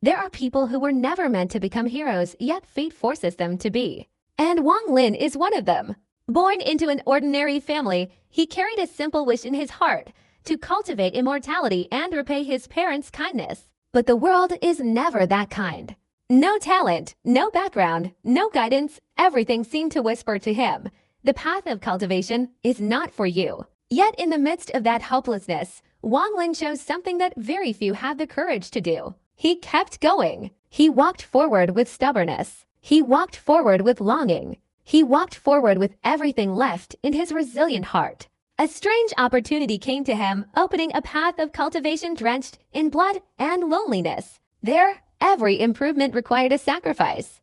There are people who were never meant to become heroes, yet fate forces them to be. And Wang Lin is one of them. Born into an ordinary family, he carried a simple wish in his heart to cultivate immortality and repay his parents' kindness. But the world is never that kind. No talent, no background, no guidance, everything seemed to whisper to him, the path of cultivation is not for you. Yet in the midst of that hopelessness, Wang Lin chose something that very few have the courage to do. He kept going. He walked forward with stubbornness. He walked forward with longing. He walked forward with everything left in his resilient heart. A strange opportunity came to him, opening a path of cultivation drenched in blood and loneliness. There, every improvement required a sacrifice.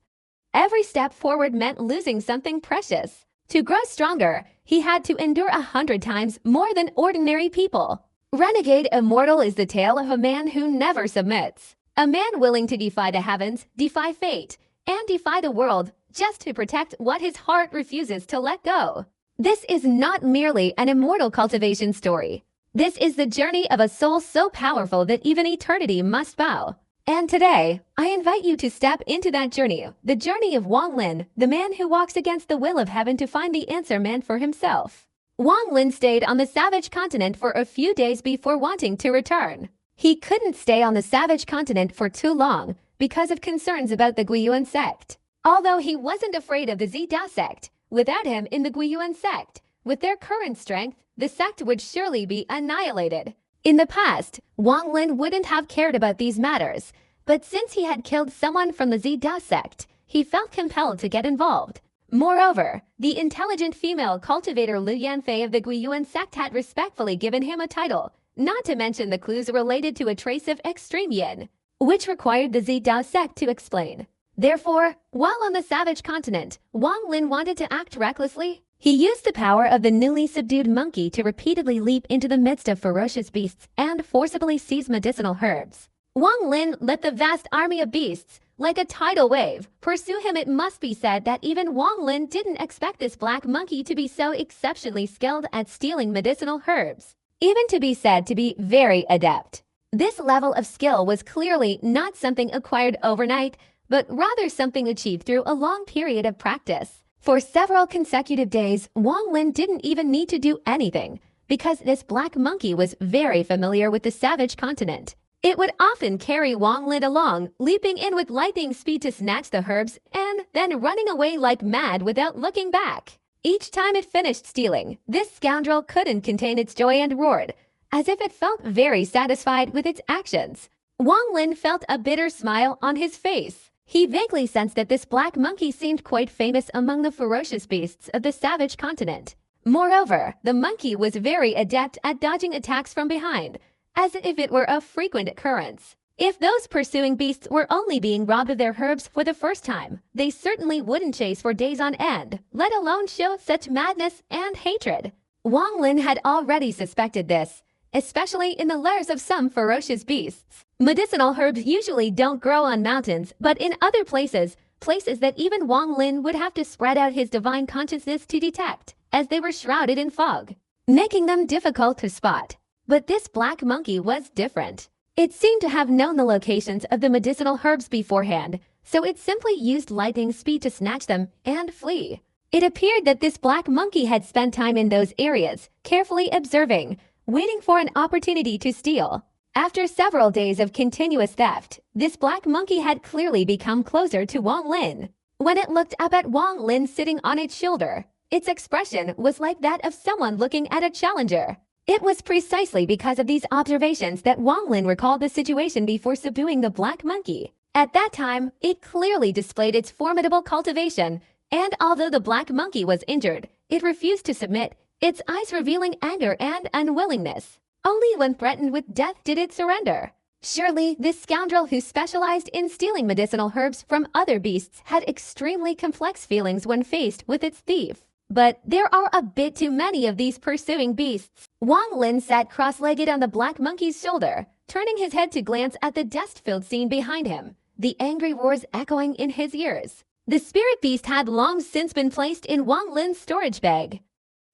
Every step forward meant losing something precious. To grow stronger, he had to endure 100 times more than ordinary people. Renegade Immortal is the tale of a man who never submits. A man willing to defy the heavens, defy fate, and defy the world just to protect what his heart refuses to let go. This is not merely an immortal cultivation story. This is the journey of a soul so powerful that even eternity must bow. And today, I invite you to step into that journey, the journey of Wang Lin, the man who walks against the will of heaven to find the answer meant for himself. Wang Lin stayed on the savage continent for a few days before wanting to return. He couldn't stay on the savage continent for too long because of concerns about the Guiyuan sect. Although he wasn't afraid of the Zidao sect, without him in the Guiyuan sect, with their current strength, the sect would surely be annihilated. In the past, Wang Lin wouldn't have cared about these matters, but since he had killed someone from the Zidao sect, he felt compelled to get involved. Moreover, the intelligent female cultivator Liu Yanfei of the Guiyuan sect had respectfully given him a title, not to mention the clues related to a trace of extreme yin, which required the Zidao sect to explain. Therefore, while on the savage continent, Wang Lin wanted to act recklessly. He used the power of the newly subdued monkey to repeatedly leap into the midst of ferocious beasts and forcibly seize medicinal herbs. Wang Lin let the vast army of beasts, like a tidal wave, pursue him. It must be said that even Wang Lin didn't expect this black monkey to be so exceptionally skilled at stealing medicinal herbs, even to be said to be very adept. This level of skill was clearly not something acquired overnight, but rather something achieved through a long period of practice. For several consecutive days, Wang Lin didn't even need to do anything, because this black monkey was very familiar with the savage continent. It would often carry Wang Lin along, leaping in with lightning speed to snatch the herbs, and then running away like mad without looking back. Each time it finished stealing, this scoundrel couldn't contain its joy and roared, as if it felt very satisfied with its actions. Wang Lin felt a bitter smile on his face. He vaguely sensed that this black monkey seemed quite famous among the ferocious beasts of the savage continent. Moreover, the monkey was very adept at dodging attacks from behind, as if it were a frequent occurrence. If those pursuing beasts were only being robbed of their herbs for the first time, they certainly wouldn't chase for days on end, let alone show such madness and hatred. Wang Lin had already suspected this, especially in the lairs of some ferocious beasts. Medicinal herbs usually don't grow on mountains, but in other places that even Wang Lin would have to spread out his divine consciousness to detect, as they were shrouded in fog, making them difficult to spot. But this black monkey was different. It seemed to have known the locations of the medicinal herbs beforehand, so it simply used lightning speed to snatch them and flee. It appeared that this black monkey had spent time in those areas, carefully observing, waiting for an opportunity to steal. After several days of continuous theft, this black monkey had clearly become closer to Wang Lin. When it looked up at Wang Lin sitting on its shoulder, its expression was like that of someone looking at a challenger. It was precisely because of these observations that Wang Lin recalled the situation before subduing the black monkey. At that time, it clearly displayed its formidable cultivation, and although the black monkey was injured, it refused to submit, its eyes revealing anger and unwillingness. Only when threatened with death did it surrender. Surely, this scoundrel who specialized in stealing medicinal herbs from other beasts had extremely complex feelings when faced with its thief. But there are a bit too many of these pursuing beasts. Wang Lin sat cross-legged on the black monkey's shoulder, turning his head to glance at the dust-filled scene behind him, the angry roars echoing in his ears. The spirit beast had long since been placed in Wang Lin's storage bag.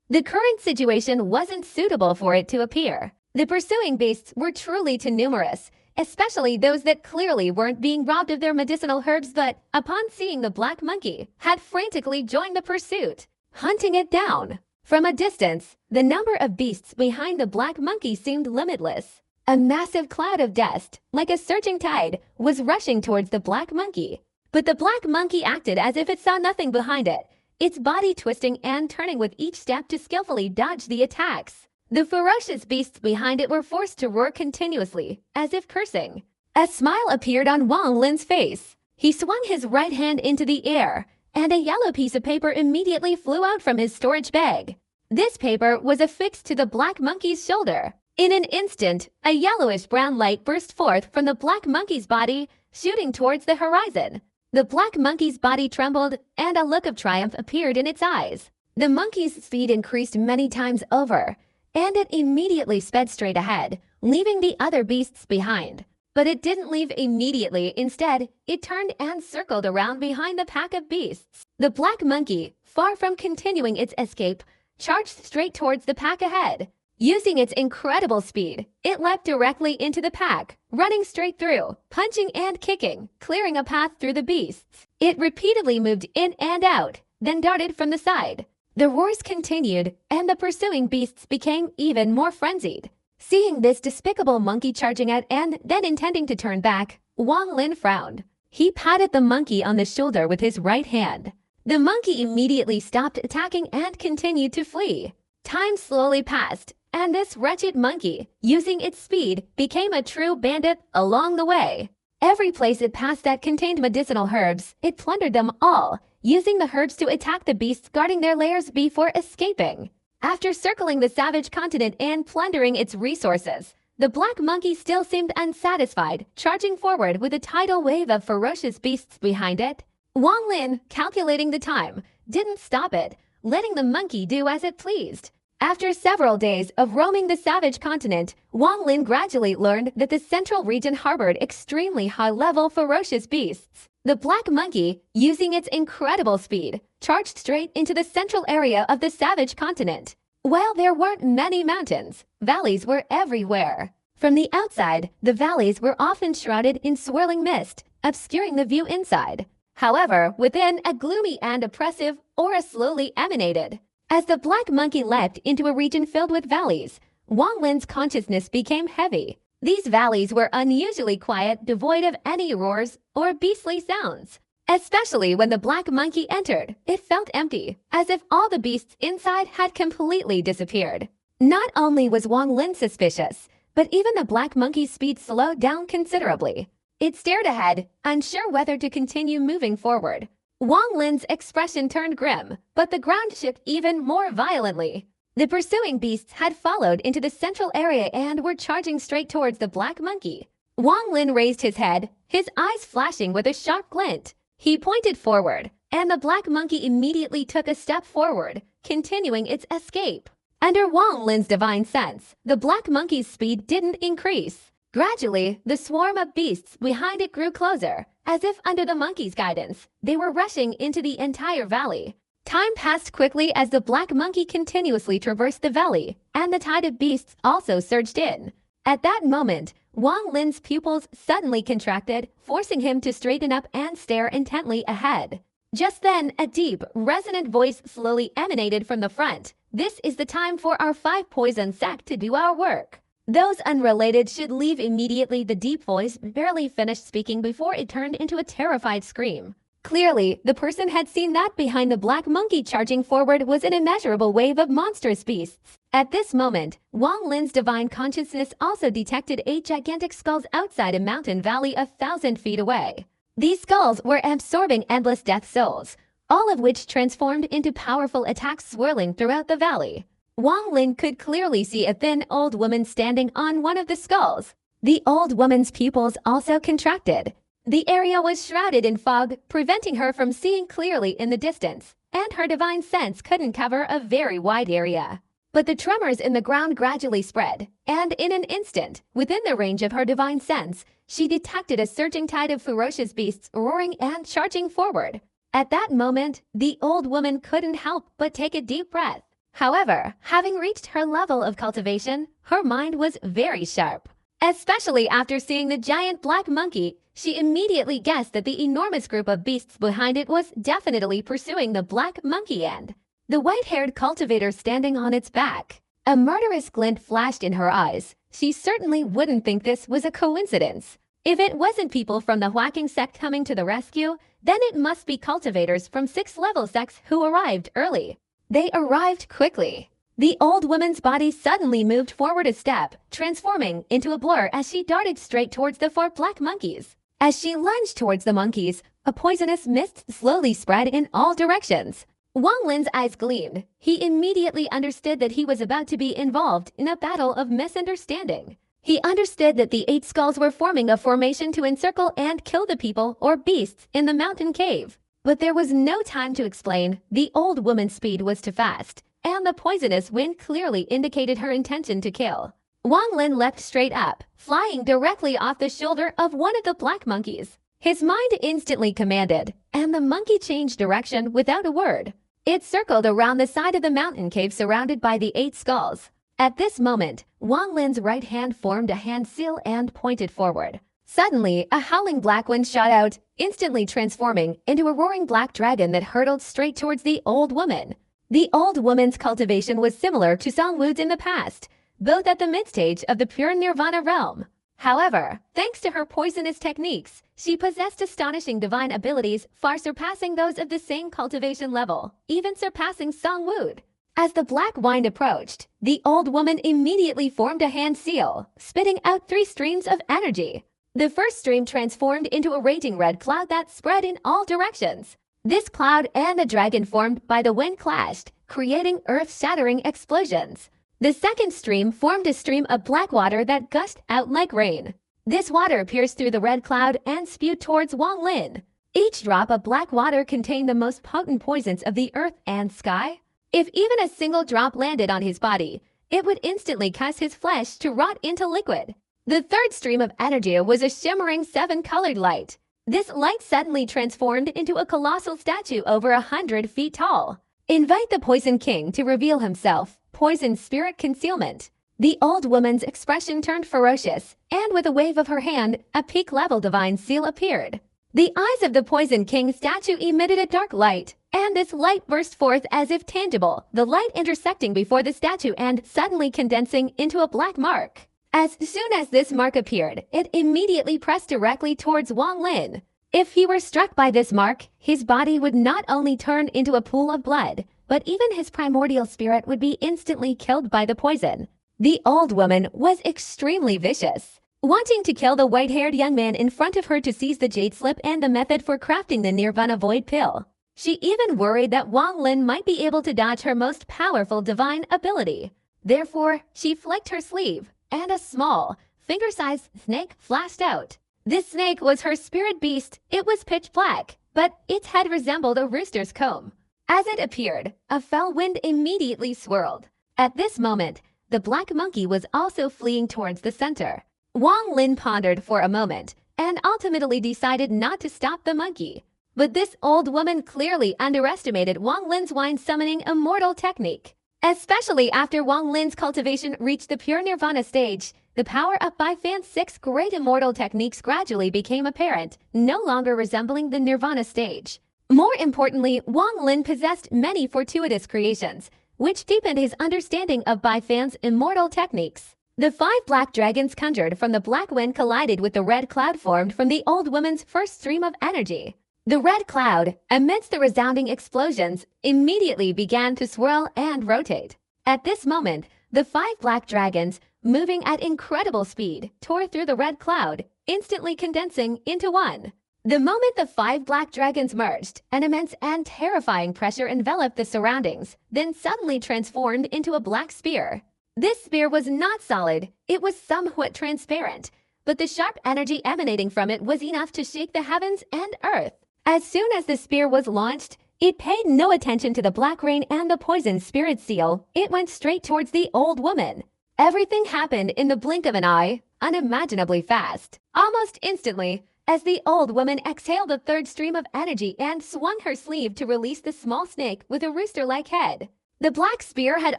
The current situation wasn't suitable for it to appear. The pursuing beasts were truly too numerous, especially those that clearly weren't being robbed of their medicinal herbs but, upon seeing the black monkey, had frantically joined the pursuit, hunting it down. From a distance, the number of beasts behind the black monkey seemed limitless. A massive cloud of dust, like a surging tide, was rushing towards the black monkey. But the black monkey acted as if it saw nothing behind it, its body twisting and turning with each step to skillfully dodge the attacks. The ferocious beasts behind it were forced to roar continuously, as if cursing. A smile appeared on Wang Lin's face. He swung his right hand into the air, and a yellow piece of paper immediately flew out from his storage bag. This paper was affixed to the black monkey's shoulder. In an instant, a yellowish-brown light burst forth from the black monkey's body, shooting towards the horizon. The black monkey's body trembled, and a look of triumph appeared in its eyes. The monkey's speed increased many times over, and it immediately sped straight ahead, leaving the other beasts behind. But it didn't leave immediately. Instead, it turned and circled around behind the pack of beasts. The black monkey, far from continuing its escape, charged straight towards the pack ahead. Using its incredible speed, it leapt directly into the pack, running straight through, punching and kicking, clearing a path through the beasts. It repeatedly moved in and out, then darted from the side. The roars continued, and the pursuing beasts became even more frenzied. Seeing this despicable monkey charging out and then intending to turn back, Wang Lin frowned. He patted the monkey on the shoulder with his right hand. The monkey immediately stopped attacking and continued to flee. Time slowly passed, and this wretched monkey, using its speed, became a true bandit along the way. Every place it passed that contained medicinal herbs, it plundered them all, using the herbs to attack the beasts guarding their lairs before escaping. After circling the savage continent and plundering its resources, the black monkey still seemed unsatisfied, charging forward with a tidal wave of ferocious beasts behind it. Wang Lin, calculating the time, didn't stop it, letting the monkey do as it pleased. After several days of roaming the savage continent, Wang Lin gradually learned that the central region harbored extremely high-level ferocious beasts. The black monkey, using its incredible speed, charged straight into the central area of the savage continent. While there weren't many mountains, valleys were everywhere. From the outside, the valleys were often shrouded in swirling mist, obscuring the view inside. However, within, a gloomy and oppressive aura slowly emanated. As the black monkey leapt into a region filled with valleys, Wang Lin's consciousness became heavy. These valleys were unusually quiet, devoid of any roars or beastly sounds. Especially when the black monkey entered, it felt empty, as if all the beasts inside had completely disappeared. Not only was Wang Lin suspicious, but even the black monkey's speed slowed down considerably. It stared ahead, unsure whether to continue moving forward. Wang Lin's expression turned grim, but the ground shook even more violently. The pursuing beasts had followed into the central area and were charging straight towards the black monkey. Wang Lin raised his head, his eyes flashing with a sharp glint. He pointed forward, and the black monkey immediately took a step forward, continuing its escape. Under Wang Lin's divine sense, the black monkey's speed didn't increase. Gradually, the swarm of beasts behind it grew closer, as if under the monkey's guidance, they were rushing into the entire valley. Time passed quickly as the black monkey continuously traversed the valley, and the tide of beasts also surged in. At that moment, Wang Lin's pupils suddenly contracted, forcing him to straighten up and stare intently ahead. Just then, a deep, resonant voice slowly emanated from the front. "This is the time for our 5-poison sack to do our work. Those unrelated should leave immediately." The deep voice barely finished speaking before it turned into a terrified scream. Clearly, the person had seen that behind the black monkey charging forward was an immeasurable wave of monstrous beasts. At this moment, Wang Lin's divine consciousness also detected 8 gigantic skulls outside a mountain valley 1,000 feet away. These skulls were absorbing endless death souls, all of which transformed into powerful attacks swirling throughout the valley. Wang Lin could clearly see a thin old woman standing on one of the skulls. The old woman's pupils also contracted. The area was shrouded in fog, preventing her from seeing clearly in the distance, and her divine sense couldn't cover a very wide area. But the tremors in the ground gradually spread, and in an instant, within the range of her divine sense, she detected a surging tide of ferocious beasts roaring and charging forward. At that moment, the old woman couldn't help but take a deep breath. However, having reached her level of cultivation, her mind was very sharp. Especially after seeing the giant black monkey, she immediately guessed that the enormous group of beasts behind it was definitely pursuing the black monkey and the white-haired cultivator standing on its back. A murderous glint flashed in her eyes. She certainly wouldn't think this was a coincidence. If it wasn't people from the whacking sect coming to the rescue, then it must be cultivators from 6th level sects who arrived early. They arrived quickly. The old woman's body suddenly moved forward a step, transforming into a blur as she darted straight towards the 4 black monkeys. As she lunged towards the monkeys, a poisonous mist slowly spread in all directions. Wang Lin's eyes gleamed. He immediately understood that he was about to be involved in a battle of misunderstanding. He understood that the 8 skulls were forming a formation to encircle and kill the people or beasts in the mountain cave. But there was no time to explain. The old woman's speed was too fast, and the poisonous wind clearly indicated her intention to kill. Wang Lin leapt straight up, flying directly off the shoulder of one of the black monkeys. His mind instantly commanded, and the monkey changed direction without a word. It circled around the side of the mountain cave surrounded by the 8 skulls. At this moment, Wang Lin's right hand formed a hand seal and pointed forward. Suddenly, a howling black wind shot out, instantly transforming into a roaring black dragon that hurtled straight towards the old woman. The old woman's cultivation was similar to Song Wu's in the past, both at the mid-stage of the pure nirvana realm. However, thanks to her poisonous techniques, she possessed astonishing divine abilities far surpassing those of the same cultivation level, even surpassing Song Wu. As the black wind approached, the old woman immediately formed a hand seal, spitting out 3 streams of energy. The first stream transformed into a raging red cloud that spread in all directions. This cloud and the dragon formed by the wind clashed, creating earth-shattering explosions. The second stream formed a stream of black water that gushed out like rain. This water pierced through the red cloud and spewed towards Wang Lin. Each drop of black water contained the most potent poisons of the earth and sky. If even a single drop landed on his body, it would instantly cause his flesh to rot into liquid. The third stream of energy was a shimmering 7-colored light. This light suddenly transformed into a colossal statue over 100 feet tall. Invite the Poison King to reveal himself. Poison spirit concealment. The old woman's expression turned ferocious, and with a wave of her hand, a peak-level divine seal appeared. The eyes of the Poison King statue emitted a dark light, and this light burst forth as if tangible, the light intersecting before the statue and suddenly condensing into a black mark. As soon as this mark appeared, it immediately pressed directly towards Wang Lin. If he were struck by this mark, his body would not only turn into a pool of blood, but even his primordial spirit would be instantly killed by the poison. The old woman was extremely vicious, wanting to kill the white-haired young man in front of her to seize the jade slip and the method for crafting the Nirvana Void Pill. She even worried that Wang Lin might be able to dodge her most powerful divine ability. Therefore, she flicked her sleeve, and a small, finger-sized snake flashed out. This snake was her spirit beast. It was pitch black, but its head resembled a rooster's comb. As it appeared, a fell wind immediately swirled. At this moment, the black monkey was also fleeing towards the center. Wang Lin pondered for a moment and ultimately decided not to stop the monkey. But this old woman clearly underestimated Wang Lin's wine summoning immortal technique. Especially after Wang Lin's cultivation reached the pure nirvana stage, the power up by Fan's 6 great immortal techniques gradually became apparent, no longer resembling the nirvana stage. More importantly, Wang Lin possessed many fortuitous creations, which deepened his understanding of Bai Fan's immortal techniques. The 5 black dragons conjured from the black wind collided with the red cloud formed from the old woman's first stream of energy. The red cloud, amidst the resounding explosions, immediately began to swirl and rotate. At this moment, the 5 black dragons, moving at incredible speed, tore through the red cloud, instantly condensing into one. The moment the 5 black dragons merged, an immense and terrifying pressure enveloped the surroundings, then suddenly transformed into a black spear. This spear was not solid, it was somewhat transparent, but the sharp energy emanating from it was enough to shake the heavens and earth. As soon as the spear was launched, it paid no attention to the black rain and the poison spirit seal. It went straight towards the old woman. Everything happened in the blink of an eye, unimaginably fast. Almost instantly, as the old woman exhaled a third stream of energy and swung her sleeve to release the small snake with a rooster-like head. The black spear had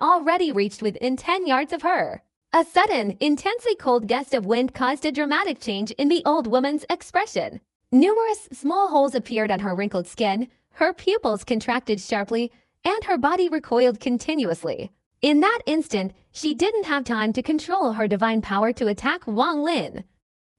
already reached within 10 yards of her. A sudden, intensely cold gust of wind caused a dramatic change in the old woman's expression. Numerous small holes appeared on her wrinkled skin, her pupils contracted sharply, and her body recoiled continuously. In that instant, she didn't have time to control her divine power to attack Wang Lin.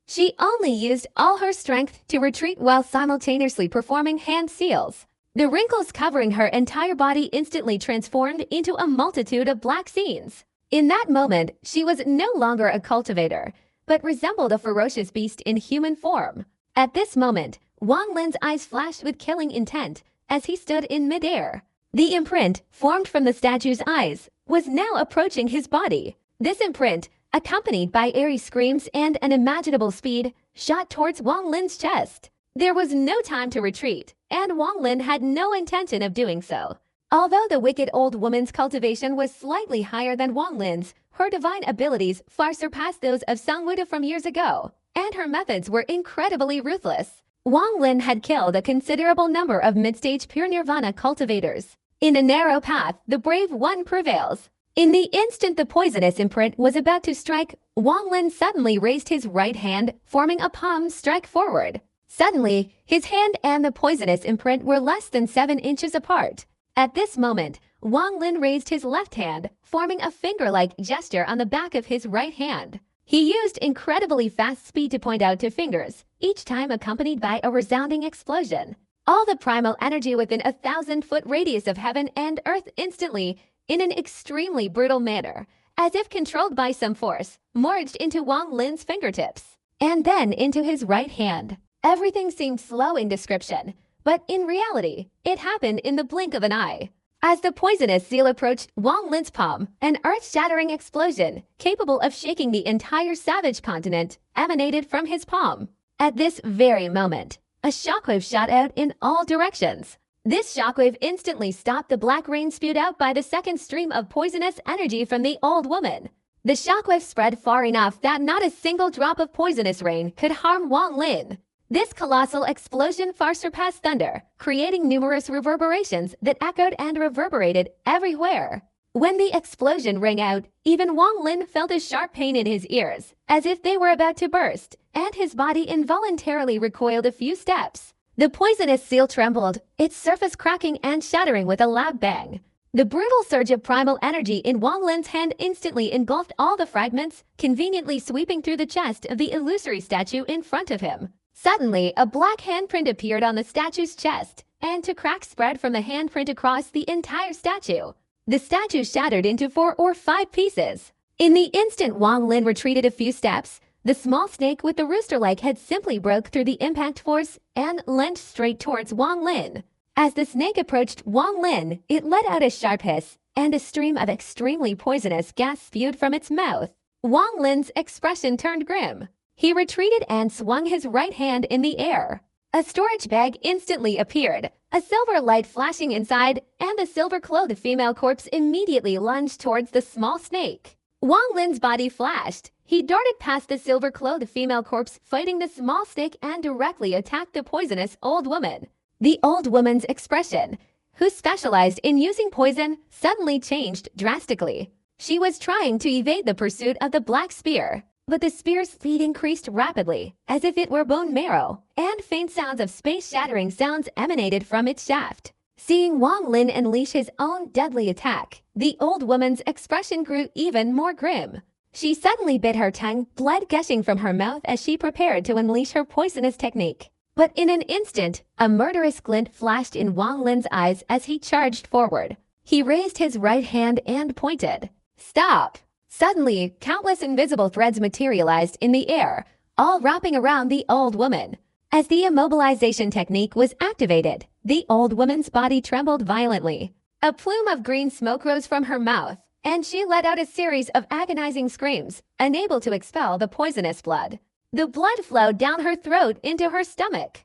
She only used all her strength to retreat while simultaneously performing hand seals. The wrinkles covering her entire body instantly transformed into a multitude of black scenes. In that moment, she was no longer a cultivator, but resembled a ferocious beast in human form. At this moment, Wang Lin's eyes flashed with killing intent as he stood in midair. The imprint, formed from the statue's eyes, was now approaching his body. This imprint, accompanied by airy screams and unimaginable speed, shot towards Wang Lin's chest. There was no time to retreat, and Wang Lin had no intention of doing so. Although the wicked old woman's cultivation was slightly higher than Wang Lin's, her divine abilities far surpassed those of Sang Wuda from years ago, and her methods were incredibly ruthless. Wang Lin had killed a considerable number of mid-stage pure nirvana cultivators. In a narrow path, the brave one prevails. In the instant the poisonous imprint was about to strike, Wang Lin suddenly raised his right hand, forming a palm strike forward. Suddenly, his hand and the poisonous imprint were less than 7 inches apart. At this moment, Wang Lin raised his left hand, forming a finger-like gesture on the back of his right hand. He used incredibly fast speed to point out 2 fingers, each time accompanied by a resounding explosion. All the primal energy within a 1,000-foot radius of heaven and earth instantly, in an extremely brutal manner, as if controlled by some force, merged into Wang Lin's fingertips, and then into his right hand. Everything seemed slow in description, but in reality, it happened in the blink of an eye. As the poisonous seal approached Wang Lin's palm, an earth-shattering explosion, capable of shaking the entire savage continent, emanated from his palm. At this very moment, a shockwave shot out in all directions. This shockwave instantly stopped the black rain spewed out by the second stream of poisonous energy from the old woman. The shockwave spread far enough that not a single drop of poisonous rain could harm Wang Lin. This colossal explosion far surpassed thunder, creating numerous reverberations that echoed and reverberated everywhere. When the explosion rang out, even Wang Lin felt a sharp pain in his ears, as if they were about to burst, and his body involuntarily recoiled a few steps. The poisonous seal trembled, its surface cracking and shattering with a loud bang. The brutal surge of primal energy in Wang Lin's hand instantly engulfed all the fragments, conveniently sweeping through the chest of the illusory statue in front of him. Suddenly, a black handprint appeared on the statue's chest, and 2 cracks spread from the handprint across the entire statue. The statue shattered into 4 or 5 pieces. In the instant Wang Lin retreated a few steps, the small snake with the rooster-like head simply broke through the impact force and leant straight towards Wang Lin. As the snake approached Wang Lin, it let out a sharp hiss, and a stream of extremely poisonous gas spewed from its mouth. Wang Lin's expression turned grim. He retreated and swung his right hand in the air. A storage bag instantly appeared, a silver light flashing inside, and the silver-clothed female corpse immediately lunged towards the small snake. Wang Lin's body flashed. He darted past the silver-clothed female corpse, fighting the small snake, and directly attacked the poisonous old woman. The old woman's expression, who specialized in using poison, suddenly changed drastically. She was trying to evade the pursuit of the black spear, but the spear's speed increased rapidly, as if it were bone marrow, and faint sounds of space-shattering sounds emanated from its shaft. Seeing Wang Lin unleash his own deadly attack, the old woman's expression grew even more grim. She suddenly bit her tongue, blood gushing from her mouth as she prepared to unleash her poisonous technique. But in an instant, a murderous glint flashed in Wang Lin's eyes as he charged forward. He raised his right hand and pointed. "Stop!" Suddenly, countless invisible threads materialized in the air, all wrapping around the old woman. As the immobilization technique was activated, the old woman's body trembled violently. A plume of green smoke rose from her mouth, and she let out a series of agonizing screams, unable to expel the poisonous blood. The blood flowed down her throat into her stomach.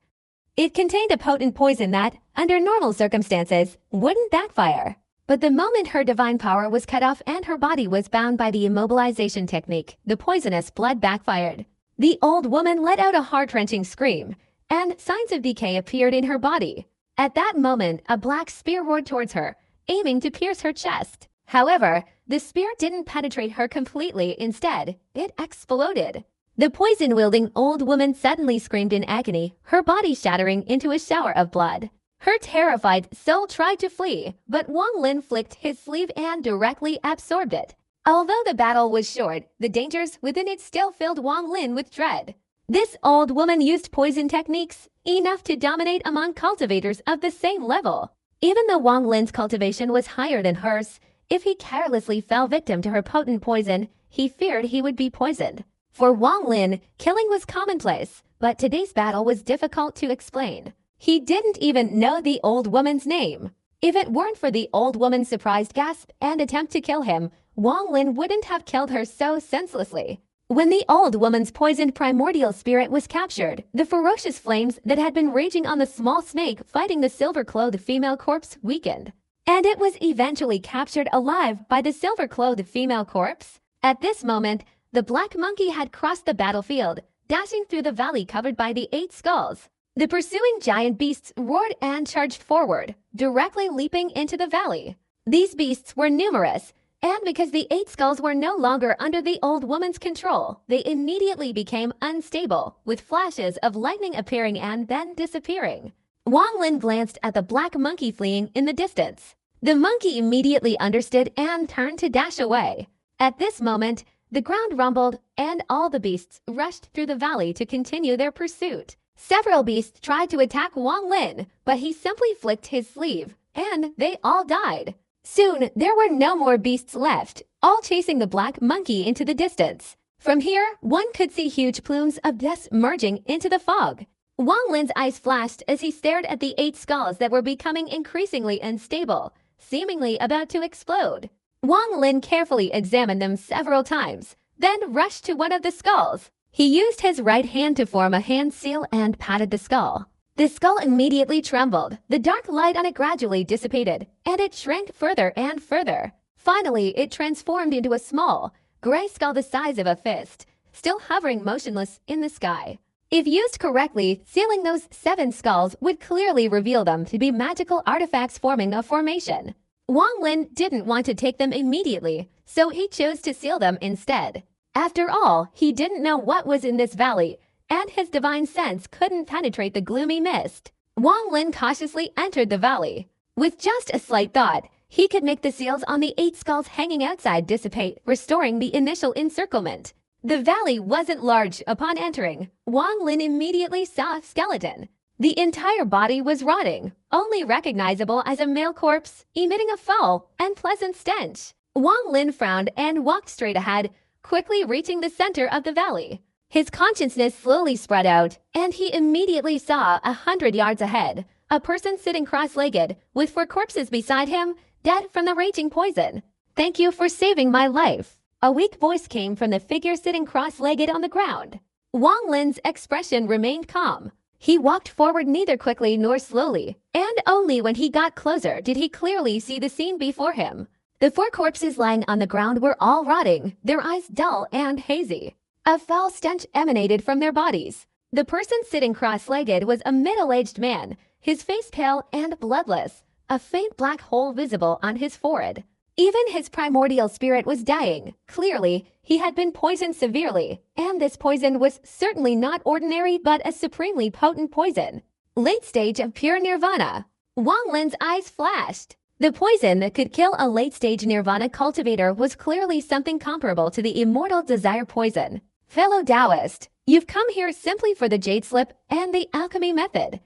It contained a potent poison that, under normal circumstances, wouldn't backfire. But the moment her divine power was cut off and her body was bound by the immobilization technique, the poisonous blood backfired. The old woman let out a heart-wrenching scream, and signs of decay appeared in her body. At that moment, a black spear roared towards her, aiming to pierce her chest. However, the spear didn't penetrate her completely. Instead, it exploded. The poison-wielding old woman suddenly screamed in agony, her body shattering into a shower of blood. Her terrified soul tried to flee, but Wang Lin flicked his sleeve and directly absorbed it. Although the battle was short, the dangers within it still filled Wang Lin with dread. This old woman used poison techniques enough to dominate among cultivators of the same level. Even though Wang Lin's cultivation was higher than hers, if he carelessly fell victim to her potent poison, he feared he would be poisoned. For Wang Lin, killing was commonplace, but today's battle was difficult to explain. He didn't even know the old woman's name. If it weren't for the old woman's surprised gasp and attempt to kill him, Wang Lin wouldn't have killed her so senselessly. When the old woman's poisoned primordial spirit was captured, the ferocious flames that had been raging on the small snake fighting the silver-clothed female corpse weakened. And it was eventually captured alive by the silver-clothed female corpse. At this moment, the black monkey had crossed the battlefield, dashing through the valley covered by the 8 skulls. The pursuing giant beasts roared and charged forward, directly leaping into the valley. These beasts were numerous, and because the 8 skulls were no longer under the old woman's control, they immediately became unstable, with flashes of lightning appearing and then disappearing. Wang Lin glanced at the black monkey fleeing in the distance. The monkey immediately understood and turned to dash away. At this moment, the ground rumbled, and all the beasts rushed through the valley to continue their pursuit. Several beasts tried to attack Wang Lin, but he simply flicked his sleeve, and they all died. Soon, there were no more beasts left, all chasing the black monkey into the distance. From here, one could see huge plumes of dust merging into the fog. Wang Lin's eyes flashed as he stared at the 8 skulls that were becoming increasingly unstable, seemingly about to explode. Wang Lin carefully examined them several times, then rushed to one of the skulls. He used his right hand to form a hand seal and patted the skull. The skull immediately trembled, the dark light on it gradually dissipated, and it shrank further and further. Finally, it transformed into a small, gray skull the size of a fist, still hovering motionless in the sky. If used correctly, sealing those 7 skulls would clearly reveal them to be magical artifacts forming a formation. Wang Lin didn't want to take them immediately, so he chose to seal them instead. After all, he didn't know what was in this valley, and his divine sense couldn't penetrate the gloomy mist. Wang Lin cautiously entered the valley. With just a slight thought, he could make the seals on the 8 skulls hanging outside dissipate, restoring the initial encirclement. The valley wasn't large. Upon entering, Wang Lin immediately saw a skeleton. The entire body was rotting, only recognizable as a male corpse, emitting a foul and pleasant stench. Wang Lin frowned and walked straight ahead, quickly reaching the center of the valley. His consciousness slowly spread out, and he immediately saw 100 yards ahead, a person sitting cross-legged, with 4 corpses beside him, dead from the raging poison. "Thank you for saving my life." A weak voice came from the figure sitting cross-legged on the ground. Wang Lin's expression remained calm. He walked forward neither quickly nor slowly, and only when he got closer did he clearly see the scene before him. The 4 corpses lying on the ground were all rotting, their eyes dull and hazy. A foul stench emanated from their bodies. The person sitting cross-legged was a middle-aged man, his face pale and bloodless, a faint black hole visible on his forehead. Even his primordial spirit was dying. Clearly, he had been poisoned severely, and this poison was certainly not ordinary but a supremely potent poison. Late stage of pure nirvana. Wang Lin's eyes flashed. The poison that could kill a late-stage nirvana cultivator was clearly something comparable to the immortal desire poison. Fellow Taoist, you've come here simply for the jade slip and the alchemy method.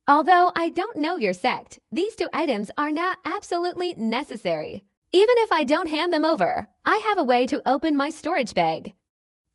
Although I don't know your sect, these 2 items are now absolutely necessary. Even if I don't hand them over, I have a way to open my storage bag.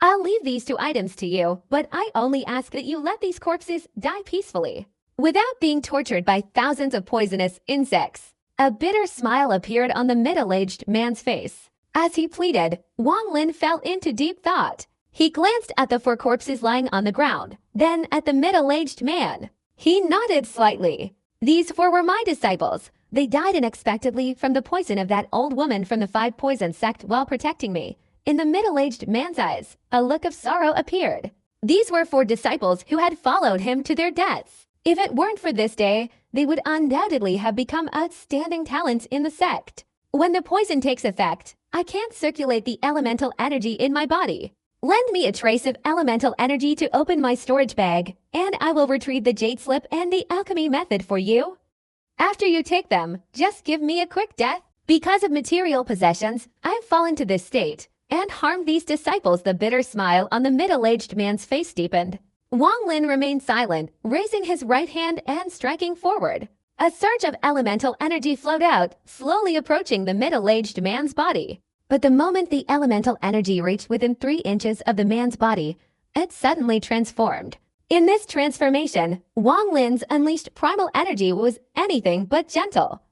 I'll leave these 2 items to you, but I only ask that you let these corpses die peacefully, without being tortured by thousands of poisonous insects. A bitter smile appeared on the middle-aged man's face. As he pleaded, Wang Lin fell into deep thought. He glanced at the 4 corpses lying on the ground, then at the middle-aged man. He nodded slightly. "These 4 were my disciples. They died unexpectedly from the poison of that old woman from the 5 poison sect while protecting me." In the middle-aged man's eyes, a look of sorrow appeared. These were 4 disciples who had followed him to their deaths. If it weren't for this day, they would undoubtedly have become outstanding talents in the sect. When the poison takes effect, I can't circulate the elemental energy in my body. Lend me a trace of elemental energy to open my storage bag, and I will retrieve the jade slip and the alchemy method for you. After you take them, just give me a quick death. Because of material possessions, I've fallen to this state and harmed these disciples. The bitter smile on the middle-aged man's face deepened. Wang Lin remained silent, raising his right hand and striking forward. A surge of elemental energy flowed out, slowly approaching the middle-aged man's body. But the moment the elemental energy reached within 3 inches of the man's body, it suddenly transformed. In this transformation, Wang Lin's unleashed primal energy was anything but gentle.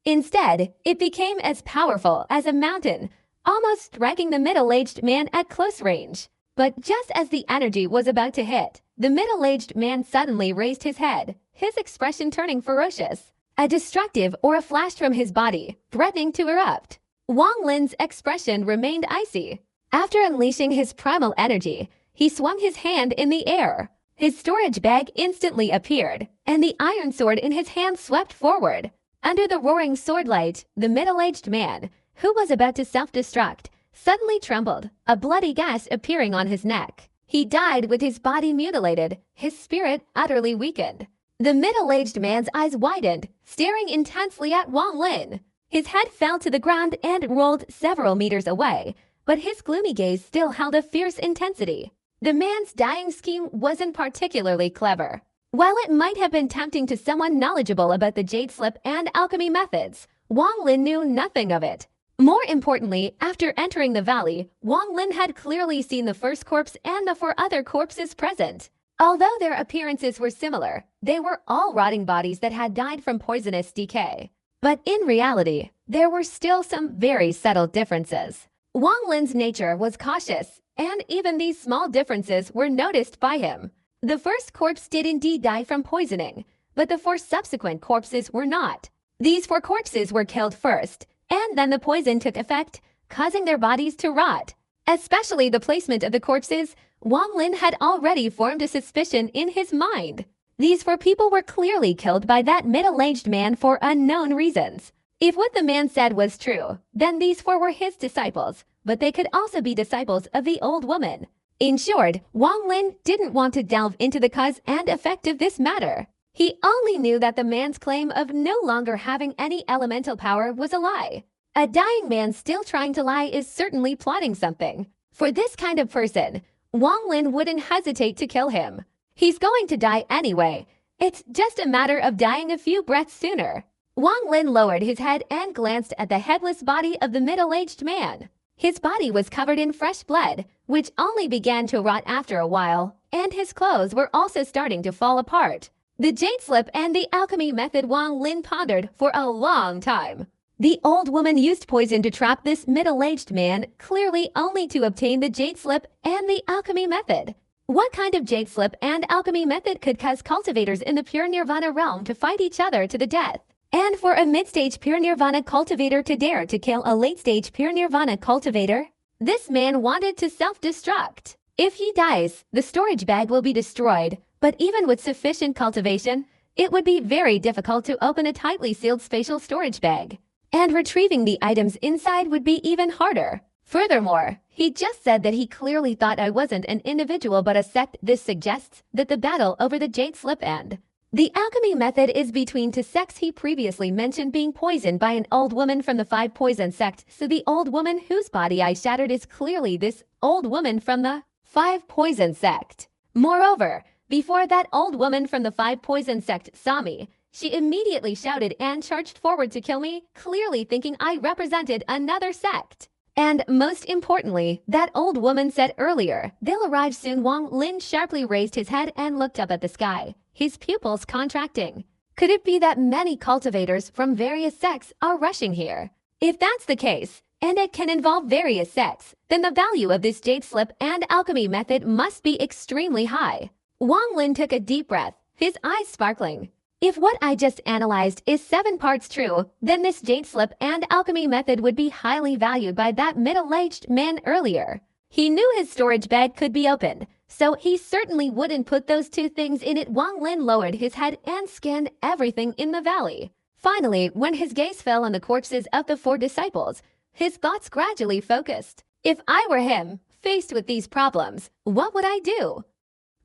Instead, it became as powerful as a mountain, almost striking the middle-aged man at close range. But just as the energy was about to hit, the middle-aged man suddenly raised his head, his expression turning ferocious. A destructive aura flashed from his body, threatening to erupt. Wang Lin's expression remained icy. After unleashing his primal energy, he swung his hand in the air. His storage bag instantly appeared, and the iron sword in his hand swept forward. Under the roaring swordlight, the middle-aged man, who was about to self-destruct, suddenly trembled, a bloody gash appearing on his neck. He died with his body mutilated, his spirit utterly weakened. The middle-aged man's eyes widened, staring intensely at Wang Lin. His head fell to the ground and rolled several meters away, but his gloomy gaze still held a fierce intensity. The man's dying scheme wasn't particularly clever. While it might have been tempting to someone knowledgeable about the jade slip and alchemy methods, Wang Lin knew nothing of it. More importantly, after entering the valley, Wang Lin had clearly seen the first corpse and the 4 other corpses present. Although their appearances were similar, they were all rotting bodies that had died from poisonous decay. But in reality, there were still some very subtle differences. Wang Lin's nature was cautious, and even these small differences were noticed by him. The first corpse did indeed die from poisoning, but the 4 subsequent corpses were not. These 4 corpses were killed first, and then the poison took effect, causing their bodies to rot. Especially the placement of the corpses, Wang Lin had already formed a suspicion in his mind. These 4 people were clearly killed by that middle-aged man for unknown reasons. If what the man said was true, then these 4 were his disciples, but they could also be disciples of the old woman. In short, Wang Lin didn't want to delve into the cause and effect of this matter. He only knew that the man's claim of no longer having any elemental power was a lie. A dying man still trying to lie is certainly plotting something. For this kind of person, Wang Lin wouldn't hesitate to kill him. He's going to die anyway. It's just a matter of dying a few breaths sooner. Wang Lin lowered his head and glanced at the headless body of the middle-aged man. His body was covered in fresh blood, which only began to rot after a while, and his clothes were also starting to fall apart. The jade slip and the alchemy method Wang Lin pondered for a long time. The old woman used poison to trap this middle-aged man, clearly only to obtain the jade slip and the alchemy method. What kind of jade slip and alchemy method could cause cultivators in the pure nirvana realm to fight each other to the death? And for a mid-stage pure nirvana cultivator to dare to kill a late-stage pure nirvana cultivator? This man wanted to self-destruct. If he dies, the storage bag will be destroyed, but even with sufficient cultivation, it would be very difficult to open a tightly sealed spatial storage bag. And retrieving the items inside would be even harder. Furthermore, he just said that he clearly thought I wasn't an individual but a sect. This suggests that the battle over the jade slip and the alchemy method is between 2 sects. He previously mentioned being poisoned by an old woman from the 5 poison sect, so the old woman whose body I shattered is clearly this old woman from the 5 poison sect. Moreover, before that old woman from the 5 poison sect saw me, she immediately shouted and charged forward to kill me, clearly thinking I represented another sect. And most importantly, that old woman said earlier, "They'll arrive soon." Wang Lin sharply raised his head and looked up at the sky, his pupils contracting. Could it be that many cultivators from various sects are rushing here? If that's the case, and it can involve various sects, then the value of this jade slip and alchemy method must be extremely high. Wang Lin took a deep breath, his eyes sparkling. If what I just analyzed is 7 parts true, then this jade slip and alchemy method would be highly valued by that middle-aged man earlier. He knew his storage bag could be opened, so he certainly wouldn't put those 2 things in it. Wang Lin lowered his head and scanned everything in the valley. Finally, when his gaze fell on the corpses of the 4 disciples, his thoughts gradually focused. If I were him, faced with these problems, what would I do?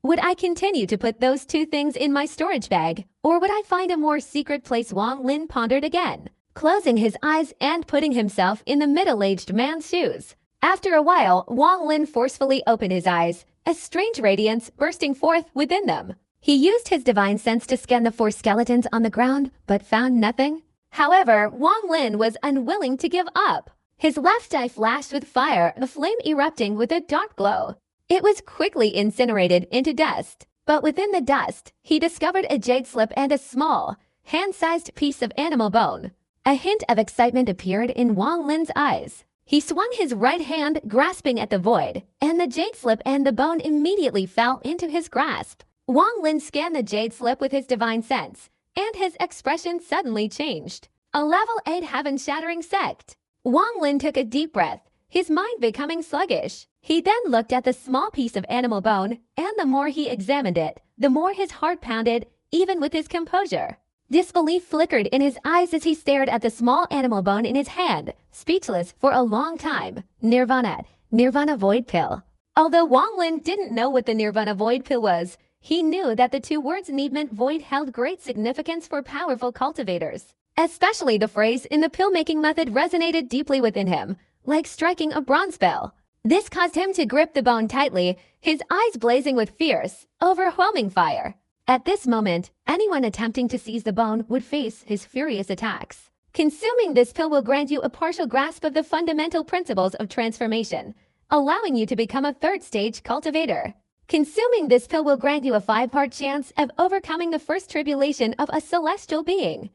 Would I continue to put those two things in my storage bag, or would I find a more secret place? Wang Lin pondered again, closing his eyes and putting himself in the middle-aged man's shoes. After a while, Wang Lin forcefully opened his eyes, a strange radiance bursting forth within them. He used his divine sense to scan the 4 skeletons on the ground, but found nothing. However, Wang Lin was unwilling to give up. His left eye flashed with fire, a flame erupting with a dark glow. It was quickly incinerated into dust, but within the dust, he discovered a jade slip and a small, hand-sized piece of animal bone. A hint of excitement appeared in Wang Lin's eyes. He swung his right hand, grasping at the void, and the jade slip and the bone immediately fell into his grasp. Wang Lin scanned the jade slip with his divine sense, and his expression suddenly changed. A level 8 heaven-shattering sect. Wang Lin took a deep breath, his mind becoming sluggish. He then looked at the small piece of animal bone, and the more he examined it, the more his heart pounded, even with his composure. Disbelief flickered in his eyes as he stared at the small animal bone in his hand, speechless for a long time. Nirvana Void Pill. Although Wang Lin didn't know what the Nirvana Void Pill was, he knew that the two words need meant void held great significance for powerful cultivators. Especially the phrase in the pill-making method resonated deeply within him, like striking a bronze bell. This caused him to grip the bone tightly, his eyes blazing with fierce, overwhelming fire. At this moment, anyone attempting to seize the bone would face his furious attacks. Consuming this pill will grant you a partial grasp of the fundamental principles of transformation, allowing you to become a third-stage cultivator. Consuming this pill will grant you a 5-part chance of overcoming the first tribulation of a celestial being.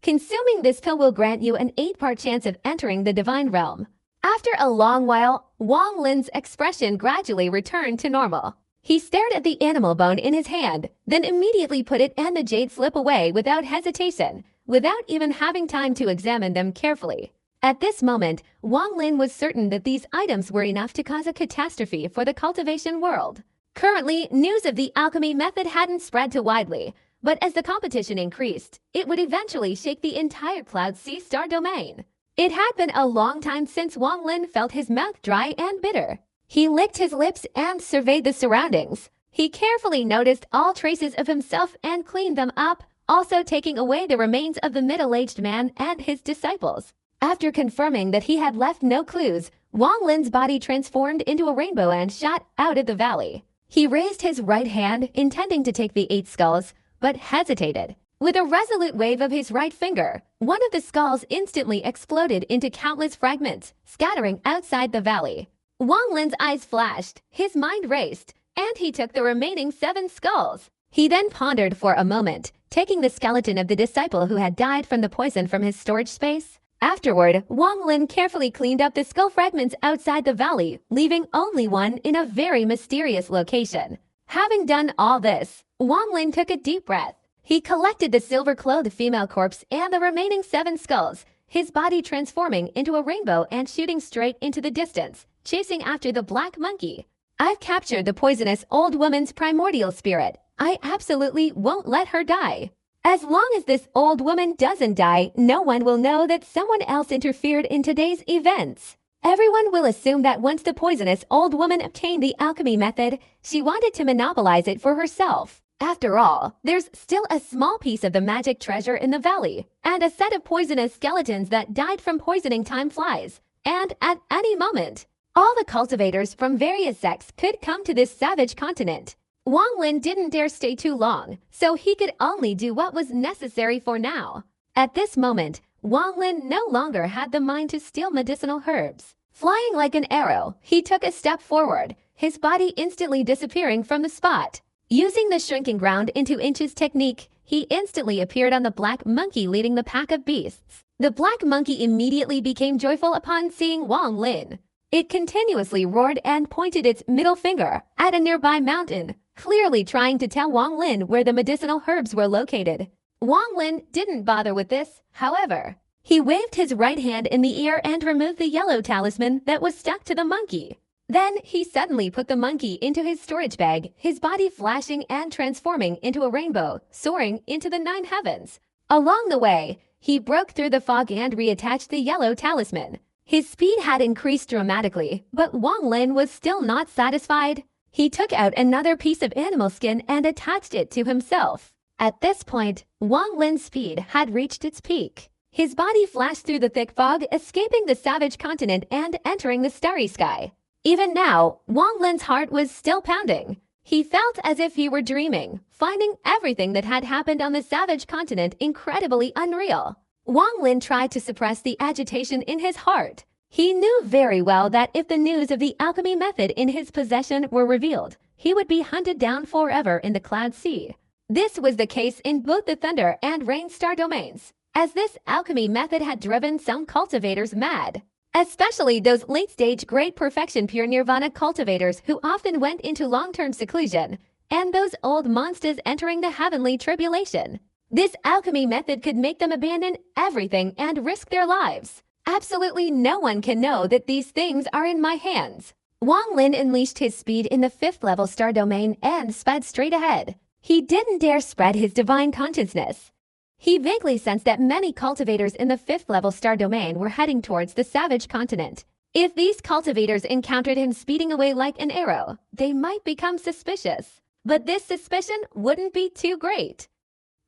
Consuming this pill will grant you an 8-part chance of entering the divine realm. After a long while, Wang Lin's expression gradually returned to normal. He stared at the animal bone in his hand, then immediately put it and the jade slip away without hesitation, without even having time to examine them carefully. At this moment, Wang Lin was certain that these items were enough to cause a catastrophe for the cultivation world. Currently, news of the alchemy method hadn't spread too widely, but as the competition increased, it would eventually shake the entire Cloud Sea Star domain. It had been a long time since Wang Lin felt his mouth dry and bitter. He licked his lips and surveyed the surroundings. He carefully noticed all traces of himself and cleaned them up, also taking away the remains of the middle-aged man and his disciples. After confirming that he had left no clues, Wang Lin's body transformed into a rainbow and shot out of the valley. He raised his right hand, intending to take the 8 skulls, but hesitated. With a resolute wave of his right finger, one of the skulls instantly exploded into countless fragments, scattering outside the valley. Wang Lin's eyes flashed, his mind raced, and he took the remaining 7 skulls. He then pondered for a moment, taking the skeleton of the disciple who had died from the poison from his storage space. Afterward, Wang Lin carefully cleaned up the skull fragments outside the valley, leaving only one in a very mysterious location. Having done all this, Wang Lin took a deep breath. He collected the silver-clothed female corpse and the remaining 7 skulls, his body transforming into a rainbow and shooting straight into the distance, chasing after the black monkey. I've captured the poisonous old woman's primordial spirit. I absolutely won't let her die. As long as this old woman doesn't die, no one will know that someone else interfered in today's events. Everyone will assume that once the poisonous old woman obtained the alchemy method, she wanted to monopolize it for herself. After all, there's still a small piece of the magic treasure in the valley, and a set of poisonous skeletons that died from poisoning time flies. And at any moment, all the cultivators from various sects could come to this savage continent. Wang Lin didn't dare stay too long, so he could only do what was necessary for now. At this moment, Wang Lin no longer had the mind to steal medicinal herbs. Flying like an arrow, he took a step forward, his body instantly disappearing from the spot. Using the shrinking ground into inches technique, he instantly appeared on the black monkey leading the pack of beasts. The black monkey immediately became joyful upon seeing Wang Lin. It continuously roared and pointed its middle finger at a nearby mountain, clearly trying to tell Wang Lin where the medicinal herbs were located. Wang Lin didn't bother with this, however. He waved his right hand in the air and removed the yellow talisman that was stuck to the monkey. Then he suddenly put the monkey into his storage bag, his body flashing and transforming into a rainbow, soaring into the 9 heavens. Along the way, he broke through the fog and reattached the yellow talisman. His speed had increased dramatically, but Wang Lin was still not satisfied. He took out another piece of animal skin and attached it to himself. At this point, Wang Lin's speed had reached its peak. His body flashed through the thick fog, escaping the savage continent and entering the starry sky. Even now, Wang Lin's heart was still pounding. He felt as if he were dreaming, finding everything that had happened on the savage continent incredibly unreal. Wang Lin tried to suppress the agitation in his heart. He knew very well that if the news of the alchemy method in his possession were revealed, he would be hunted down forever in the Cloud Sea. This was the case in both the Thunder and Rain Star domains, as this alchemy method had driven some cultivators mad. Especially those late-stage great perfection pure nirvana cultivators who often went into long-term seclusion, and those old monsters entering the heavenly tribulation. This alchemy method could make them abandon everything and risk their lives. Absolutely no one can know that these things are in my hands. Wang Lin unleashed his speed in the 5th level star domain and sped straight ahead. He didn't dare spread his divine consciousness. He vaguely sensed that many cultivators in the 5th level star domain were heading towards the savage continent. If these cultivators encountered him speeding away like an arrow, they might become suspicious. But this suspicion wouldn't be too great.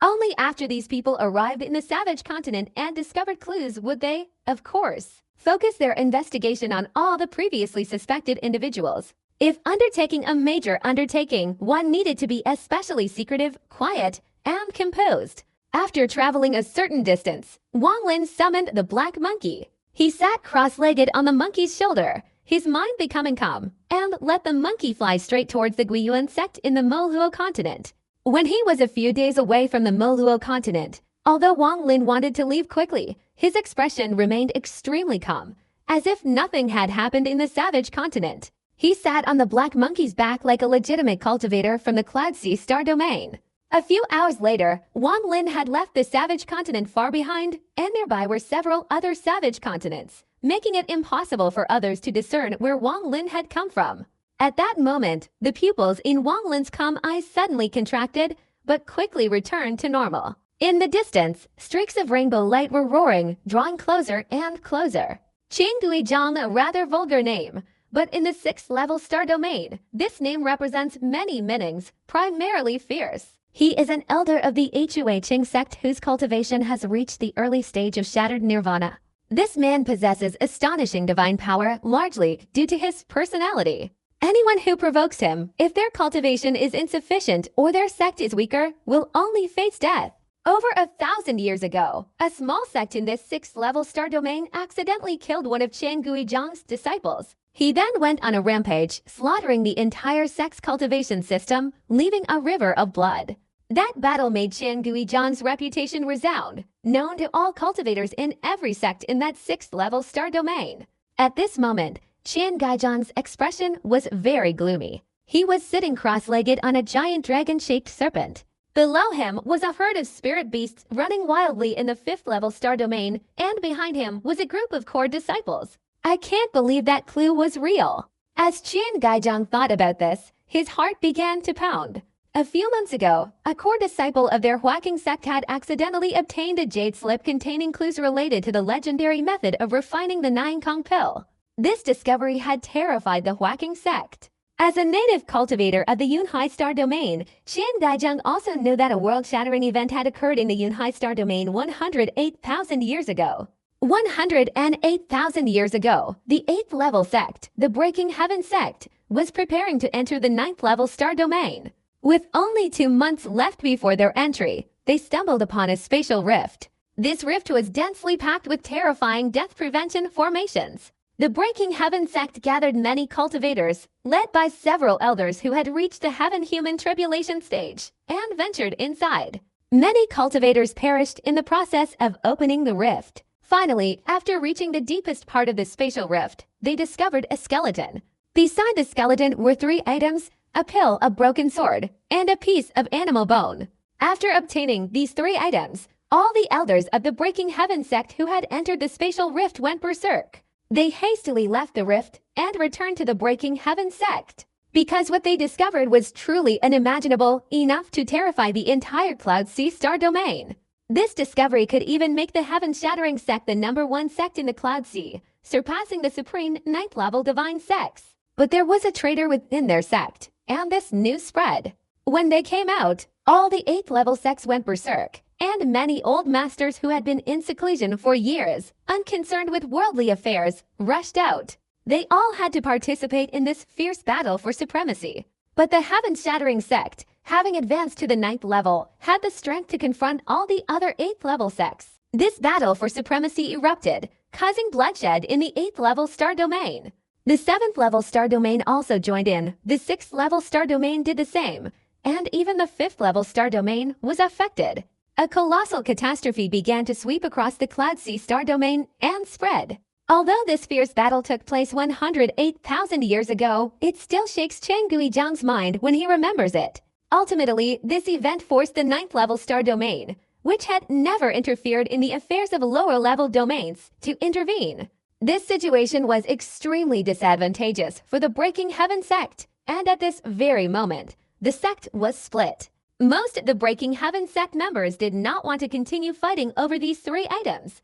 Only after these people arrived in the savage continent and discovered clues would they, of course, focus their investigation on all the previously suspected individuals. If undertaking a major undertaking, one needed to be especially secretive, quiet, and composed. After traveling a certain distance, Wang Lin summoned the black monkey. He sat cross-legged on the monkey's shoulder, his mind becoming calm, and let the monkey fly straight towards the Guiyuan sect in the Moluo continent. When he was a few days away from the Moluo continent, although Wang Lin wanted to leave quickly, his expression remained extremely calm, as if nothing had happened in the savage continent. He sat on the black monkey's back like a legitimate cultivator from the Cloud Sea star domain. A few hours later, Wang Lin had left the savage continent far behind, and nearby were several other savage continents, making it impossible for others to discern where Wang Lin had come from. At that moment, the pupils in Wang Lin's calm eyes suddenly contracted, but quickly returned to normal. In the distance, streaks of rainbow light were roaring, drawing closer and closer. Qing Guizhang, a rather vulgar name, but in the 6th level star domain, this name represents many meanings, primarily fierce. He is an elder of the Hui Qing sect whose cultivation has reached the early stage of shattered nirvana. This man possesses astonishing divine power, largely due to his personality. Anyone who provokes him, if their cultivation is insufficient or their sect is weaker, will only face death. Over 1,000 years ago, a small sect in this 6th level star domain accidentally killed one of Qian Guizhang's disciples. He then went on a rampage, slaughtering the entire sect's cultivation system, leaving a river of blood. That battle made Qian Guizhang's reputation resound, known to all cultivators in every sect in that 6th level star domain. At this moment, Qian Guizhang's expression was very gloomy. He was sitting cross-legged on a giant dragon-shaped serpent. Below him was a herd of spirit beasts running wildly in the 5th level star domain, and behind him was a group of core disciples. I can't believe that clue was real. As Qian Guizhang thought about this, his heart began to pound. A few months ago, a core disciple of their Huaking sect had accidentally obtained a jade slip containing clues related to the legendary method of refining the Niankong pill. This discovery had terrified the Huaking sect. As a native cultivator of the Yunhai star domain, Qian Guizhang also knew that a world-shattering event had occurred in the Yunhai star domain 108,000 years ago. 108,000 years ago, the 8th level sect, the Breaking Heaven sect, was preparing to enter the 9th level star domain. With only 2 months left before their entry, they stumbled upon a spatial rift. This rift was densely packed with terrifying death prevention formations. The Breaking Heaven sect gathered many cultivators, led by several elders who had reached the heaven-human tribulation stage, and ventured inside. Many cultivators perished in the process of opening the rift. Finally, after reaching the deepest part of the spatial rift, they discovered a skeleton. Beside the skeleton were 3 items: a pill, a broken sword, and a piece of animal bone. After obtaining these 3 items, all the elders of the Breaking Heaven sect who had entered the spatial rift went berserk. They hastily left the rift and returned to the Breaking Heaven sect, because what they discovered was truly unimaginable, enough to terrify the entire Cloud Sea star domain. This discovery could even make the heaven-shattering sect the #1 sect in the Cloud Sea, surpassing the supreme 9th-level divine sects. But there was a traitor within their sect, and this news spread. When they came out, all the 8th-level sects went berserk, and many old masters who had been in seclusion for years, unconcerned with worldly affairs, rushed out. They all had to participate in this fierce battle for supremacy. But the heaven-shattering sect, having advanced to the 9th level, had the strength to confront all the other 8th-level sects. This battle for supremacy erupted, causing bloodshed in the 8th-level star domain. The 7th-level star domain also joined in, the 6th-level star domain did the same, and even the 5th-level star domain was affected. A colossal catastrophe began to sweep across the Cloud Sea star domain and spread. Although this fierce battle took place 108,000 years ago, it still shakes Chen Guizhang's mind when he remembers it. Ultimately, this event forced the 9th-level star domain, which had never interfered in the affairs of lower-level domains, to intervene. This situation was extremely disadvantageous for the Breaking Heaven sect, and at this very moment, the sect was split. Most of the Breaking Heaven sect members did not want to continue fighting over these 3 items.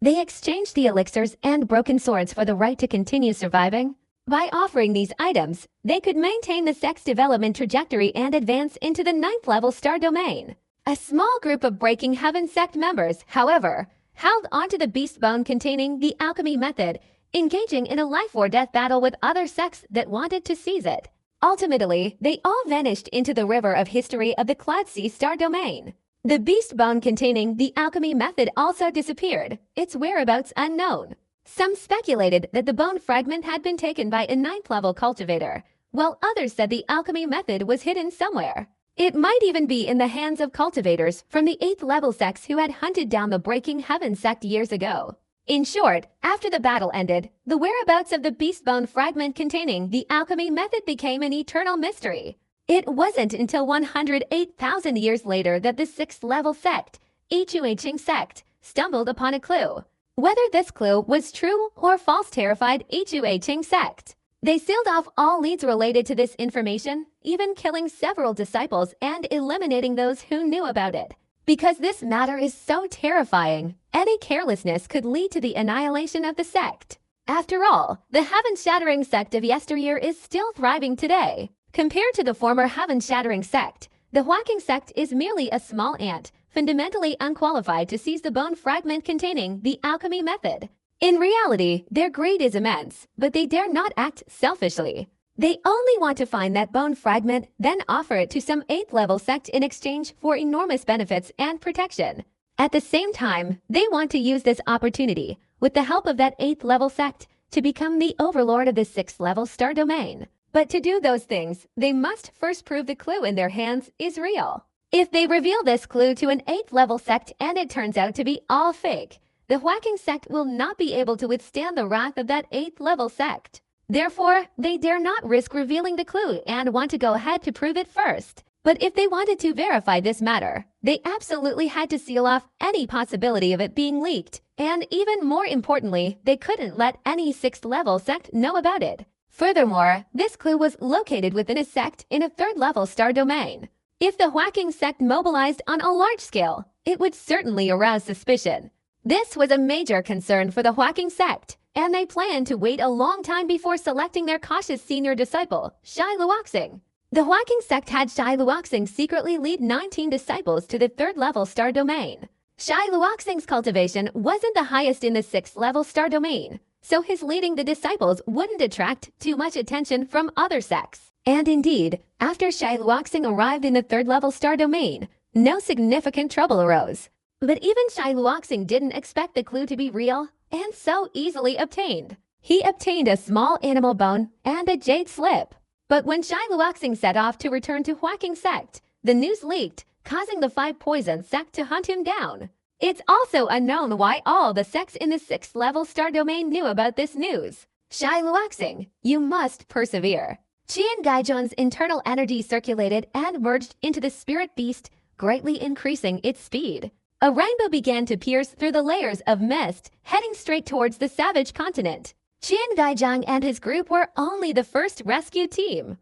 They exchanged the elixirs and broken swords for the right to continue surviving. By offering these items, they could maintain the sect's development trajectory and advance into the 9th-level star domain. A small group of Breaking Heaven sect members, however, held onto the beast bone containing the alchemy method, engaging in a life-or-death battle with other sects that wanted to seize it. Ultimately, they all vanished into the river of history of the Cloud Sea star domain. The beast bone containing the alchemy method also disappeared, its whereabouts unknown. Some speculated that the bone fragment had been taken by a 9th-level cultivator, while others said the alchemy method was hidden somewhere. It might even be in the hands of cultivators from the 8th-level sects who had hunted down the Breaking Heaven sect years ago. In short, after the battle ended, the whereabouts of the beast bone fragment containing the alchemy method became an eternal mystery. It wasn't until 108,000 years later that the 6th-level sect, Ichuiqing sect, stumbled upon a clue. Whether this clue was true or false terrified Ichuiqing sect. They sealed off all leads related to this information, even killing several disciples and eliminating those who knew about it. Because this matter is so terrifying, any carelessness could lead to the annihilation of the sect. After all, the heaven-shattering sect of yesteryear is still thriving today. Compared to the former heaven-shattering sect, the Huaking sect is merely a small ant, fundamentally unqualified to seize the bone fragment containing the alchemy method. In reality, their greed is immense, but they dare not act selfishly. They only want to find that bone fragment, then offer it to some 8th-level sect in exchange for enormous benefits and protection. At the same time, they want to use this opportunity, with the help of that 8th-level sect, to become the overlord of the 6th-level star domain. But to do those things, they must first prove the clue in their hands is real. If they reveal this clue to an 8th-level sect and it turns out to be all fake, the Huaking sect will not be able to withstand the wrath of that 8th-level sect. Therefore, they dare not risk revealing the clue and want to go ahead to prove it first. But if they wanted to verify this matter, they absolutely had to seal off any possibility of it being leaked. And even more importantly, they couldn't let any 6th-level sect know about it. Furthermore, this clue was located within a sect in a 3rd-level star domain. If the Huaking sect mobilized on a large scale, it would certainly arouse suspicion. This was a major concern for the Huaking sect, and they planned to wait a long time before selecting their cautious senior disciple, Shai Luoxing. The Huaking sect had Shai Luoxing secretly lead 19 disciples to the 3rd-level star domain. Shai Luoxing's cultivation wasn't the highest in the 6th-level star domain, so his leading the disciples wouldn't attract too much attention from other sects. And indeed, after Shai Luoxing arrived in the 3rd-level star domain, no significant trouble arose. But even Shai Luoxing didn't expect the clue to be real and so easily obtained. He obtained a small animal bone and a jade slip. But when Shai Luoxing set off to return to Huaking sect, the news leaked, causing the 5-poison sect to hunt him down. It's also unknown why all the sects in the 6th-level star domain knew about this news. Shai Luoxing, you must persevere. Qian Gaizhong's internal energy circulated and merged into the spirit beast, greatly increasing its speed. A rainbow began to pierce through the layers of mist, heading straight towards the savage continent. Qian Gaizhong and his group were only the first rescue team.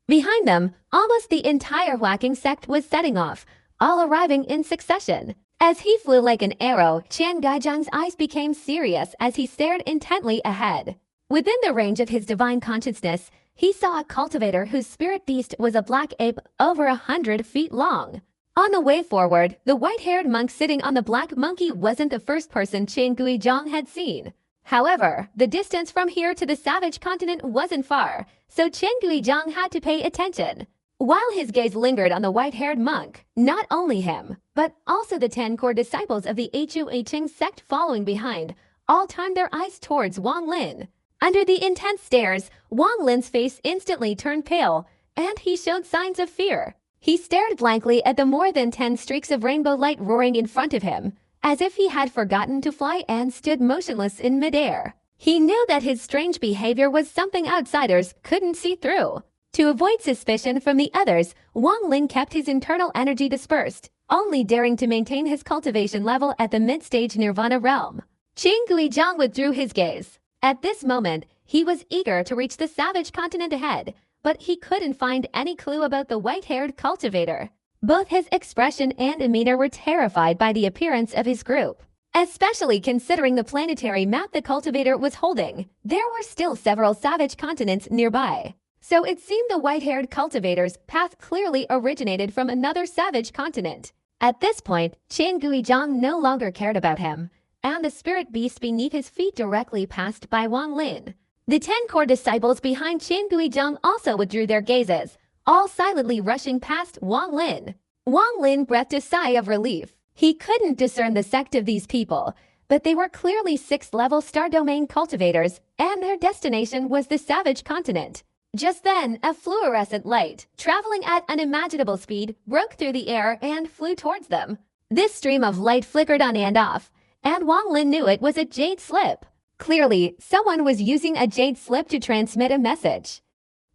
Behind them, almost the entire Huaking sect was setting off, all arriving in succession. As he flew like an arrow, Chan Gaizhang's eyes became serious as he stared intently ahead. Within the range of his divine consciousness, he saw a cultivator whose spirit beast was a black ape over 100 feet long. On the way forward, the white-haired monk sitting on the black monkey wasn't the first person Chen Guizhang had seen. However, the distance from here to the savage continent wasn't far, so Chen Guizhang had to pay attention. While his gaze lingered on the white-haired monk, not only him, but also the 10 core disciples of the Hu Ching sect following behind, all turned their eyes towards Wang Lin. Under the intense stares, Wang Lin's face instantly turned pale, and he showed signs of fear. He stared blankly at the more than 10 streaks of rainbow light roaring in front of him, as if he had forgotten to fly and stood motionless in midair. He knew that his strange behavior was something outsiders couldn't see through. To avoid suspicion from the others, Wang Lin kept his internal energy dispersed, only daring to maintain his cultivation level at the mid-stage nirvana realm. Chen Guizhang withdrew his gaze. At this moment, he was eager to reach the savage continent ahead, but he couldn't find any clue about the white-haired cultivator. Both his expression and demeanor were terrified by the appearance of his group. Especially considering the planetary map the cultivator was holding, there were still several savage continents nearby. So it seemed the white-haired cultivator's path clearly originated from another savage continent. At this point, Chen Guizhang no longer cared about him, and the spirit beast beneath his feet directly passed by Wang Lin. The 10 core disciples behind Chen Guizhang also withdrew their gazes, all silently rushing past Wang Lin. Wang Lin breathed a sigh of relief. He couldn't discern the sect of these people, but they were clearly 6th-level star domain cultivators, and their destination was the savage continent. Just then, a fluorescent light, traveling at unimaginable speed, broke through the air and flew towards them. This stream of light flickered on and off, and Wang Lin knew it was a jade slip. Clearly, someone was using a jade slip to transmit a message.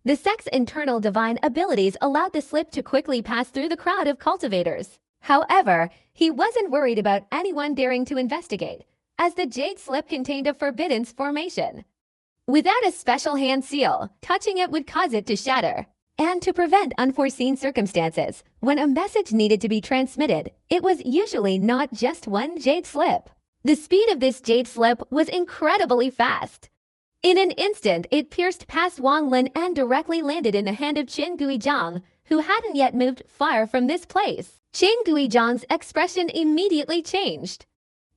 The sect's internal divine abilities allowed the slip to quickly pass through the crowd of cultivators. However, he wasn't worried about anyone daring to investigate, as the jade slip contained a forbidden formation. Without a special hand seal, touching it would cause it to shatter. And to prevent unforeseen circumstances, when a message needed to be transmitted, it was usually not just one jade slip. The speed of this jade slip was incredibly fast. In an instant, it pierced past Wang Lin and directly landed in the hand of Chen Guizhang, who hadn't yet moved far from this place. Chen Guizhang's expression immediately changed.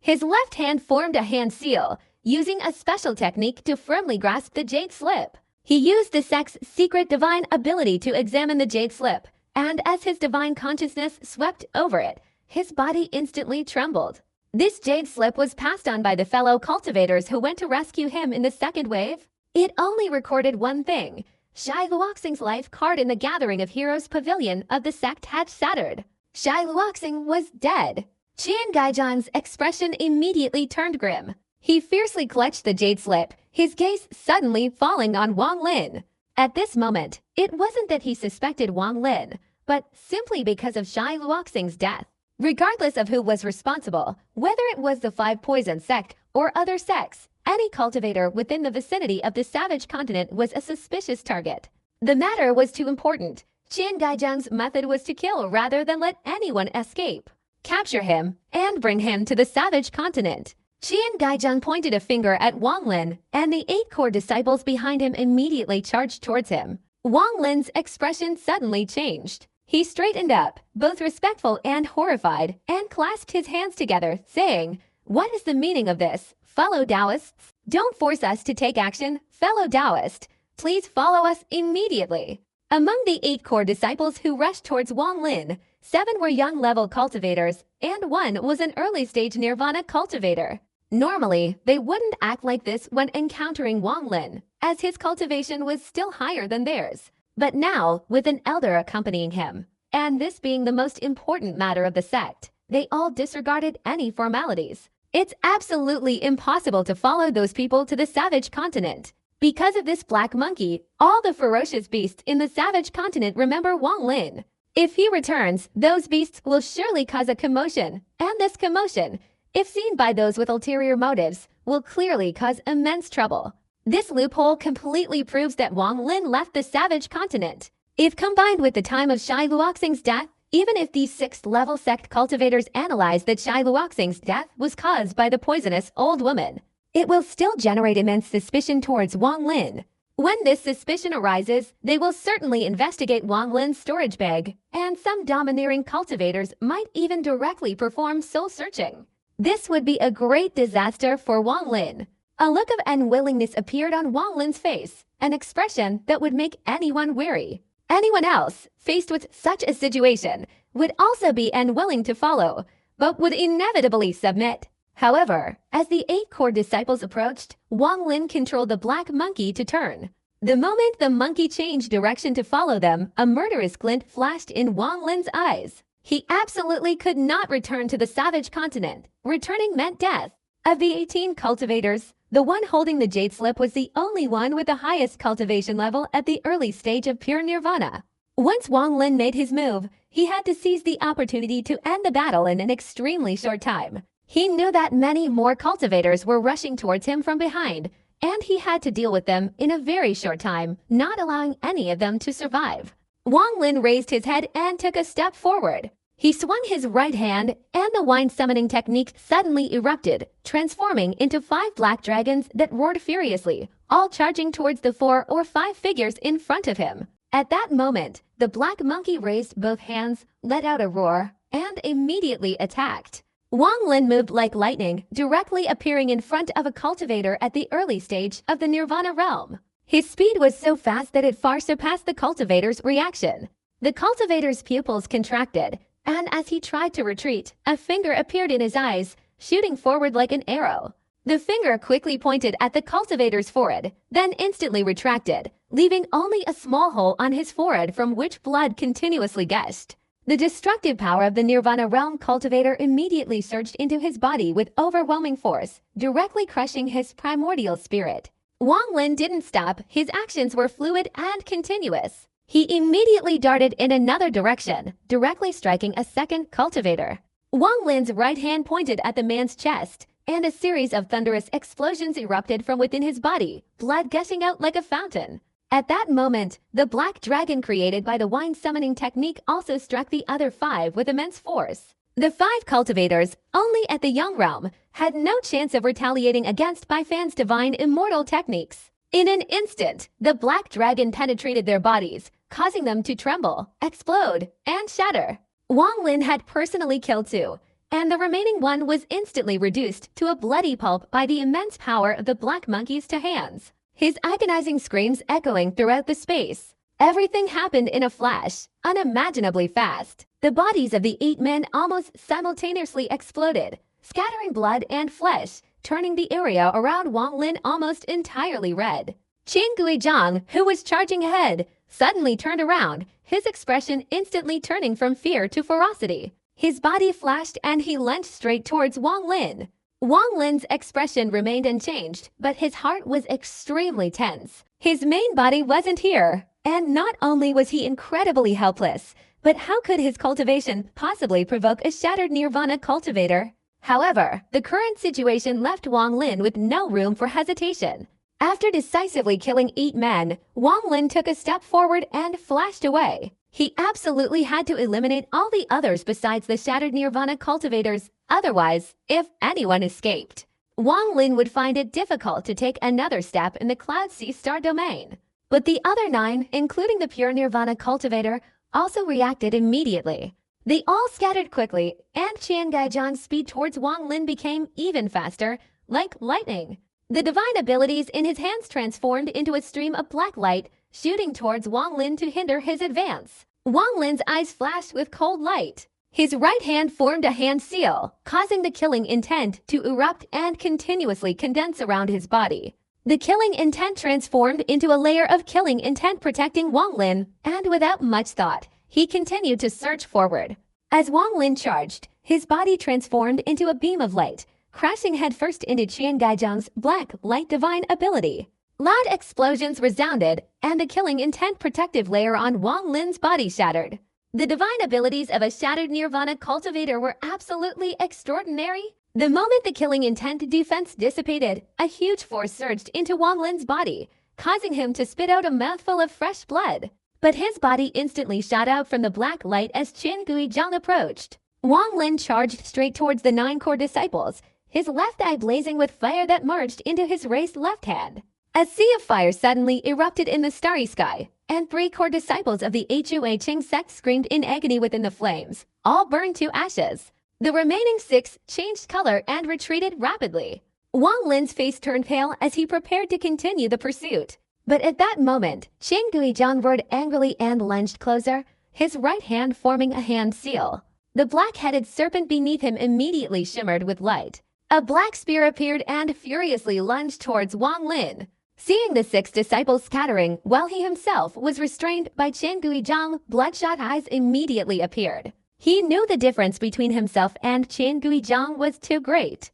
His left hand formed a hand seal, using a special technique to firmly grasp the jade slip. He used the sect's secret divine ability to examine the jade slip, and as his divine consciousness swept over it, his body instantly trembled. This jade slip was passed on by the fellow cultivators who went to rescue him in the second wave. It only recorded one thing. Shai Luoxing's life card in the Gathering of Heroes pavilion of the sect had shattered. Shai Luoxing was dead. Chen Guizhang's expression immediately turned grim. He fiercely clutched the jade slip, his gaze suddenly falling on Wang Lin. At this moment, it wasn't that he suspected Wang Lin, but simply because of Shai Luoxing's death. Regardless of who was responsible, whether it was the 5 Poison sect or other sects, any cultivator within the vicinity of the savage continent was a suspicious target. The matter was too important. Chen Guizhang's method was to kill rather than let anyone escape. Capture him and bring him to the savage continent. Chen Guizhang pointed a finger at Wang Lin, and the 8 core disciples behind him immediately charged towards him. Wang Lin's expression suddenly changed. He straightened up, both respectful and horrified, and clasped his hands together, saying, "What is the meaning of this, fellow Taoists? Don't force us to take action, fellow Taoist. Please follow us immediately." Among the 8 core disciples who rushed towards Wang Lin, 7 were young-level cultivators, and 1 was an early-stage nirvana cultivator. Normally, they wouldn't act like this when encountering Wang Lin, as his cultivation was still higher than theirs. But now, with an elder accompanying him, and this being the most important matter of the sect, they all disregarded any formalities. It's absolutely impossible to follow those people to the savage continent. Because of this black monkey, all the ferocious beasts in the savage continent remember Wang Lin. If he returns, those beasts will surely cause a commotion, and this commotion, if seen by those with ulterior motives, will clearly cause immense trouble. This loophole completely proves that Wang Lin left the savage continent. If combined with the time of Shai Luoxing's death, Even if the 6th-level sect cultivators analyze that Shai Luoxing's death was caused by the poisonous old woman, it will still generate immense suspicion towards Wang Lin. When this suspicion arises, they will certainly investigate Wang Lin's storage bag, and some domineering cultivators might even directly perform soul searching. This would be a great disaster for Wang Lin. A look of unwillingness appeared on Wang Lin's face, an expression that would make anyone weary. Anyone else, faced with such a situation, would also be unwilling to follow, but would inevitably submit. However, as the 8 core disciples approached, Wang Lin controlled the black monkey to turn. The moment the monkey changed direction to follow them, a murderous glint flashed in Wang Lin's eyes. He absolutely could not return to the savage continent. Returning meant death. Of the 18 cultivators, the one holding the jade slip was the only one with the highest cultivation level at the early stage of pure nirvana. Once Wang Lin made his move, he had to seize the opportunity to end the battle in an extremely short time. He knew that many more cultivators were rushing towards him from behind, and he had to deal with them in a very short time, not allowing any of them to survive. Wang Lin raised his head and took a step forward. He swung his right hand, and the wine summoning technique suddenly erupted, transforming into 5 black dragons that roared furiously, all charging towards the 4 or 5 figures in front of him. At that moment, the black monkey raised both hands, let out a roar, and immediately attacked. Wang Lin moved like lightning, directly appearing in front of a cultivator at the early stage of the Nirvana realm. His speed was so fast that it far surpassed the cultivator's reaction. The cultivator's pupils contracted, and as he tried to retreat, a finger appeared in his eyes, shooting forward like an arrow. The finger quickly pointed at the cultivator's forehead, then instantly retracted, leaving only a small hole on his forehead from which blood continuously gushed. The destructive power of the Nirvana realm cultivator immediately surged into his body with overwhelming force, directly crushing his primordial spirit. Wang Lin didn't stop. His actions were fluid and continuous. He immediately darted in another direction, directly striking a second cultivator. Wang Lin's right hand pointed at the man's chest, and a series of thunderous explosions erupted from within his body, blood gushing out like a fountain. At that moment, the black dragon created by the wine summoning technique also struck the other 5 with immense force. The 5 cultivators, only at the young realm, had no chance of retaliating against Baifan's divine immortal techniques. In an instant, the black dragon penetrated their bodies, causing them to tremble, explode, and shatter. Wang Lin had personally killed 2, and the remaining one was instantly reduced to a bloody pulp by the immense power of the black monkey's 2 hands. His agonizing screams echoing throughout the space. Everything happened in a flash, unimaginably fast. The bodies of the 8 men almost simultaneously exploded, scattering blood and flesh, turning the area around Wang Lin almost entirely red. Qin Guizhang, who was charging ahead, suddenly turned around, his expression instantly turning from fear to ferocity. His body flashed and he lunged straight towards Wang Lin. Wang Lin's expression remained unchanged, but his heart was extremely tense. His main body wasn't here, and not only was he incredibly helpless, but how could his cultivation possibly provoke a shattered Nirvana cultivator? However, the current situation left Wang Lin with no room for hesitation. After decisively killing 8 men, Wang Lin took a step forward and flashed away. He absolutely had to eliminate all the others besides the shattered Nirvana cultivators. Otherwise, if anyone escaped, Wang Lin would find it difficult to take another step in the Cloud Sea Star domain. But the other 9, including the pure Nirvana cultivator, also reacted immediately. They all scattered quickly, and Qian Gaizhang's speed towards Wang Lin became even faster, like lightning. The divine abilities in his hands transformed into a stream of black light, shooting towards Wang Lin to hinder his advance. Wang Lin's eyes flashed with cold light. His right hand formed a hand seal, causing the killing intent to erupt and continuously condense around his body. The killing intent transformed into a layer of killing intent protecting Wang Lin, and without much thought, he continued to surge forward. As Wang Lin charged, his body transformed into a beam of light, crashing headfirst into Qian Gaizhang's black light divine ability. Loud explosions resounded, and the killing intent protective layer on Wang Lin's body shattered. The divine abilities of a shattered Nirvana cultivator were absolutely extraordinary. The moment the killing intent defense dissipated, a huge force surged into Wang Lin's body, causing him to spit out a mouthful of fresh blood. but his body instantly shot out from the black light as Qin Guizhang approached. Wang Lin charged straight towards the 9 core disciples, his left eye blazing with fire that merged into his raised left hand. A sea of fire suddenly erupted in the starry sky, and 3 core disciples of the Hui Qing sect screamed in agony within the flames, all burned to ashes. The remaining 6 changed color and retreated rapidly. Wang Lin's face turned pale as he prepared to continue the pursuit. But at that moment, Qin Guizhang roared angrily and lunged closer, his right hand forming a hand seal. The black-headed serpent beneath him immediately shimmered with light. A black spear appeared and furiously lunged towards Wang Lin. Seeing the 6 disciples scattering while he himself was restrained by Qin Guizhang, bloodshot eyes immediately appeared. He knew the difference between himself and Qin Guizhang was too great.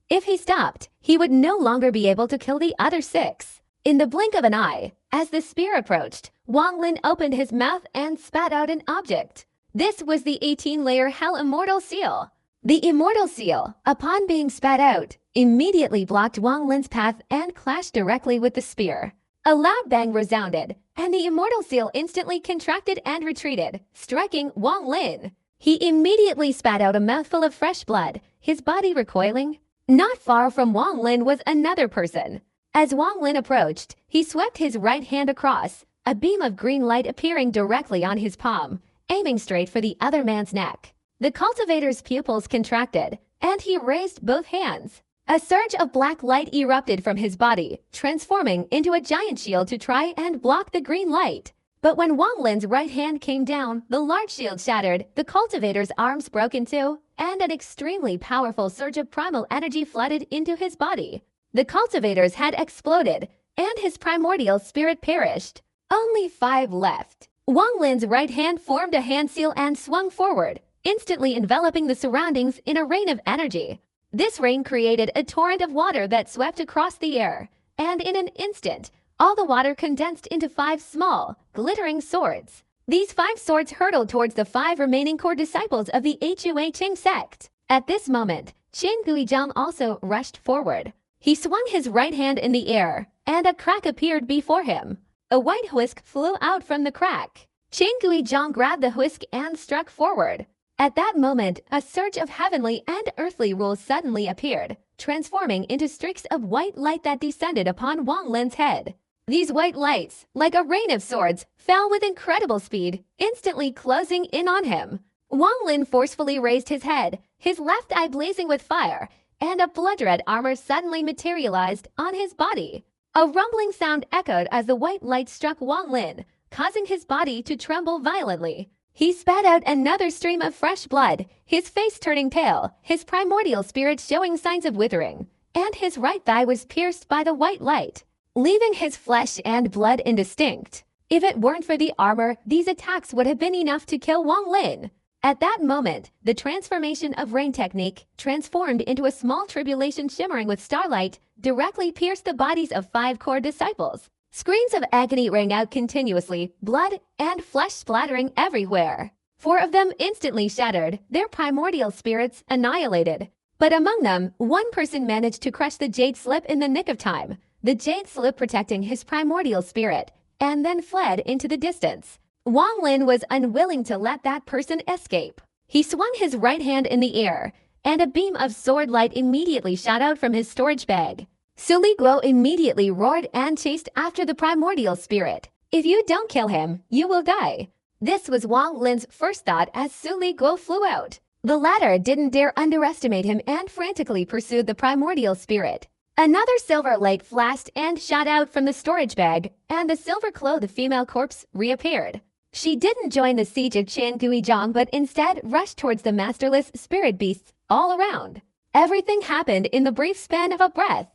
If he stopped, he would no longer be able to kill the other 6. In the blink of an eye, as the spear approached, Wang Lin opened his mouth and spat out an object. This was the 18-layer Hell Immortal Seal. The Immortal Seal, upon being spat out, immediately blocked Wang Lin's path and clashed directly with the spear. A loud bang resounded, and the Immortal Seal instantly contracted and retreated, striking Wang Lin. He immediately spat out a mouthful of fresh blood, his body recoiling. Not far from Wang Lin was another person. As Wang Lin approached, he swept his right hand across, a beam of green light appearing directly on his palm, aiming straight for the other man's neck. The cultivator's pupils contracted, and he raised both hands. A surge of black light erupted from his body, transforming into a giant shield to try and block the green light. But when Wang Lin's right hand came down, the large shield shattered, the cultivator's arms broke in two, and an extremely powerful surge of primal energy flooded into his body. The cultivators had exploded, and his primordial spirit perished. Only 5 left. Wang Lin's right hand formed a hand seal and swung forward, instantly enveloping the surroundings in a rain of energy. This rain created a torrent of water that swept across the air, and in an instant, all the water condensed into 5 small, glittering swords. These 5 swords hurtled towards the 5 remaining core disciples of the Hui Qing sect. At this moment, Qin Guizhang also rushed forward. He swung his right hand in the air, and a crack appeared before him. A white whisk flew out from the crack. Qin Guizhang grabbed the whisk and struck forward. At that moment, a surge of heavenly and earthly rules suddenly appeared, transforming into streaks of white light that descended upon Wang Lin's head. These white lights, like a rain of swords, fell with incredible speed, instantly closing in on him. Wang Lin forcefully raised his head, his left eye blazing with fire, and a blood-red armor suddenly materialized on his body. A rumbling sound echoed as the white light struck Wang Lin, causing his body to tremble violently. He spat out another stream of fresh blood, his face turning pale, his primordial spirit showing signs of withering, and his right thigh was pierced by the white light, leaving his flesh and blood indistinct. If it weren't for the armor, these attacks would have been enough to kill Wang Lin. At that moment, the transformation of rain technique, transformed into a small tribulation shimmering with starlight, directly pierced the bodies of 5 core disciples. Screams of agony rang out continuously, blood and flesh splattering everywhere. 4 of them instantly shattered, their primordial spirits annihilated. But among them, 1 person managed to crush the jade slip in the nick of time, the jade slip protecting his primordial spirit, and then fled into the distance. Wang Lin was unwilling to let that person escape. He swung his right hand in the air, and a beam of sword light immediately shot out from his storage bag. Su Li Guo immediately roared and chased after the primordial spirit. If you don't kill him, you will die. This was Wang Lin's first thought as Su Li Guo flew out. The latter didn't dare underestimate him and frantically pursued the primordial spirit. Another silver light flashed and shot out from the storage bag, and the silver-clothed female corpse reappeared. She didn't join the siege of Qin Guizhang but instead rushed towards the masterless spirit beasts all around. Everything happened in the brief span of a breath.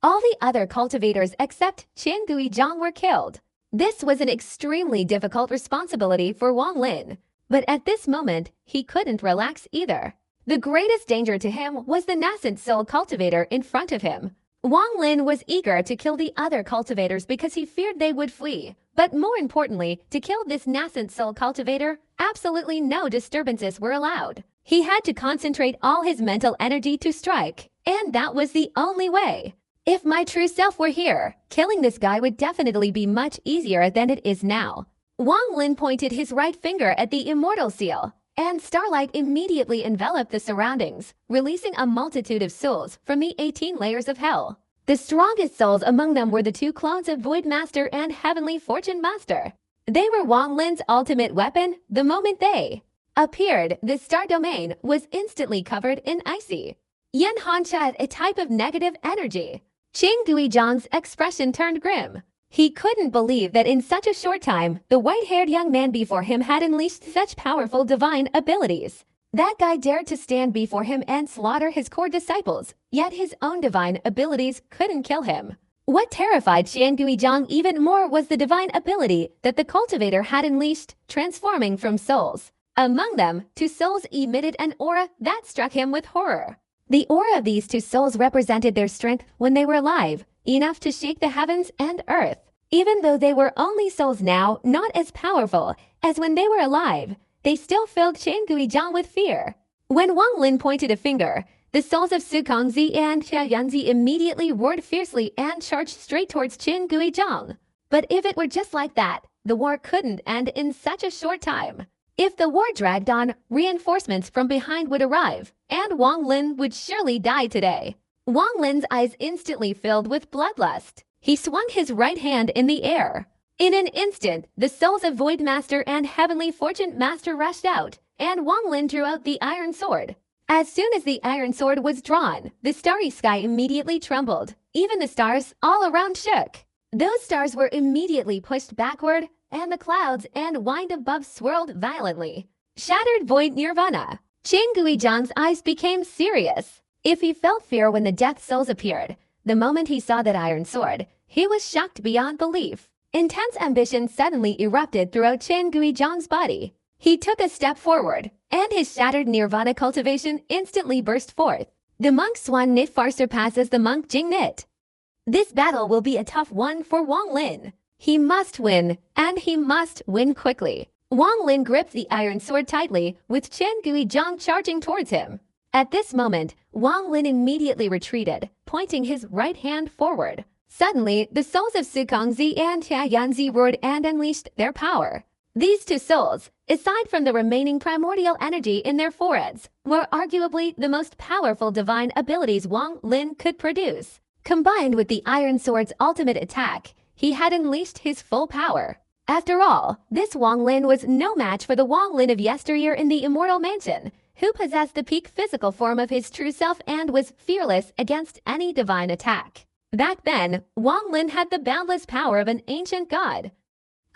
All the other cultivators except Qin Guizhang were killed. This was an extremely difficult responsibility for Wang Lin, but at this moment, he couldn't relax either. The greatest danger to him was the nascent soul cultivator in front of him. Wang Lin was eager to kill the other cultivators because he feared they would flee, but more importantly, to kill this nascent soul cultivator, absolutely no disturbances were allowed. He had to concentrate all his mental energy to strike, and that was the only way. If my true self were here, killing this guy would definitely be much easier than it is now. Wang Lin pointed his right finger at the immortal seal, and starlight immediately enveloped the surroundings, releasing a multitude of souls from the 18 layers of hell. The strongest souls among them were the two clones of Void Master and Heavenly Fortune Master. They were Wang Lin's ultimate weapon. The moment they appeared, the star domain was instantly covered in icy Yen Hansha, a type of negative energy. Qing Guizhang's expression turned grim. He couldn't believe that in such a short time, the white-haired young man before him had unleashed such powerful divine abilities. That guy dared to stand before him and slaughter his core disciples, yet his own divine abilities couldn't kill him. What terrified Qian Guizhang even more was the divine ability that the cultivator had unleashed, transforming from souls. Among them, two souls emitted an aura that struck him with horror. The aura of these two souls represented their strength when they were alive, enough to shake the heavens and earth. Even though they were only souls now, not as powerful as when they were alive, they still filled Qian Guizhang with fear. When Wang Lin pointed a finger, the souls of Su Kongzi and Xia Yanzi immediately roared fiercely and charged straight towards Qin Guizhang. But if it were just like that, the war couldn't end in such a short time. If the war dragged on, reinforcements from behind would arrive, and Wang Lin would surely die today. Wang Lin's eyes instantly filled with bloodlust. He swung his right hand in the air. In an instant, the souls of Void Master and Heavenly Fortune Master rushed out, and Wang Lin drew out the iron sword. As soon as the iron sword was drawn, the starry sky immediately trembled. Even the stars all around shook. Those stars were immediately pushed backward, and the clouds and wind above swirled violently. Shattered Void Nirvana. Qin Guizhang's eyes became serious. If he felt fear when the death souls appeared, the moment he saw that iron sword, he was shocked beyond belief. Intense ambition suddenly erupted throughout Qin Guizhang's body. He took a step forward, and his shattered nirvana cultivation instantly burst forth. The monk Swan Nit far surpasses the monk Jing Nit. This battle will be a tough one for Wang Lin. He must win, and he must win quickly. Wang Lin gripped the iron sword tightly, with Qin Guizhang charging towards him. At this moment, Wang Lin immediately retreated, pointing his right hand forward. Suddenly, the souls of Su Kongzi and Xia Yanzi roared and unleashed their power. These two souls, aside from the remaining primordial energy in their foreheads, were arguably the most powerful divine abilities Wang Lin could produce. Combined with the iron sword's ultimate attack, he had unleashed his full power. After all, this Wang Lin was no match for the Wang Lin of yesteryear in the Immortal Mansion, who possessed the peak physical form of his true self and was fearless against any divine attack. Back then, Wang Lin had the boundless power of an ancient god.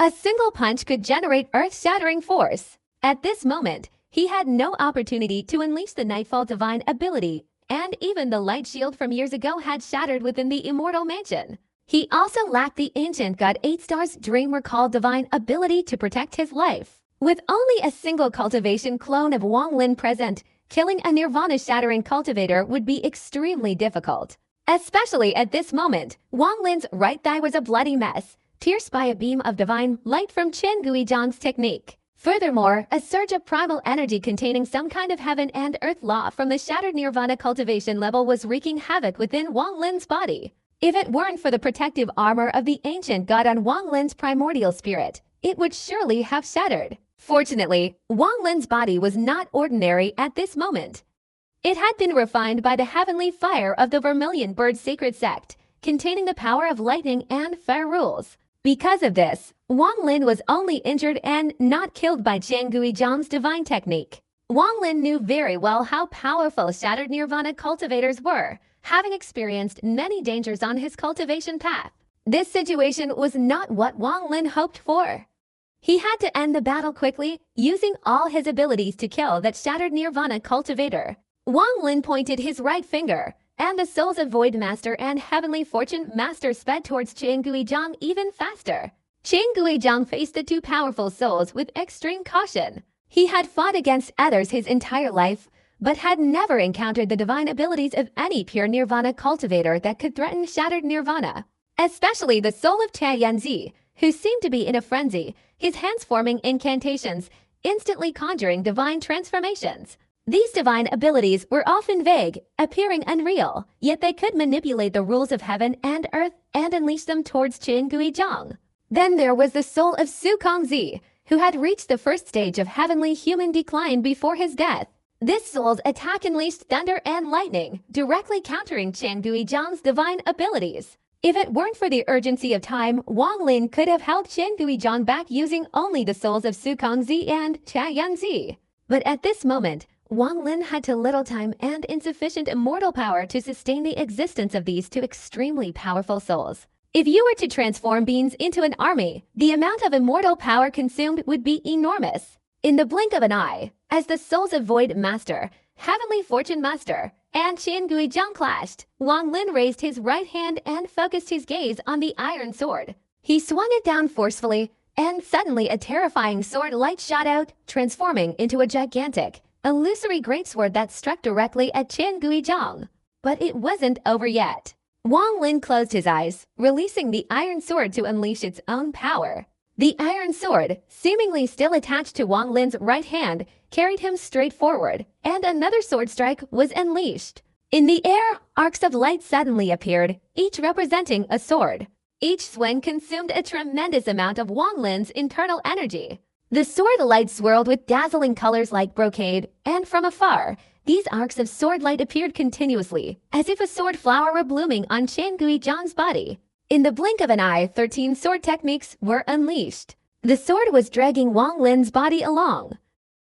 A single punch could generate earth-shattering force. At this moment, he had no opportunity to unleash the Nightfall divine ability, and even the light shield from years ago had shattered within the Immortal Mansion. He also lacked the ancient god 8 Star's Dream Recall divine ability to protect his life. With only a single cultivation clone of Wang Lin present, killing a nirvana-shattering cultivator would be extremely difficult. Especially at this moment, Wang Lin's right thigh was a bloody mess, pierced by a beam of divine light from Qin Guizhang's technique. Furthermore, a surge of primal energy containing some kind of heaven and earth law from the shattered nirvana cultivation level was wreaking havoc within Wang Lin's body. If it weren't for the protective armor of the ancient god on Wang Lin's primordial spirit, it would surely have shattered. Fortunately, Wang Lin's body was not ordinary at this moment. It had been refined by the heavenly fire of the Vermilion Bird Sacred Sect, containing the power of lightning and fire rules. Because of this, Wang Lin was only injured and not killed by Qian Guizhang's divine technique. Wang Lin knew very well how powerful shattered nirvana cultivators were, having experienced many dangers on his cultivation path. This situation was not what Wang Lin hoped for. He had to end the battle quickly, using all his abilities to kill that shattered nirvana cultivator. Wang Lin pointed his right finger, and the souls of Void Master and Heavenly Fortune Master sped towards Qin Guizhang even faster. Qin Guizhang faced the two powerful souls with extreme caution. He had fought against others his entire life, but had never encountered the divine abilities of any pure nirvana cultivator that could threaten shattered nirvana. Especially the soul of Xia Yanzi, who seemed to be in a frenzy, his hands forming incantations, instantly conjuring divine transformations. These divine abilities were often vague, appearing unreal, yet they could manipulate the rules of heaven and earth and unleash them towards Qin Guizhang. Then there was the soul of Su Kongzi, who had reached the first stage of heavenly human decline before his death. This soul's attack unleashed thunder and lightning, directly countering Chen Guizhang's divine abilities. If it weren't for the urgency of time, Wang Lin could have held Chen Guizhang back using only the souls of Su Kongzi and Cha Yanzi. But at this moment, Wang Lin had too little time and insufficient immortal power to sustain the existence of these two extremely powerful souls. If you were to transform beings into an army, the amount of immortal power consumed would be enormous. In the blink of an eye, as the souls of Void Master, Heavenly Fortune Master, and Chen Guizhang clashed, Wang Lin raised his right hand and focused his gaze on the iron sword. He swung it down forcefully, and suddenly a terrifying sword light shot out, transforming into a gigantic, illusory greatsword that struck directly at Chen Guizhang. But it wasn't over yet. Wang Lin closed his eyes, releasing the iron sword to unleash its own power. The iron sword, seemingly still attached to Wang Lin's right hand, carried him straight forward, and another sword strike was unleashed. In the air, arcs of light suddenly appeared, each representing a sword. Each swing consumed a tremendous amount of Wang Lin's internal energy. The sword light swirled with dazzling colors like brocade, and from afar, these arcs of sword light appeared continuously, as if a sword flower were blooming on Chen Guizhang's body. In the blink of an eye, 13 sword techniques were unleashed. The sword was dragging Wang Lin's body along.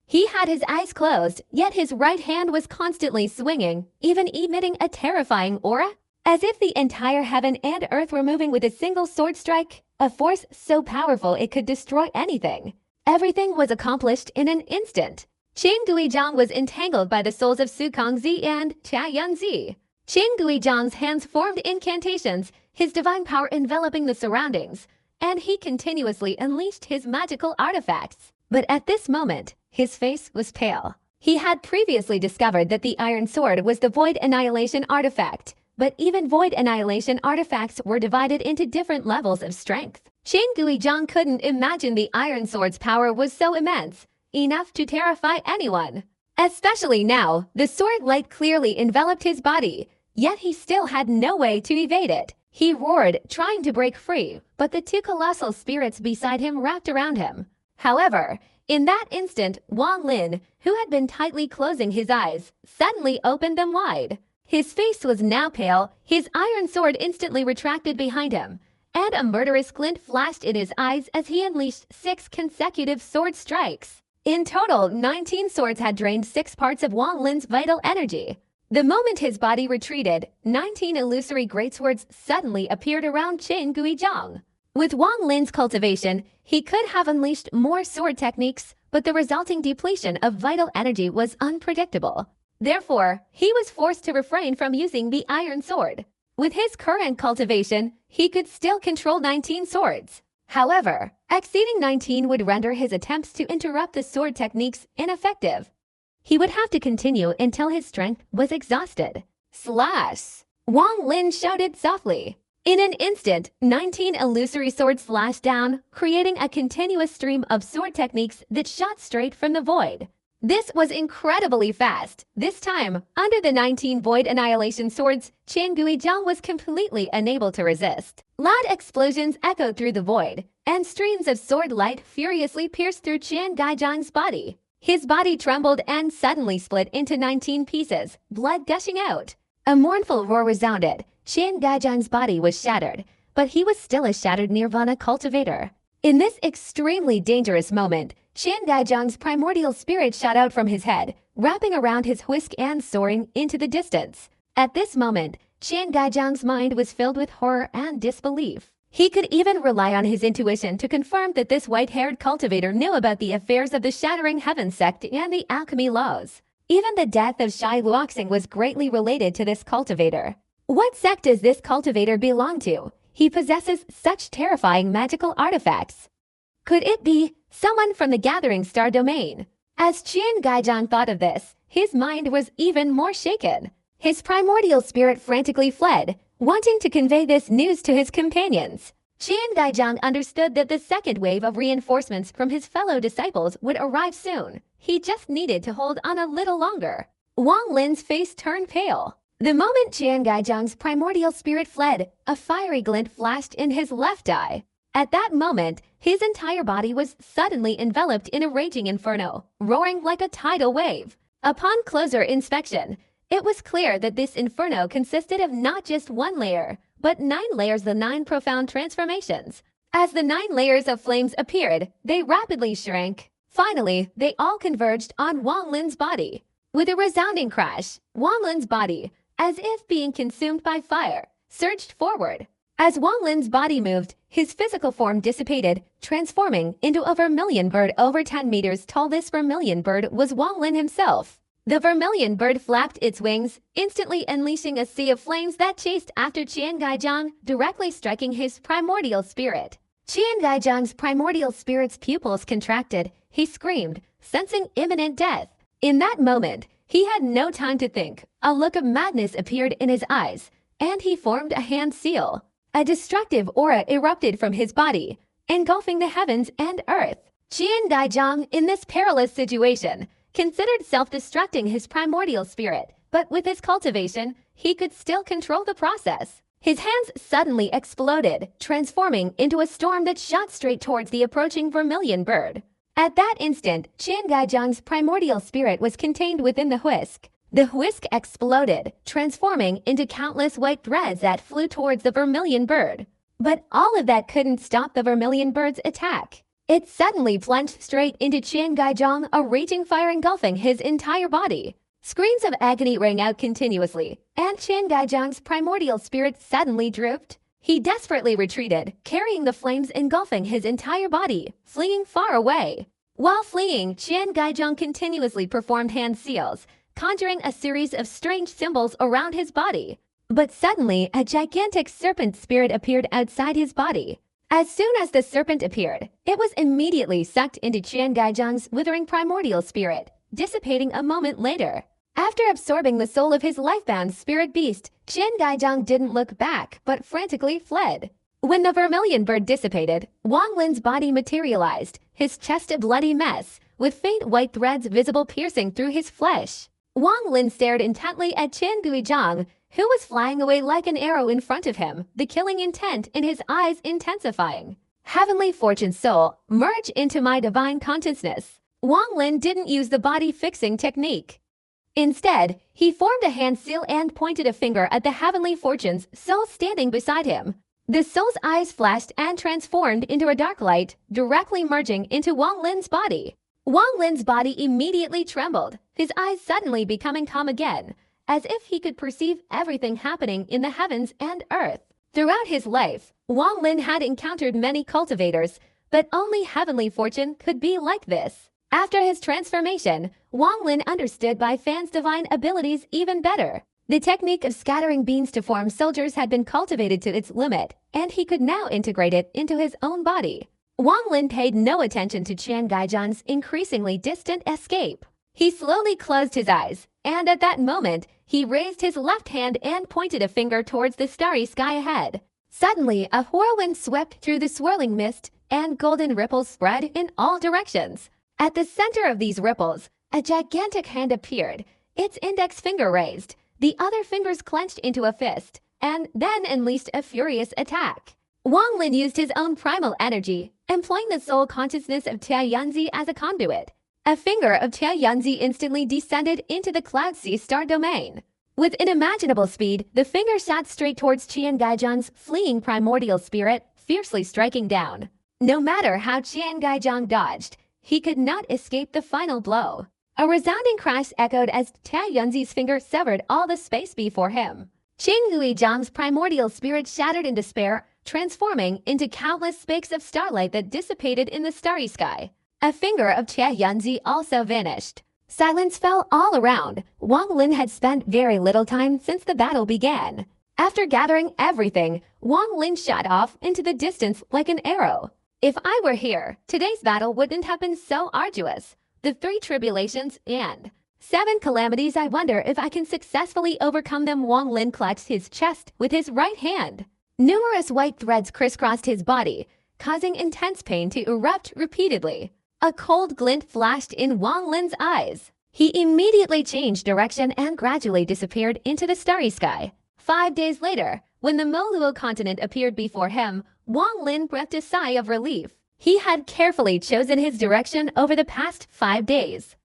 He had his eyes closed, yet his right hand was constantly swinging, even emitting a terrifying aura, as if the entire heaven and earth were moving with a single sword strike, a force so powerful it could destroy anything. Everything was accomplished in an instant. Chen Guizhang was entangled by the souls of Su Kongzi and Cha Yanzi. Chen Guizhang's hands formed incantations, his divine power enveloping the surroundings, and he continuously unleashed his magical artifacts. But at this moment, his face was pale. He had previously discovered that the Iron Sword was the Void Annihilation artifact, but even Void Annihilation artifacts were divided into different levels of strength. Chen Guizhang couldn't imagine the Iron Sword's power was so immense, enough to terrify anyone. Especially now, the sword light clearly enveloped his body, yet he still had no way to evade it. He roared, trying to break free, but the two colossal spirits beside him wrapped around him. However, in that instant, Wang Lin, who had been tightly closing his eyes, suddenly opened them wide. His face was now pale, his iron sword instantly retracted behind him, and a murderous glint flashed in his eyes as he unleashed 6 consecutive sword strikes. In total, 19 swords had drained 6 parts of Wang Lin's vital energy. The moment his body retreated, 19 illusory greatswords suddenly appeared around Chen Guizhang. With Wang Lin's cultivation, he could have unleashed more sword techniques, but the resulting depletion of vital energy was unpredictable. Therefore, he was forced to refrain from using the iron sword. With his current cultivation, he could still control 19 swords. However, exceeding 19 would render his attempts to interrupt the sword techniques ineffective. He would have to continue until his strength was exhausted. Slash! Wang Lin shouted softly. In an instant, 19 illusory swords slashed down, creating a continuous stream of sword techniques that shot straight from the void. This was incredibly fast. This time, under the 19 Void Annihilation swords, Chen Guizhang was completely unable to resist. Loud explosions echoed through the void, and streams of sword light furiously pierced through Chen Guizhang's body. His body trembled and suddenly split into 19 pieces, blood gushing out. A mournful roar resounded. Chen Guizhang's body was shattered, but he was still a shattered nirvana cultivator. In this extremely dangerous moment, Chen Guizhang's primordial spirit shot out from his head, wrapping around his whisk and soaring into the distance. At this moment, Chen Guizhang's mind was filled with horror and disbelief. He could even rely on his intuition to confirm that this white-haired cultivator knew about the affairs of the Shattering Heaven sect and the alchemy laws. Even the death of Shai Luoxing was greatly related to this cultivator. What sect does this cultivator belong to? He possesses such terrifying magical artifacts. Could it be someone from the Gathering Star domain? As Chen Guizhang thought of this, his mind was even more shaken. His primordial spirit frantically fled, wanting to convey this news to his companions. Chen Guizhang understood that the second wave of reinforcements from his fellow disciples would arrive soon. He just needed to hold on a little longer. Wang Lin's face turned pale. The moment Chen Guizhang's primordial spirit fled, a fiery glint flashed in his left eye. At that moment, his entire body was suddenly enveloped in a raging inferno, roaring like a tidal wave. Upon closer inspection, it was clear that this inferno consisted of not just one layer, but 9 layers, the 9 profound transformations. As the 9 layers of flames appeared, they rapidly shrank. Finally, they all converged on Wang Lin's body. With a resounding crash, Wang Lin's body, as if being consumed by fire, surged forward. As Wang Lin's body moved, his physical form dissipated, transforming into a vermilion bird over 10 meters tall. This vermilion bird was Wang Lin himself. The vermilion bird flapped its wings, instantly unleashing a sea of flames that chased after Qian Gaizhang, directly striking his primordial spirit. Qian Gaizhang's primordial spirit's pupils contracted. He screamed, sensing imminent death. In that moment, he had no time to think. A look of madness appeared in his eyes, and he formed a hand seal. A destructive aura erupted from his body, engulfing the heavens and earth. Qian Gaizhang, in this perilous situation, considered self-destructing his primordial spirit, but with his cultivation, he could still control the process. His hands suddenly exploded, transforming into a storm that shot straight towards the approaching vermilion bird. At that instant, Qian Gaizhang's primordial spirit was contained within the whisk. The whisk exploded, transforming into countless white threads that flew towards the vermilion bird. But all of that couldn't stop the vermilion bird's attack. It suddenly plunged straight into Qian Gaizhang, a raging fire engulfing his entire body. Screams of agony rang out continuously, and Qian Gaizhang's primordial spirit suddenly drooped. He desperately retreated, carrying the flames engulfing his entire body, fleeing far away. While fleeing, Qian Gaizhang continuously performed hand seals, conjuring a series of strange symbols around his body. But suddenly, a gigantic serpent spirit appeared outside his body. As soon as the serpent appeared, it was immediately sucked into Qian Gaizhang's withering primordial spirit, dissipating a moment later. After absorbing the soul of his lifebound spirit beast, Qian Gaizhang didn't look back, but frantically fled. When the vermilion bird dissipated, Wang Lin's body materialized, his chest a bloody mess, with faint white threads visible piercing through his flesh. Wang Lin stared intently at Qian Guizhang, who was flying away like an arrow in front of him, the killing intent in his eyes intensifying. Heavenly Fortune soul, merge into my divine consciousness. Wang Lin didn't use the body-fixing technique. Instead, he formed a hand seal and pointed a finger at the Heavenly Fortune's soul standing beside him. The soul's eyes flashed and transformed into a dark light, directly merging into Wang Lin's body. Wang Lin's body immediately trembled, his eyes suddenly becoming calm again, as if he could perceive everything happening in the heavens and earth. Throughout his life, Wang Lin had encountered many cultivators, but only Heavenly Fortune could be like this. After his transformation, Wang Lin understood Bai Fan's divine abilities even better. The technique of scattering beans to form soldiers had been cultivated to its limit, and he could now integrate it into his own body. Wang Lin paid no attention to Qian Gaizhang's increasingly distant escape. He slowly closed his eyes, and at that moment, he raised his left hand and pointed a finger towards the starry sky ahead. Suddenly, a whirlwind swept through the swirling mist, and golden ripples spread in all directions. At the center of these ripples, a gigantic hand appeared, its index finger raised, the other fingers clenched into a fist, and then unleashed a furious attack. Wang Lin used his own primal energy, employing the soul consciousness of Tia Yanzi as a conduit. A finger of Tia Yanzi instantly descended into the Cloud Sea star domain. With unimaginable speed, the finger shot straight towards Qian Gaizhang's fleeing primordial spirit, fiercely striking down. No matter how Qian Gaizhang dodged, he could not escape the final blow. A resounding crash echoed as Tia Yanzi's finger severed all the space before him. Qin Guizhang's primordial spirit shattered in despair, transforming into countless spakes of starlight that dissipated in the starry sky. A finger of Tia Yanzi also vanished. Silence fell all around. Wang Lin had spent very little time since the battle began. After gathering everything, Wang Lin shot off into the distance like an arrow. If I were here, today's battle wouldn't have been so arduous. The 3 tribulations and 7 calamities, I wonder if I can successfully overcome them. Wang Lin clutched his chest with his right hand. Numerous white threads crisscrossed his body, causing intense pain to erupt repeatedly. A cold glint flashed in Wang Lin's eyes. He immediately changed direction and gradually disappeared into the starry sky. 5 days later, when the Moluo continent appeared before him, Wang Lin breathed a sigh of relief. He had carefully chosen his direction over the past 5 days.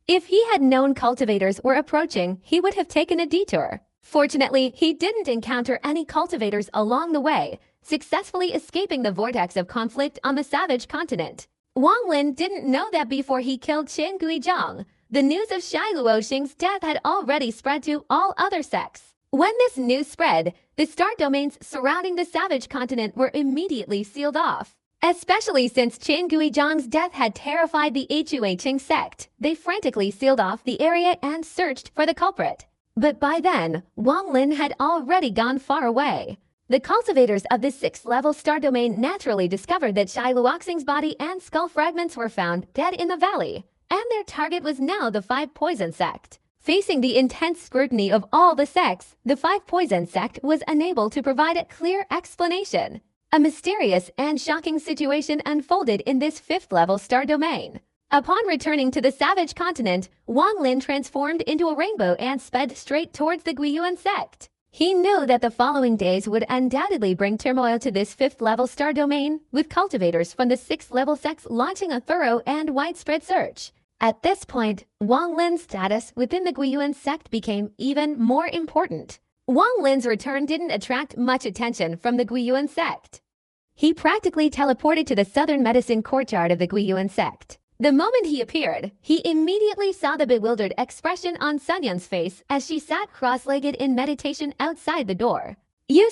If he had known cultivators were approaching, he would have taken a detour. Fortunately, he didn't encounter any cultivators along the way, successfully escaping the vortex of conflict on the savage continent. Wang Lin didn't know that before he killed Chen Guizhang, the news of Shai Luoxing's death had already spread to all other sects. When this news spread, the star domains surrounding the savage continent were immediately sealed off. Especially since Chen Guizhang's death had terrified the Huiqing sect, they frantically sealed off the area and searched for the culprit. But by then, Wang Lin had already gone far away. The cultivators of the 6th level star domain naturally discovered that Shai Luoxing's body and skull fragments were found dead in the valley, and their target was now the 5 Poison sect. Facing the intense scrutiny of all the sects, the 5 Poison sect was unable to provide a clear explanation. A mysterious and shocking situation unfolded in this 5th level star domain. Upon returning to the savage continent, Wang Lin transformed into a rainbow and sped straight towards the Guiyuan sect. He knew that the following days would undoubtedly bring turmoil to this 5th level star domain, with cultivators from the 6th level sects launching a thorough and widespread search. At this point, Wang Lin's status within the Guiyuan sect became even more important. Wang Lin's return didn't attract much attention from the Guiyuan sect. He practically teleported to the southern medicine courtyard of the Guiyuan sect. The moment he appeared, he immediately saw the bewildered expression on Sun Yun's face as she sat cross-legged in meditation outside the door.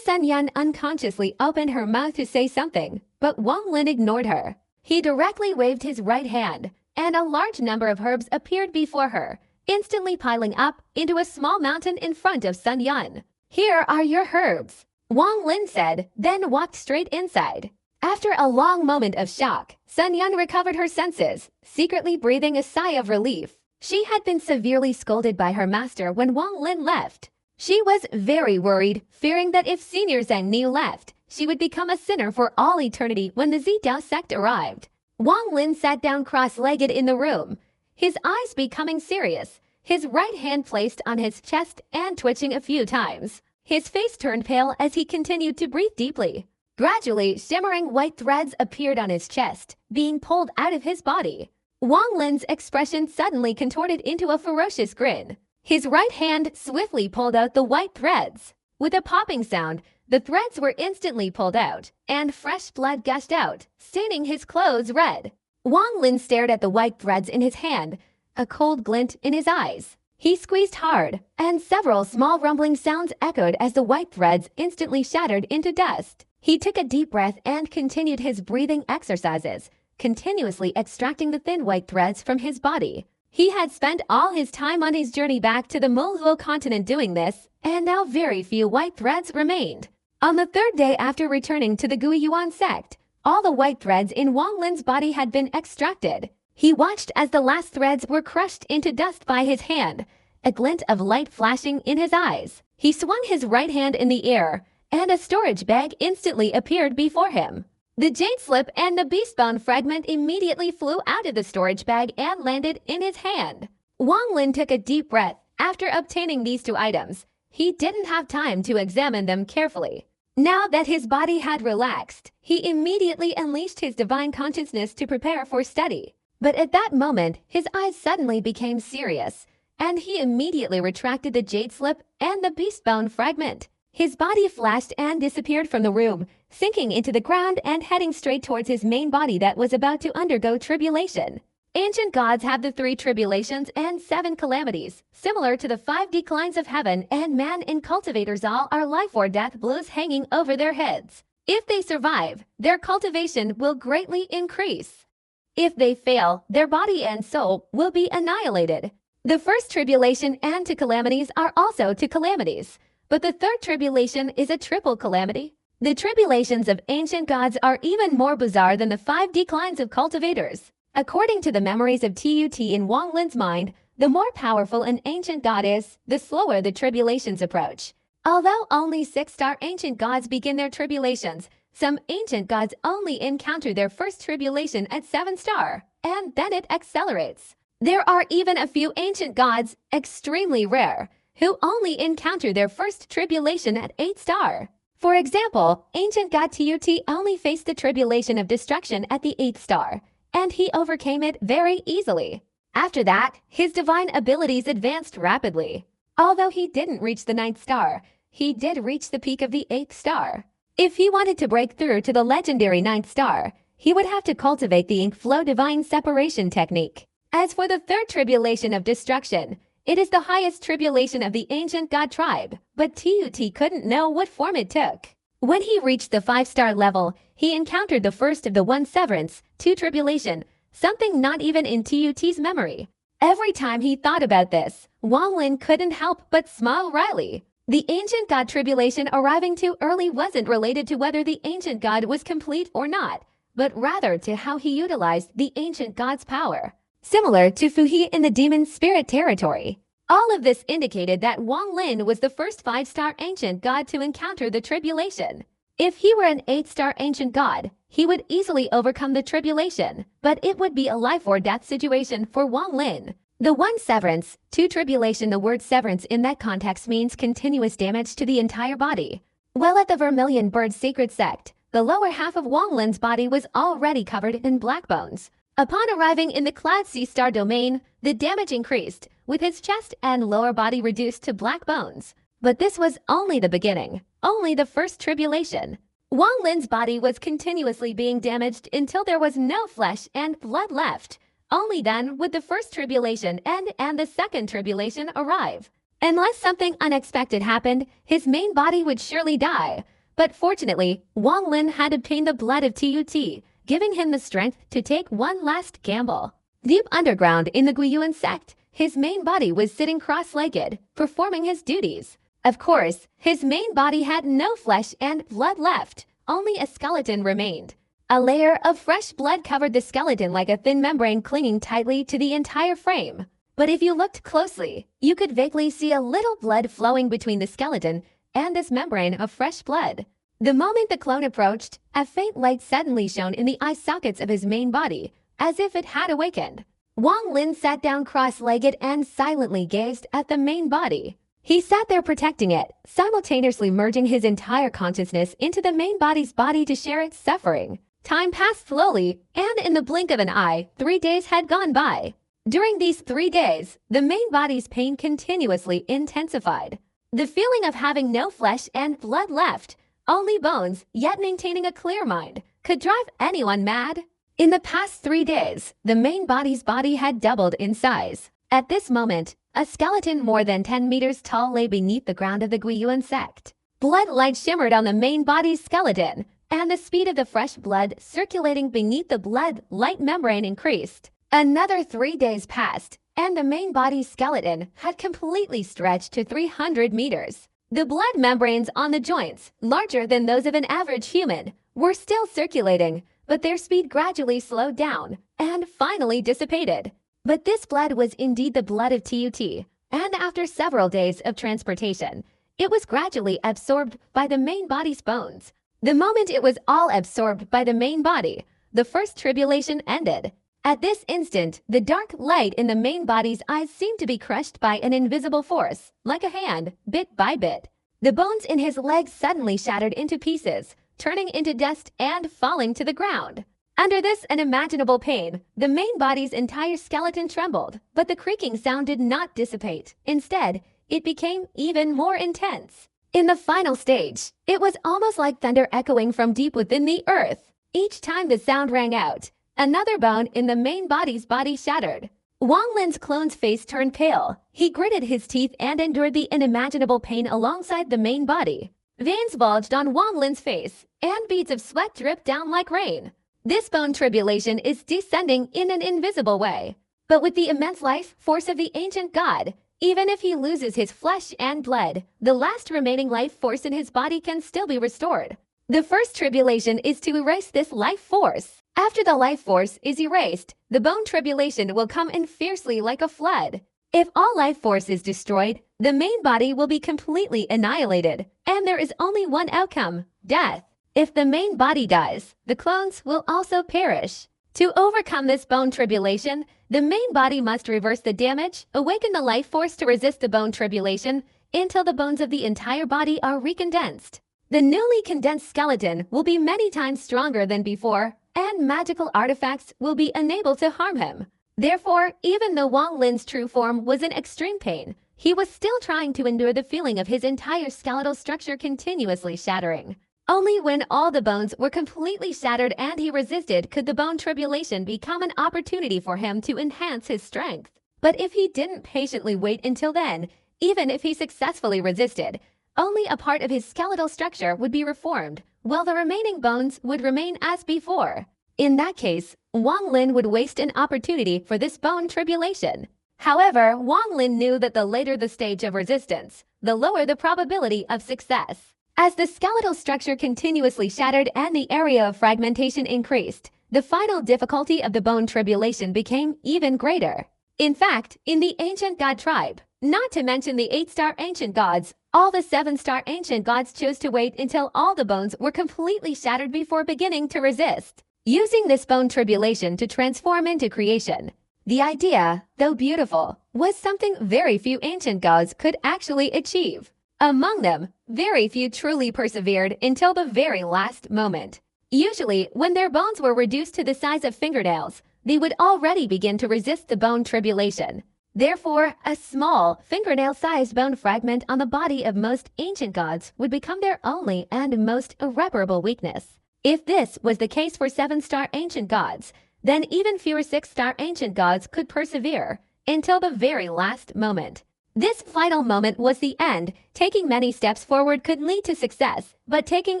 Sun Yun unconsciously opened her mouth to say something, but Wang Lin ignored her. He directly waved his right hand, and a large number of herbs appeared before her, instantly piling up into a small mountain in front of Sun Yun. "Here are your herbs," Wang Lin said, then walked straight inside. After a long moment of shock, Sun Yun recovered her senses, secretly breathing a sigh of relief. She had been severely scolded by her master when Wang Lin left. She was very worried, fearing that if Senior Zhang Niu left, she would become a sinner for all eternity when the Zidao sect arrived. Wang Lin sat down cross-legged in the room, his eyes becoming serious, his right hand placed on his chest and twitching a few times. His face turned pale as he continued to breathe deeply. Gradually, shimmering white threads appeared on his chest, being pulled out of his body. Wang Lin's expression suddenly contorted into a ferocious grin. His right hand swiftly pulled out the white threads. With a popping sound, the threads were instantly pulled out, and fresh blood gushed out, staining his clothes red. Wang Lin stared at the white threads in his hand, a cold glint in his eyes. He squeezed hard, and several small rumbling sounds echoed as the white threads instantly shattered into dust. He took a deep breath and continued his breathing exercises, continuously extracting the thin white threads from his body. He had spent all his time on his journey back to the Mulhuo continent doing this, and now very few white threads remained. On the 3rd day after returning to the Guiyuan sect, all the white threads in Wang Lin's body had been extracted. He watched as the last threads were crushed into dust by his hand, a glint of light flashing in his eyes. He swung his right hand in the air, and a storage bag instantly appeared before him. The jade slip and the beastbone fragment immediately flew out of the storage bag and landed in his hand. Wang Lin took a deep breath. After obtaining these 2 items, he didn't have time to examine them carefully. Now that his body had relaxed, he immediately unleashed his divine consciousness to prepare for study. But at that moment, his eyes suddenly became serious, and he immediately retracted the jade slip and the beastbone fragment. His body flashed and disappeared from the room, sinking into the ground and heading straight towards his main body that was about to undergo tribulation. Ancient gods have the 3 tribulations and 7 calamities, similar to the 5 declines of heaven, and man and cultivators all are life or death blows hanging over their heads. If they survive, their cultivation will greatly increase. If they fail, their body and soul will be annihilated. The first tribulation and 2 calamities are also 2 calamities, but the 3rd tribulation is a triple calamity. The tribulations of ancient gods are even more bizarre than the 5 declines of cultivators. According to the memories of Tut in Wang Lin's mind, the more powerful an ancient god is, the slower the tribulations approach. Although only 6-star ancient gods begin their tribulations, some ancient gods only encounter their first tribulation at 7-star, and then it accelerates. There are even a few ancient gods, extremely rare, who only encounter their first tribulation at 8-star. For example, ancient god Tut only faced the tribulation of destruction at the 8th star, and he overcame it very easily. After that, his divine abilities advanced rapidly. Although he didn't reach the 9th star, he did reach the peak of the 8th star. If he wanted to break through to the legendary 9th star, he would have to cultivate the ink flow divine separation technique. As for the 3rd tribulation of destruction, it is the highest tribulation of the ancient god tribe, but Tut couldn't know what form it took. When he reached the 5-star level, he encountered the first of the 1 severance, 2 tribulation, something not even in Tut's memory. Every time he thought about this, Wang Lin couldn't help but smile wryly. The ancient god tribulation arriving too early wasn't related to whether the ancient god was complete or not, but rather to how he utilized the ancient god's power. Similar to Fuhe in the demon spirit territory. All of this indicated that Wang Lin was the first 5-star ancient god to encounter the tribulation. If he were an 8-star ancient god, he would easily overcome the tribulation, but it would be a life or death situation for Wang Lin. The 1 severance, 2 tribulation. The word severance in that context means continuous damage to the entire body. While at the Vermilion Bird Sacred Sect, the lower half of Wang Lin's body was already covered in black bones. Upon arriving in the Cloud Sea Star domain, the damage increased, with his chest and lower body reduced to black bones. But this was only the beginning, only the first tribulation. Wang Lin's body was continuously being damaged until there was no flesh and blood left. Only then would the first tribulation end and the second tribulation arrive. Unless something unexpected happened, his main body would surely die. But fortunately, Wang Lin had obtained the blood of Tut, giving him the strength to take one last gamble. Deep underground in the Guiyuan sect, his main body was sitting cross-legged, performing his duties. Of course, his main body had no flesh and blood left, only a skeleton remained. A layer of fresh blood covered the skeleton like a thin membrane clinging tightly to the entire frame. But if you looked closely, you could vaguely see a little blood flowing between the skeleton and this membrane of fresh blood. The moment the clone approached, a faint light suddenly shone in the eye sockets of his main body, as if it had awakened. Wang Lin sat down cross-legged and silently gazed at the main body. He sat there protecting it, simultaneously merging his entire consciousness into the main body's body to share its suffering. Time passed slowly, and in the blink of an eye, 3 days had gone by. During these 3 days, the main body's pain continuously intensified. The feeling of having no flesh and blood left, only bones, yet maintaining a clear mind, could drive anyone mad. In the past 3 days, the main body's body had doubled in size. At this moment, a skeleton more than 10 meters tall lay beneath the ground of the Guiyuan sect. Blood light shimmered on the main body's skeleton, and the speed of the fresh blood circulating beneath the blood light membrane increased. Another 3 days passed, and the main body's skeleton had completely stretched to 300 meters. The blood membranes on the joints, larger than those of an average human, were still circulating, but their speed gradually slowed down and finally dissipated. But this blood was indeed the blood of Tut, and after several days of transportation, it was gradually absorbed by the main body's bones. The moment it was all absorbed by the main body, the first tribulation ended. At this instant, the dark light in the main body's eyes seemed to be crushed by an invisible force, like a hand, bit by bit. The bones in his legs suddenly shattered into pieces, turning into dust and falling to the ground. Under this unimaginable pain, the main body's entire skeleton trembled, but the creaking sound did not dissipate. Instead, it became even more intense. In the final stage, it was almost like thunder echoing from deep within the earth. Each time the sound rang out, another bone in the main body's body shattered. Wang Lin's clone's face turned pale. He gritted his teeth and endured the unimaginable pain alongside the main body. Veins bulged on Wang Lin's face, and beads of sweat dripped down like rain. This bone tribulation is descending in an invisible way. But with the immense life force of the ancient god, even if he loses his flesh and blood, the last remaining life force in his body can still be restored. The first tribulation is to erase this life force. After the life force is erased, the bone tribulation will come in fiercely like a flood. If all life force is destroyed, the main body will be completely annihilated, and there is only one outcome: death. If the main body dies, the clones will also perish. To overcome this bone tribulation, the main body must reverse the damage, awaken the life force to resist the bone tribulation, until the bones of the entire body are recondensed. The newly condensed skeleton will be many times stronger than before, and magical artifacts will be unable to harm him. Therefore, even though Wang Lin's true form was in extreme pain, he was still trying to endure the feeling of his entire skeletal structure continuously shattering. Only when all the bones were completely shattered and he resisted could the bone tribulation become an opportunity for him to enhance his strength. But if he didn't patiently wait until then, even if he successfully resisted, only a part of his skeletal structure would be reformed, while the remaining bones would remain as before. In that case, Wang Lin would waste an opportunity for this bone tribulation. However, Wang Lin knew that the later the stage of resistance, the lower the probability of success. As the skeletal structure continuously shattered and the area of fragmentation increased, the final difficulty of the bone tribulation became even greater. In fact, in the ancient god tribe, not to mention the 8-star ancient gods, all the 7-star ancient gods chose to wait until all the bones were completely shattered before beginning to resist, using this bone tribulation to transform into creation. The idea, though beautiful, was something very few ancient gods could actually achieve. Among them, very few truly persevered until the very last moment. Usually, when their bones were reduced to the size of fingernails, they would already begin to resist the bone tribulation. Therefore, a small, fingernail-sized bone fragment on the body of most ancient gods would become their only and most irreparable weakness. If this was the case for 7-star ancient gods, then even fewer 6-star ancient gods could persevere until the very last moment. This final moment was the end. Taking many steps forward could lead to success, but taking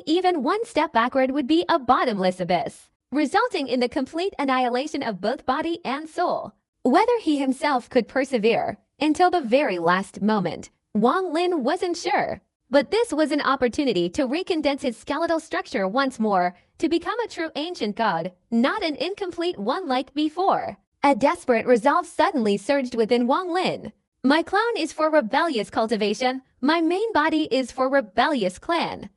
even one step backward would be a bottomless abyss, resulting in the complete annihilation of both body and soul. Whether he himself could persevere until the very last moment, Wang Lin wasn't sure. But this was an opportunity to recondense his skeletal structure once more, to become a true ancient god, not an incomplete one like before. A desperate resolve suddenly surged within Wang Lin. My clone is for rebellious cultivation. My main body is for rebellious clan.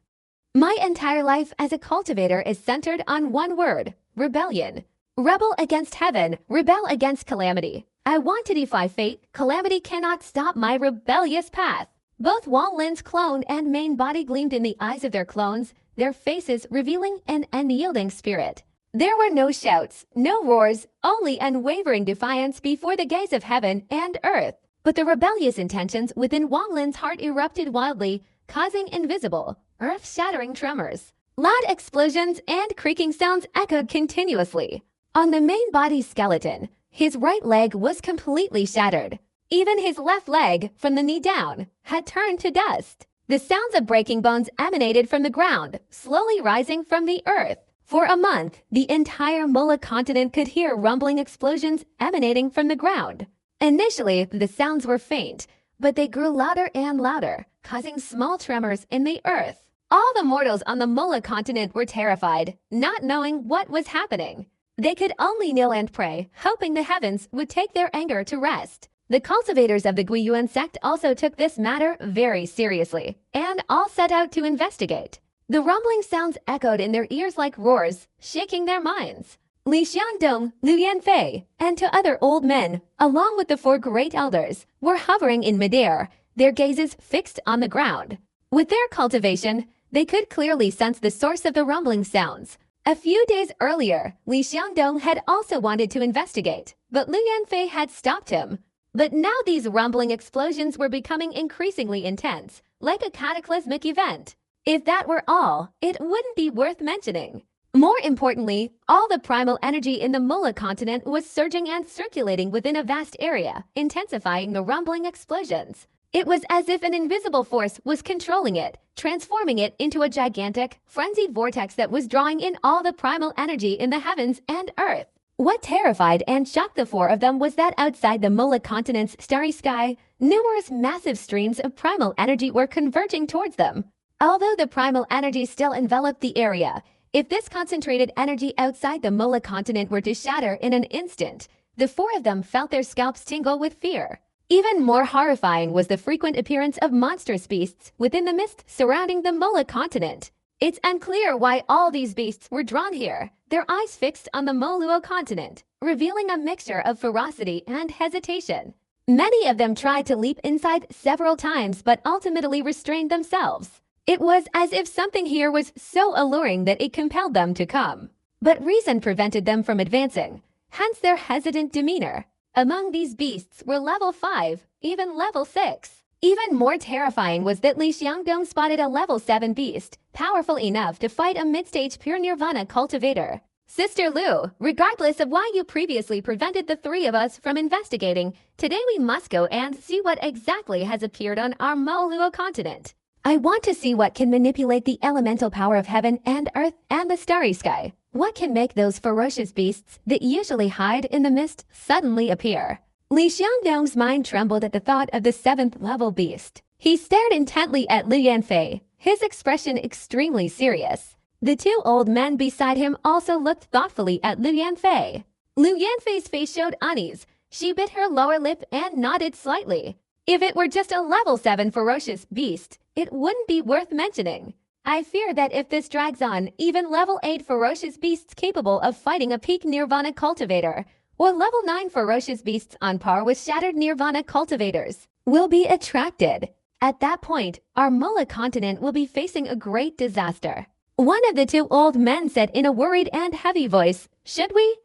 My entire life as a cultivator is centered on one word: rebellion. Rebel against heaven, rebel against calamity. I want to defy fate. Calamity cannot stop my rebellious path. Both Wang Lin's clone and main body gleamed in the eyes of their clones, their faces revealing an unyielding spirit. There were no shouts, no roars, only unwavering defiance before the gaze of heaven and earth. But the rebellious intentions within Wang Lin's heart erupted wildly, causing invisible, earth-shattering tremors. Loud explosions and creaking sounds echoed continuously. On the main body's skeleton, his right leg was completely shattered. Even his left leg, from the knee down, had turned to dust. The sounds of breaking bones emanated from the ground, slowly rising from the earth. For a month, the entire Mola continent could hear rumbling explosions emanating from the ground. Initially, the sounds were faint, but they grew louder and louder, causing small tremors in the earth. All the mortals on the Mola continent were terrified, not knowing what was happening. They could only kneel and pray, hoping the heavens would take their anger to rest. The cultivators of the Guiyuan sect also took this matter very seriously, and all set out to investigate. The rumbling sounds echoed in their ears like roars, shaking their minds. Li Xiangdong, Liu Yanfei, and two other old men, along with the 4 great elders, were hovering in midair, their gazes fixed on the ground. With their cultivation, they could clearly sense the source of the rumbling sounds. A few days earlier, Li Xiangdong had also wanted to investigate, but Liu Yanfei had stopped him. But now these rumbling explosions were becoming increasingly intense, like a cataclysmic event. If that were all, it wouldn't be worth mentioning. More importantly, all the primal energy in the Mola continent was surging and circulating within a vast area, intensifying the rumbling explosions. It was as if an invisible force was controlling it, transforming it into a gigantic, frenzied vortex that was drawing in all the primal energy in the heavens and earth. What terrified and shocked the 4 of them was that outside the Mola continent's starry sky, numerous massive streams of primal energy were converging towards them. Although the primal energy still enveloped the area, if this concentrated energy outside the Mola continent were to shatter in an instant, the 4 of them felt their scalps tingle with fear. Even more horrifying was the frequent appearance of monstrous beasts within the mist surrounding the Mola continent. It's unclear why all these beasts were drawn here, their eyes fixed on the Moluo continent, revealing a mixture of ferocity and hesitation. Many of them tried to leap inside several times but ultimately restrained themselves. It was as if something here was so alluring that it compelled them to come. But reason prevented them from advancing, hence their hesitant demeanor. Among these beasts were level 5, even level 6. Even more terrifying was that Li Xiangdong spotted a level 7 beast, powerful enough to fight a mid-stage pure nirvana cultivator. Sister Lu, regardless of why you previously prevented the three of us from investigating, today we must go and see what exactly has appeared on our Moluo continent. I want to see what can manipulate the elemental power of heaven and earth and the starry sky. What can make those ferocious beasts that usually hide in the mist suddenly appear? Li Xiangdong's mind trembled at the thought of the 7th level beast. He stared intently at Lu Yanfei, his expression extremely serious. The two old men beside him also looked thoughtfully at Lu Yanfei. Lu Yanfei's face showed unease. She bit her lower lip and nodded slightly. If it were just a level 7 ferocious beast, it wouldn't be worth mentioning. I fear that if this drags on, even level 8 ferocious beasts capable of fighting a peak nirvana cultivator, or level 9 ferocious beasts on par with shattered nirvana cultivators, will be attracted. At that point, our Mola continent will be facing a great disaster. One of the two old men said in a worried and heavy voice, "Should we?"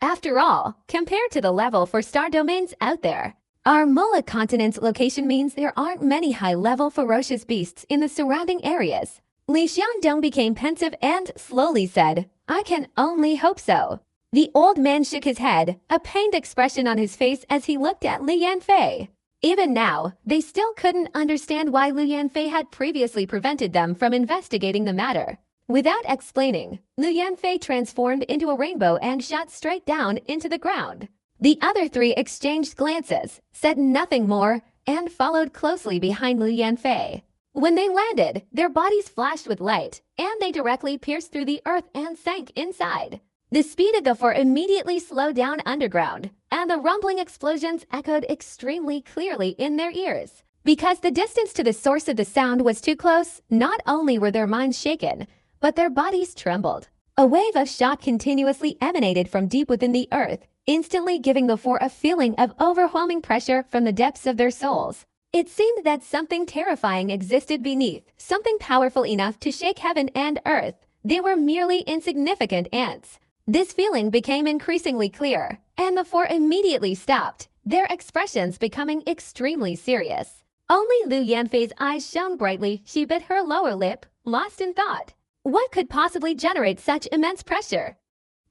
After all, compared to the level for star domains out there, our Mola continent's location means there aren't many high-level ferocious beasts in the surrounding areas. Li Xiangdong became pensive and slowly said, "I can only hope so." The old man shook his head, a pained expression on his face as he looked at Lu Yanfei. Even now, they still couldn't understand why Lu Yanfei had previously prevented them from investigating the matter. Without explaining, Lu Yanfei transformed into a rainbow and shot straight down into the ground. The other three exchanged glances, said nothing more, and followed closely behind Lu Yanfei. When they landed, their bodies flashed with light, and they directly pierced through the earth and sank inside. The speed of the four immediately slowed down underground, and the rumbling explosions echoed extremely clearly in their ears. Because the distance to the source of the sound was too close, not only were their minds shaken, but their bodies trembled. A wave of shock continuously emanated from deep within the earth, instantly giving the four a feeling of overwhelming pressure from the depths of their souls. It seemed that something terrifying existed beneath, something powerful enough to shake heaven and earth. They were merely insignificant ants. This feeling became increasingly clear, and the four immediately stopped, their expressions becoming extremely serious. Only Lu Yanfei's eyes shone brightly. She bit her lower lip, lost in thought. What could possibly generate such immense pressure?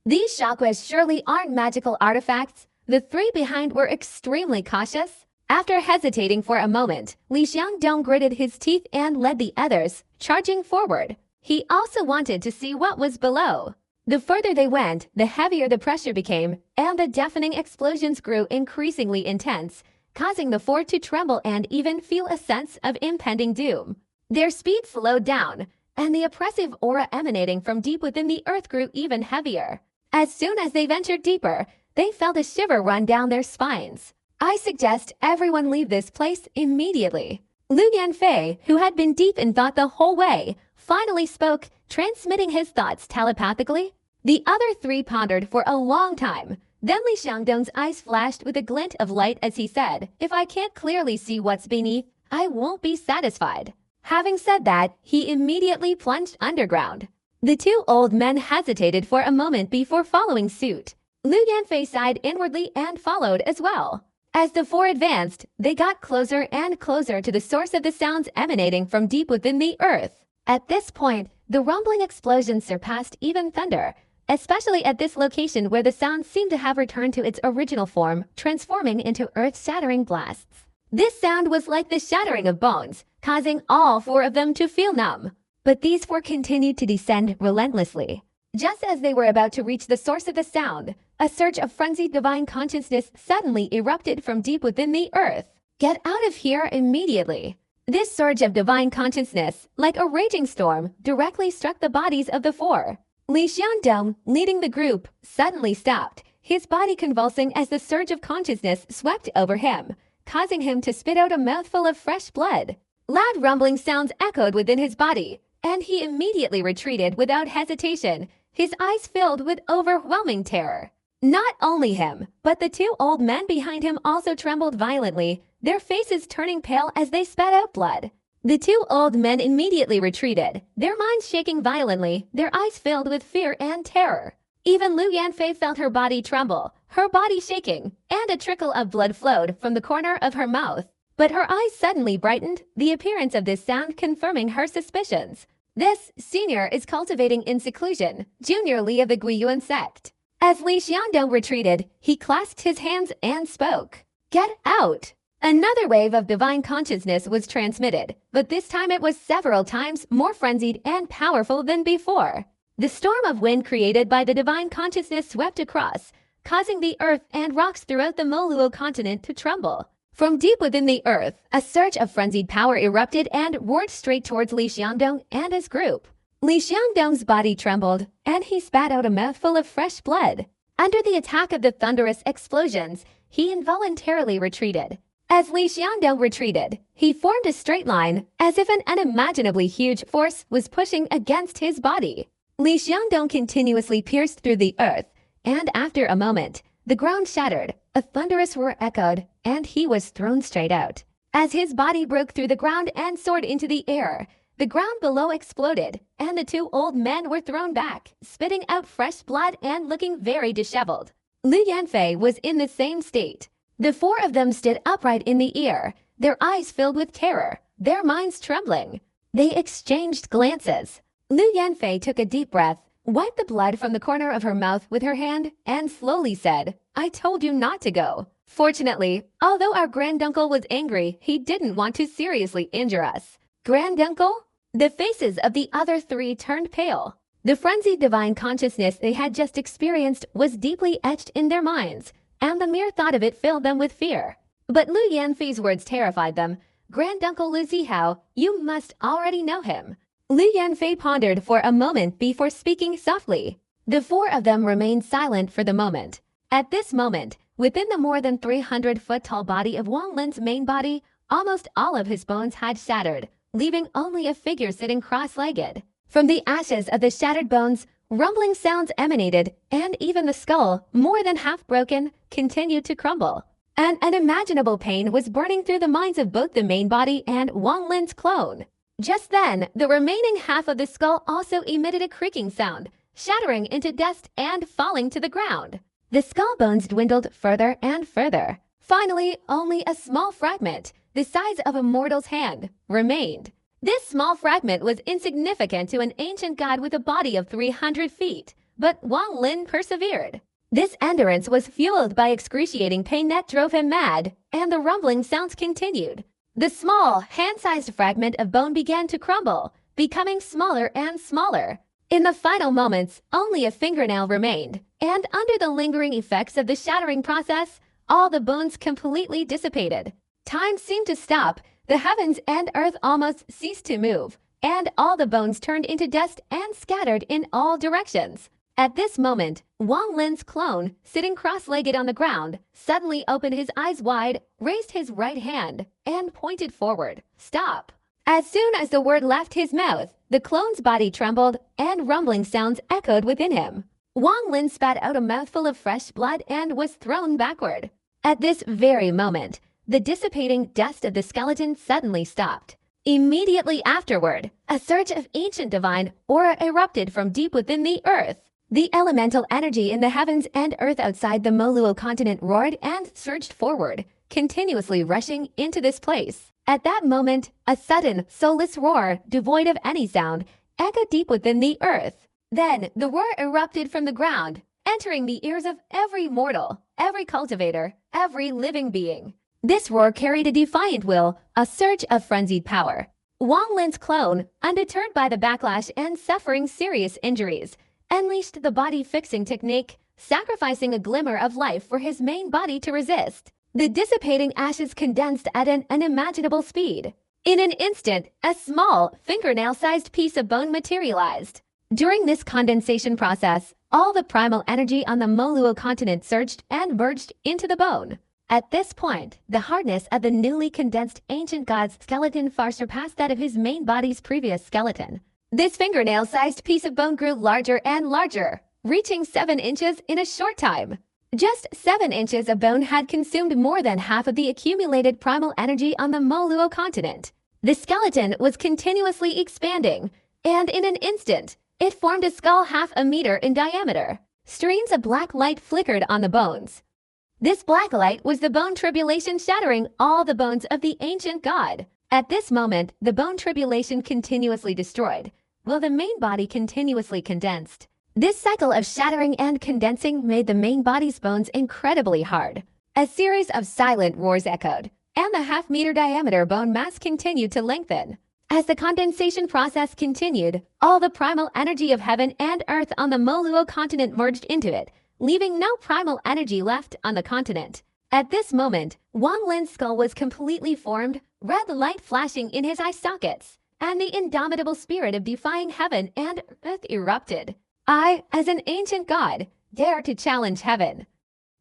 These chakras surely aren't magical artifacts. The three behind were extremely cautious. After hesitating for a moment, Li Xiangdong gritted his teeth and led the others, charging forward. He also wanted to see what was below. The further they went, the heavier the pressure became, and the deafening explosions grew increasingly intense, causing the four to tremble and even feel a sense of impending doom. Their speed slowed down, and the oppressive aura emanating from deep within the earth grew even heavier. As soon as they ventured deeper, they felt a shiver run down their spines. I suggest everyone leave this place immediately. Lu Yanfei, who had been deep in thought the whole way, finally spoke, transmitting his thoughts telepathically. The other three pondered for a long time. Then Li Xiangdong's eyes flashed with a glint of light as he said, "If I can't clearly see what's beneath, I won't be satisfied." Having said that, he immediately plunged underground. The two old men hesitated for a moment before following suit. Lu Yanfei sighed inwardly and followed as well. As the four advanced, they got closer and closer to the source of the sounds emanating from deep within the earth. At this point, the rumbling explosions surpassed even thunder, especially at this location where the sound seemed to have returned to its original form, transforming into earth-shattering blasts. This sound was like the shattering of bones, causing all four of them to feel numb. But these four continued to descend relentlessly. Just as they were about to reach the source of the sound, a surge of frenzied divine consciousness suddenly erupted from deep within the earth. "Get out of here immediately." This surge of divine consciousness, like a raging storm, directly struck the bodies of the four. Li Xiangdong, leading the group, suddenly stopped, his body convulsing as the surge of consciousness swept over him, causing him to spit out a mouthful of fresh blood. Loud rumbling sounds echoed within his body, and he immediately retreated without hesitation, his eyes filled with overwhelming terror. Not only him, but the two old men behind him also trembled violently, their faces turning pale as they spat out blood. The two old men immediately retreated, their minds shaking violently, their eyes filled with fear and terror. Even Lu Yanfei felt her body tremble, her body shaking, and a trickle of blood flowed from the corner of her mouth. But her eyes suddenly brightened, the appearance of this sound confirming her suspicions. This senior is cultivating in seclusion, junior Li of the Guiyuan sect. As Li Xiangdong retreated, he clasped his hands and spoke. Get out! Another wave of divine consciousness was transmitted, but this time it was several times more frenzied and powerful than before. The storm of wind created by the divine consciousness swept across, causing the earth and rocks throughout the Moluo continent to tremble. From deep within the earth, a surge of frenzied power erupted and roared straight towards Li Xiangdong and his group. Li Xiangdong's body trembled, and he spat out a mouthful of fresh blood. Under the attack of the thunderous explosions, he involuntarily retreated. As Li Xiangdong retreated, he formed a straight line, as if an unimaginably huge force was pushing against his body. Li Xiangdong continuously pierced through the earth, and after a moment, the ground shattered, a thunderous roar echoed, and he was thrown straight out. As his body broke through the ground and soared into the air, the ground below exploded, and the two old men were thrown back, spitting out fresh blood and looking very disheveled. Lu Yanfei was in the same state. The four of them stood upright in the air, their eyes filled with terror, their minds trembling. They exchanged glances. Lu Yanfei took a deep breath, wiped the blood from the corner of her mouth with her hand, and slowly said, I told you not to go. Fortunately, although our granduncle was angry, he didn't want to seriously injure us. Granduncle? The faces of the other three turned pale. The frenzied divine consciousness they had just experienced was deeply etched in their minds, and the mere thought of it filled them with fear. But Lu Yanfei's words terrified them. Granduncle Lu Zihao, you must already know him. Lu Yanfei pondered for a moment before speaking softly. The four of them remained silent for the moment. At this moment, within the more than 300-foot-tall body of Wang Lin's main body, almost all of his bones had shattered, leaving only a figure sitting cross-legged. From the ashes of the shattered bones, rumbling sounds emanated, and even the skull, more than half broken, continued to crumble. An unimaginable pain was burning through the minds of both the main body and Wang Lin's clone. Just then, the remaining half of the skull also emitted a creaking sound, shattering into dust and falling to the ground. The skull bones dwindled further and further. Finally, only a small fragment, the size of a mortal's hand, remained. This small fragment was insignificant to an ancient god with a body of 300 feet, but Wang Lin persevered. This endurance was fueled by excruciating pain that drove him mad, and the rumbling sounds continued. The small, hand-sized fragment of bone began to crumble, becoming smaller and smaller. In the final moments, only a fingernail remained, and under the lingering effects of the shattering process, all the bones completely dissipated. Time seemed to stop. The heavens and earth almost ceased to move, and all the bones turned into dust and scattered in all directions. At this moment, Wang Lin's clone, sitting cross-legged on the ground, suddenly opened his eyes wide, raised his right hand, and pointed forward. Stop! As soon as the word left his mouth, the clone's body trembled, and rumbling sounds echoed within him. Wang Lin spat out a mouthful of fresh blood and was thrown backward. At this very moment, the dissipating dust of the skeleton suddenly stopped. Immediately afterward, a surge of ancient divine aura erupted from deep within the earth. The elemental energy in the heavens and earth outside the Moluo continent roared and surged forward, continuously rushing into this place. At that moment, a sudden, soulless roar, devoid of any sound, echoed deep within the earth. Then, the roar erupted from the ground, entering the ears of every mortal, every cultivator, every living being. This roar carried a defiant will, a surge of frenzied power. Wang Lin's clone, undeterred by the backlash and suffering serious injuries, unleashed the body-fixing technique, sacrificing a glimmer of life for his main body to resist. The dissipating ashes condensed at an unimaginable speed. In an instant, a small, fingernail-sized piece of bone materialized. During this condensation process, all the primal energy on the Moluo continent surged and merged into the bone. At this point, the hardness of the newly condensed ancient god's skeleton far surpassed that of his main body's previous skeleton. This fingernail-sized piece of bone grew larger and larger, reaching 7 inches in a short time. Just 7 inches of bone had consumed more than half of the accumulated primal energy on the Moluo continent. The skeleton was continuously expanding, and in an instant, it formed a skull half a meter in diameter. Streams of black light flickered on the bones. This black light was the bone tribulation shattering all the bones of the ancient god. At this moment, the bone tribulation continuously destroyed, while the main body continuously condensed. This cycle of shattering and condensing made the main body's bones incredibly hard. A series of silent roars echoed, and the half-meter diameter bone mass continued to lengthen. As the condensation process continued, all the primal energy of heaven and earth on the Moluo continent merged into it, leaving no primal energy left on the continent. At this moment, Wang Lin's skull was completely formed, red light flashing in his eye sockets, and the indomitable spirit of defying heaven and earth erupted. I, as an ancient god, dare to challenge heaven.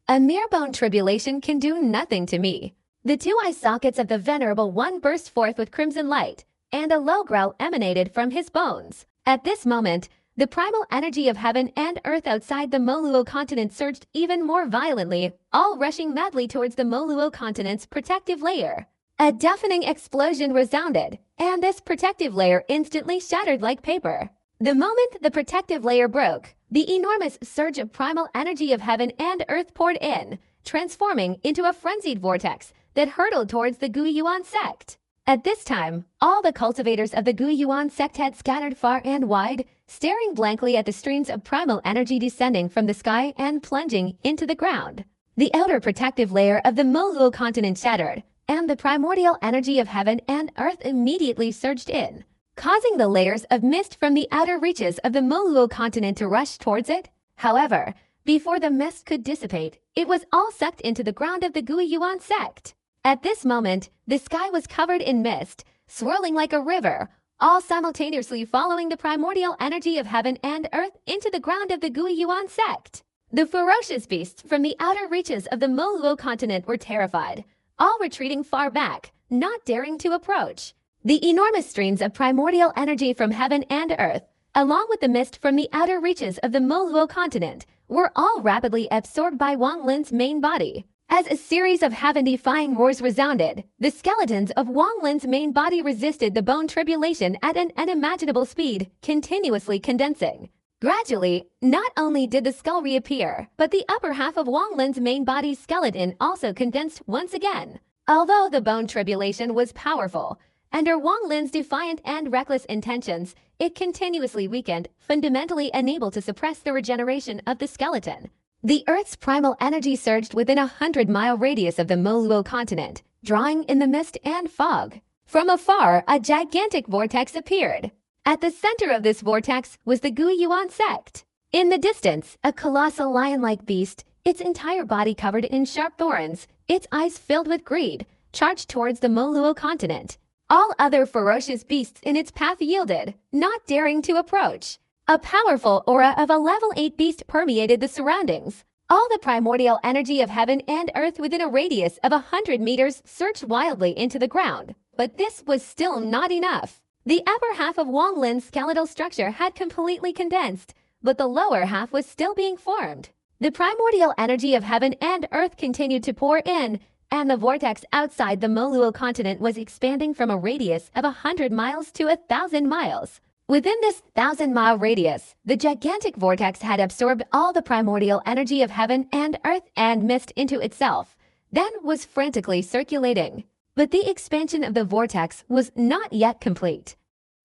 A mere bone tribulation can do nothing to me. The two eye sockets of the venerable one burst forth with crimson light, and a low growl emanated from his bones. At this moment, the primal energy of heaven and earth outside the Moluo continent surged even more violently, all rushing madly towards the Moluo continent's protective layer. A deafening explosion resounded, and this protective layer instantly shattered like paper. The moment the protective layer broke, the enormous surge of primal energy of heaven and earth poured in, transforming into a frenzied vortex that hurtled towards the Guyuan sect. At this time, all the cultivators of the Guyuan sect had scattered far and wide, staring blankly at the streams of primal energy descending from the sky and plunging into the ground. The outer protective layer of the Moluo continent shattered, and the primordial energy of heaven and earth immediately surged in, causing the layers of mist from the outer reaches of the Moluo continent to rush towards it. However, before the mist could dissipate, it was all sucked into the ground of the Guyuan sect. At this moment, the sky was covered in mist, swirling like a river, all simultaneously following the primordial energy of heaven and earth into the ground of the Guyuan sect. The ferocious beasts from the outer reaches of the Moluo continent were terrified, all retreating far back, not daring to approach. The enormous streams of primordial energy from heaven and earth, along with the mist from the outer reaches of the Moluo continent, were all rapidly absorbed by Wang Lin's main body. As a series of heaven-defying roars resounded, the skeletons of Wang Lin's main body resisted the bone tribulation at an unimaginable speed, continuously condensing. Gradually, not only did the skull reappear, but the upper half of Wang Lin's main body's skeleton also condensed once again. Although the bone tribulation was powerful, under Wang Lin's defiant and reckless intentions, it continuously weakened, fundamentally unable to suppress the regeneration of the skeleton. The Earth's primal energy surged within a 100-mile radius of the Moluo continent, drawing in the mist and fog. From afar, a gigantic vortex appeared. At the center of this vortex was the Guyuan sect. In the distance, a colossal lion-like beast, its entire body covered in sharp thorns, its eyes filled with greed, charged towards the Moluo continent. All other ferocious beasts in its path yielded, not daring to approach. A powerful aura of a level 8 beast permeated the surroundings. All the primordial energy of heaven and earth within a radius of 100 meters surged wildly into the ground. But this was still not enough. The upper half of Wang Lin's skeletal structure had completely condensed, but the lower half was still being formed. The primordial energy of heaven and earth continued to pour in, and the vortex outside the Moluo continent was expanding from a radius of 100 miles to 1,000 miles. Within this 1,000-mile radius, the gigantic vortex had absorbed all the primordial energy of heaven and earth and mist into itself, then was frantically circulating. But the expansion of the vortex was not yet complete.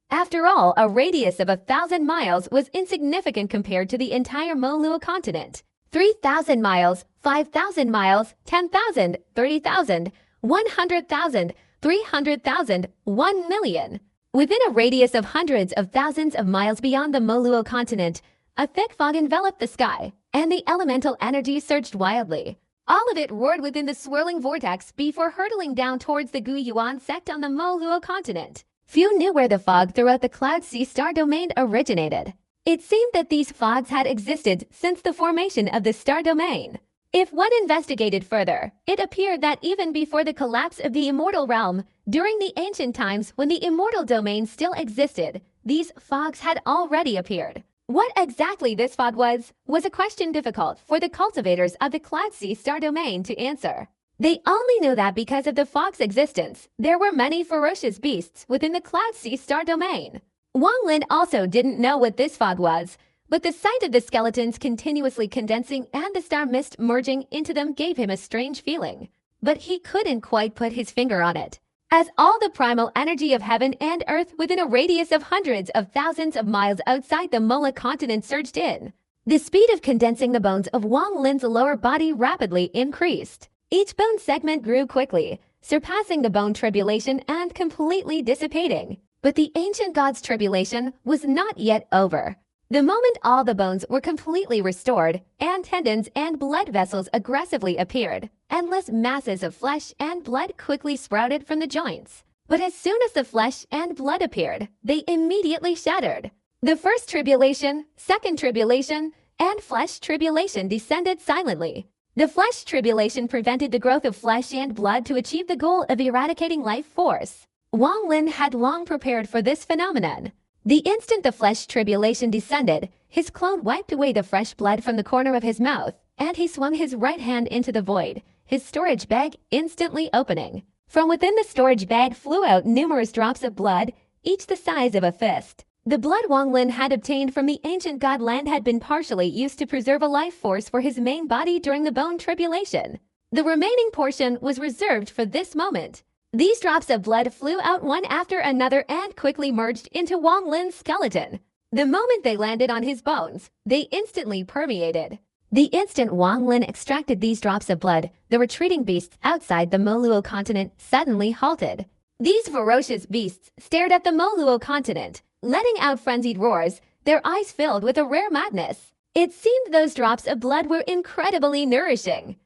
After all, a radius of 1,000 miles was insignificant compared to the entire Moluo continent. 3,000 miles, 5,000 miles, 10,000, 30,000, 100,000, 300,000, 1 million. Within a radius of hundreds of thousands of miles beyond the Moluo continent, a thick fog enveloped the sky, and the elemental energy surged wildly. All of it roared within the swirling vortex before hurtling down towards the Guyuan sect on the Moluo continent. Few knew where the fog throughout the Cloud Sea star domain originated. It seemed that these fogs had existed since the formation of the star domain. If one investigated further, it appeared that even before the collapse of the immortal realm, during the ancient times when the immortal domain still existed, these fogs had already appeared. What exactly this fog was a question difficult for the cultivators of the Cloud Sea star domain to answer. They only knew that because of the fog's existence, there were many ferocious beasts within the Cloud Sea star domain. Wang Lin also didn't know what this fog was, but the sight of the skeletons continuously condensing and the star mist merging into them gave him a strange feeling. But he couldn't quite put his finger on it. As all the primal energy of heaven and earth within a radius of hundreds of thousands of miles outside the Mola continent surged in, the speed of condensing the bones of Wang Lin's lower body rapidly increased. Each bone segment grew quickly, surpassing the bone tribulation and completely dissipating. But the ancient god's tribulation was not yet over. The moment all the bones were completely restored, and tendons and blood vessels aggressively appeared, endless masses of flesh and blood quickly sprouted from the joints. But as soon as the flesh and blood appeared, they immediately shattered. The first tribulation, second tribulation, and flesh tribulation descended silently. The flesh tribulation prevented the growth of flesh and blood to achieve the goal of eradicating life force. Wang Lin had long prepared for this phenomenon. The instant the flesh tribulation descended, his clone wiped away the fresh blood from the corner of his mouth, and he swung his right hand into the void, his storage bag instantly opening. From within the storage bag flew out numerous drops of blood, each the size of a fist. The blood Wang Lin had obtained from the ancient god land had been partially used to preserve a life force for his main body during the bone tribulation. The remaining portion was reserved for this moment. These drops of blood flew out one after another and quickly merged into Wang Lin's skeleton. The moment they landed on his bones, they instantly permeated. The instant Wang Lin extracted these drops of blood, the retreating beasts outside the Moluo continent suddenly halted. These ferocious beasts stared at the Moluo continent, letting out frenzied roars, their eyes filled with a rare madness. It seemed those drops of blood were incredibly nourishing.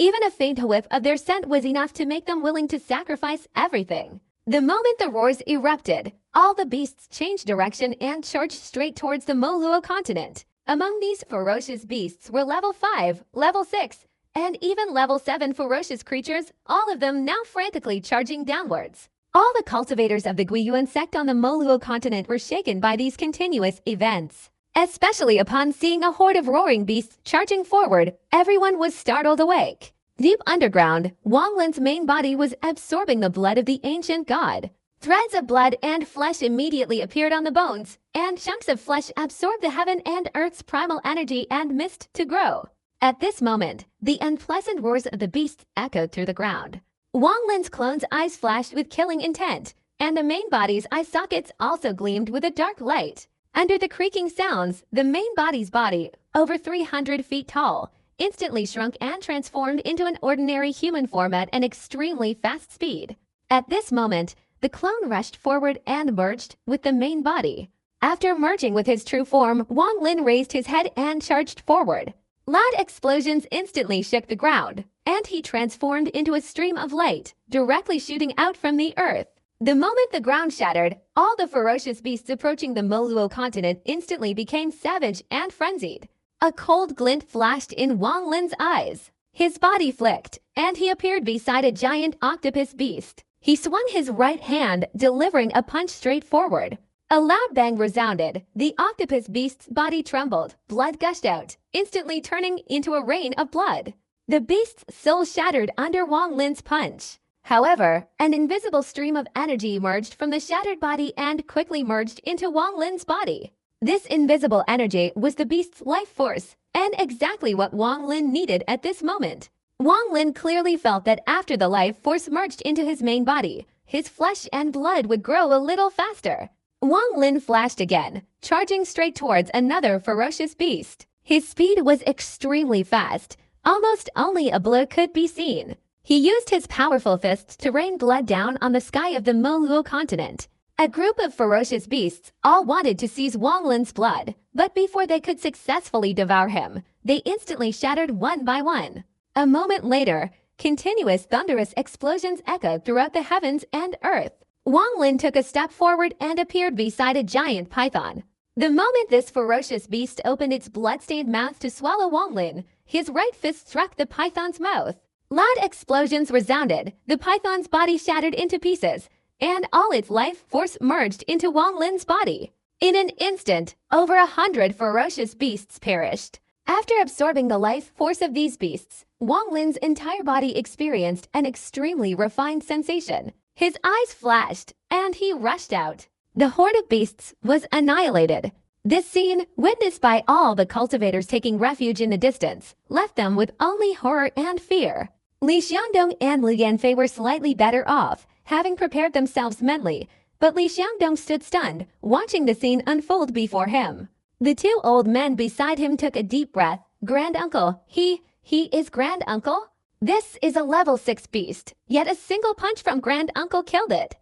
Even a faint whiff of their scent was enough to make them willing to sacrifice everything. The moment the roars erupted, all the beasts changed direction and charged straight towards the Moluo continent. Among these ferocious beasts were level 5, level 6, and even level 7 ferocious creatures, all of them now frantically charging downwards. All the cultivators of the Guiyuan sect on the Moluo continent were shaken by these continuous events. Especially upon seeing a horde of roaring beasts charging forward, everyone was startled awake. Deep underground, Wang Lin's main body was absorbing the blood of the ancient god. Threads of blood and flesh immediately appeared on the bones, and chunks of flesh absorbed the heaven and earth's primal energy and mist to grow. At this moment, the unpleasant roars of the beasts echoed through the ground. Wang Lin's clone's eyes flashed with killing intent, and the main body's eye sockets also gleamed with a dark light. Under the creaking sounds, the main body's body, over 300 feet tall, instantly shrunk and transformed into an ordinary human form at an extremely fast speed. At this moment, the clone rushed forward and merged with the main body. After merging with his true form, Wang Lin raised his head and charged forward. Loud explosions instantly shook the ground, and he transformed into a stream of light, directly shooting out from the earth. The moment the ground shattered, all the ferocious beasts approaching the Moluo continent instantly became savage and frenzied. A cold glint flashed in Wang Lin's eyes. His body flicked, and he appeared beside a giant octopus beast. He swung his right hand, delivering a punch straight forward. A loud bang resounded. The octopus beast's body trembled, blood gushed out, instantly turning into a rain of blood. The beast's soul shattered under Wang Lin's punch. However, an invisible stream of energy emerged from the shattered body and quickly merged into Wang Lin's body. This invisible energy was the beast's life force, and exactly what Wang Lin needed at this moment. Wang Lin clearly felt that after the life force merged into his main body, his flesh and blood would grow a little faster. Wang Lin flashed again, charging straight towards another ferocious beast. His speed was extremely fast. Almost only a blur could be seen. He used his powerful fists to rain blood down on the sky of the Moluo continent. A group of ferocious beasts all wanted to seize Wang Lin's blood, but before they could successfully devour him, they instantly shattered one by one. A moment later, continuous thunderous explosions echoed throughout the heavens and earth. Wang Lin took a step forward and appeared beside a giant python. The moment this ferocious beast opened its blood-stained mouth to swallow Wang Lin, his right fist struck the python's mouth. Loud explosions resounded, the python's body shattered into pieces, and all its life force merged into Wang Lin's body. In an instant, over 100 ferocious beasts perished. After absorbing the life force of these beasts, Wang Lin's entire body experienced an extremely refined sensation. His eyes flashed, and he rushed out. The horde of beasts was annihilated. This scene, witnessed by all the cultivators taking refuge in the distance, left them with only horror and fear. Li Xiangdong and Liu Yanfei were slightly better off, having prepared themselves mentally, but Li Xiangdong stood stunned, watching the scene unfold before him. The two old men beside him took a deep breath. Grand-uncle, he is Grand-uncle? This is a level 6 beast, yet a single punch from Grand-uncle killed it.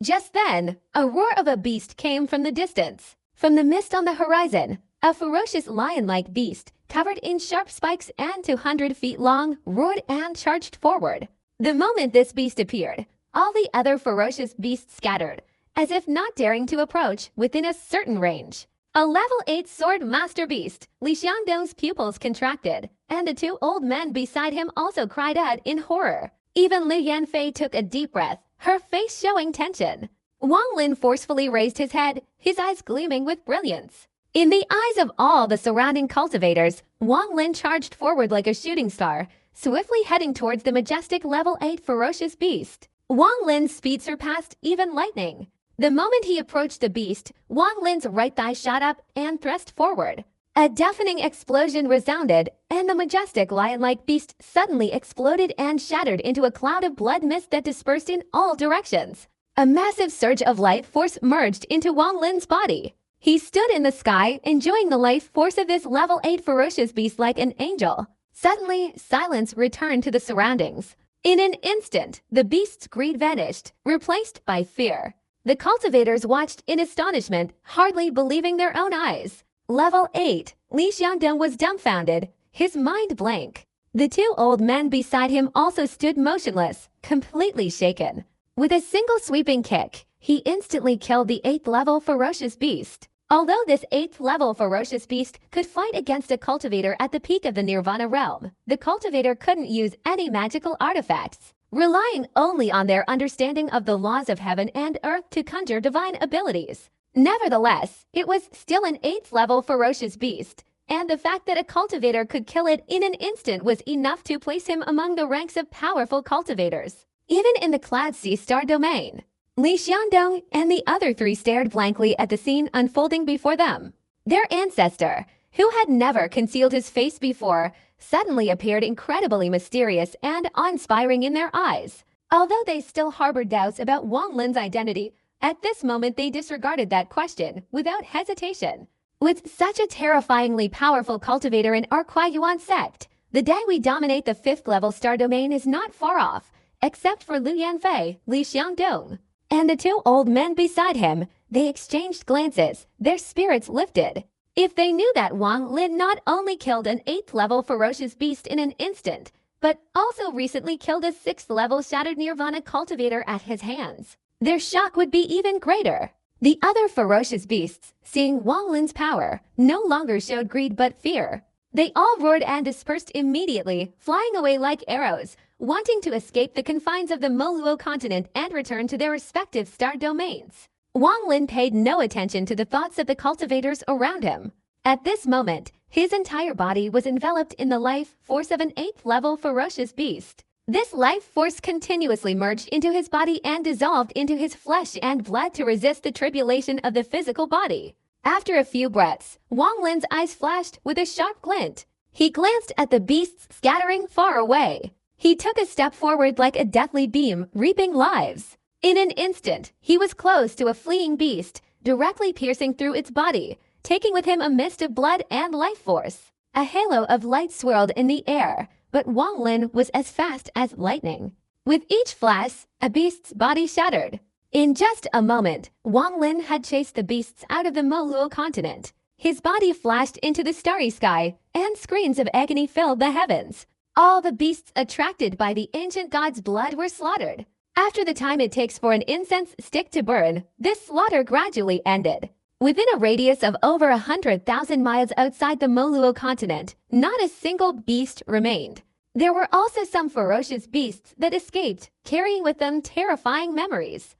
Just then, a roar of a beast came from the distance. From the mist on the horizon, a ferocious lion-like beast, covered in sharp spikes and 200 feet long, roared and charged forward. The moment this beast appeared, all the other ferocious beasts scattered, as if not daring to approach within a certain range. A level 8 sword master beast, Li Xiangdong's pupils contracted, and the two old men beside him also cried out in horror. Even Liu Yanfei took a deep breath, her face showing tension. Wang Lin forcefully raised his head, his eyes gleaming with brilliance. In the eyes of all the surrounding cultivators, Wang Lin charged forward like a shooting star, swiftly heading towards the majestic level 8 ferocious beast. Wang Lin's speed surpassed even lightning. The moment he approached the beast, Wang Lin's right thigh shot up and thrust forward. A deafening explosion resounded, and the majestic lion-like beast suddenly exploded and shattered into a cloud of blood mist that dispersed in all directions. A massive surge of life force merged into Wang Lin's body. He stood in the sky, enjoying the life force of this level 8 ferocious beast like an angel. Suddenly, silence returned to the surroundings. In an instant, the beast's greed vanished, replaced by fear. The cultivators watched in astonishment, hardly believing their own eyes. Level 8, Li Xiangdong was dumbfounded, his mind blank. The two old men beside him also stood motionless, completely shaken. With a single sweeping kick, he instantly killed the 8th level ferocious beast. Although this 8th level ferocious beast could fight against a cultivator at the peak of the Nirvana realm, the cultivator couldn't use any magical artifacts, relying only on their understanding of the laws of heaven and earth to conjure divine abilities. Nevertheless, it was still an 8th level ferocious beast, and the fact that a cultivator could kill it in an instant was enough to place him among the ranks of powerful cultivators. Even in the Cloud Sea Star domain, Li Xiangdong and the other three stared blankly at the scene unfolding before them. Their ancestor, who had never concealed his face before, suddenly appeared incredibly mysterious and awe-inspiring in their eyes. Although they still harbored doubts about Wang Lin's identity, at this moment they disregarded that question without hesitation. With such a terrifyingly powerful cultivator in our Kuai-Yuan sect, the day we dominate the 5th level star domain is not far off. Except for Liu Yanfei, Li Xiangdong, and the two old men beside him, they exchanged glances, their spirits lifted. If they knew that Wang Lin not only killed an 8th level ferocious beast in an instant, but also recently killed a 6th level shattered Nirvana cultivator at his hands, their shock would be even greater. The other ferocious beasts, seeing Wang Lin's power, no longer showed greed but fear. They all roared and dispersed immediately, flying away like arrows, wanting to escape the confines of the Moluo continent and return to their respective star domains. Wang Lin paid no attention to the thoughts of the cultivators around him. At this moment, his entire body was enveloped in the life force of an 8th level ferocious beast. This life force continuously merged into his body and dissolved into his flesh and blood to resist the tribulation of the physical body. After a few breaths, Wang Lin's eyes flashed with a sharp glint. He glanced at the beasts scattering far away. He took a step forward like a deathly beam, reaping lives. In an instant, he was close to a fleeing beast, directly piercing through its body, taking with him a mist of blood and life force. A halo of light swirled in the air, but Wang Lin was as fast as lightning. With each flash, a beast's body shattered. In just a moment, Wang Lin had chased the beasts out of the Moluo continent. His body flashed into the starry sky, and screams of agony filled the heavens. All the beasts attracted by the ancient god's blood were slaughtered. After the time it takes for an incense stick to burn, this slaughter gradually ended. Within a radius of over 100,000 miles outside the Moluo continent, not a single beast remained. There were also some ferocious beasts that escaped, carrying with them terrifying memories.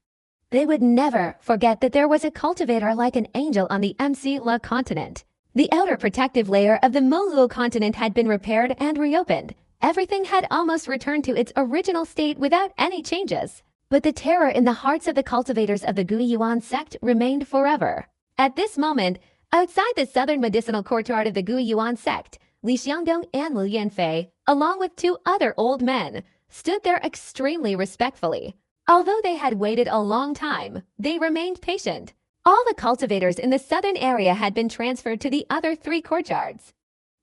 They would never forget that there was a cultivator like an angel on the MC La continent. The outer protective layer of the Moluo continent had been repaired and reopened. Everything had almost returned to its original state without any changes. But the terror in the hearts of the cultivators of the Guiyuan sect remained forever. At this moment, outside the southern medicinal courtyard of the Guiyuan sect, Li Xiangdong and Liu Yanfei, along with two other old men, stood there extremely respectfully. Although they had waited a long time, they remained patient. All the cultivators in the southern area had been transferred to the other three courtyards.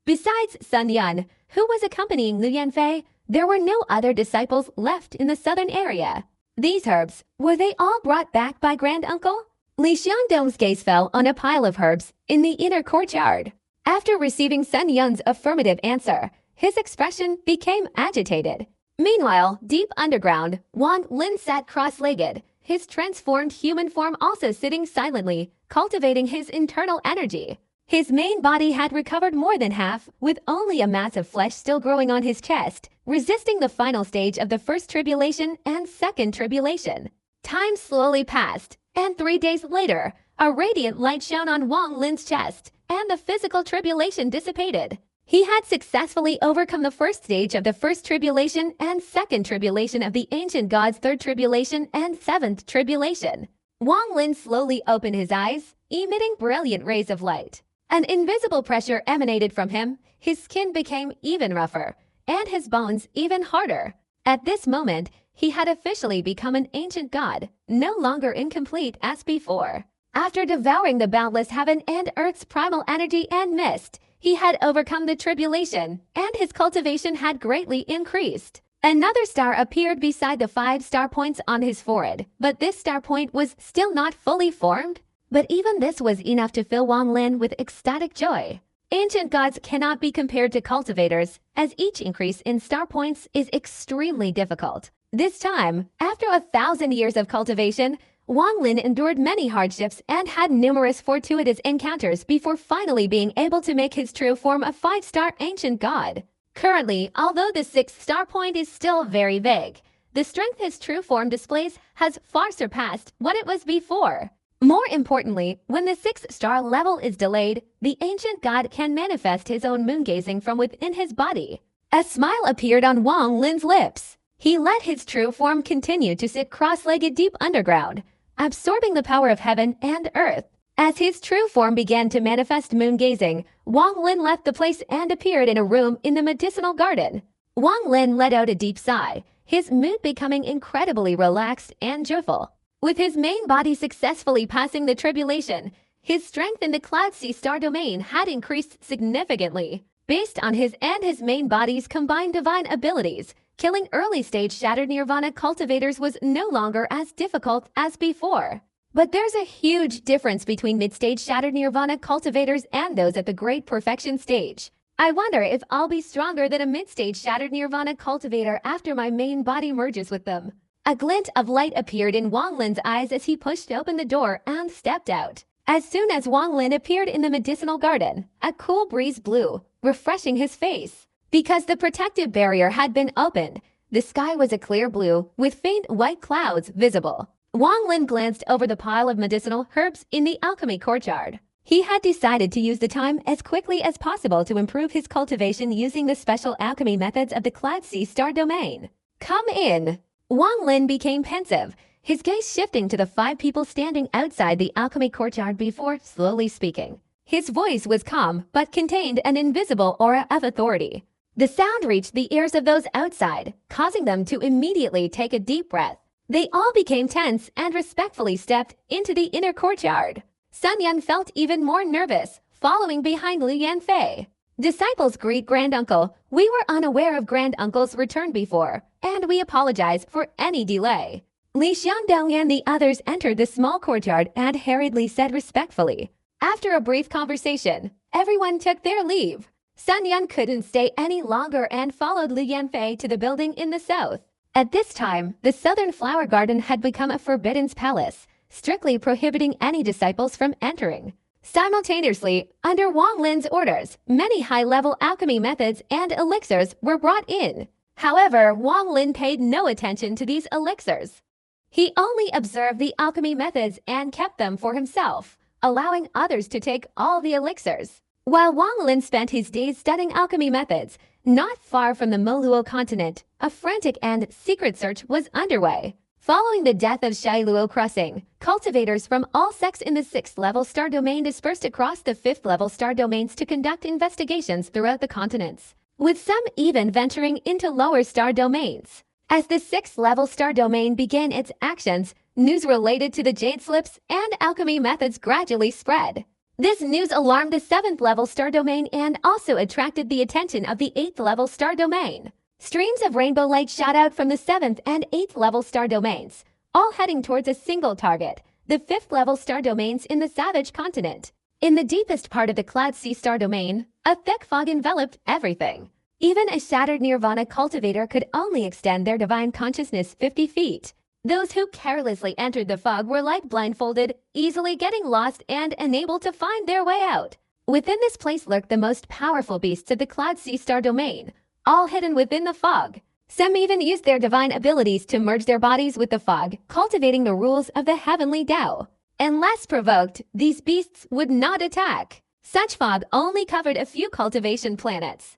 Besides Sun Yan, who was accompanying Liu Yanfei, there were no other disciples left in the southern area. These herbs, were they all brought back by Granduncle? Li Xiangdong's gaze fell on a pile of herbs in the inner courtyard. After receiving Sun Yan's affirmative answer, his expression became agitated. Meanwhile, deep underground, Wang Lin sat cross-legged, his transformed human form also sitting silently, cultivating his internal energy. His main body had recovered more than half, with only a mass of flesh still growing on his chest, resisting the final stage of the first tribulation and second tribulation. Time slowly passed, and 3 days later, a radiant light shone on Wang Lin's chest, and the physical tribulation dissipated. He had successfully overcome the first stage of the first tribulation and second tribulation of the ancient god's third tribulation and seventh tribulation. Wang Lin slowly opened his eyes, emitting brilliant rays of light. An invisible pressure emanated from him, his skin became even rougher, and his bones even harder. At this moment, he had officially become an ancient god, no longer incomplete as before. After devouring the boundless heaven and earth's primal energy and mist, he had overcome the tribulation, and his cultivation had greatly increased. Another star appeared beside the 5 star points on his forehead, but this star point was still not fully formed. But even this was enough to fill Wang Lin with ecstatic joy. Ancient gods cannot be compared to cultivators, as each increase in star points is extremely difficult. This time, after 1,000 years of cultivation, Wang Lin endured many hardships and had numerous fortuitous encounters before finally being able to make his true form a 5-star ancient god. Currently, although the 6th star point is still very vague, the strength his true form displays has far surpassed what it was before. More importantly, when the 6th star level is delayed, the ancient god can manifest his own moon-gazing from within his body. A smile appeared on Wang Lin's lips. He let his true form continue to sit cross-legged deep underground, absorbing the power of heaven and earth. As his true form began to manifest moon-gazing, Wang Lin left the place and appeared in a room in the medicinal garden. Wang Lin let out a deep sigh, his mood becoming incredibly relaxed and joyful. With his main body successfully passing the tribulation, his strength in the Cloud Sea star domain had increased significantly. Based on his and his main body's combined divine abilities, killing early-stage Shattered Nirvana cultivators was no longer as difficult as before. But there's a huge difference between mid-stage Shattered Nirvana cultivators and those at the Great Perfection stage. I wonder if I'll be stronger than a mid-stage Shattered Nirvana cultivator after my main body merges with them. A glint of light appeared in Wang Lin's eyes as he pushed open the door and stepped out. As soon as Wang Lin appeared in the medicinal garden, a cool breeze blew, refreshing his face. Because the protective barrier had been opened, the sky was a clear blue with faint white clouds visible. Wang Lin glanced over the pile of medicinal herbs in the alchemy courtyard. He had decided to use the time as quickly as possible to improve his cultivation using the special alchemy methods of the Cloud Sea star domain. Come in. Wang Lin became pensive, his gaze shifting to the 5 people standing outside the alchemy courtyard before slowly speaking. His voice was calm but contained an invisible aura of authority. The sound reached the ears of those outside, causing them to immediately take a deep breath. They all became tense and respectfully stepped into the inner courtyard. Sun Yan felt even more nervous, following behind Liu Yanfei. Disciples greet Granduncle. We were unaware of Granduncle's return before, and we apologize for any delay. Li Xiangdong and the others entered the small courtyard and hurriedly said respectfully. After a brief conversation, everyone took their leave. Sun Yan couldn't stay any longer and followed Liu Yanfei to the building in the south. At this time, the southern flower garden had become a forbidden palace, strictly prohibiting any disciples from entering. Simultaneously, under Wang Lin's orders, many high-level alchemy methods and elixirs were brought in. However, Wang Lin paid no attention to these elixirs. He only observed the alchemy methods and kept them for himself, allowing others to take all the elixirs. While Wang Lin spent his days studying alchemy methods, not far from the Moluo continent, a frantic and secret search was underway. Following the death of Shiluo Crossing, cultivators from all sects in the 6th level star domain dispersed across the 5th level star domains to conduct investigations throughout the continents, with some even venturing into lower star domains. As the 6th level star domain began its actions, news related to the jade slips and alchemy methods gradually spread. This news alarmed the 7th level star domain and also attracted the attention of the 8th level star domain. Streams of rainbow light shot out from the 7th and 8th level star domains, all heading towards a single target, the 5th level star domains in the Savage continent. In the deepest part of the Cloud Sea star domain, a thick fog enveloped everything. Even a shattered nirvana cultivator could only extend their divine consciousness 50 feet. Those who carelessly entered the fog were like blindfolded, easily getting lost and unable to find their way out. Within this place lurked the most powerful beasts of the Cloud Sea star domain, all hidden within the fog. Some even used their divine abilities to merge their bodies with the fog, cultivating the rules of the heavenly Tao. Unless provoked, these beasts would not attack. Such fog only covered a few cultivation planets.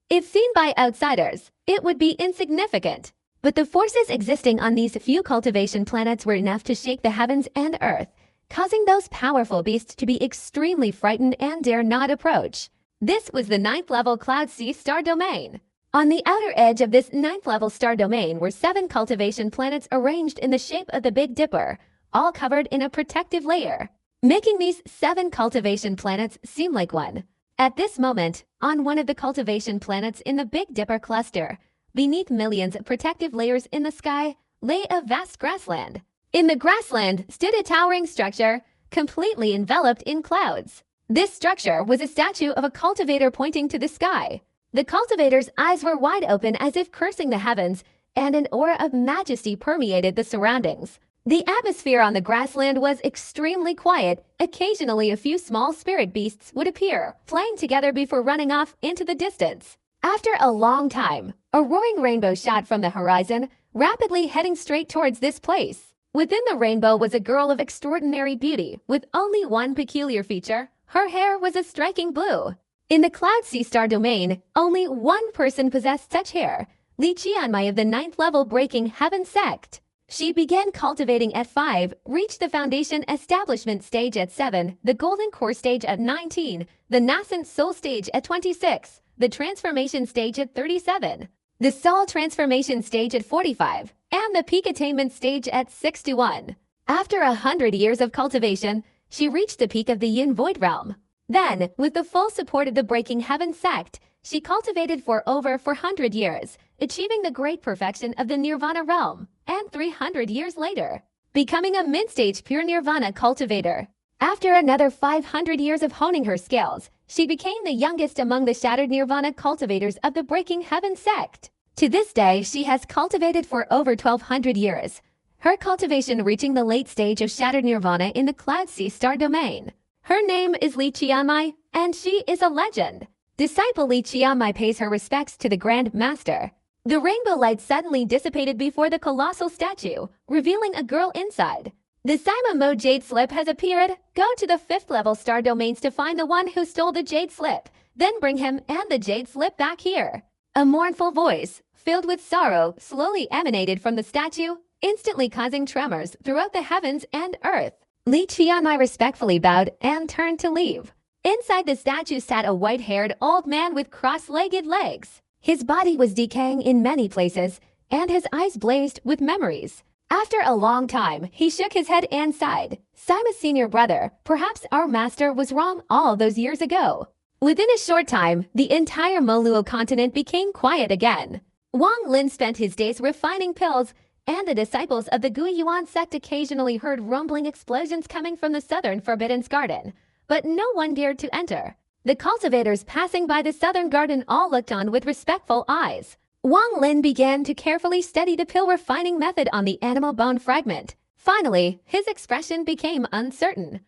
If seen by outsiders, it would be insignificant. But the forces existing on these few cultivation planets were enough to shake the heavens and earth, causing those powerful beasts to be extremely frightened and dare not approach. This was the 9th level Cloud Sea star domain. On the outer edge of this 9th level star domain were 7 cultivation planets arranged in the shape of the Big Dipper, all covered in a protective layer, making these 7 cultivation planets seem like one. At this moment, on one of the cultivation planets in the Big Dipper cluster, beneath millions of protective layers in the sky, lay a vast grassland. In the grassland stood a towering structure, completely enveloped in clouds. This structure was a statue of a cultivator pointing to the sky. The cultivator's eyes were wide open as if cursing the heavens, and an aura of majesty permeated the surroundings. The atmosphere on the grassland was extremely quiet. Occasionally a few small spirit beasts would appear, playing together before running off into the distance. After a long time, a roaring rainbow shot from the horizon, rapidly heading straight towards this place. Within the rainbow was a girl of extraordinary beauty, with only one peculiar feature. Her hair was a striking blue. In the Cloud Sea star domain, only one person possessed such hair, Li Qianmai of the 9th level Breaking Heaven sect. She began cultivating at 5, reached the Foundation Establishment stage at 7, the Golden Core stage at 19, the Nascent Soul stage at 26, the Transformation stage at 37, the Soul Transformation stage at 45, and the Peak Attainment stage at 61. After 100 years of cultivation, she reached the peak of the Yin Void Realm. Then, with the full support of the Breaking Heaven sect, she cultivated for over 400 years, achieving the great perfection of the Nirvana realm, and 300 years later, becoming a mid-stage pure Nirvana cultivator. After another 500 years of honing her skills, she became the youngest among the Shattered Nirvana cultivators of the Breaking Heaven sect. To this day, she has cultivated for over 1200 years, her cultivation reaching the late stage of Shattered Nirvana in the Cloud Sea star domain. Her name is Li Qianmai, and she is a legend. Disciple Li Qianmai pays her respects to the Grand Master. The rainbow light suddenly dissipated before the colossal statue, revealing a girl inside. The Sima Mo Jade Slip has appeared. Go to the 5th level star domains to find the one who stole the Jade Slip. Then bring him and the Jade Slip back here. A mournful voice, filled with sorrow, slowly emanated from the statue, instantly causing tremors throughout the heavens and earth. Li Qianmai respectfully bowed and turned to leave. Inside the statue sat a white-haired old man with cross-legged legs. His body was decaying in many places, and his eyes blazed with memories. After a long time, he shook his head and sighed. Sima's senior brother, perhaps our master was wrong all those years ago. Within a short time, the entire Moluo continent became quiet again. Wang Lin spent his days refining pills, and the disciples of the Guiyuan sect occasionally heard rumbling explosions coming from the southern Forbidden Garden, but no one dared to enter. The cultivators passing by the southern garden all looked on with respectful eyes. Wang Lin began to carefully study the pill refining method on the animal bone fragment. Finally, his expression became uncertain.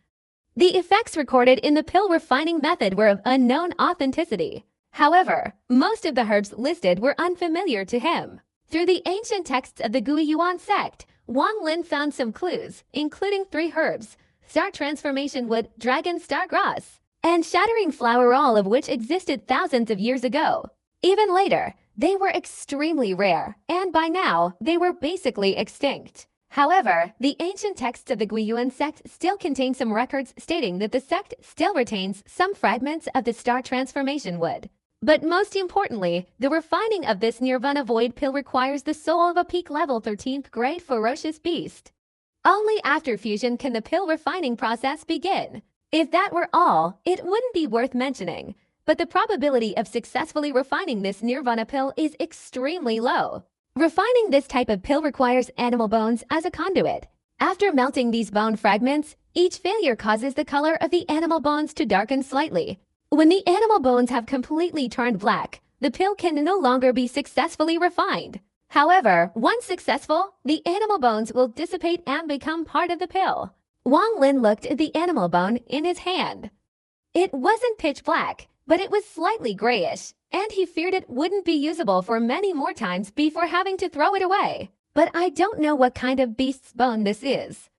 The effects recorded in the pill refining method were of unknown authenticity. However, most of the herbs listed were unfamiliar to him. Through the ancient texts of the Guiyuan sect, Wang Lin found some clues, including 3 herbs: Star Transformation Wood, Dragon Star Grass, and shattering flower, all of which existed thousands of years ago. Even later, they were extremely rare, and by now, they were basically extinct. However, the ancient texts of the Guiyuan sect still contain some records stating that the sect still retains some fragments of the star transformation wood. But most importantly, the refining of this Nirvana void pill requires the soul of a peak level 13th grade ferocious beast. Only after fusion can the pill refining process begin. If that were all, it wouldn't be worth mentioning. But the probability of successfully refining this Nirvana pill is extremely low. Refining this type of pill requires animal bones as a conduit. After melting these bone fragments, each failure causes the color of the animal bones to darken slightly. When the animal bones have completely turned black, the pill can no longer be successfully refined. However, once successful, the animal bones will dissipate and become part of the pill. Wang Lin looked at the animal bone in his hand. It wasn't pitch black, but it was slightly grayish, and he feared it wouldn't be usable for many more times before having to throw it away. But I don't know what kind of beast's bone this is.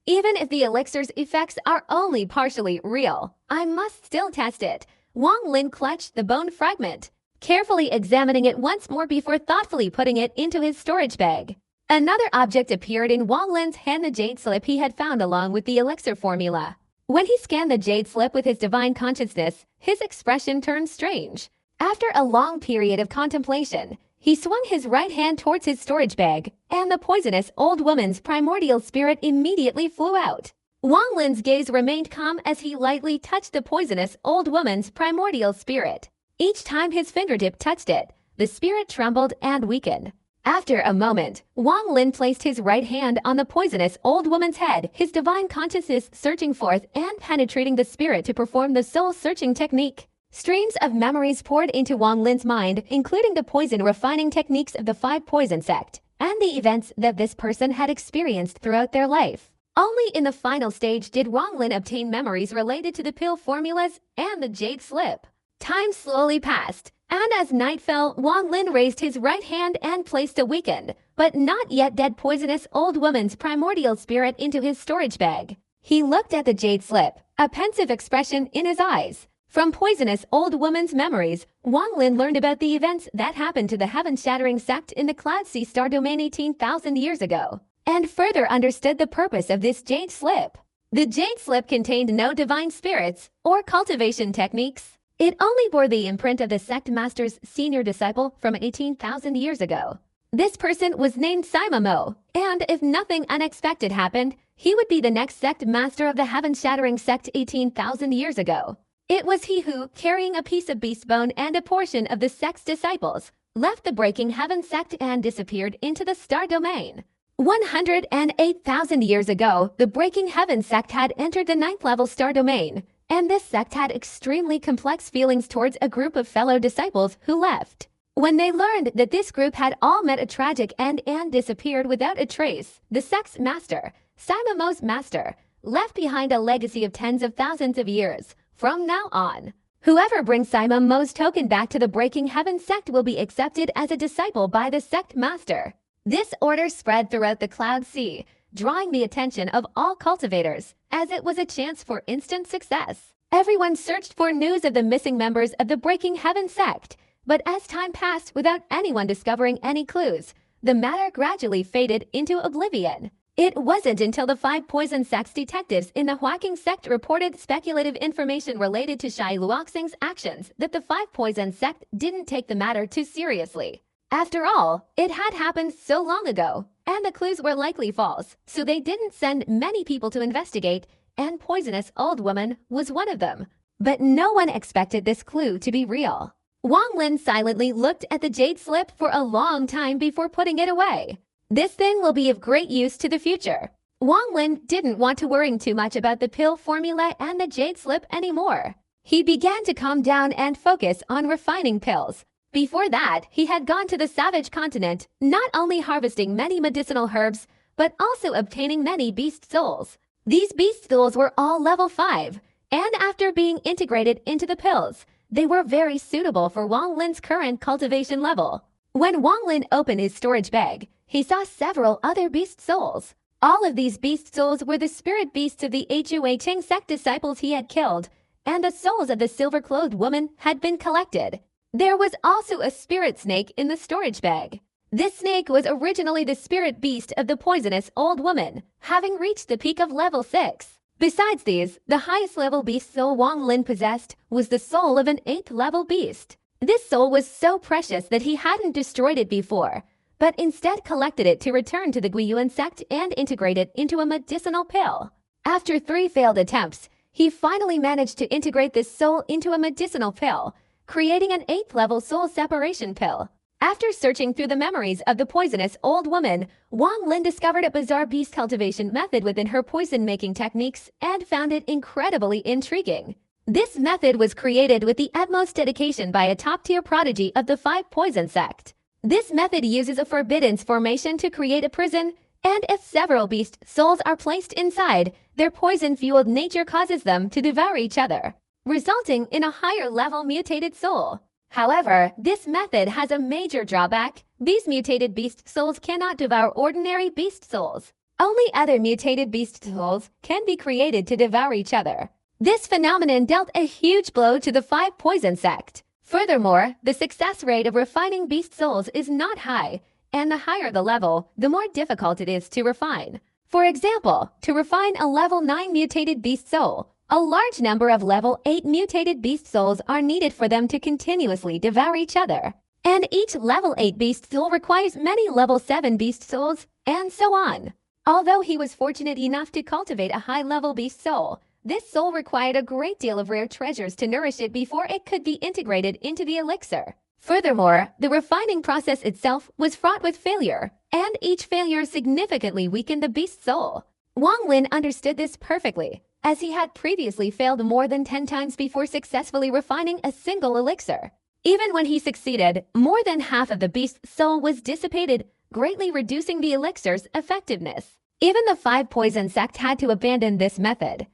Even if the elixir's effects are only partially real, I must still test it. Wang Lin clutched the bone fragment, carefully examining it once more before thoughtfully putting it into his storage bag. Another object appeared in Wang Lin's hand, the jade slip he had found along with the elixir formula. When he scanned the jade slip with his divine consciousness, his expression turned strange. After a long period of contemplation, he swung his right hand towards his storage bag, and the poisonous old woman's primordial spirit immediately flew out. Wang Lin's gaze remained calm as he lightly touched the poisonous old woman's primordial spirit. Each time his fingertip touched it, the spirit trembled and weakened. After a moment, Wang Lin placed his right hand on the poisonous old woman's head, his divine consciousness surging forth and penetrating the spirit to perform the soul-searching technique. Streams of memories poured into Wang Lin's mind, including the poison refining techniques of the 5 poison sect, and the events that this person had experienced throughout their life. Only in the final stage did Wang Lin obtain memories related to the pill formulas and the jade slip. Time slowly passed, and as night fell, Wang Lin raised his right hand and placed a weakened, but not yet dead poisonous old woman's primordial spirit into his storage bag. He looked at the jade slip, a pensive expression in his eyes. From poisonous old woman's memories, Wang Lin learned about the events that happened to the heaven-shattering sect in the Cloud Sea star domain 18,000 years ago, and further understood the purpose of this jade slip. The jade slip contained no divine spirits or cultivation techniques. It only bore the imprint of the sect master's senior disciple from 18,000 years ago. This person was named Sima Mo, and if nothing unexpected happened, he would be the next sect master of the heaven-shattering sect 18,000 years ago. It was he who, carrying a piece of beast bone and a portion of the sect's disciples, left the Breaking Heaven sect and disappeared into the star domain. 108,000 years ago, the Breaking Heaven sect had entered the 9th level star domain, and this sect had extremely complex feelings towards a group of fellow disciples who left. When they learned that this group had all met a tragic end and disappeared without a trace, the sect's master, Sima Mo's master, left behind a legacy of tens of thousands of years. From now on, whoever brings Sima Mo's token back to the Breaking Heaven sect will be accepted as a disciple by the sect master. This order spread throughout the Cloud Sea, drawing the attention of all cultivators, as it was a chance for instant success. Everyone searched for news of the missing members of the Breaking Heaven sect, but as time passed without anyone discovering any clues, the matter gradually faded into oblivion. It wasn't until the 5 poison sect's detectives in the Huaking sect reported speculative information related to Shai Luoxing's actions that the 5 poison sect didn't take the matter too seriously. After all, it had happened so long ago, and the clues were likely false, so they didn't send many people to investigate, and poisonous old woman was one of them. But no one expected this clue to be real. Wang Lin silently looked at the jade slip for a long time before putting it away. This thing will be of great use to the future. Wang Lin didn't want to worry too much about the pill formula and the jade slip anymore. He began to calm down and focus on refining pills. Before that, he had gone to the savage continent, not only harvesting many medicinal herbs, but also obtaining many beast souls. These beast souls were all level 5, and after being integrated into the pills, they were very suitable for Wang Lin's current cultivation level. When Wang Lin opened his storage bag, he saw several other beast souls. All of these beast souls were the spirit beasts of the Hua Qing sect disciples he had killed, and the souls of the silver-clothed woman had been collected. There was also a spirit snake in the storage bag. This snake was originally the spirit beast of the poisonous old woman, having reached the peak of level 6. Besides these, the highest level beast soul Wang Lin possessed was the soul of an 8th level beast. This soul was so precious that he hadn't destroyed it before, but instead collected it to return to the Guiyuan sect and integrate it into a medicinal pill. After 3 failed attempts, he finally managed to integrate this soul into a medicinal pill, creating an 8th level soul separation pill. After searching through the memories of the poisonous old woman, Wang Lin discovered a bizarre beast cultivation method within her poison-making techniques and found it incredibly intriguing. This method was created with the utmost dedication by a top-tier prodigy of the 5 Poison sect. This method uses a forbidden formation to create a prison, and if several beast souls are placed inside, their poison-fueled nature causes them to devour each other, resulting in a higher-level mutated soul. However, this method has a major drawback. These mutated beast souls cannot devour ordinary beast souls. Only other mutated beast souls can be created to devour each other. This phenomenon dealt a huge blow to the 5 Poison sect. Furthermore, the success rate of refining beast souls is not high, and the higher the level, the more difficult it is to refine. For example, to refine a level 9 mutated beast soul, a large number of level 8 mutated beast souls are needed for them to continuously devour each other. And each level 8 beast soul requires many level 7 beast souls, and so on. Although he was fortunate enough to cultivate a high-level beast soul, this soul required a great deal of rare treasures to nourish it before it could be integrated into the elixir. Furthermore, the refining process itself was fraught with failure, and each failure significantly weakened the beast soul. Wang Lin understood this perfectly, as he had previously failed more than 10 times before successfully refining a single elixir. Even when he succeeded, more than half of the beast soul was dissipated, greatly reducing the elixir's effectiveness. Even the 5 Poison sect had to abandon this method.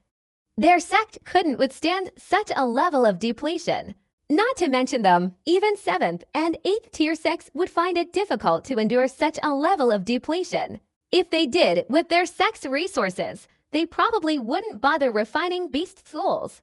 Their sect couldn't withstand such a level of depletion. Not to mention them, even 7th and 8th tier sects would find it difficult to endure such a level of depletion. If they did, with their sect's resources, they probably wouldn't bother refining beast souls.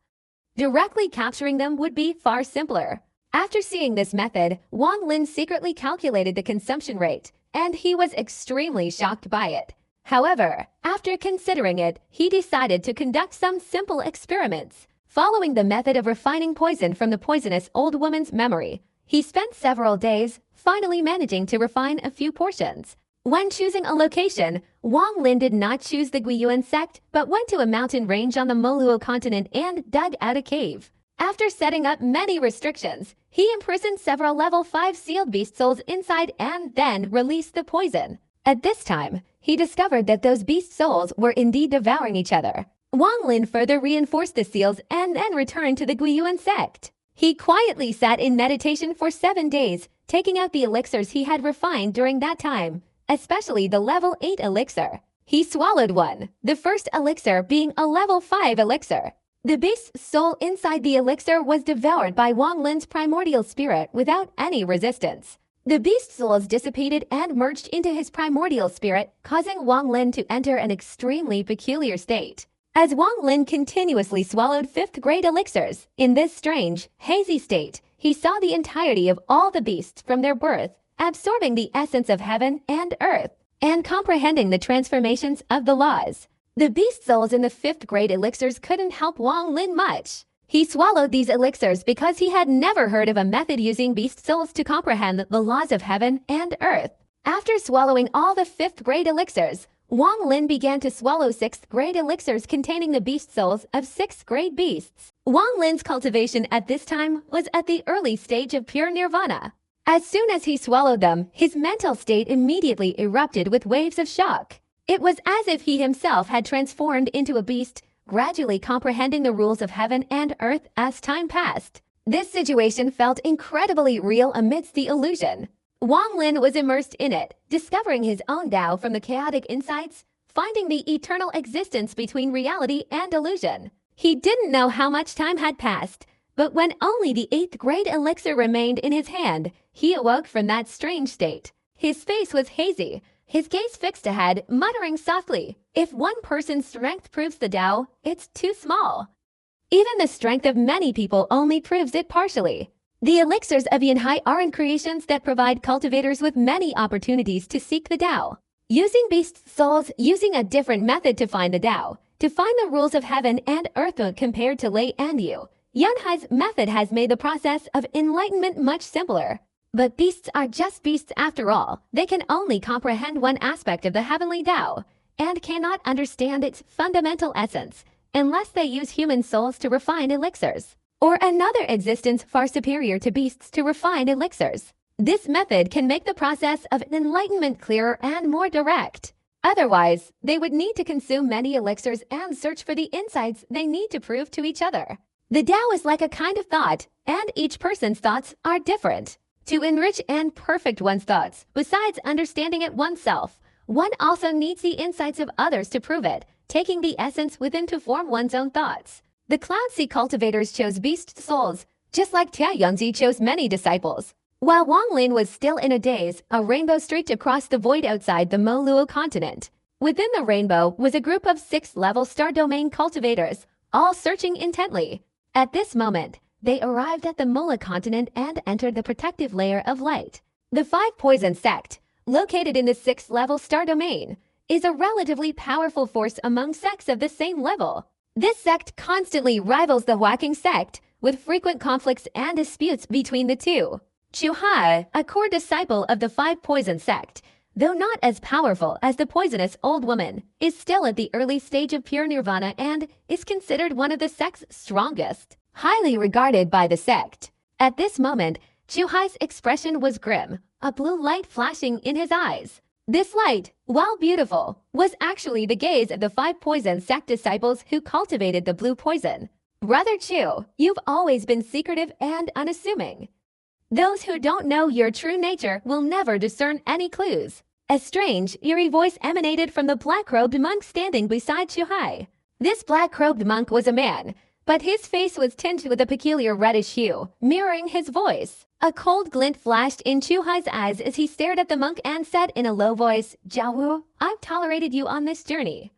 Directly capturing them would be far simpler. After seeing this method, Wang Lin secretly calculated the consumption rate, and he was extremely shocked by it. However, after considering it, he decided to conduct some simple experiments. Following the method of refining poison from the poisonous old woman's memory, he spent several days, finally managing to refine a few portions. When choosing a location, Wang Lin did not choose the Guiyuan sect, but went to a mountain range on the Moluo continent and dug out a cave. After setting up many restrictions, he imprisoned several level 5 sealed beast souls inside and then released the poison. At this time, he discovered that those beast souls were indeed devouring each other. Wang Lin further reinforced the seals and then returned to the Guiyuan sect. He quietly sat in meditation for 7 days, taking out the elixirs he had refined during that time, especially the level 8 elixir. He swallowed one, the first elixir being a level 5 elixir. The beast soul inside the elixir was devoured by Wang Lin's primordial spirit without any resistance. The beast souls dissipated and merged into his primordial spirit, causing Wang Lin to enter an extremely peculiar state. As Wang Lin continuously swallowed 5th grade elixirs, in this strange, hazy state, he saw the entirety of all the beasts from their birth, absorbing the essence of heaven and earth, and comprehending the transformations of the laws. The beast souls in the 5th grade elixirs couldn't help Wang Lin much. He swallowed these elixirs because he had never heard of a method using beast souls to comprehend the laws of heaven and earth. After swallowing all the 5th grade elixirs, Wang Lin began to swallow 6th grade elixirs containing the beast souls of 6th grade beasts. Wang Lin's cultivation at this time was at the early stage of pure nirvana. As soon as he swallowed them, his mental state immediately erupted with waves of shock. It was as if he himself had transformed into a beast, gradually comprehending the rules of heaven and earth as time passed. This situation felt incredibly real amidst the illusion. Wang Lin was immersed in it, discovering his own Tao from the chaotic insights, finding the eternal existence between reality and illusion. He didn't know how much time had passed, but when only the 8th grade elixir remained in his hand, he awoke from that strange state. His face was hazy, his gaze fixed ahead, muttering softly, "If one person's strength proves the Tao, it's too small." Even the strength of many people only proves it partially. The elixirs of Yanhai are creations that provide cultivators with many opportunities to seek the Tao. Using beast souls, using a different method to find the Tao, to find the rules of heaven and earth compared to Lei and Yu. Yanhai's method has made the process of enlightenment much simpler. But beasts are just beasts after all. They can only comprehend one aspect of the heavenly Tao, and cannot understand its fundamental essence, unless they use human souls to refine elixirs, or another existence far superior to beasts to refine elixirs. This method can make the process of enlightenment clearer and more direct. Otherwise, they would need to consume many elixirs and search for the insights they need to prove to each other. The Tao is like a kind of thought, and each person's thoughts are different. To enrich and perfect one's thoughts, besides understanding it oneself, one also needs the insights of others to prove it, taking the essence within to form one's own thoughts. The Cloud Sea cultivators chose beast souls, just like Tia Yunzi chose many disciples. While Wang Lin was still in a daze, a rainbow streaked across the void outside the Mo Luo continent. Within the rainbow was a group of 6th-level star domain cultivators, all searching intently. At this moment, they arrived at the Mola continent and entered the protective layer of light. The 5 Poison sect, located in the 6th-level star domain, is a relatively powerful force among sects of the same level. This sect constantly rivals the Huaking sect, with frequent conflicts and disputes between the two. Chu Hai, a core disciple of the 5 Poison sect, though not as powerful as the poisonous old woman, is still at the early stage of pure nirvana and is considered one of the sect's strongest, highly regarded by the sect. At this moment, Chu Hai's expression was grim, a blue light flashing in his eyes. This light, while beautiful, was actually the gaze of the 5 Poison sect disciples who cultivated the blue poison. Brother Chu, you've always been secretive and unassuming. Those who don't know your true nature will never discern any clues. A strange, eerie voice emanated from the black-robed monk standing beside Chu Hai. This black-robed monk was a man, but his face was tinged with a peculiar reddish hue, mirroring his voice. A cold glint flashed in Chu Hai's eyes as he stared at the monk and said in a low voice, "Jiao Wu, I've tolerated you on this journey.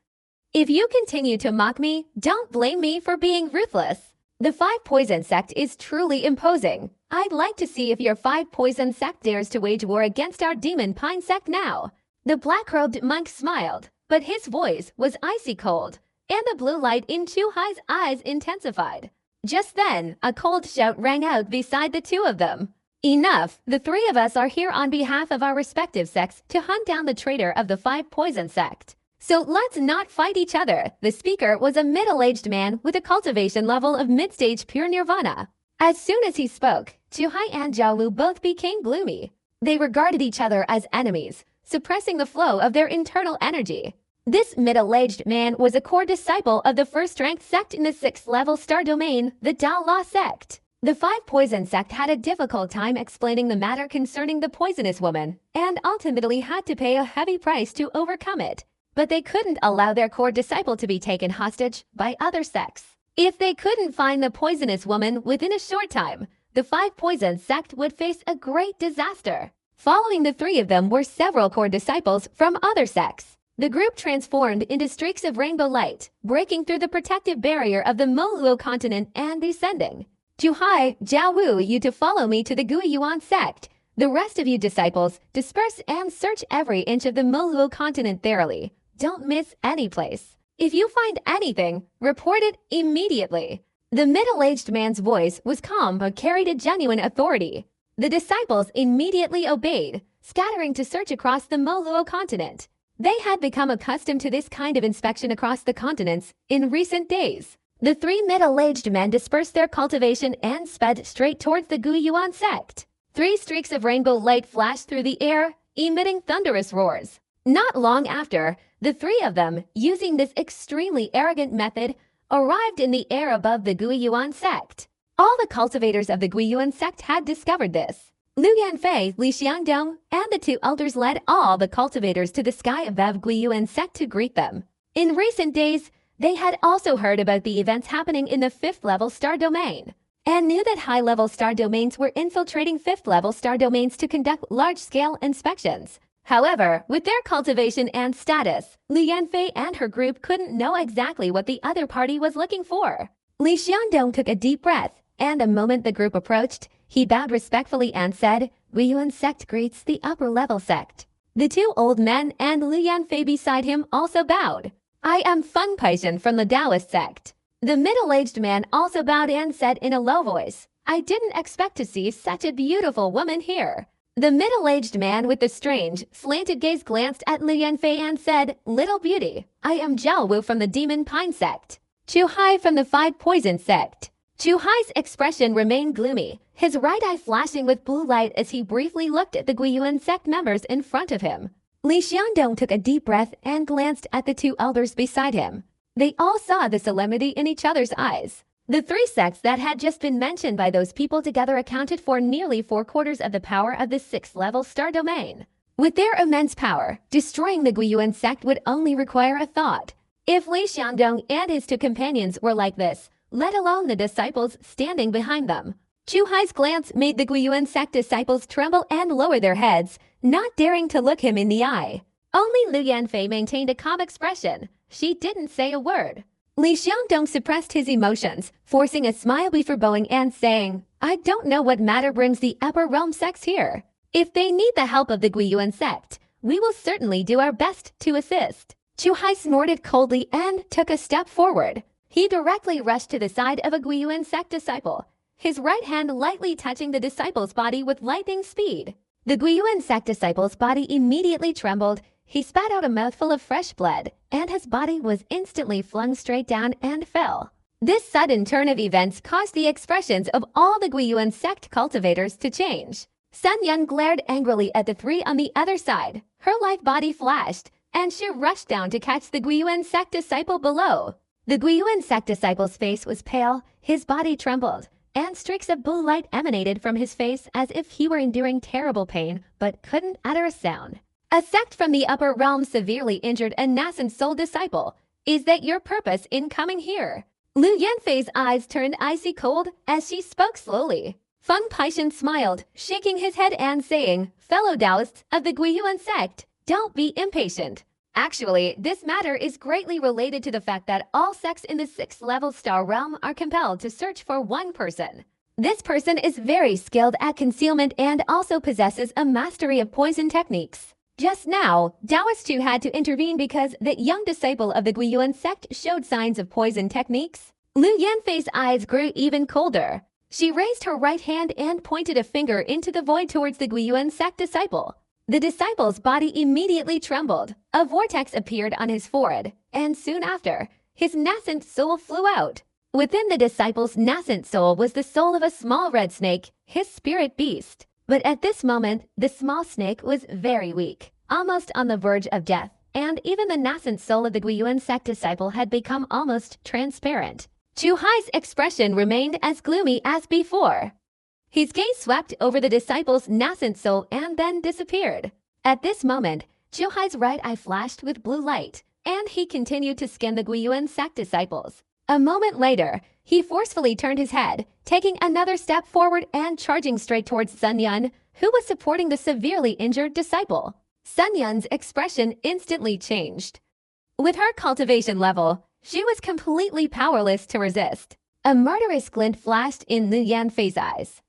If you continue to mock me, don't blame me for being ruthless. The 5 Poison sect is truly imposing. I'd like to see if your 5 Poison sect dares to wage war against our Demon Pine sect now." The black-robed monk smiled, but his voice was icy cold, and the blue light in Chu Hai's eyes intensified. Just then, a cold shout rang out beside the two of them. "Enough! The 3 of us are here on behalf of our respective sects to hunt down the traitor of the 5 Poison sect. So let's not fight each other." The speaker was a middle-aged man with a cultivation level of mid-stage pure nirvana. As soon as he spoke, Chu Hai and Jiao Wu both became gloomy. They regarded each other as enemies, suppressing the flow of their internal energy. This middle-aged man was a core disciple of the first-ranked sect in the 6th-level star domain, the Dao La sect. The 5 Poison sect had a difficult time explaining the matter concerning the poisonous woman, and ultimately had to pay a heavy price to overcome it. But they couldn't allow their core disciple to be taken hostage by other sects. If they couldn't find the poisonous woman within a short time, the 5 Poison sect would face a great disaster. Following the 3 of them were several core disciples from other sects. The group transformed into streaks of rainbow light, breaking through the protective barrier of the Mo Luo continent and descending. "Chu Hai, Jiao Wu, you to follow me to the Gui Yuan sect. The rest of you disciples, disperse and search every inch of the Mo Luo continent thoroughly. Don't miss any place. If you find anything, report it immediately." The middle-aged man's voice was calm but carried a genuine authority. The disciples immediately obeyed, scattering to search across the Mo Luo continent. They had become accustomed to this kind of inspection across the continents in recent days. The 3 middle-aged men dispersed their cultivation and sped straight towards the Gui Yuan sect. 3 streaks of rainbow light flashed through the air, emitting thunderous roars. Not long after, the 3 of them, using this extremely arrogant method, arrived in the air above the Gui Yuan sect. All the cultivators of the Gui Yuan sect had discovered this. Lu Yanfei, Li Xiangdong, and the 2 elders led all the cultivators to the sky above Gui Yuan sect to greet them. In recent days, they had also heard about the events happening in the 5th-level star domain, and knew that high-level star domains were infiltrating 5th-level star domains to conduct large-scale inspections. However, with their cultivation and status, Lu Yanfei and her group couldn't know exactly what the other party was looking for. Li Xiangdong took a deep breath, and the moment the group approached, he bowed respectfully and said, Guiyuan sect greets the upper-level sect. The two old men and Lu Yanfei beside him also bowed. I am Feng Paishan from the Taoist sect. The middle-aged man also bowed and said in a low voice, I didn't expect to see such a beautiful woman here. The middle-aged man with the strange, slanted gaze glanced at Lu Yanfei and said, Little beauty, I am Zhao Wu from the Demon Pine sect. Chu Hai from the Five Poison sect. Chu Hai's expression remained gloomy, his right eye flashing with blue light as he briefly looked at the Guiyuan sect members in front of him. Li Xiangdong took a deep breath and glanced at the two elders beside him. They all saw the solemnity in each other's eyes. The three sects that had just been mentioned by those people together accounted for nearly 4/4 of the power of the 6th-level star domain. With their immense power, destroying the Guiyuan sect would only require a thought. If Li Xiangdong and his two companions were like this, let alone the disciples standing behind them. Chu Hai's glance made the Guiyuan sect disciples tremble and lower their heads, not daring to look him in the eye. Only Lu Yanfei maintained a calm expression. She didn't say a word. Li Xiangdong suppressed his emotions, forcing a smile before bowing and saying, I don't know what matter brings the upper realm sects here. If they need the help of the Guiyuan sect, we will certainly do our best to assist. Chu Hai snorted coldly and took a step forward. He directly rushed to the side of a Guiyuan sect disciple, his right hand lightly touching the disciple's body with lightning speed. The Guiyuan sect disciple's body immediately trembled. He spat out a mouthful of fresh blood, and his body was instantly flung straight down and fell. This sudden turn of events caused the expressions of all the Guiyuan sect cultivators to change. Sun Yun glared angrily at the three on the other side. Her life body flashed, and she rushed down to catch the Guiyuan sect disciple below. The Guiyuan sect disciple's face was pale, his body trembled, and streaks of blue light emanated from his face as if he were enduring terrible pain but couldn't utter a sound. A sect from the upper realm severely injured a nascent soul disciple. Is that your purpose in coming here? Lu Yanfei's eyes turned icy cold as she spoke slowly. Feng Paishan smiled, shaking his head and saying, Fellow Taoists of the Guiyuan sect, don't be impatient. Actually, this matter is greatly related to the fact that all sects in the 6th-level star realm are compelled to search for one person. This person is very skilled at concealment and also possesses a mastery of poison techniques. Just now, Taoist Chu had to intervene because the young disciple of the Guiyuan sect showed signs of poison techniques. Lu Yanfei's eyes grew even colder. She raised her right hand and pointed a finger into the void towards the Guiyuan sect disciple. The disciple's body immediately trembled. A vortex appeared on his forehead, and soon after, his nascent soul flew out. Within the disciple's nascent soul was the soul of a small red snake, his spirit beast. But at this moment, the small snake was very weak, almost on the verge of death, and even the nascent soul of the Guiyuan sect disciple had become almost transparent. Chu Hai's expression remained as gloomy as before. His gaze swept over the disciple's nascent soul and then disappeared. At this moment, Chu Hai's right eye flashed with blue light, and he continued to scan the Guiyuan sect disciples. A moment later, he forcefully turned his head, taking another step forward and charging straight towards Sun Yun, who was supporting the severely injured disciple. Sun Yun's expression instantly changed. With her cultivation level, she was completely powerless to resist. A murderous glint flashed in Lu Yanfei's eyes.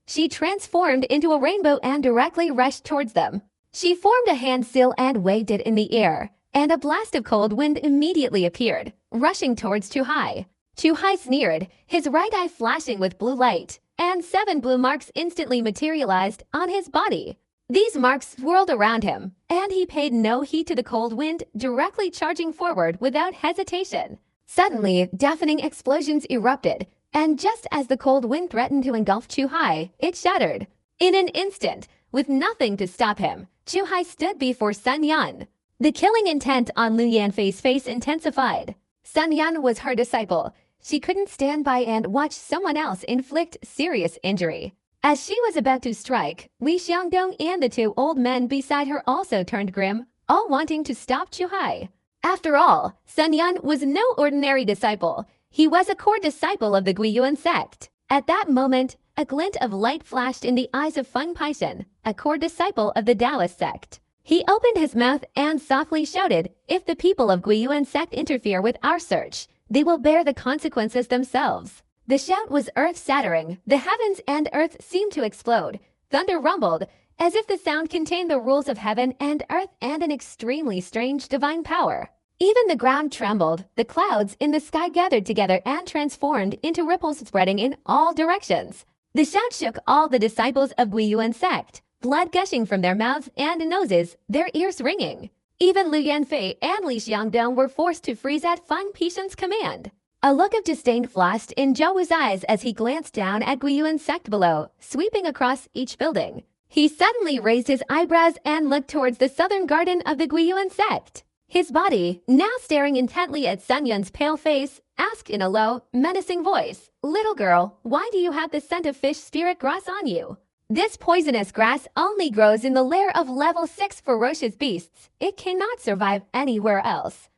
She transformed into a rainbow and directly rushed towards them. She formed a hand seal and waved it in the air, and a blast of cold wind immediately appeared, rushing towards Chu Hai. Chu Hai sneered, his right eye flashing with blue light, and 7 blue marks instantly materialized on his body. These marks swirled around him, and he paid no heed to the cold wind, directly charging forward without hesitation. Suddenly, deafening explosions erupted, and just as the cold wind threatened to engulf Chu Hai, it shattered. In an instant, with nothing to stop him, Chu Hai stood before Sun Yun. The killing intent on Lu Yanfei's face intensified. Sun Yun was her disciple. She couldn't stand by and watch someone else inflict serious injury. As she was about to strike, Li Xiangdong and the 2 old men beside her also turned grim, all wanting to stop Chu Hai. After all, Sun Yun was no ordinary disciple. He was a core disciple of the Guiyuan sect. At that moment, a glint of light flashed in the eyes of Feng Paishan, a core disciple of the Taoist sect. He opened his mouth and softly shouted, If the people of Guiyuan sect interfere with our search, they will bear the consequences themselves. The shout was earth-shattering. The heavens and earth seemed to explode. Thunder rumbled, as if the sound contained the rules of heaven and earth and an extremely strange divine power. Even the ground trembled. The clouds in the sky gathered together and transformed into ripples spreading in all directions. The shout shook all the disciples of Guiyuan sect, blood gushing from their mouths and noses, their ears ringing. Even Lu Yanfei and Li Xiangdong were forced to freeze at Feng Pixin's command. A look of disdain flashed in Zhao Wu's eyes as he glanced down at Guiyuan's sect below, sweeping across each building. He suddenly raised his eyebrows and looked towards the southern garden of the Guiyuan sect. His body, now staring intently at Sun Yun's pale face, asked in a low, menacing voice, "Little girl, why do you have the scent of fish spirit grass on you?" This poisonous grass only grows in the lair of level 6 ferocious beasts. It cannot survive anywhere else.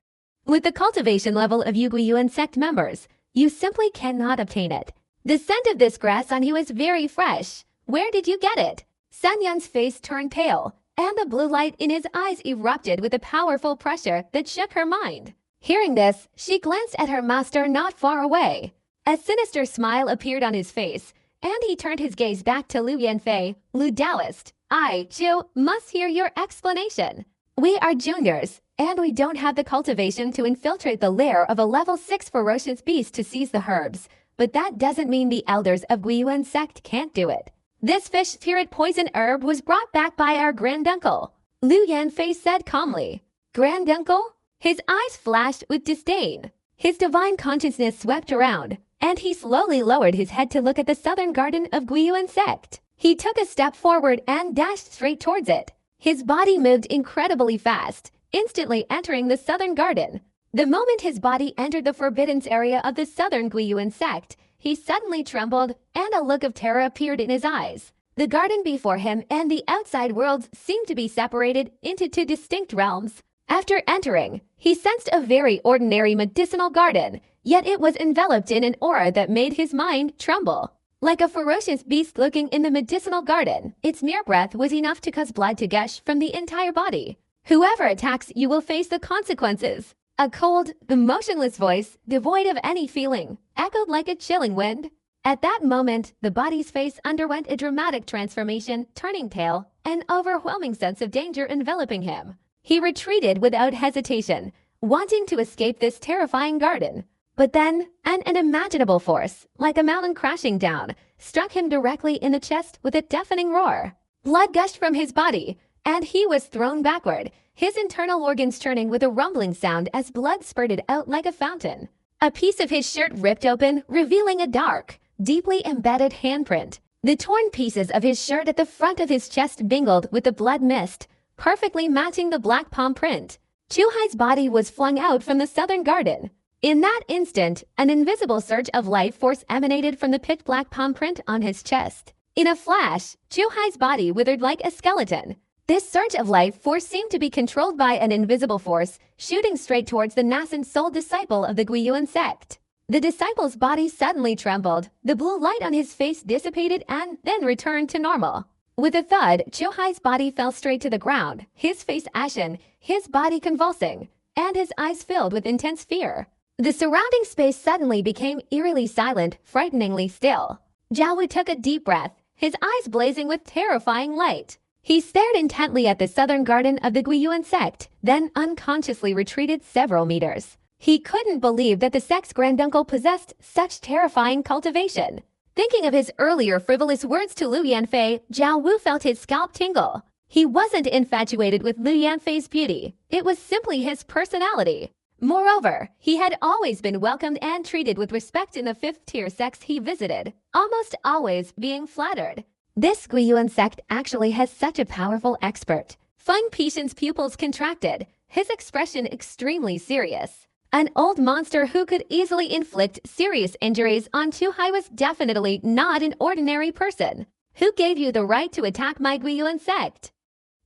With the cultivation level of Guiyuan sect members, you simply cannot obtain it. The scent of this grass on you is very fresh. Where did you get it? Sun Yun's face turned pale, and the blue light in his eyes erupted with a powerful pressure that shook her mind. Hearing this, she glanced at her master not far away. A sinister smile appeared on his face, and he turned his gaze back to Lu Yanfei. "Lu Taoist, I, Zhu, must hear your explanation. We are juniors, and we don't have the cultivation to infiltrate the lair of a level 6 ferocious beast to seize the herbs, but that doesn't mean the elders of Guiyuan sect can't do it. This fish spirit poison herb was brought back by our granduncle," Lu Yanfei said calmly. "Granduncle?" His eyes flashed with disdain. His divine consciousness swept around, and he slowly lowered his head to look at the southern garden of Guiyuan sect. He took a step forward and dashed straight towards it. His body moved incredibly fast, instantly entering the southern garden. The moment his body entered the forbidden area of the southern Guiyuan sect, he suddenly trembled, and a look of terror appeared in his eyes. The garden before him and the outside worlds seemed to be separated into two distinct realms. After entering, he sensed a very ordinary medicinal garden, yet it was enveloped in an aura that made his mind tremble. Like a ferocious beast lurking in the medicinal garden, its mere breath was enough to cause blood to gush from the entire body. "Whoever attacks you will face the consequences." A cold, emotionless voice, devoid of any feeling, echoed like a chilling wind. At that moment, the body's face underwent a dramatic transformation, turning pale, an overwhelming sense of danger enveloping him. He retreated without hesitation, wanting to escape this terrifying garden. But then, an unimaginable force, like a mountain crashing down, struck him directly in the chest with a deafening roar. Blood gushed from his body, and he was thrown backward, his internal organs churning with a rumbling sound as blood spurted out like a fountain. A piece of his shirt ripped open, revealing a dark, deeply embedded handprint. The torn pieces of his shirt at the front of his chest mingled with the blood mist, perfectly matching the black palm print. Chuhai's body was flung out from the southern garden. In that instant, an invisible surge of life force emanated from the pitch-black palm print on his chest. In a flash, Chuhai's body withered like a skeleton. This surge of life force seemed to be controlled by an invisible force, shooting straight towards the nascent soul disciple of the Guiyuan sect. The disciple's body suddenly trembled. The blue light on his face dissipated and then returned to normal. With a thud, Chuhai's body fell straight to the ground, his face ashen, his body convulsing, and his eyes filled with intense fear. The surrounding space suddenly became eerily silent, frighteningly still. Zhao Wu took a deep breath, his eyes blazing with terrifying light. He stared intently at the southern garden of the Guiyuan sect, then unconsciously retreated several meters. He couldn't believe that the sect's granduncle possessed such terrifying cultivation. Thinking of his earlier frivolous words to Lu Yanfei, Zhao Wu felt his scalp tingle. He wasn't infatuated with Lu Yanfei's beauty. It was simply his personality. Moreover, he had always been welcomed and treated with respect in the 5th-tier sects he visited, almost always being flattered. This Guiyuan sect actually has such a powerful expert. Feng Pixin's pupils contracted, his expression extremely serious. An old monster who could easily inflict serious injuries on Chuhai was definitely not an ordinary person. Who gave you the right to attack my Guiyuan sect?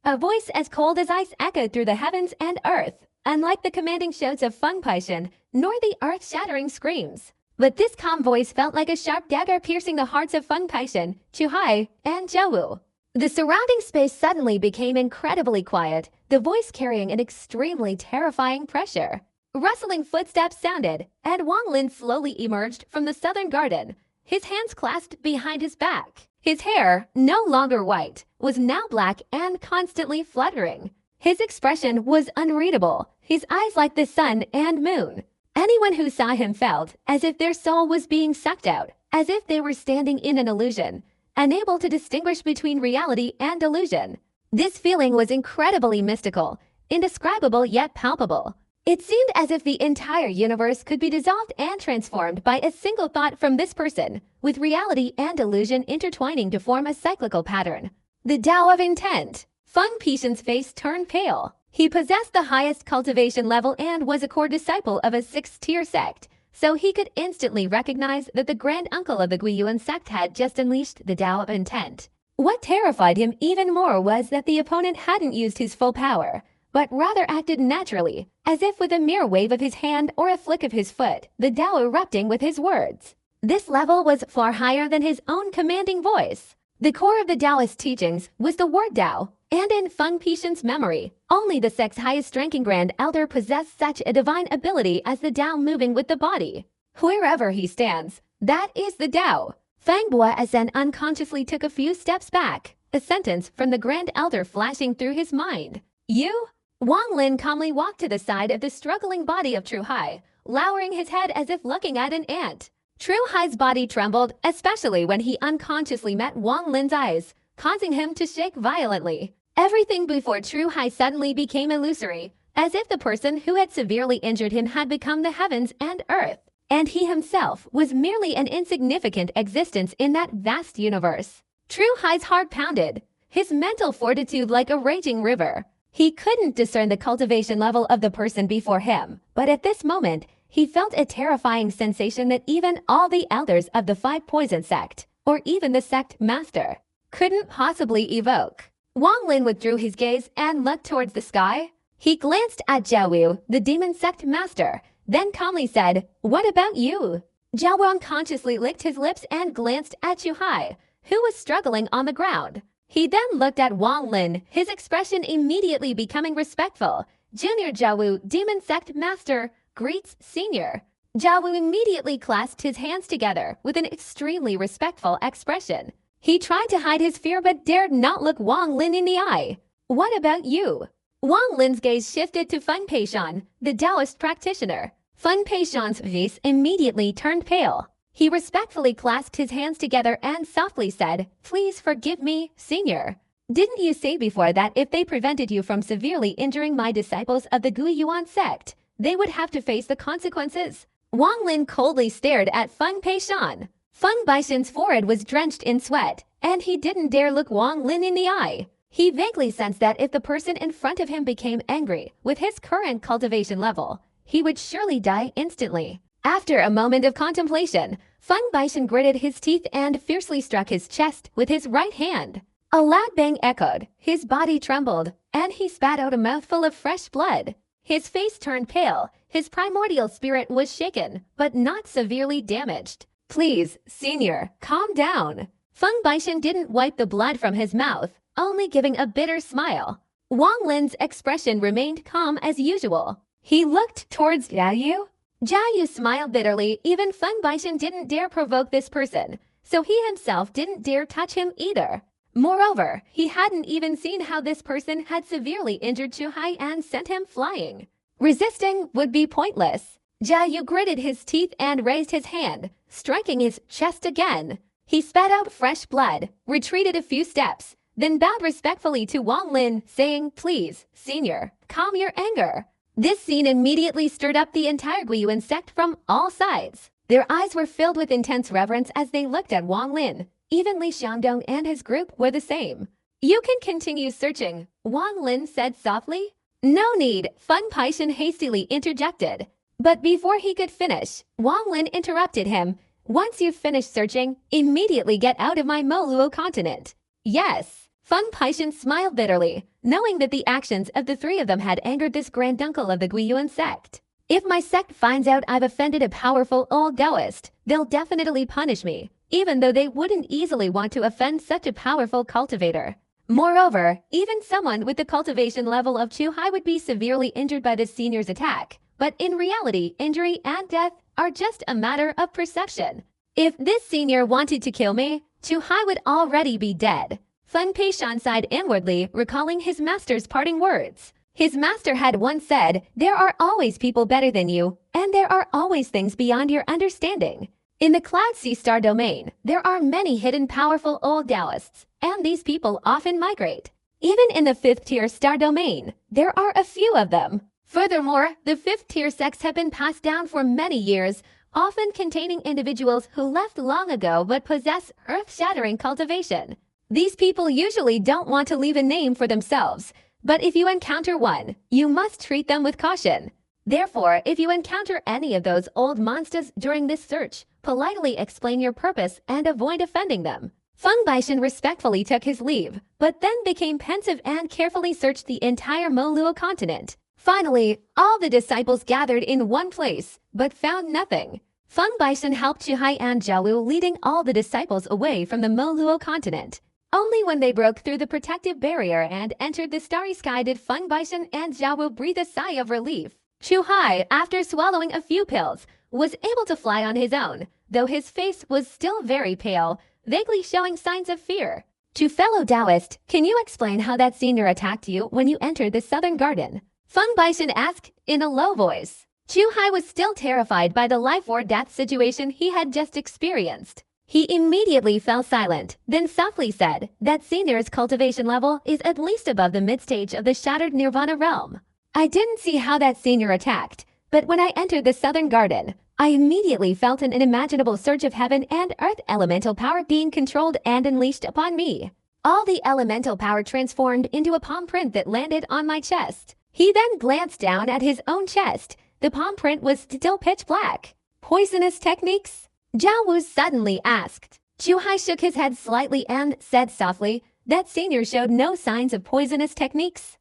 A voice as cold as ice echoed through the heavens and earth, unlike the commanding shouts of Feng Pixin, nor the earth-shattering screams. But this calm voice felt like a sharp dagger piercing the hearts of Feng Pixin, Chuhai, and Zhao Wu. The surrounding space suddenly became incredibly quiet, the voice carrying an extremely terrifying pressure. Rustling footsteps sounded, and Wang Lin slowly emerged from the southern garden, his hands clasped behind his back. His hair, no longer white, was now black and constantly fluttering. His expression was unreadable, his eyes like the sun and moon. Anyone who saw him felt as if their soul was being sucked out, as if they were standing in an illusion, unable to distinguish between reality and illusion. This feeling was incredibly mystical, indescribable yet palpable. It seemed as if the entire universe could be dissolved and transformed by a single thought from this person, with reality and illusion intertwining to form a cyclical pattern. The Tao of Intent. Feng Pishan's face turned pale. He possessed the highest cultivation level and was a core disciple of a 6th-tier sect, so he could instantly recognize that the grand uncle of the Guiyuan sect had just unleashed the Tao of Intent. What terrified him even more was that the opponent hadn't used his full power, but rather acted naturally, as if with a mere wave of his hand or a flick of his foot, the Tao erupting with his words. This level was far higher than his own commanding voice. The core of the Taoist teachings was the word Tao, and in Feng Pishan's memory, only the sect's highest-ranking Grand Elder possessed such a divine ability as the Tao moving with the body. Wherever he stands, that is the Tao. Fang Boazen unconsciously took a few steps back, a sentence from the Grand Elder flashing through his mind. You? Wang Lin calmly walked to the side of the struggling body of Tru Hai, lowering his head as if looking at an ant. Tru Hai's body trembled, especially when he unconsciously met Wang Lin's eyes, causing him to shake violently. Everything before Tru Hai suddenly became illusory, as if the person who had severely injured him had become the heavens and earth, and he himself was merely an insignificant existence in that vast universe. Tru Hai's heart pounded, his mental fortitude like a raging river. He couldn't discern the cultivation level of the person before him, but at this moment, he felt a terrifying sensation that even all the elders of the 5-Poison sect, or even the sect master, couldn't possibly evoke. Wang Lin withdrew his gaze and looked towards the sky. He glanced at Zhao Wu, the demon sect master, then calmly said, "What about you?" Zhao Wu unconsciously licked his lips and glanced at Tru Hai, who was struggling on the ground. He then looked at Wang Lin, his expression immediately becoming respectful. Junior Zhao Wu, demon sect master, greets senior. Zhao Wu immediately clasped his hands together with an extremely respectful expression. He tried to hide his fear but dared not look Wang Lin in the eye. "What about you?" Wang Lin's gaze shifted to Feng Pishan, the Taoist practitioner. Feng Pishan's face immediately turned pale. He respectfully clasped his hands together and softly said, "Please forgive me, senior. Didn't you say before that if they prevented you from severely injuring my disciples of the Guiyuan sect, they would have to face the consequences?" Wang Lin coldly stared at Feng Pishan. Feng Bishan's forehead was drenched in sweat, and he didn't dare look Wang Lin in the eye. He vaguely sensed that if the person in front of him became angry with his current cultivation level, he would surely die instantly. After a moment of contemplation, Feng Bishan gritted his teeth and fiercely struck his chest with his right hand. A loud bang echoed, his body trembled, and he spat out a mouthful of fresh blood. His face turned pale, his primordial spirit was shaken, but not severely damaged. "Please, senior, calm down." Feng Bishan didn't wipe the blood from his mouth, only giving a bitter smile. Wang Lin's expression remained calm as usual. He looked towards Zhao Yu. Zhao Yu smiled bitterly. Even Feng Bishan didn't dare provoke this person, so he himself didn't dare touch him either. Moreover, he hadn't even seen how this person had severely injured Tru Hai and sent him flying. Resisting would be pointless. Zhao Yu gritted his teeth and raised his hand, striking his chest again. He spat out fresh blood, retreated a few steps, then bowed respectfully to Wang Lin, saying, "Please, senior, calm your anger." This scene immediately stirred up the entire Guiyuan sect from all sides. Their eyes were filled with intense reverence as they looked at Wang Lin. Even Li Xiangdong and his group were the same. "You can continue searching," Wang Lin said softly. "No need," Feng Pishan hastily interjected. But before he could finish, Wang Lin interrupted him. "Once you've finished searching, immediately get out of my Moluo continent." "Yes." Feng Pishan smiled bitterly, knowing that the actions of the three of them had angered this granduncle of the Guiyuan sect. "If my sect finds out I've offended a powerful old Taoist, they'll definitely punish me, even though they wouldn't easily want to offend such a powerful cultivator. Moreover, even someone with the cultivation level of Tru Hai would be severely injured by this senior's attack, but in reality, injury and death are just a matter of perception. If this senior wanted to kill me, Chu Hai would already be dead. Feng Peishan sighed inwardly, recalling his master's parting words. His master had once said, "There are always people better than you, and there are always things beyond your understanding." In the Cloud Sea Star domain, there are many hidden powerful old Taoists, and these people often migrate. Even in the 5th-tier star domain, there are a few of them. Furthermore, the 5th-tier sects have been passed down for many years, often containing individuals who left long ago but possess earth-shattering cultivation. These people usually don't want to leave a name for themselves, but if you encounter one, you must treat them with caution. Therefore, if you encounter any of those old monsters during this search, politely explain your purpose and avoid offending them. Feng Baishan respectfully took his leave, but then became pensive and carefully searched the entire Moluo continent. Finally, all the disciples gathered in one place, but found nothing. Feng Baishan helped Chu Hai and Jiawu, leading all the disciples away from the Moluo continent. Only when they broke through the protective barrier and entered the starry sky did Feng Baishan and Jiawu breathe a sigh of relief. Chu Hai, after swallowing a few pills, was able to fly on his own, though his face was still very pale, vaguely showing signs of fear. To fellow Taoist, can you explain how that senior attacked you when you entered the southern garden? Feng Baishan asked in a low voice. Chu Hai was still terrified by the life or death situation he had just experienced. He immediately fell silent, then softly said that senior's cultivation level is at least above the mid-stage of the shattered Nirvana realm. I didn't see how that senior attacked, but when I entered the southern garden, I immediately felt an unimaginable surge of heaven and earth elemental power being controlled and unleashed upon me. All the elemental power transformed into a palm print that landed on my chest. He then glanced down at his own chest. The palm print was still pitch black. Poisonous techniques? Zhao Wu suddenly asked. Chu Hai shook his head slightly and said softly that senior showed no signs of poisonous techniques.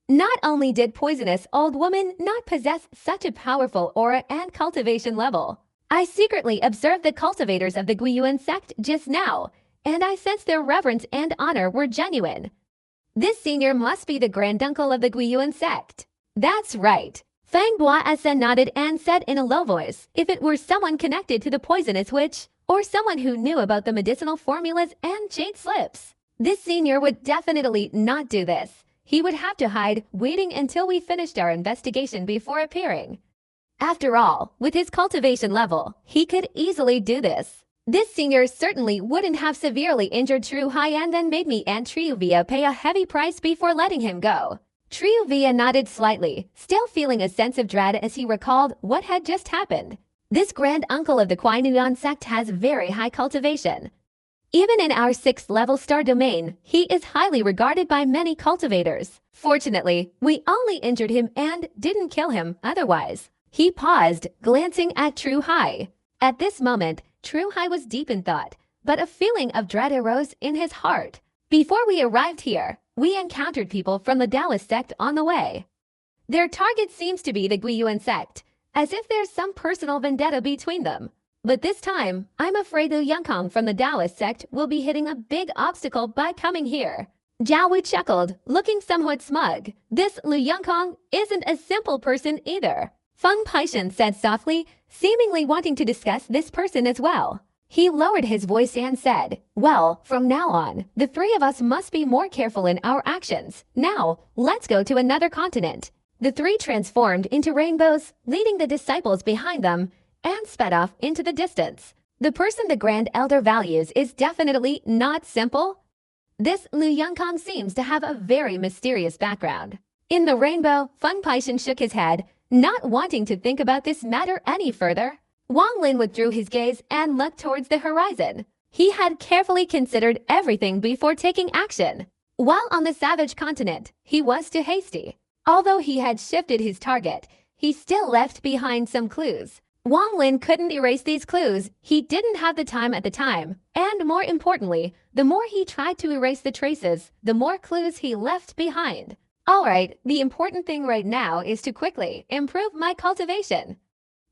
Not only did poisonous old woman not possess such a powerful aura and cultivation level, I secretly observed the cultivators of the Guiyuan sect just now, and I sensed their reverence and honor were genuine. This senior must be the granduncle of the Guiyuan sect. That's right. Fang Boasen nodded and said in a low voice, if it were someone connected to the poisonous witch, or someone who knew about the medicinal formulas and jade slips, this senior would definitely not do this. He would have to hide, waiting until we finished our investigation before appearing. After all, with his cultivation level, he could easily do this. This senior certainly wouldn't have severely injured Chu Hai and then made me and Triuvia pay a heavy price before letting him go. Triuvia nodded slightly, still feeling a sense of dread as he recalled what had just happened. This grand uncle of the Guiyuan sect has very high cultivation. Even in our 6th level star domain, he is highly regarded by many cultivators. Fortunately, we only injured him and didn't kill him otherwise. He paused, glancing at Chu Hai. At this moment, Chu Hai was deep in thought, but a feeling of dread arose in his heart. Before we arrived here, we encountered people from the Taoist sect on the way. Their target seems to be the Guiyuan sect, as if there's some personal vendetta between them. But this time, I'm afraid Liu Yangkong from the Taoist sect will be hitting a big obstacle by coming here. Zhao Wu chuckled, looking somewhat smug. This Liu Yangkong isn't a simple person either. Feng Peishan said softly, seemingly wanting to discuss this person as well. He lowered his voice and said, well, from now on, the three of us must be more careful in our actions. Now, let's go to another continent. The three transformed into rainbows, leading the disciples behind them, and sped off into the distance. The person the Grand Elder values is definitely not simple. This Liu Yangkong seems to have a very mysterious background. In the rainbow, Feng Peishan shook his head, not wanting to think about this matter any further. Wang Lin withdrew his gaze and looked towards the horizon. He had carefully considered everything before taking action. While on the savage continent, he was too hasty. Although he had shifted his target, he still left behind some clues. Wang Lin couldn't erase these clues. He didn't have the time at the time. And more importantly, the more he tried to erase the traces, the more clues he left behind. Alright, the important thing right now is to quickly improve my cultivation.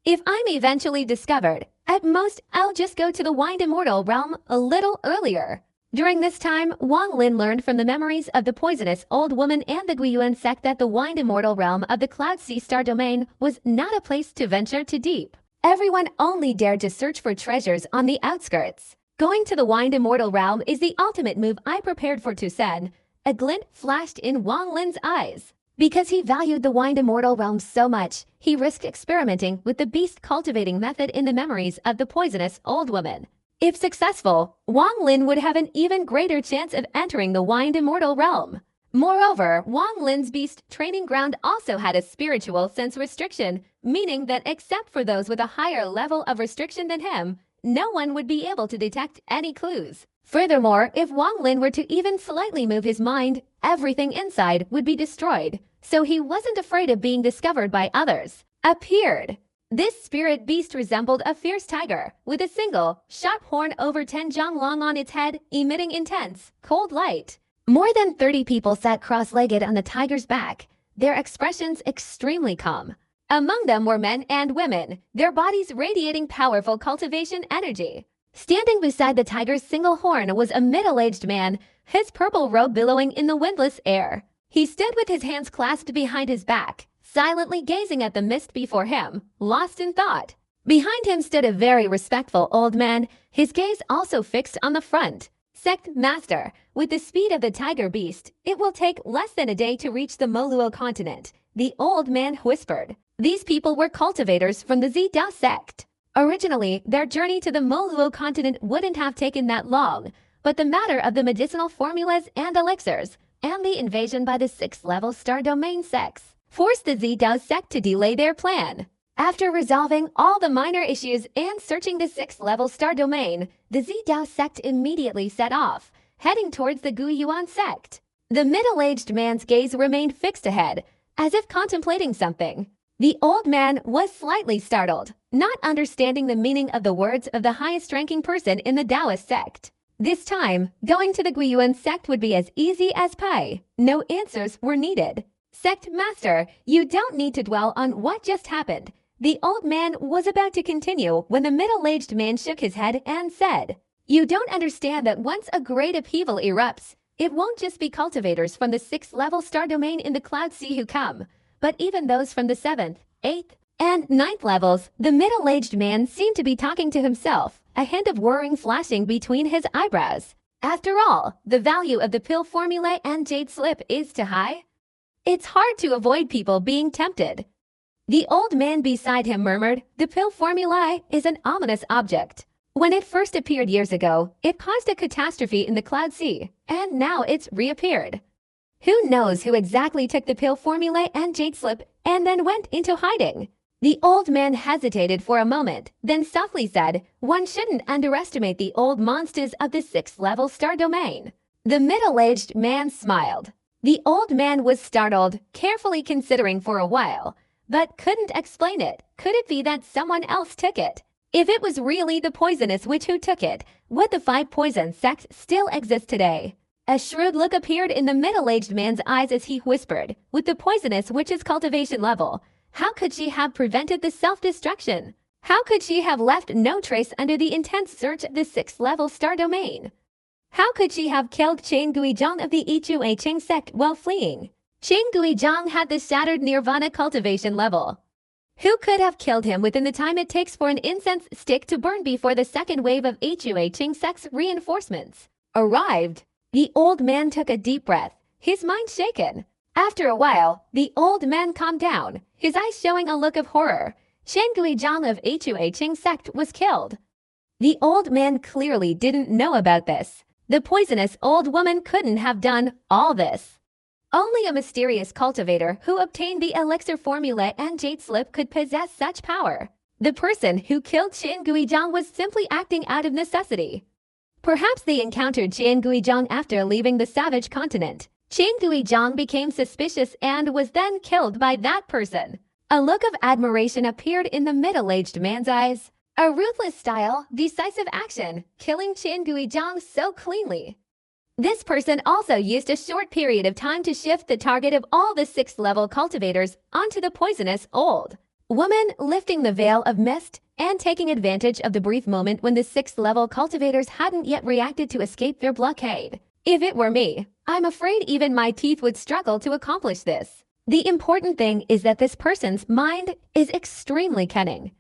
If I'm eventually discovered, at most I'll just go to the Wind Immortal realm a little earlier. During this time, Wang Lin learned from the memories of the poisonous old woman and the Guiyuan sect that the wind immortal realm of the Cloud Sea Star domain was not a place to venture too deep. Everyone only dared to search for treasures on the outskirts. Going to the wind immortal realm is the ultimate move I prepared for Tusen. A glint flashed in Wang Lin's eyes. Because he valued the wind immortal realm so much, he risked experimenting with the beast cultivating method in the memories of the poisonous old woman. If successful, Wang Lin would have an even greater chance of entering the wind immortal realm. Moreover, Wang Lin's beast training ground also had a spiritual sense restriction, meaning that except for those with a higher level of restriction than him, no one would be able to detect any clues. Furthermore, if Wang Lin were to even slightly move his mind, everything inside would be destroyed, so he wasn't afraid of being discovered by others. Appeared. This spirit beast resembled a fierce tiger, with a single, sharp horn over 10 jong long on its head, emitting intense, cold light. More than 30 people sat cross-legged on the tiger's back, their expressions extremely calm. Among them were men and women, their bodies radiating powerful cultivation energy. Standing beside the tiger's single horn was a middle-aged man, his purple robe billowing in the windless air. He stood with his hands clasped behind his back, silently gazing at the mist before him, lost in thought. Behind him stood a very respectful old man, his gaze also fixed on the front. Sect Master, with the speed of the tiger beast, it will take less than a day to reach the Moluo continent, the old man whispered. These people were cultivators from the Zidao sect. Originally, their journey to the Moluo continent wouldn't have taken that long, but the matter of the medicinal formulas and elixirs, and the invasion by the 6th level star domain sects, forced the Zidao sect to delay their plan. After resolving all the minor issues and searching the 6th level star domain, the Zidao sect immediately set off, heading towards the Guiyuan sect. The middle-aged man's gaze remained fixed ahead, as if contemplating something. The old man was slightly startled, not understanding the meaning of the words of the highest-ranking person in the Taoist sect. This time, going to the Guiyuan sect would be as easy as pie. No answers were needed. Sect Master, you don't need to dwell on what just happened. The old man was about to continue when the middle-aged man shook his head and said, You don't understand that once a great upheaval erupts, it won't just be cultivators from the 6th level star domain in the Cloud Sea who come, but even those from the 7th, 8th, and 9th levels. The middle-aged man seemed to be talking to himself, a hint of worrying flashing between his eyebrows. After all, the value of the pill formulae and jade slip is too high. It's hard to avoid people being tempted. The old man beside him murmured, The pill formulae is an ominous object. When it first appeared years ago, it caused a catastrophe in the Cloud Sea, and now it's reappeared. Who knows who exactly took the pill formulae and jade slip and then went into hiding? The old man hesitated for a moment, then softly said, One shouldn't underestimate the old monsters of the 6th level star domain. The middle-aged man smiled. The old man was startled, carefully considering for a while, but couldn't explain it. Could it be that someone else took it? If it was really the poisonous witch who took it, would the 5 poison sect still exist today? A shrewd look appeared in the middle-aged man's eyes as he whispered, With the poisonous witch's cultivation level, how could she have prevented the self-destruction? How could she have left no trace under the intense search of the 6th level star domain? How could she have killed Chen Guizhang of the Ichue Qing sect while fleeing? Chen Guizhang had the shattered nirvana cultivation level. Who could have killed him within the time it takes for an incense stick to burn before the second wave of Ichue Qing sect's reinforcements arrived? The old man took a deep breath, his mind shaken. After a while, the old man calmed down, his eyes showing a look of horror. Chen Guizhang of Ichue Qing sect was killed. The old man clearly didn't know about this. The poisonous old woman couldn't have done all this. Only a mysterious cultivator who obtained the elixir formula and jade slip could possess such power. The person who killed Chen Guizhang was simply acting out of necessity. Perhaps they encountered Chen Guizhang after leaving the savage continent. Chen Guizhang became suspicious and was then killed by that person. A look of admiration appeared in the middle-aged man's eyes. A ruthless style, decisive action, killing Chen Guizhang so cleanly. This person also used a short period of time to shift the target of all the 6th level cultivators onto the poisonous old woman, lifting the veil of mist. and taking advantage of the brief moment when the 6th level cultivators hadn't yet reacted to escape their blockade. If it were me, I'm afraid even my teeth would struggle to accomplish this. The important thing is that this person's mind is extremely cunning.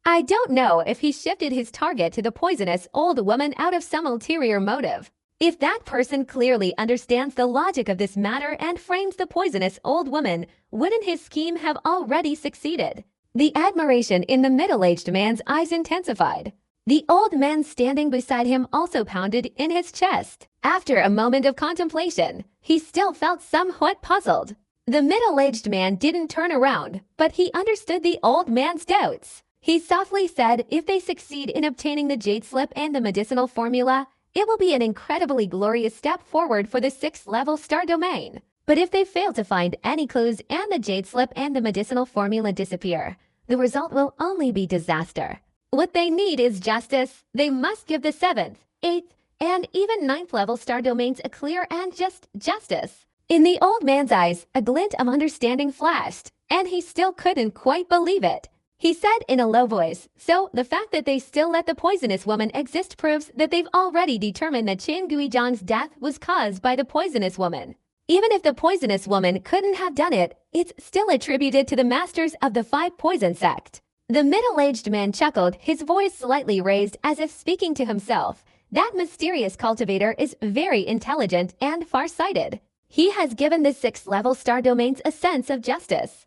I don't know if he shifted his target to the poisonous old woman out of some ulterior motive. If that person clearly understands the logic of this matter and frames the poisonous old woman, wouldn't his scheme have already succeeded? The admiration in the middle-aged man's eyes intensified. The old man standing beside him also pounded in his chest. After a moment of contemplation, he still felt somewhat puzzled. The middle-aged man didn't turn around, but he understood the old man's doubts. He softly said if they succeed in obtaining the jade slip and the medicinal formula, it will be an incredibly glorious step forward for the 6th level star domain. But if they fail to find any clues and the jade slip and the medicinal formula disappear, the result will only be disaster. What they need is justice. They must give the 7th, 8th, and even 9th level star domains a clear and just justice. In the old man's eyes, a glint of understanding flashed, and he still couldn't quite believe it. He said in a low voice, so the fact that they still let the poisonous woman exist proves that they've already determined that Qin Guizhang's death was caused by the poisonous woman. Even if the poisonous woman couldn't have done it, it's still attributed to the masters of the 5 poison sect. The middle-aged man chuckled, his voice slightly raised as if speaking to himself. That mysterious cultivator is very intelligent and far-sighted. He has given the 6th level star domains a sense of justice.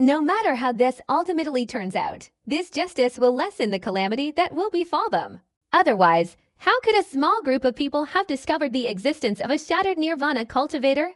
No matter how this ultimately turns out, this justice will lessen the calamity that will befall them. Otherwise, how could a small group of people have discovered the existence of a shattered nirvana cultivator?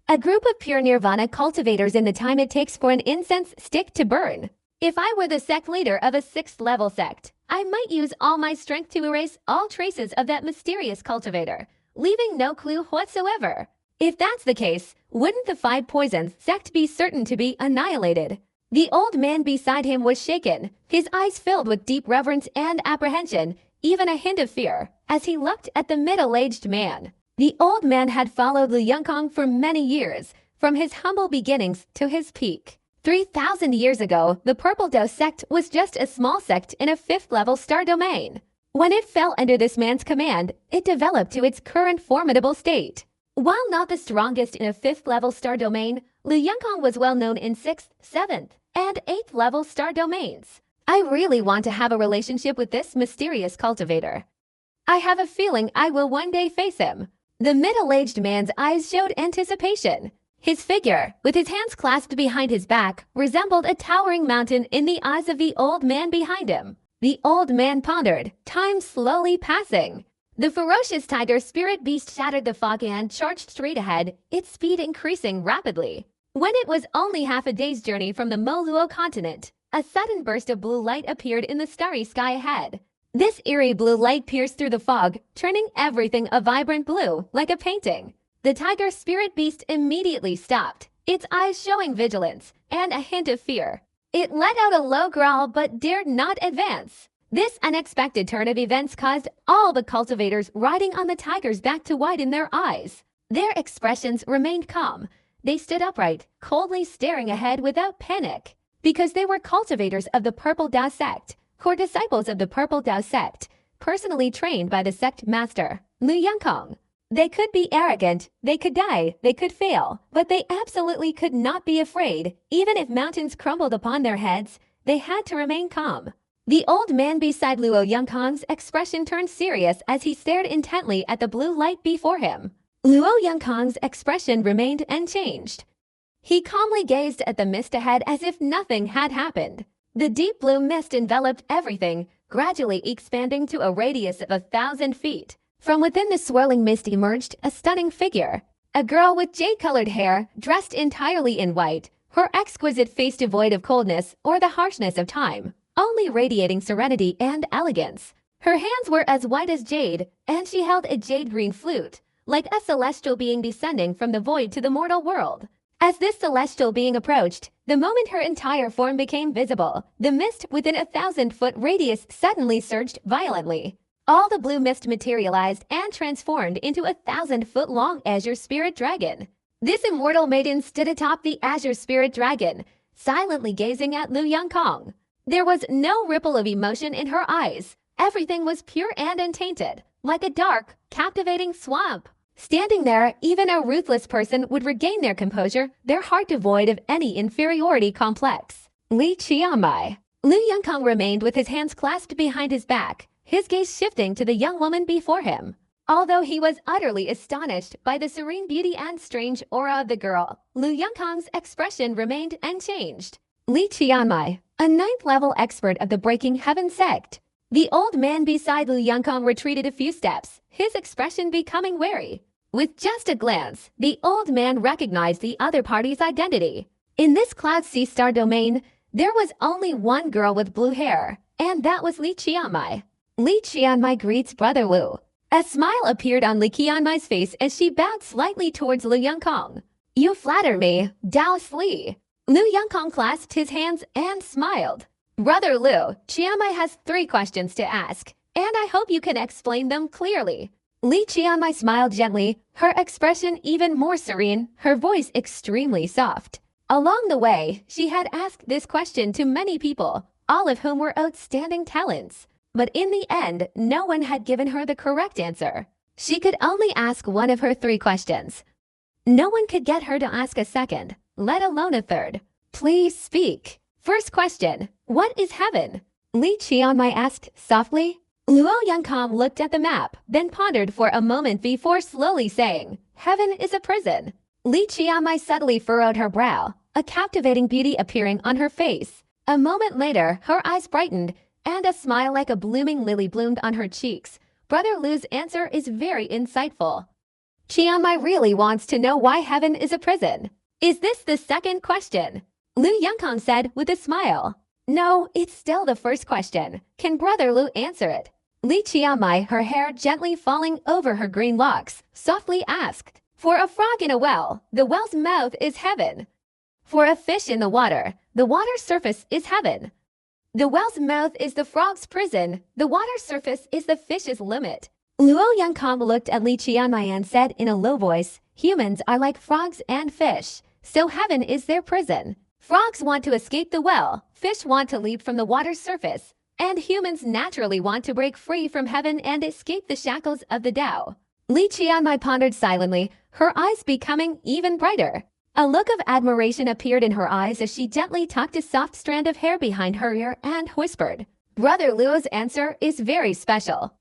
A group of pure nirvana cultivators in the time it takes for an incense stick to burn. If I were the sect leader of a 6th level sect, I might use all my strength to erase all traces of that mysterious cultivator, leaving no clue whatsoever. If that's the case, wouldn't the 5 poisons sect be certain to be annihilated? The old man beside him was shaken, his eyes filled with deep reverence and apprehension, even a hint of fear, as he looked at the middle-aged man. The old man had followed Liu Yongkong for many years, from his humble beginnings to his peak. 3,000 years ago, the Purple Doe sect was just a small sect in a 5th level star domain. When it fell under this man's command, it developed to its current formidable state. While not the strongest in a 5th level star domain, Liu Yongkong was well known in 6th, 7th, and 8th level star domains. I really want to have a relationship with this mysterious cultivator. I have a feeling I will one day face him. The middle-aged man's eyes showed anticipation. His figure, with his hands clasped behind his back, resembled a towering mountain in the eyes of the old man behind him. The old man pondered, time slowly passing. The ferocious tiger spirit beast shattered the fog and charged straight ahead, its speed increasing rapidly. When it was only half a day's journey from the Moluo continent, a sudden burst of blue light appeared in the starry sky ahead. This eerie blue light pierced through the fog, turning everything a vibrant blue, like a painting. The tiger spirit beast immediately stopped, its eyes showing vigilance and a hint of fear. It let out a low growl but dared not advance. This unexpected turn of events caused all the cultivators riding on the tiger's back to widen their eyes. Their expressions remained calm. They stood upright, coldly staring ahead without panic. Because they were cultivators of the Purple Dao sect, core disciples of the Purple Dao sect, personally trained by the sect master, Liu Yongkong. They could be arrogant, they could die, they could fail, but they absolutely could not be afraid. Even if mountains crumbled upon their heads, they had to remain calm. The old man beside Luo Yongkong's expression turned serious as he stared intently at the blue light before him. Luo Yongkong's expression remained unchanged. He calmly gazed at the mist ahead as if nothing had happened. The deep blue mist enveloped everything, gradually expanding to a radius of 1,000 feet. From within the swirling mist emerged a stunning figure. A girl with jade-colored hair, dressed entirely in white, her exquisite face devoid of coldness or the harshness of time, only radiating serenity and elegance. Her hands were as white as jade, and she held a jade-green flute, like a celestial being descending from the void to the mortal world. As this celestial being approached, the moment her entire form became visible, the mist within a 1,000-foot radius suddenly surged violently. All the blue mist materialized and transformed into a 1,000-foot-long azure spirit dragon. This immortal maiden stood atop the azure spirit dragon, silently gazing at Liu Yongkong. There was no ripple of emotion in her eyes. Everything was pure and untainted, like a dark, captivating swamp. Standing there, even a ruthless person would regain their composure, their heart devoid of any inferiority complex. Li Qianmai. Lu Yongkang remained with his hands clasped behind his back, his gaze shifting to the young woman before him. Although he was utterly astonished by the serene beauty and strange aura of the girl, Lu Yongkang's expression remained unchanged. Li Qianmai, a ninth-level expert of the Breaking Heaven sect. The old man beside Lu Yongkang retreated a few steps, his expression becoming wary. With just a glance, the old man recognized the other party's identity. In this Cloud Sea Star domain, there was only one girl with blue hair, and that was Li Qianmai. Li Qianmai greets Brother Lu. A smile appeared on Li Qianmai's face as she bowed slightly towards Lu Yongkang. You flatter me, Daos Li. Lu Yongkang clasped his hands and smiled. Brother Lu, Qianmai has 3 questions to ask, and I hope you can explain them clearly. Li Qianmai smiled gently, her expression even more serene, her voice extremely soft. Along the way, she had asked this question to many people, all of whom were outstanding talents. But in the end, no one had given her the correct answer. She could only ask one of her 3 questions. No one could get her to ask a second, let alone a third. Please speak. First question, what is heaven? Li Qianmai asked softly. Luo Yongkang looked at the map, then pondered for a moment before slowly saying, heaven is a prison. Li Qianmai subtly furrowed her brow, a captivating beauty appearing on her face. A moment later, her eyes brightened, and a smile like a blooming lily bloomed on her cheeks. Brother Lu's answer is very insightful. Qianmai really wants to know why heaven is a prison. Is this the second question? Lu Yongkang said with a smile. No, it's still the first question. Can Brother Lu answer it? Li Qianmai, her hair gently falling over her green locks, softly asked. For a frog in a well, the well's mouth is heaven. For a fish in the water surface is heaven. The well's mouth is the frog's prison, the water surface is the fish's limit. Luo Yongkang looked at Li Qianmai and said in a low voice, humans are like frogs and fish, so heaven is their prison. Frogs want to escape the well, fish want to leap from the water's surface, and humans naturally want to break free from heaven and escape the shackles of the Tao. Li Qianmai pondered silently, her eyes becoming even brighter. A look of admiration appeared in her eyes as she gently tucked a soft strand of hair behind her ear and whispered, Brother Luo's answer is very special.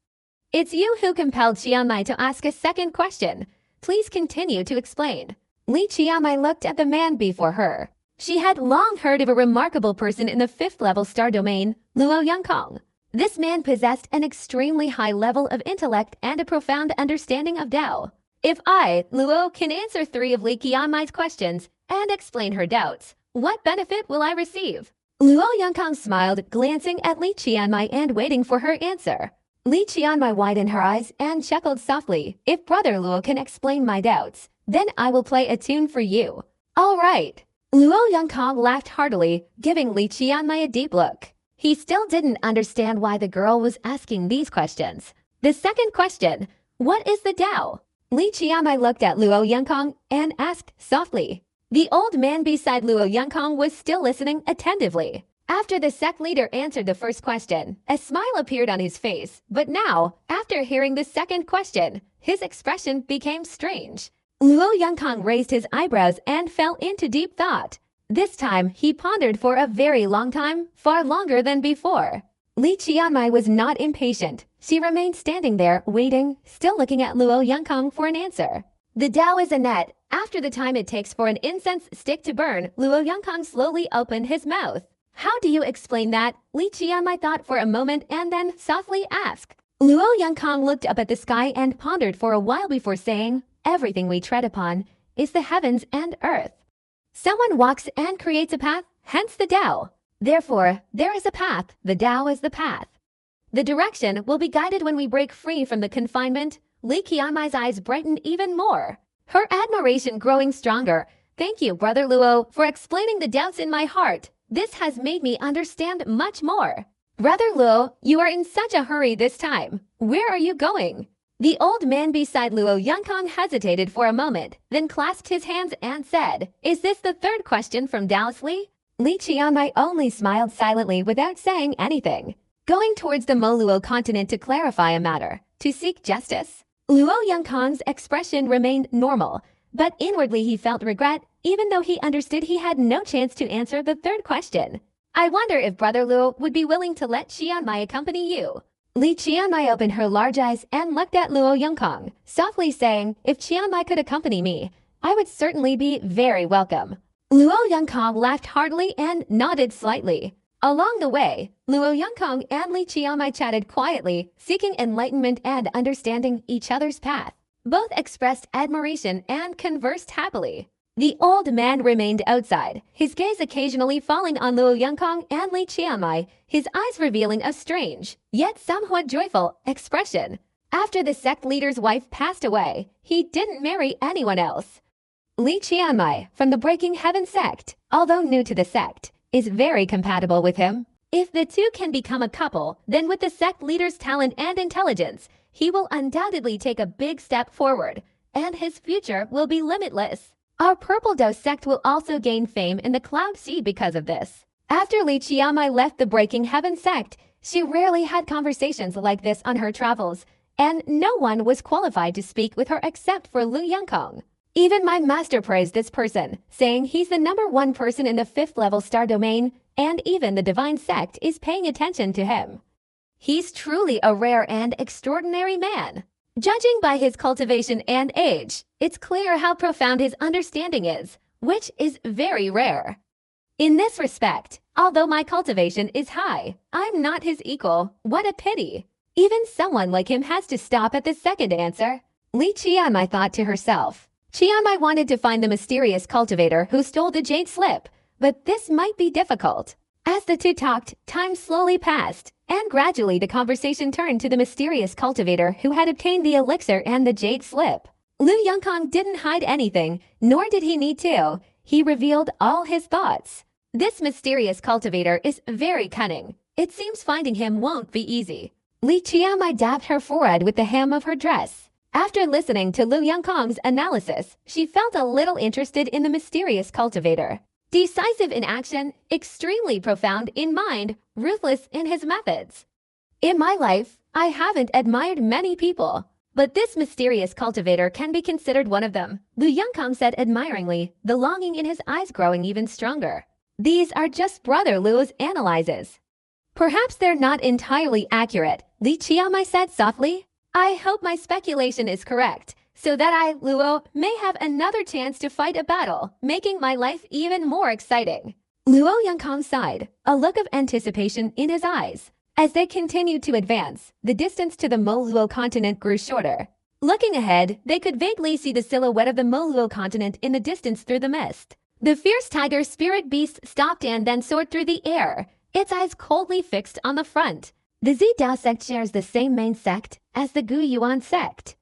It's you who compelled Qianmai to ask a second question. Please continue to explain. Li Qianmai looked at the man before her. She had long heard of a remarkable person in the 5th-level star domain, Luo Yongkang. This man possessed an extremely high level of intellect and a profound understanding of Tao. If I, Luo, can answer 3 of Li Qianmai's questions and explain her doubts, what benefit will I receive? Luo Yongkang smiled, glancing at Li Qianmai and waiting for her answer. Li Qianmai widened her eyes and chuckled softly. If Brother Luo can explain my doubts, then I will play a tune for you. All right. Luo Yongkang laughed heartily, giving Li Qianmai a deep look. He still didn't understand why the girl was asking these questions. The second question, what is the Tao? Li Qianmai looked at Luo Yongkang and asked softly. The old man beside Luo Yongkang was still listening attentively. After the sect leader answered the first question, a smile appeared on his face, but now, after hearing the second question, his expression became strange. Luo Yongkang raised his eyebrows and fell into deep thought. This time, he pondered for a very long time, far longer than before. Li Qianmai was not impatient. She remained standing there, waiting, still looking at Luo Yongkang for an answer. The Tao is a net. After the time it takes for an incense stick to burn, Luo Yongkang slowly opened his mouth. How do you explain that? Li Qianmai thought for a moment and then softly asked. Luo Yongkang looked up at the sky and pondered for a while before saying, everything we tread upon is the heavens and earth. Someone walks and creates a path, hence the Tao. Therefore, there is a path, the Tao is the path. The direction will be guided when we break free from the confinement. Li Qianmai's eyes brightened even more, her admiration growing stronger. Thank you, Brother Luo, for explaining the doubts in my heart. This has made me understand much more. Brother Luo, you are in such a hurry this time. Where are you going? The old man beside Luo Yongkang hesitated for a moment, then clasped his hands and said, is this the third question from Daos Li? Li Qianmai only smiled silently without saying anything, going towards the Moluo continent to clarify a matter, to seek justice. Luo Yongkang's expression remained normal, but inwardly he felt regret, even though he understood he had no chance to answer the third question. I wonder if Brother Luo would be willing to let Qianmai accompany you. Li Qianmai opened her large eyes and looked at Luo Yongkang, softly saying, if Qianmai could accompany me, I would certainly be very welcome. Luo Yongkang laughed heartily and nodded slightly. Along the way, Luo Yongkang and Li Qianmai chatted quietly, seeking enlightenment and understanding each other's path. Both expressed admiration and conversed happily. The old man remained outside, his gaze occasionally falling on Luo Yongkang and Li Qianmai, his eyes revealing a strange, yet somewhat joyful, expression. After the sect leader's wife passed away, he didn't marry anyone else. Li Qianmai, from the Breaking Heaven sect, although new to the sect, is very compatible with him. If the two can become a couple, then with the sect leader's talent and intelligence, he will undoubtedly take a big step forward, and his future will be limitless. Our Purple Dose sect will also gain fame in the Cloud Sea because of this. After Li Qianmai left the Breaking Heaven sect, she rarely had conversations like this on her travels, and no one was qualified to speak with her except for Lu Yongkang. Even my master praised this person, saying he's the #1 person in the 5th level star domain, and even the divine sect is paying attention to him. He's truly a rare and extraordinary man. Judging by his cultivation and age, it's clear how profound his understanding is, which is very rare. In this respect, although my cultivation is high, I'm not his equal. What a pity. Even someone like him has to stop at the second answer. Li Qianmai thought to herself. Qianmai wanted to find the mysterious cultivator who stole the jade slip, but this might be difficult. As the two talked, time slowly passed, and gradually the conversation turned to the mysterious cultivator who had obtained the elixir and the jade slip. Lu Yongkang didn't hide anything, nor did he need to. He revealed all his thoughts. This mysterious cultivator is very cunning. It seems finding him won't be easy. Li Qianmai dabbed her forehead with the hem of her dress. After listening to Lu Yongkang's analysis, she felt a little interested in the mysterious cultivator. Decisive in action, extremely profound in mind, ruthless in his methods. In my life, I haven't admired many people, but this mysterious cultivator can be considered one of them, Lu Yongkang said admiringly, the longing in his eyes growing even stronger. These are just Brother Luo's analyses. Perhaps they're not entirely accurate, Li Qianmai said softly. I hope my speculation is correct, so that I, Luo, may have another chance to fight a battle, making my life even more exciting. Luo Yongkang sighed, a look of anticipation in his eyes. As they continued to advance, the distance to the Moluo continent grew shorter. Looking ahead, they could vaguely see the silhouette of the Moluo continent in the distance through the mist. The fierce tiger spirit beast stopped and then soared through the air, its eyes coldly fixed on the front. The Zidao sect shares the same main sect as the Gu Yuan sect.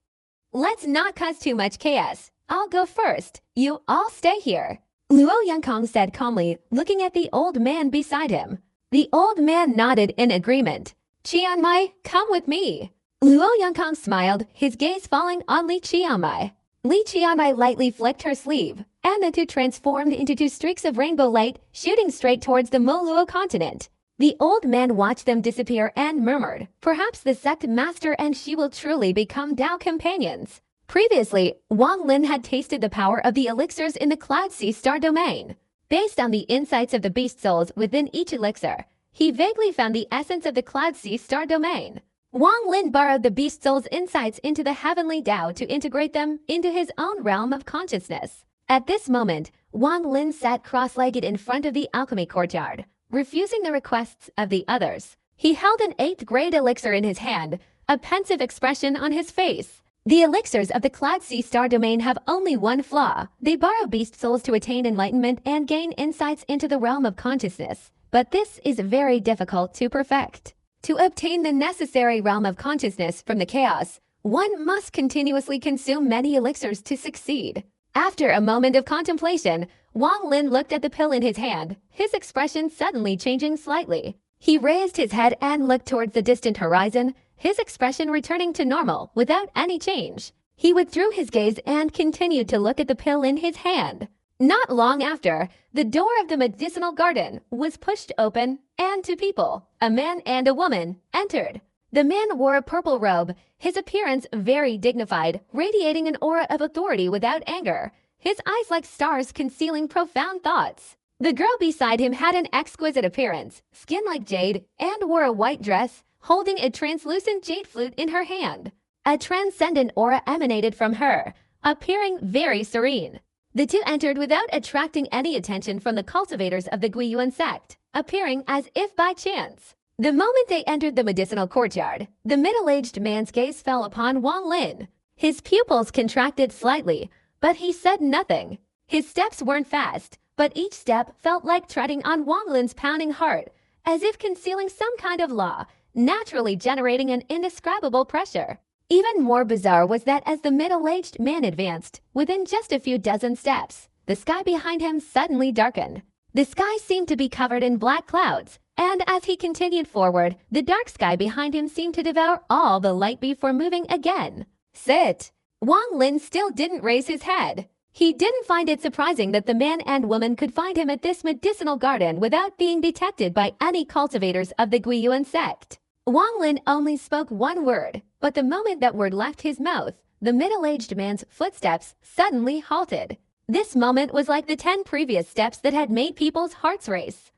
Let's not cause too much chaos. I'll go first. You all stay here. Luo Yongkang said calmly, looking at the old man beside him. The old man nodded in agreement. Qianmai, come with me. Luo Yongkang smiled, his gaze falling on Li Qianmai. Li Qianmai lightly flicked her sleeve, and the two transformed into two streaks of rainbow light, shooting straight towards the Moluo continent. The old man watched them disappear and murmured, perhaps the sect master and she will truly become Dao companions. Previously, Wang Lin had tasted the power of the elixirs in the Cloud Sea star domain. Based on the insights of the beast souls within each elixir, he vaguely found the essence of the Cloud Sea star domain. Wang Lin borrowed the beast soul's insights into the heavenly Dao to integrate them into his own realm of consciousness. At this moment, Wang Lin sat cross-legged in front of the alchemy courtyard, refusing the requests of the others. He held an 8th grade elixir in his hand, a pensive expression on his face. The elixirs of the Cloud Sea star domain have only one flaw. They borrow beast souls to attain enlightenment and gain insights into the realm of consciousness. But this is very difficult to perfect. To obtain the necessary realm of consciousness from the chaos, one must continuously consume many elixirs to succeed. After a moment of contemplation, Wang Lin looked at the pill in his hand, his expression suddenly changing slightly. He raised his head and looked towards the distant horizon, his expression returning to normal without any change. He withdrew his gaze and continued to look at the pill in his hand. Not long after, the door of the medicinal garden was pushed open, and two people, a man and a woman, entered. The man wore a purple robe, his appearance very dignified, radiating an aura of authority without anger, his eyes like stars concealing profound thoughts. The girl beside him had an exquisite appearance, skin like jade, and wore a white dress, holding a translucent jade flute in her hand. A transcendent aura emanated from her, appearing very serene. The two entered without attracting any attention from the cultivators of the Guiyuan sect, appearing as if by chance. The moment they entered the medicinal courtyard, the middle-aged man's gaze fell upon Wang Lin. His pupils contracted slightly, but he said nothing. His steps weren't fast, but each step felt like treading on Wang Lin's pounding heart, as if concealing some kind of law, naturally generating an indescribable pressure. Even more bizarre was that as the middle-aged man advanced, within just a few dozen steps, the sky behind him suddenly darkened. The sky seemed to be covered in black clouds, and as he continued forward, the dark sky behind him seemed to devour all the light before moving again. Sit! Wang Lin still didn't raise his head. He didn't find it surprising that the man and woman could find him at this medicinal garden without being detected by any cultivators of the Guiyuan sect. Wang Lin only spoke one word, but the moment that word left his mouth, the middle-aged man's footsteps suddenly halted. This moment was like the 10 previous steps that had made people's hearts race.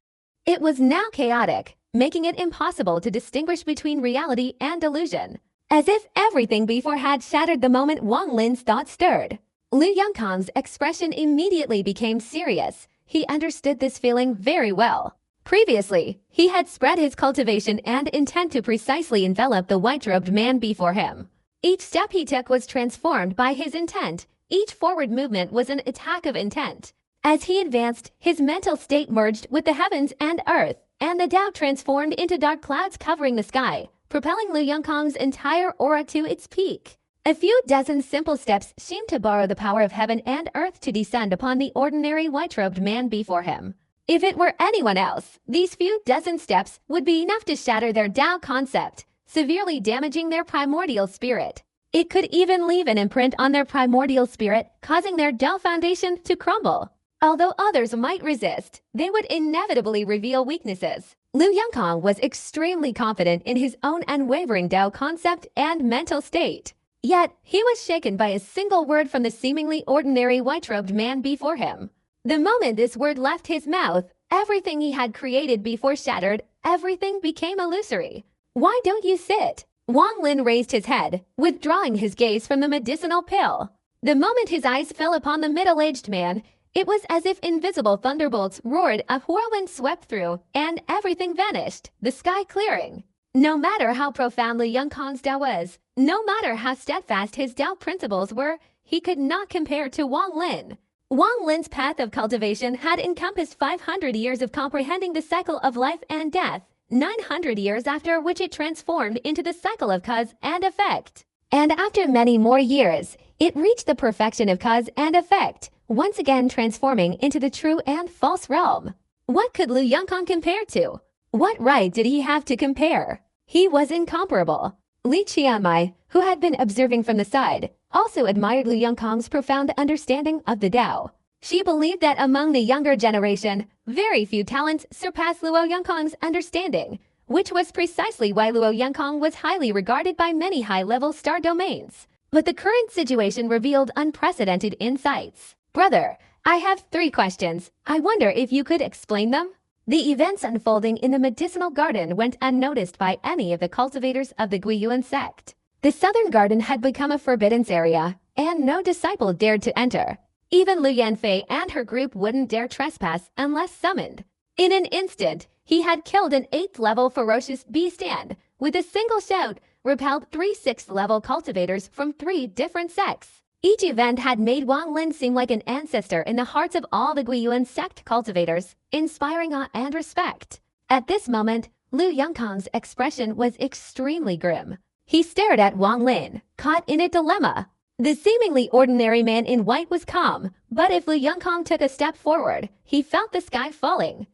It was now chaotic, making it impossible to distinguish between reality and illusion. As if everything before had shattered the moment Wang Lin's thoughts stirred. Lu Yongkang's expression immediately became serious. He understood this feeling very well. Previously, he had spread his cultivation and intent to precisely envelop the white-robed man before him. Each step he took was transformed by his intent. Each forward movement was an attack of intent. As he advanced, his mental state merged with the heavens and earth, and the Tao transformed into dark clouds covering the sky, propelling Lu Yongkang's entire aura to its peak. A few dozen simple steps seemed to borrow the power of heaven and earth to descend upon the ordinary white-robed man before him. If it were anyone else, these few dozen steps would be enough to shatter their Tao concept, severely damaging their primordial spirit. It could even leave an imprint on their primordial spirit, causing their Tao foundation to crumble. Although others might resist, they would inevitably reveal weaknesses. Lu Yongkang was extremely confident in his own unwavering Tao concept and mental state. Yet, he was shaken by a single word from the seemingly ordinary white-robed man before him. The moment this word left his mouth, everything he had created before shattered, everything became illusory. Why don't you sit? Wang Lin raised his head, withdrawing his gaze from the medicinal pill. The moment his eyes fell upon the middle-aged man, it was as if invisible thunderbolts roared, a whirlwind swept through, and everything vanished, the sky clearing. No matter how profound Lu Yongkang's Tao was, no matter how steadfast his Tao principles were, he could not compare to Wang Lin. Wang Lin's path of cultivation had encompassed 500 years of comprehending the cycle of life and death, 900 years after which it transformed into the cycle of cause and effect. And after many more years, it reached the perfection of cause and effect, once again transforming into the true and false realm. What could Lu Yongkang compare to? What right did he have to compare? He was incomparable. Li Qianmai, who had been observing from the side, also admired Lu Yongkang's profound understanding of the Tao. She believed that among the younger generation, very few talents surpassed Luo Yongkang's understanding, which was precisely why Luo Yongkang was highly regarded by many high-level star domains. But the current situation revealed unprecedented insights. Brother, I have 3 questions. I wonder if you could explain them? The events unfolding in the medicinal garden went unnoticed by any of the cultivators of the Guiyuan sect. The southern garden had become a forbidden area, and no disciple dared to enter. Even Lu Yanfei and her group wouldn't dare trespass unless summoned. In an instant, he had killed an 8th-level ferocious beast and, with a single shout, repelled 3 6th-level cultivators from 3 different sects. Each event had made Wang Lin seem like an ancestor in the hearts of all the Guiyuan sect cultivators, inspiring awe and respect. At this moment, Lu Yongkang's expression was extremely grim. He stared at Wang Lin, caught in a dilemma. The seemingly ordinary man in white was calm, but if Lu Yongkang took a step forward, he felt the sky falling.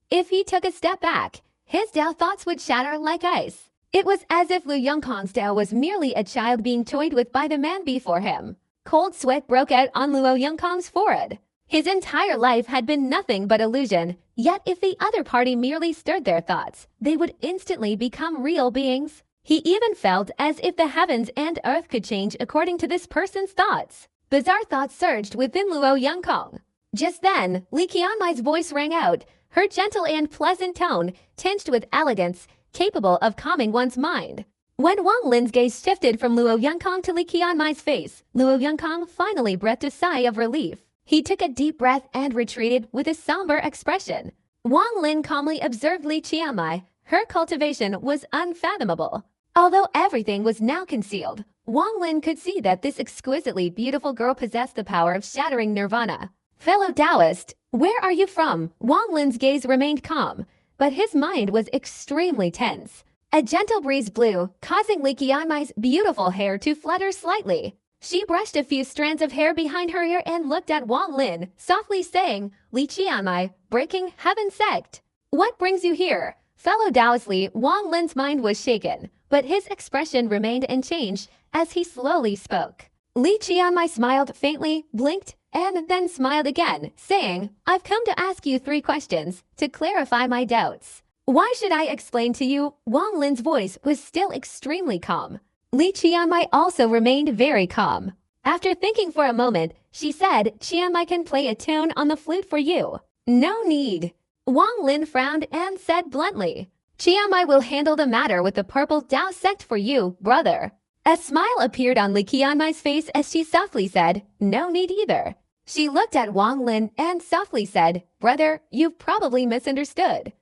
If he took a step back, his Tao thoughts would shatter like ice. It was as if Lu Yongkang's Tao was merely a child being toyed with by the man before him. Cold sweat broke out on Luo Yongkang's forehead. His entire life had been nothing but illusion, yet if the other party merely stirred their thoughts, they would instantly become real beings. He even felt as if the heavens and earth could change according to this person's thoughts. Bizarre thoughts surged within Luo Yongkong. Just then, Li Qianmai's voice rang out, her gentle and pleasant tone tinged with elegance, capable of calming one's mind. When Wang Lin's gaze shifted from Luo Yongkong to Li Qianmai's face, Luo Yongkong finally breathed a sigh of relief. He took a deep breath and retreated with a somber expression. Wang Lin calmly observed Li Qianmai. Her cultivation was unfathomable. Although everything was now concealed, Wang Lin could see that this exquisitely beautiful girl possessed the power of shattering nirvana. Fellow Taoist, where are you from? Wang Lin's gaze remained calm, but his mind was extremely tense. A gentle breeze blew, causing Li Qianmai's beautiful hair to flutter slightly. She brushed a few strands of hair behind her ear and looked at Wang Lin, softly saying, Li Qianmai, breaking heaven sect. What brings you here? Fellow Taoist Li, Wang Lin's mind was shaken, but his expression remained unchanged as he slowly spoke. Li Qianmai smiled faintly, blinked, and then smiled again, saying, I've come to ask you 3 questions to clarify my doubts. Why should I explain to you? Wang Lin's voice was still extremely calm. Li Qianmai also remained very calm. After thinking for a moment, she said, Qianmai can play a tune on the flute for you. No need. Wang Lin frowned and said bluntly, Qianmai will handle the matter with the purple Dao sect for you, brother. A smile appeared on Li Qianmai's face as she softly said, no need either. She looked at Wang Lin and softly said, brother, you've probably misunderstood.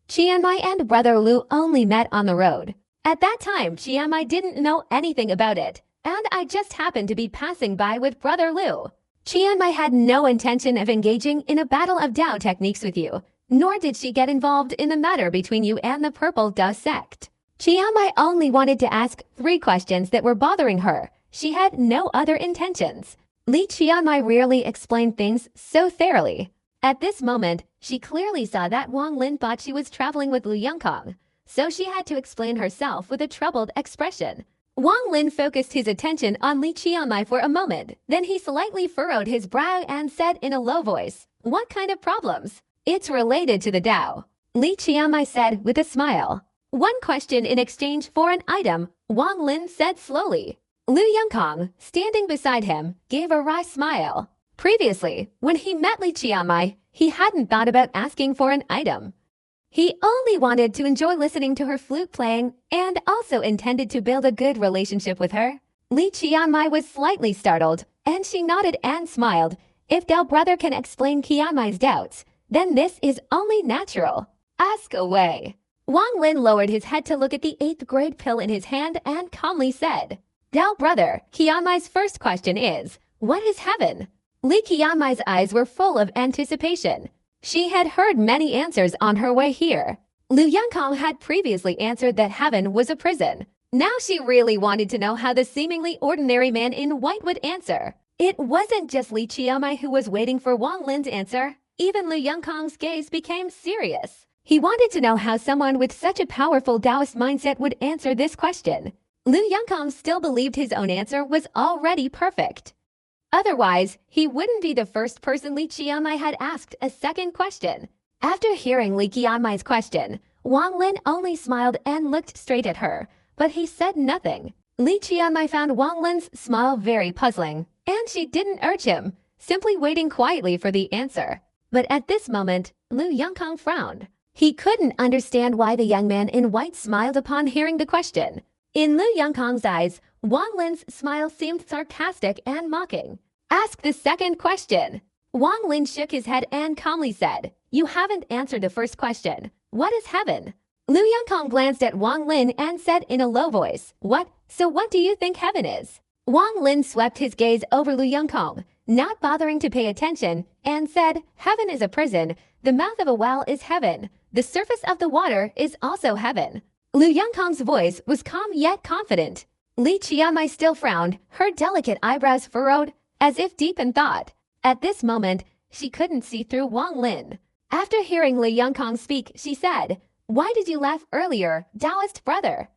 Qianmai and brother Lu only met on the road. At that time, Qianmai didn't know anything about it, and I just happened to be passing by with brother Lu. Qianmai had no intention of engaging in a battle of Dao techniques with you, nor did she get involved in the matter between you and the purple Dao sect. Qianmai only wanted to ask 3 questions that were bothering her. She had no other intentions. Li Qianmai rarely explained things so thoroughly. At this moment, she clearly saw that Wang Lin thought she was traveling with Lu Yongkong, so she had to explain herself with a troubled expression. Wang Lin focused his attention on Li Qianmai for a moment, then he slightly furrowed his brow and said in a low voice, what kind of problems? It's related to the Dao. Li Qianmai said with a smile. 1 question in exchange for an item, Wang Lin said slowly. Lu Yongkong, standing beside him, gave a wry smile. Previously, when he met Li Qianmai, he hadn't thought about asking for an item. He only wanted to enjoy listening to her flute playing and also intended to build a good relationship with her. Li Qianmai was slightly startled, and she nodded and smiled. If Dao brother can explain Qianmai's doubts, then this is only natural. Ask away. Wang Lin lowered his head to look at the 8th grade pill in his hand and calmly said, Dao brother, Qianmai's first question is, what is heaven? Li Qianmai's eyes were full of anticipation. She had heard many answers on her way here. Lu Yongkong had previously answered that heaven was a prison. Now she really wanted to know how the seemingly ordinary man in white would answer. It wasn't just Li Qianmai who was waiting for Wang Lin's answer. Even Lu Yongkong's gaze became serious. He wanted to know how someone with such a powerful Taoist mindset would answer this question. Lu Yongkong still believed his own answer was already perfect. Otherwise, he wouldn't be the first person Li Qianmai had asked a second question. After hearing Li Qianmai's question, Wang Lin only smiled and looked straight at her, but he said nothing. Li Qianmai found Wang Lin's smile very puzzling, and she didn't urge him, simply waiting quietly for the answer. But at this moment, Lu Yongkong frowned. He couldn't understand why the young man in white smiled upon hearing the question. In Lu Yongkong's eyes, Wang Lin's smile seemed sarcastic and mocking. Ask the second question. Wang Lin shook his head and calmly said, you haven't answered the first question. What is heaven? Lu Yongkong glanced at Wang Lin and said in a low voice, what? So what do you think heaven is? Wang Lin swept his gaze over Lu Yongkong, not bothering to pay attention, and said, heaven is a prison. The mouth of a well is heaven. The surface of the water is also heaven. Lu Yongkong's voice was calm yet confident. Li Qianmai still frowned, her delicate eyebrows furrowed, as if deep in thought. At this moment, she couldn't see through Wang Lin. After hearing Li Yongkong speak, she said, why did you laugh earlier, Taoist brother?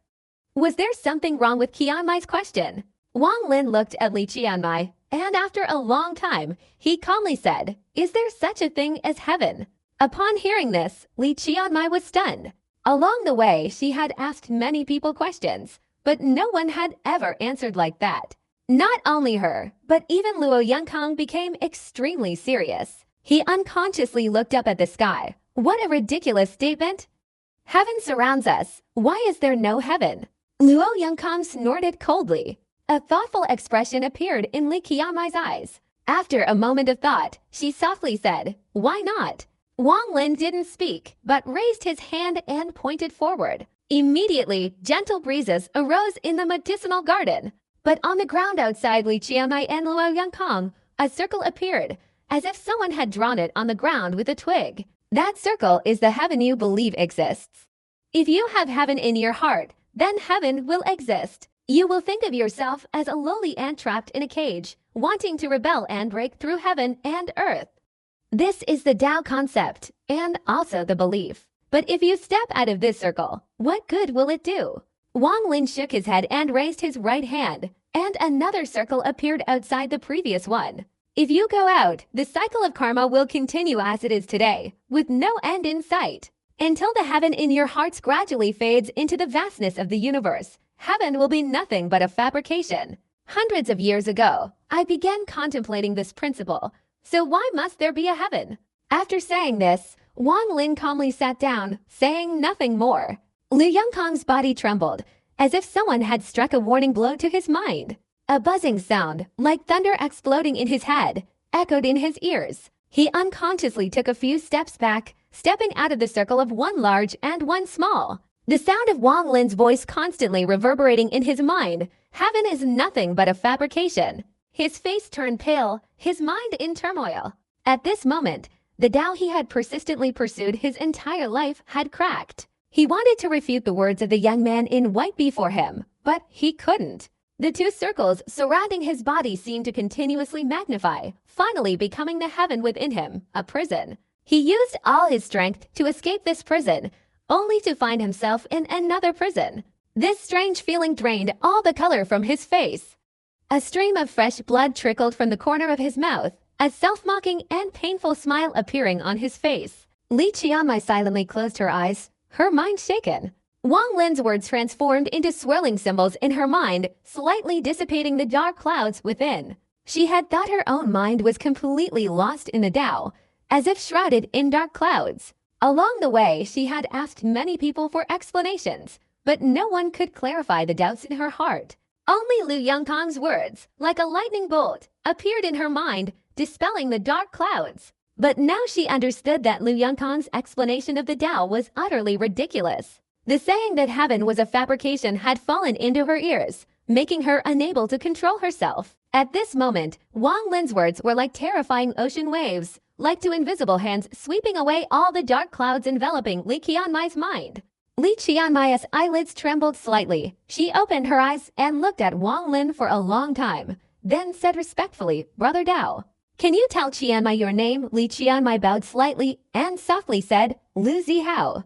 Was there something wrong with Qianmai's question? Wang Lin looked at Li Qianmai, and after a long time, he calmly said, "Is there such a thing as heaven?" Upon hearing this, Li Qianmai was stunned. Along the way, she had asked many people questions, but no one had ever answered like that. Not only her, but even Luo Yongkang became extremely serious. He unconsciously looked up at the sky. What a ridiculous statement! Heaven surrounds us. Why is there no heaven? Luo Yongkang snorted coldly. A thoughtful expression appeared in Li Qianmai's eyes. After a moment of thought, she softly said, "Why not?" Wang Lin didn't speak, but raised his hand and pointed forward. Immediately, gentle breezes arose in the medicinal garden. But on the ground outside Li Qianmai and Luo Yongkang, a circle appeared, as if someone had drawn it on the ground with a twig. That circle is the heaven you believe exists. If you have heaven in your heart, then heaven will exist. You will think of yourself as a lowly ant trapped in a cage, wanting to rebel and break through heaven and earth. This is the Tao concept, and also the belief. But if you step out of this circle, what good will it do? Wang Lin shook his head and raised his right hand, and another circle appeared outside the previous one. If you go out, the cycle of karma will continue as it is today, with no end in sight. Until the heaven in your hearts gradually fades into the vastness of the universe, heaven will be nothing but a fabrication. Hundreds of years ago, I began contemplating this principle, so why must there be a heaven? After saying this, Wang Lin calmly sat down, saying nothing more. Lu Yongkang's body trembled, as if someone had struck a warning blow to his mind. A buzzing sound, like thunder exploding in his head, echoed in his ears. He unconsciously took a few steps back, stepping out of the circle of one large and one small. The sound of Wang Lin's voice constantly reverberating in his mind. Heaven is nothing but a fabrication. His face turned pale, his mind in turmoil. At this moment, the Tao he had persistently pursued his entire life had cracked. He wanted to refute the words of the young man in white before him, but he couldn't. The two circles surrounding his body seemed to continuously magnify, finally becoming the heaven within him, a prison. He used all his strength to escape this prison, only to find himself in another prison. This strange feeling drained all the color from his face. A stream of fresh blood trickled from the corner of his mouth, a self-mocking and painful smile appearing on his face. Li Qianmai silently closed her eyes, her mind shaken. Wang Lin's words transformed into swirling symbols in her mind, slightly dissipating the dark clouds within. She had thought her own mind was completely lost in the Tao, as if shrouded in dark clouds. Along the way, she had asked many people for explanations, but no one could clarify the doubts in her heart. Only Lu Yongkang's words, like a lightning bolt, appeared in her mind, dispelling the dark clouds. But now she understood that Lu Yongkang's explanation of the Tao was utterly ridiculous. The saying that heaven was a fabrication had fallen into her ears, making her unable to control herself. At this moment, Wang Lin's words were like terrifying ocean waves, like two invisible hands sweeping away all the dark clouds enveloping Li Qianmai's mind. Li Qianmai's eyelids trembled slightly. She opened her eyes and looked at Wang Lin for a long time, then said respectfully, "Brother Tao, can you tell Qianmai your name?" Li Qianmai bowed slightly and softly said, "Lu Zihao."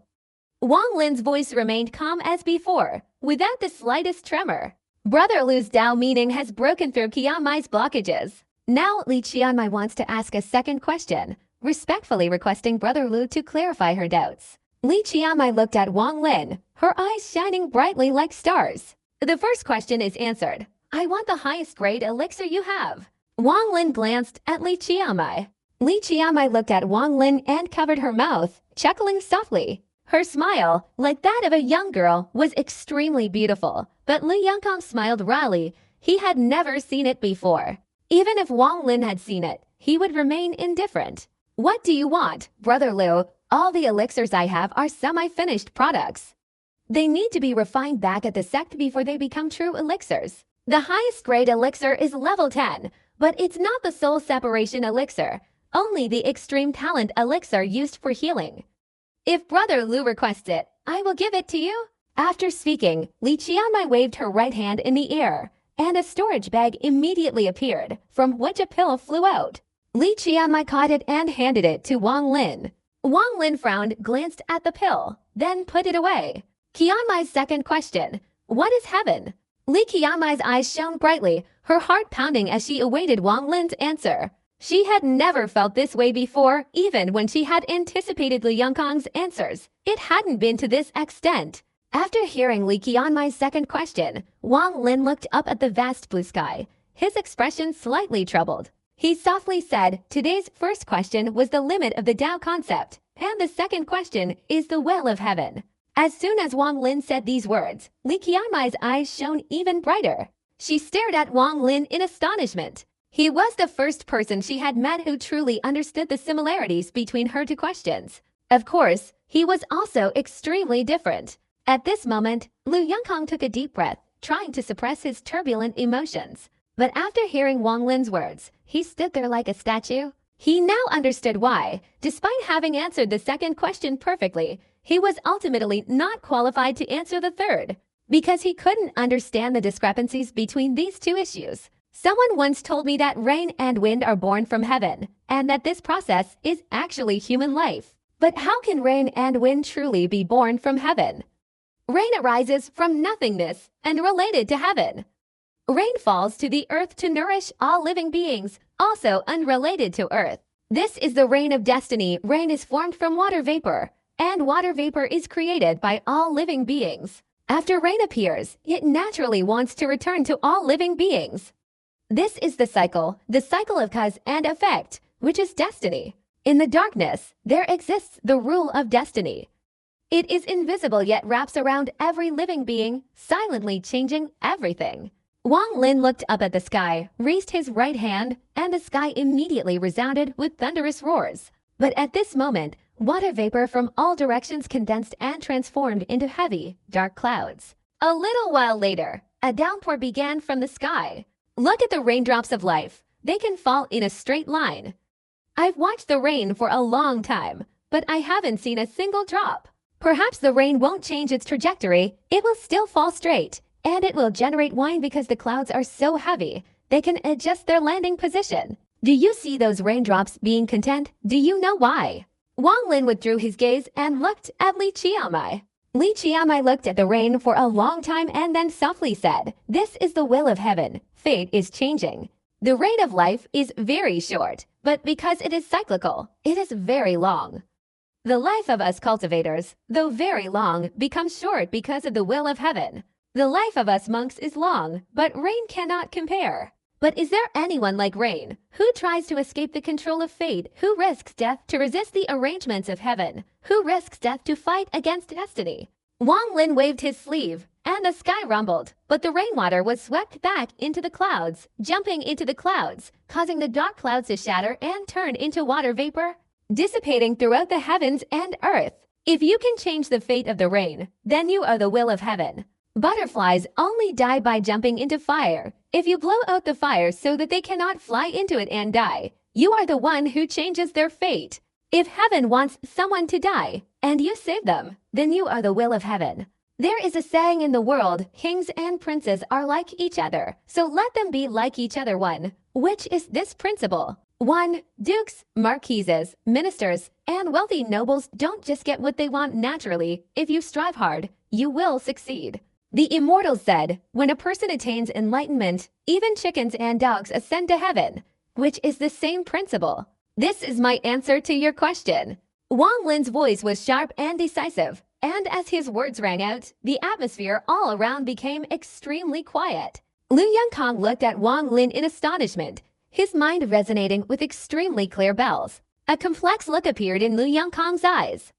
Wang Lin's voice remained calm as before, without the slightest tremor. Brother Lu's Tao meaning has broken through Qianmai's blockages. Now Li Qianmai wants to ask a second question, respectfully requesting Brother Lu to clarify her doubts. Li Qianmai looked at Wang Lin, her eyes shining brightly like stars. The first question is answered. I want the highest grade elixir you have. Wang Lin glanced at Li Qianmai. Li Qianmai looked at Wang Lin and covered her mouth, chuckling softly. Her smile, like that of a young girl, was extremely beautiful, but Lu Yongkang smiled wryly. He had never seen it before. Even if Wang Lin had seen it, he would remain indifferent. What do you want, Brother Lu? All the elixirs I have are semi-finished products. They need to be refined back at the sect before they become true elixirs. The highest grade elixir is level 10, but it's not the soul separation elixir, only the extreme talent elixir used for healing. If Brother Lu requests it, I will give it to you. After speaking, Li Qianmai waved her right hand in the air, and a storage bag immediately appeared, from which a pill flew out. Li Qianmai caught it and handed it to Wang Lin. Wang Lin frowned, glanced at the pill, then put it away. Qianmai's second question, what is heaven? Li Qianmai's eyes shone brightly, her heart pounding as she awaited Wang Lin's answer. She had never felt this way before, even when she had anticipated Lu Yongkang's answers. It hadn't been to this extent. After hearing Li Qianmai's second question, Wang Lin looked up at the vast blue sky, his expression slightly troubled. He softly said, today's first question was the limit of the Tao concept, and the second question is the will of heaven. As soon as Wang Lin said these words, Li Qianmai's eyes shone even brighter. She stared at Wang Lin in astonishment. He was the first person she had met who truly understood the similarities between her two questions. Of course, he was also extremely different. At this moment, Lu Yongkang took a deep breath, trying to suppress his turbulent emotions. But after hearing Wang Lin's words, he stood there like a statue. He now understood why, despite having answered the second question perfectly, he was ultimately not qualified to answer the third, because he couldn't understand the discrepancies between these two issues. Someone once told me that rain and wind are born from heaven, and that this process is actually human life. But how can rain and wind truly be born from heaven? Rain arises from nothingness and related to heaven. Rain falls to the earth to nourish all living beings, also unrelated to earth. This is the rain of destiny. Rain is formed from water vapor, and water vapor is created by all living beings. After rain appears, it naturally wants to return to all living beings. This is the cycle of cause and effect, which is destiny. In the darkness, there exists the rule of destiny. It is invisible yet wraps around every living being, silently changing everything. Wang Lin looked up at the sky, raised his right hand, and the sky immediately resounded with thunderous roars. But at this moment, water vapor from all directions condensed and transformed into heavy, dark clouds. A little while later, a downpour began from the sky. Look at the raindrops of life. They can fall in a straight line. I've watched the rain for a long time, but I haven't seen a single drop. Perhaps the rain won't change its trajectory. It will still fall straight, and it will generate wind because the clouds are so heavy. They can adjust their landing position. Do you see those raindrops being content? Do you know why? Wang Lin withdrew his gaze and looked at Li Qianmai. Li Qianmai looked at the rain for a long time and then softly said, "This is the will of heaven. Fate is changing. The reign of life is very short, but because it is cyclical, it is very long. The life of us cultivators, though very long, becomes short because of the will of heaven. The life of us monks is long, but rain cannot compare. But is there anyone like rain, who tries to escape the control of fate, who risks death to resist the arrangements of heaven, who risks death to fight against destiny?" Wang Lin waved his sleeve, and the sky rumbled, but the rainwater was swept back into the clouds, jumping into the clouds, causing the dark clouds to shatter and turn into water vapor, dissipating throughout the heavens and earth. If you can change the fate of the rain, then you are the will of heaven. Butterflies only die by jumping into fire. If you blow out the fire so that they cannot fly into it and die, you are the one who changes their fate. If heaven wants someone to die, and you save them, then you are the will of heaven. There is a saying in the world, kings and princes are like each other, so let them be like each other. One, which is this principle? 1. Dukes, marquises, ministers, and wealthy nobles don't just get what they want naturally. If you strive hard, you will succeed. The immortals said, when a person attains enlightenment, even chickens and dogs ascend to heaven, which is the same principle. This is my answer to your question. Wang Lin's voice was sharp and decisive, and as his words rang out, the atmosphere all around became extremely quiet. Lu Yongkang looked at Wang Lin in astonishment, his mind resonating with extremely clear bells. A complex look appeared in Lu Yongkang's eyes.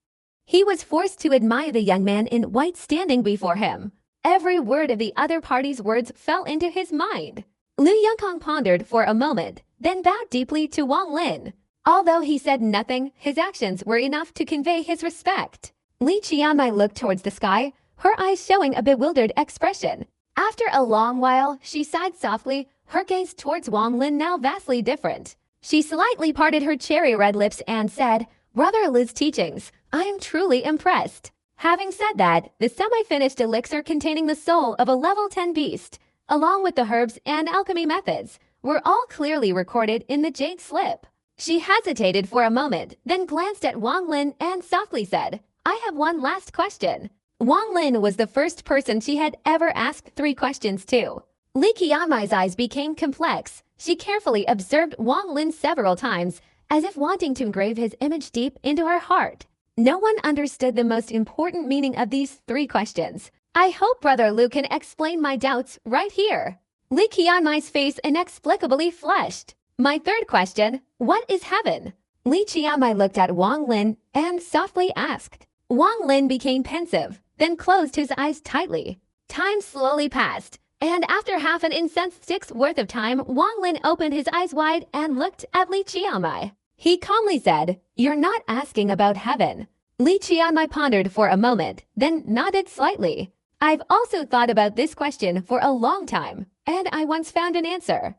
He was forced to admire the young man in white standing before him. Every word of the other party's words fell into his mind. Lu Yongkang pondered for a moment, then bowed deeply to Wang Lin. Although he said nothing, his actions were enough to convey his respect. Li Qianmai looked towards the sky, her eyes showing a bewildered expression. After a long while, she sighed softly, her gaze towards Wang Lin now vastly different. She slightly parted her cherry-red lips and said, "Brother Li's teachings, I am truly impressed." Having said that, the semi-finished elixir containing the soul of a level 10 beast, along with the herbs and alchemy methods, were all clearly recorded in the jade slip. She hesitated for a moment, then glanced at Wang Lin and softly said, "I have one last question." Wang Lin was the first person she had ever asked 3 questions to. Li Qianmai's eyes became complex. She carefully observed Wang Lin several times, as if wanting to engrave his image deep into her heart. No one understood the most important meaning of these three questions. I hope Brother Lu can explain my doubts right here. Li Qianmai's face inexplicably flushed. My third question, what is heaven? Li Qianmai looked at Wang Lin and softly asked. Wang Lin became pensive, then closed his eyes tightly. Time slowly passed, and after half an incense stick's worth of time, Wang Lin opened his eyes wide and looked at Li Qianmai. He calmly said, "You're not asking about heaven." Li Qianmai pondered for a moment, then nodded slightly. I've also thought about this question for a long time, and I once found an answer.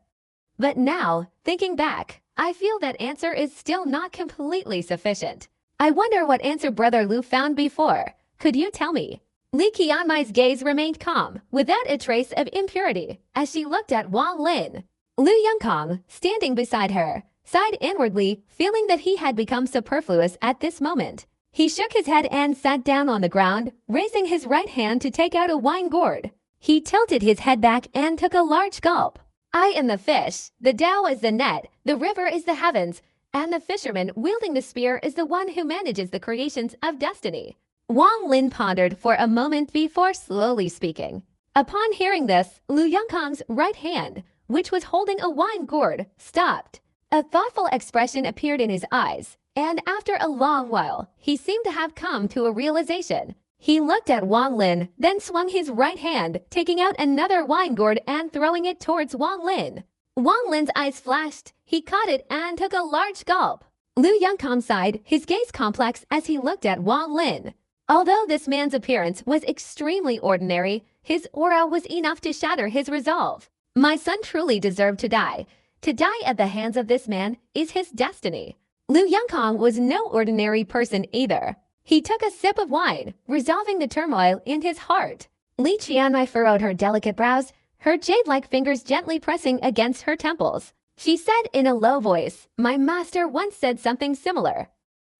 But now, thinking back, I feel that answer is still not completely sufficient. I wonder what answer Brother Lu found before. Could you tell me? Li Qianmai's gaze remained calm, without a trace of impurity, as she looked at Wang Lin. Lu Yongkang, standing beside her, sighed inwardly, feeling that he had become superfluous at this moment. He shook his head and sat down on the ground, raising his right hand to take out a wine gourd. He tilted his head back and took a large gulp. I am the fish, the Tao is the net, the river is the heavens, and the fisherman wielding the spear is the one who manages the creations of destiny. Wang Lin pondered for a moment before slowly speaking. Upon hearing this, Lu Yongkang's right hand, which was holding a wine gourd, stopped. A thoughtful expression appeared in his eyes, and after a long while, he seemed to have come to a realization. He looked at Wang Lin, then swung his right hand, taking out another wine gourd and throwing it towards Wang Lin. Wang Lin's eyes flashed. He caught it and took a large gulp. Lu Yongkang sighed, his gaze complex as he looked at Wang Lin. Although this man's appearance was extremely ordinary, his aura was enough to shatter his resolve. My son truly deserved to die. To die at the hands of this man is his destiny. Lu Yongkang was no ordinary person either. He took a sip of wine, resolving the turmoil in his heart. Li Qianmai furrowed her delicate brows, her jade-like fingers gently pressing against her temples. She said in a low voice, "My master once said something similar.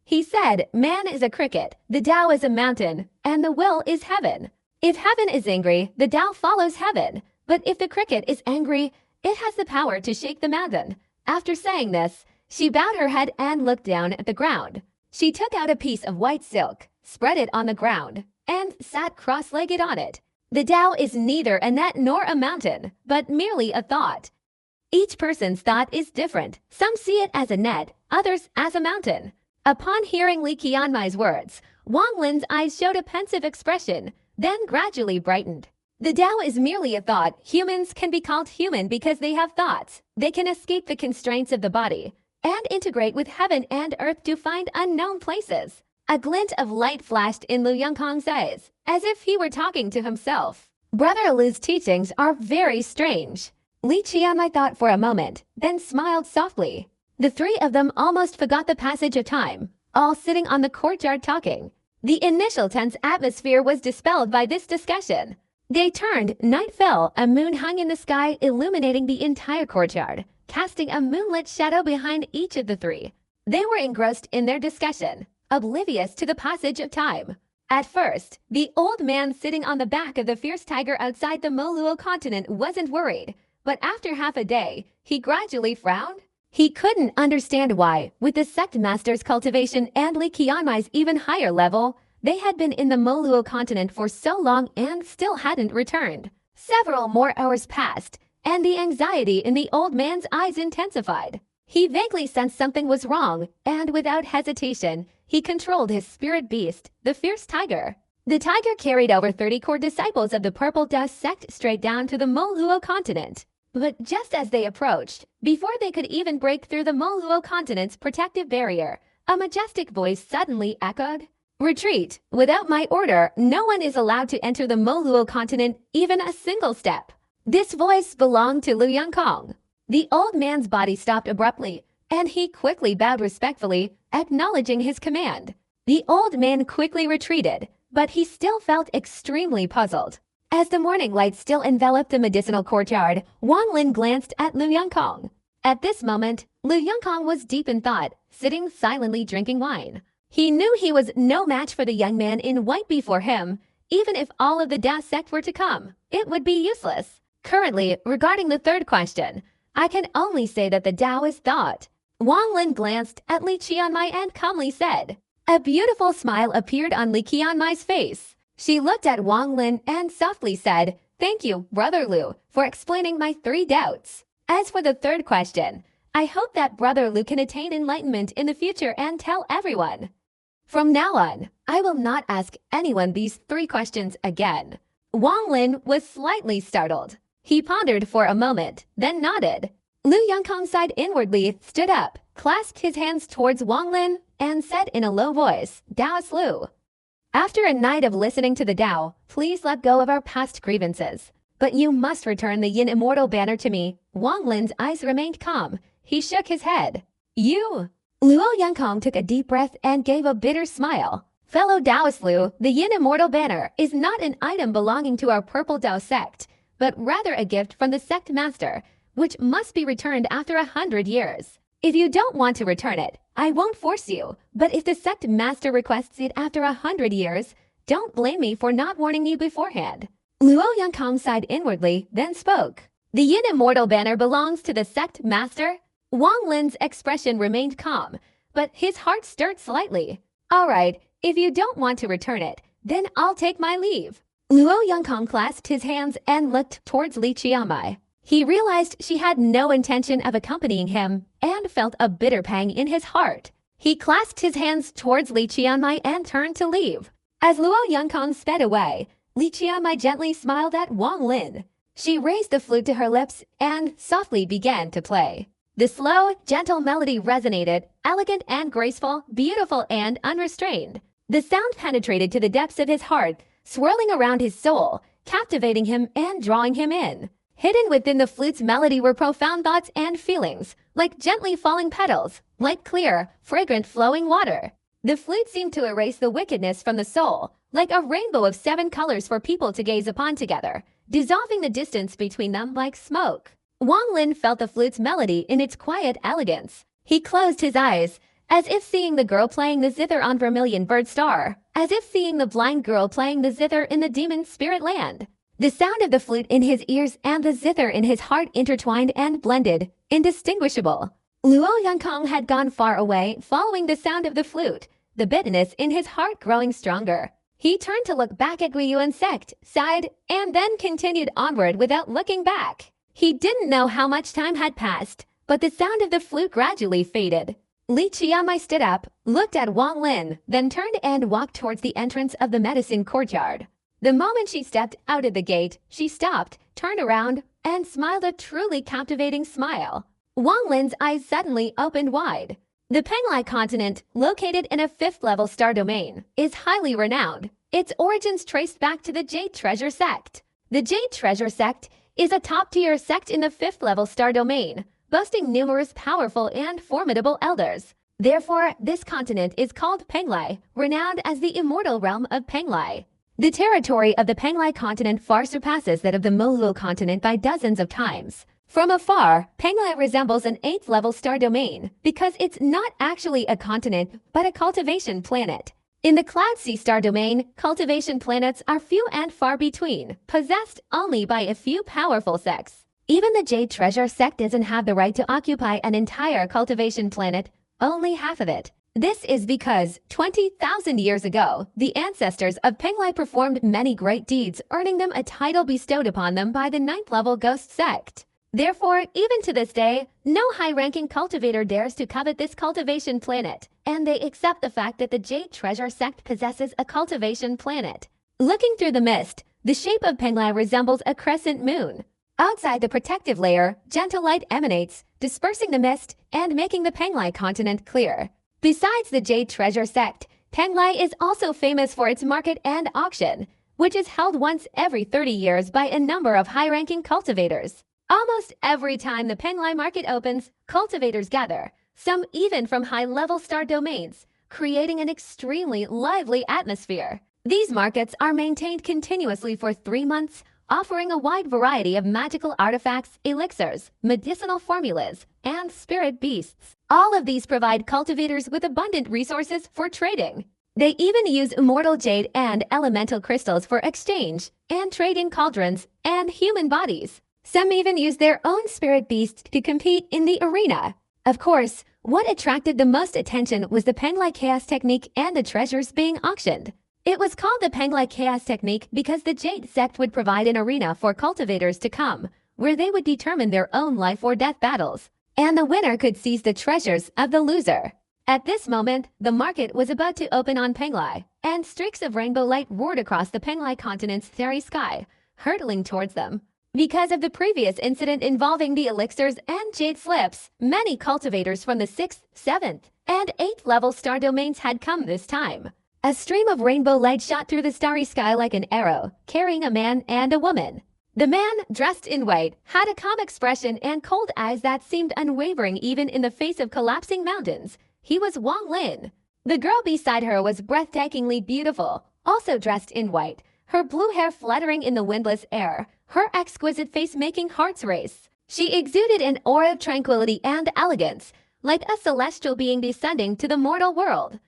He said, man is a cricket, the Tao is a mountain, and the will is heaven. If heaven is angry, the Tao follows heaven. But if the cricket is angry, it has the power to shake the mountain." After saying this, she bowed her head and looked down at the ground. She took out a piece of white silk, spread it on the ground, and sat cross-legged on it. The Tao is neither a net nor a mountain, but merely a thought. Each person's thought is different. Some see it as a net, others as a mountain. Upon hearing Li Qianmai's words, Wang Lin's eyes showed a pensive expression, then gradually brightened. The Tao is merely a thought. Humans can be called human because they have thoughts. They can escape the constraints of the body and integrate with heaven and earth to find unknown places. A glint of light flashed in Lu Yongkang's eyes, as if he were talking to himself. Brother Lu's teachings are very strange. Li Qianmai thought for a moment, then smiled softly. The three of them almost forgot the passage of time, all sitting on the courtyard talking. The initial tense atmosphere was dispelled by this discussion. They turned, night fell, a moon hung in the sky, illuminating the entire courtyard, casting a moonlit shadow behind each of the three. They were engrossed in their discussion, oblivious to the passage of time. At first, the old man sitting on the back of the fierce tiger outside the Moluo continent wasn't worried, but after half a day, he gradually frowned. He couldn't understand why, with the sect master's cultivation and Li Qianmai's even higher level, they had been in the Moluo continent for so long and still hadn't returned. Several more hours passed, and the anxiety in the old man's eyes intensified. He vaguely sensed something was wrong, and without hesitation, he controlled his spirit beast, the fierce tiger. The tiger carried over 30 core disciples of the Purple Dust sect straight down to the Moluo continent. But just as they approached, before they could even break through the Moluo continent's protective barrier, a majestic voice suddenly echoed, "Retreat! Without my order, no one is allowed to enter the Moluo continent even a single step." This voice belonged to Lu Yongkang. The old man's body stopped abruptly, and he quickly bowed respectfully, acknowledging his command. The old man quickly retreated, but he still felt extremely puzzled. As the morning light still enveloped the medicinal courtyard, Wang Lin glanced at Lu Yongkang. At this moment, Lu Yongkang was deep in thought, sitting silently drinking wine. He knew he was no match for the young man in white before him. Even if all of the Dao sect were to come, it would be useless. Currently, regarding the third question, I can only say that the Tao is thought. Wang Lin glanced at Li Qianmai and calmly said. A beautiful smile appeared on Li Qianmai's face. She looked at Wang Lin and softly said, "Thank you, Brother Lu, for explaining my 3 doubts. As for the third question, I hope that Brother Lu can attain enlightenment in the future and tell everyone. From now on, I will not ask anyone these 3 questions again." Wang Lin was slightly startled. He pondered for a moment, then nodded. Lu Yongkong sighed inwardly, stood up, clasped his hands towards Wang Lin, and said in a low voice, "Daoist Lu. After a night of listening to the Tao, please let go of our past grievances. But you must return the Yin Immortal banner to me." Wang Lin's eyes remained calm. He shook his head. "You?" Luo Yongkong took a deep breath and gave a bitter smile. "Fellow Taoist Lu, the Yin Immortal banner is not an item belonging to our Purple Tao sect, but rather a gift from the sect master, which must be returned after 100 years. If you don't want to return it, I won't force you, but if the sect master requests it after 100 years, don't blame me for not warning you beforehand." Luo Yongkong sighed inwardly, then spoke. "The Yin Immortal banner belongs to the sect master?" Wang Lin's expression remained calm, but his heart stirred slightly. "All right, if you don't want to return it, then I'll take my leave." Luo Yongkong clasped his hands and looked towards Li Qianmai. He realized she had no intention of accompanying him and felt a bitter pang in his heart. He clasped his hands towards Li Qianmai and turned to leave. As Luo Yongkong sped away, Li Qianmai gently smiled at Wang Lin. She raised the flute to her lips and softly began to play. The slow, gentle melody resonated, elegant and graceful, beautiful and unrestrained. The sound penetrated to the depths of his heart, swirling around his soul, captivating him and drawing him in. Hidden within the flute's melody were profound thoughts and feelings, like gently falling petals, like clear, fragrant flowing water. The flute seemed to erase the wickedness from the soul, like a rainbow of 7 colors for people to gaze upon together, dissolving the distance between them like smoke. Wang Lin felt the flute's melody in its quiet elegance. He closed his eyes, as if seeing the girl playing the zither on Vermilion Bird Star, as if seeing the blind girl playing the zither in the demon spirit land. The sound of the flute in his ears and the zither in his heart intertwined and blended, indistinguishable. Luo Yongkong had gone far away, following the sound of the flute, the bitterness in his heart growing stronger. He turned to look back at Guiyuan sect, sighed, and then continued onward without looking back. He didn't know how much time had passed, but the sound of the flute gradually faded. Li Qianmai stood up, looked at Wang Lin, then turned and walked towards the entrance of the medicine courtyard. The moment she stepped out of the gate, she stopped, turned around, and smiled a truly captivating smile. Wang Lin's eyes suddenly opened wide. The Penglai continent, located in a 5th-level star domain, is highly renowned. Its origins traced back to the Jade Treasure sect. The Jade Treasure sect is a top-tier sect in the 5th-level star domain, boasting numerous powerful and formidable elders. Therefore, this continent is called Penglai, renowned as the immortal realm of Penglai. The territory of the Penglai continent far surpasses that of the Moluo continent by dozens of times. From afar, Penglai resembles an 8th-level star domain because it's not actually a continent but a cultivation planet. In the Cloud Sea star domain, cultivation planets are few and far between, possessed only by a few powerful sects. Even the Jade Treasure sect doesn't have the right to occupy an entire cultivation planet, only half of it. This is because 20,000 years ago, the ancestors of Penglai performed many great deeds, earning them a title bestowed upon them by the 9th-level Ghost sect. Therefore, even to this day, no high-ranking cultivator dares to covet this cultivation planet, and they accept the fact that the Jade Treasure sect possesses a cultivation planet. Looking through the mist, the shape of Penglai resembles a crescent moon. Outside the protective layer, gentle light emanates, dispersing the mist and making the Penglai continent clear. Besides the Jade Treasure sect, Penglai is also famous for its market and auction, which is held once every 30 years by a number of high-ranking cultivators. Almost every time the Penglai market opens, cultivators gather, some even from high-level star domains, creating an extremely lively atmosphere. These markets are maintained continuously for 3 months, offering a wide variety of magical artifacts, elixirs, medicinal formulas, and spirit beasts. All of these provide cultivators with abundant resources for trading. They even use immortal jade and elemental crystals for exchange, and trade in cauldrons and human bodies. Some even use their own spirit beasts to compete in the arena. Of course, what attracted the most attention was the Penglai Chaos technique and the treasures being auctioned. It was called the Penglai Chaos technique because the Jade sect would provide an arena for cultivators to come, where they would determine their own life or death battles, and the winner could seize the treasures of the loser. At this moment, the market was about to open on Penglai, and streaks of rainbow light roared across the Penglai continent's starry sky, hurtling towards them. Because of the previous incident involving the elixirs and jade slips, many cultivators from the 6th, 7th, and 8th level star domains had come this time. A stream of rainbow light shot through the starry sky like an arrow, carrying a man and a woman. The man, dressed in white, had a calm expression and cold eyes that seemed unwavering even in the face of collapsing mountains. He was Wang Lin. The girl beside her was breathtakingly beautiful, also dressed in white, her blue hair fluttering in the windless air, her exquisite face making hearts race. She exuded an aura of tranquility and elegance, like a celestial being descending to the mortal world.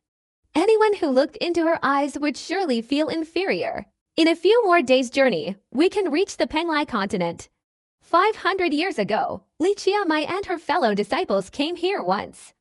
Anyone who looked into her eyes would surely feel inferior. In a few more days' journey, we can reach the Penglai continent. 500 years ago, Li Qiamai and her fellow disciples came here once.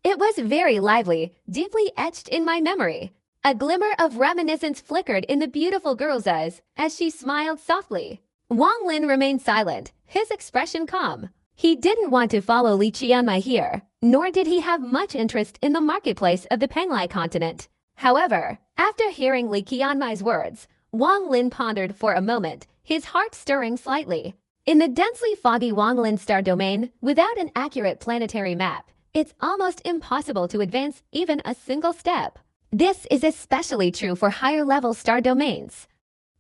It was very lively, deeply etched in my memory. A glimmer of reminiscence flickered in the beautiful girl's eyes as she smiled softly. Wang Lin remained silent, his expression calm. He didn't want to follow Li Qianmai here, nor did he have much interest in the marketplace of the Penglai continent. However, after hearing Li Qianmai's words, Wang Lin pondered for a moment, his heart stirring slightly. In the densely foggy Wang Lin star domain, without an accurate planetary map, it's almost impossible to advance even a single step. This is especially true for higher-level star domains.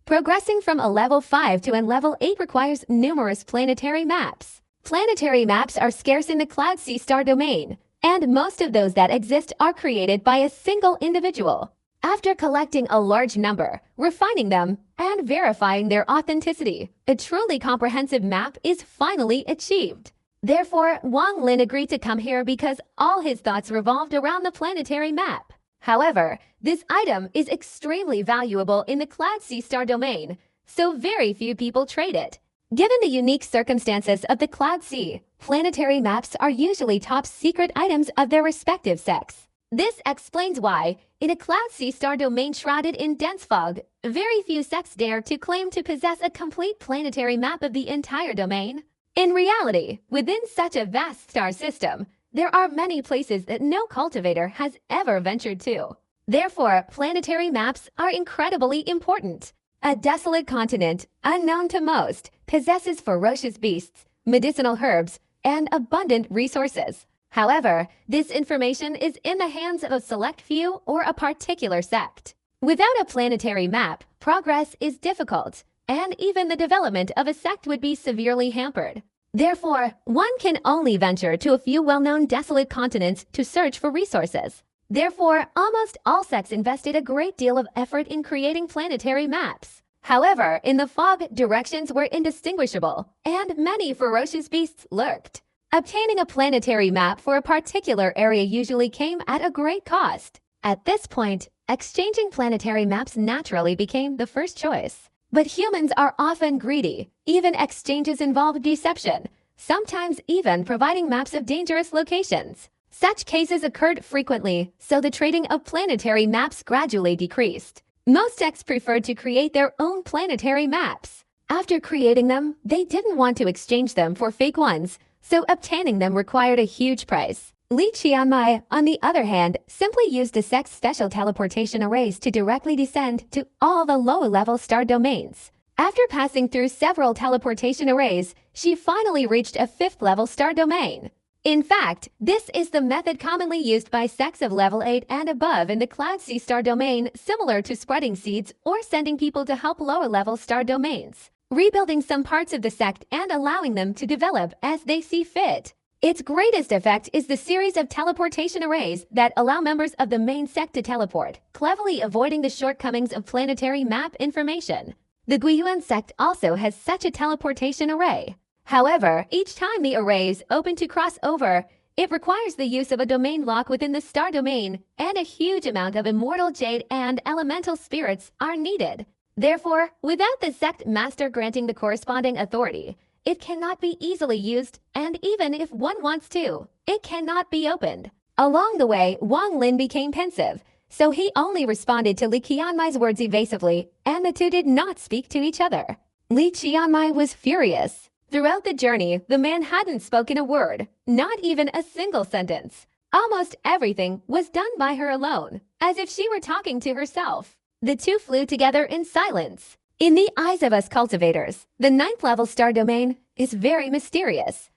Progressing from a level 5 to a level 8 requires numerous planetary maps. Planetary maps are scarce in the Cloud Sea star domain, and most of those that exist are created by a single individual. After collecting a large number, refining them, and verifying their authenticity, a truly comprehensive map is finally achieved. Therefore, Wang Lin agreed to come here because all his thoughts revolved around the planetary map. However, this item is extremely valuable in the Cloud Sea star domain, so very few people trade it. Given the unique circumstances of the Cloud Sea, planetary maps are usually top secret items of their respective sects. This explains why, in a Cloud Sea star domain shrouded in dense fog, very few sects dare to claim to possess a complete planetary map of the entire domain. In reality, within such a vast star system, there are many places that no cultivator has ever ventured to. Therefore, planetary maps are incredibly important. A desolate continent, unknown to most, possesses ferocious beasts, medicinal herbs, and abundant resources. However, this information is in the hands of a select few or a particular sect. Without a planetary map, progress is difficult, and even the development of a sect would be severely hampered. Therefore, one can only venture to a few well-known desolate continents to search for resources. Therefore, almost all sects invested a great deal of effort in creating planetary maps. However, in the fog, directions were indistinguishable, and many ferocious beasts lurked. Obtaining a planetary map for a particular area usually came at a great cost. At this point, exchanging planetary maps naturally became the first choice. But humans are often greedy. Even exchanges involve deception, sometimes even providing maps of dangerous locations. Such cases occurred frequently, so the trading of planetary maps gradually decreased. Most sects preferred to create their own planetary maps. After creating them, they didn't want to exchange them for fake ones, so obtaining them required a huge price. Li Qianmai, on the other hand, simply used the sect's special teleportation arrays to directly descend to all the lower-level star domains. After passing through several teleportation arrays, she finally reached a 5th-level star domain. In fact, this is the method commonly used by sects of level 8 and above in the Cloud Sea star domain, similar to spreading seeds or sending people to help lower-level star domains, rebuilding some parts of the sect and allowing them to develop as they see fit. Its greatest effect is the series of teleportation arrays that allow members of the main sect to teleport, cleverly avoiding the shortcomings of planetary map information. The Guiyuan sect also has such a teleportation array. However, each time the arrays open to cross over, it requires the use of a domain lock within the star domain, and a huge amount of immortal jade and elemental spirits are needed. Therefore, without the sect master granting the corresponding authority, it cannot be easily used, and even if one wants to, it cannot be opened. Along the way, Wang Lin became pensive, so he only responded to Li Qianmai's words evasively, and the two did not speak to each other. Li Qianmai was furious. Throughout the journey, the man hadn't spoken a word, not even a single sentence. Almost everything was done by her alone, as if she were talking to herself. The two flew together in silence. In the eyes of us cultivators, the 9th level star domain is very mysterious.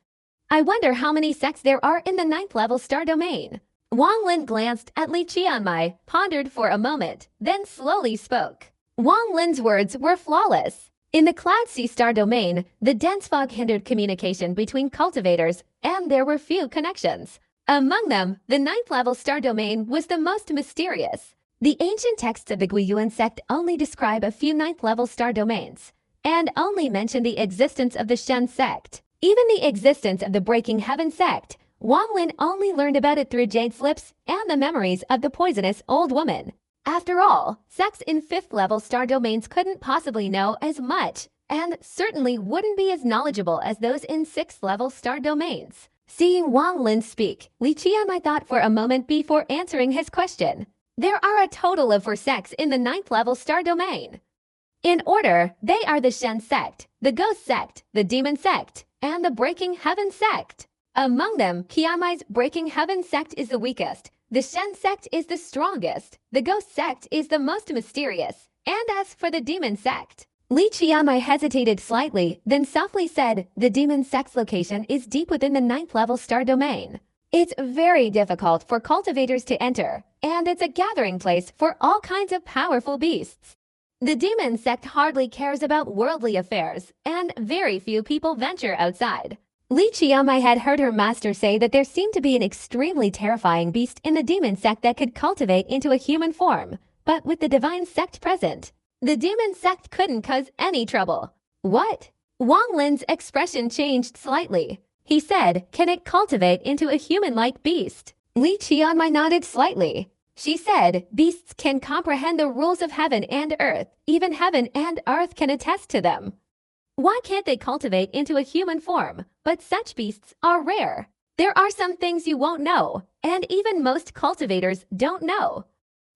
I wonder how many sects there are in the 9th level star domain. Wang Lin glanced at Li Qianmai, pondered for a moment, then slowly spoke. Wang Lin's words were flawless. In the Cloud Sea star domain, the dense fog hindered communication between cultivators, and there were few connections. Among them, the 9th level star domain was the most mysterious. The ancient texts of the Guiyuan sect only describe a few 9th level star domains, and only mention the existence of the Shen sect. Even the existence of the Breaking Heaven sect, Wang Lin only learned about it through Jade's lips and the memories of the poisonous old woman. After all, sects in 5th level star domains couldn't possibly know as much, and certainly wouldn't be as knowledgeable as those in 6th level star domains. Seeing Wang Lin speak, Li Qianmai thought for a moment before answering his question. There are a total of 4 sects in the 9th level star domain. In order, they are the Shen sect, the Ghost sect, the Demon sect, and the Breaking Heaven sect. Among them, Qianmai's Breaking Heaven sect is the weakest, the Shen sect is the strongest, the Ghost sect is the most mysterious, and as for the Demon sect, Li Qianmai hesitated slightly, then softly said, the Demon sect's location is deep within the 9th level star domain. It's very difficult for cultivators to enter, and it's a gathering place for all kinds of powerful beasts. The Demon sect hardly cares about worldly affairs, and very few people venture outside. Li Qianmai had heard her master say that there seemed to be an extremely terrifying beast in the Demon sect that could cultivate into a human form, but with the Divine sect present, the Demon sect couldn't cause any trouble. What? Wang Lin's expression changed slightly. He said, can it cultivate into a human-like beast? Li Qianmai nodded slightly. She said, beasts can comprehend the rules of heaven and earth. Even heaven and earth can attest to them. Why can't they cultivate into a human form? But such beasts are rare. There are some things you won't know, and even most cultivators don't know.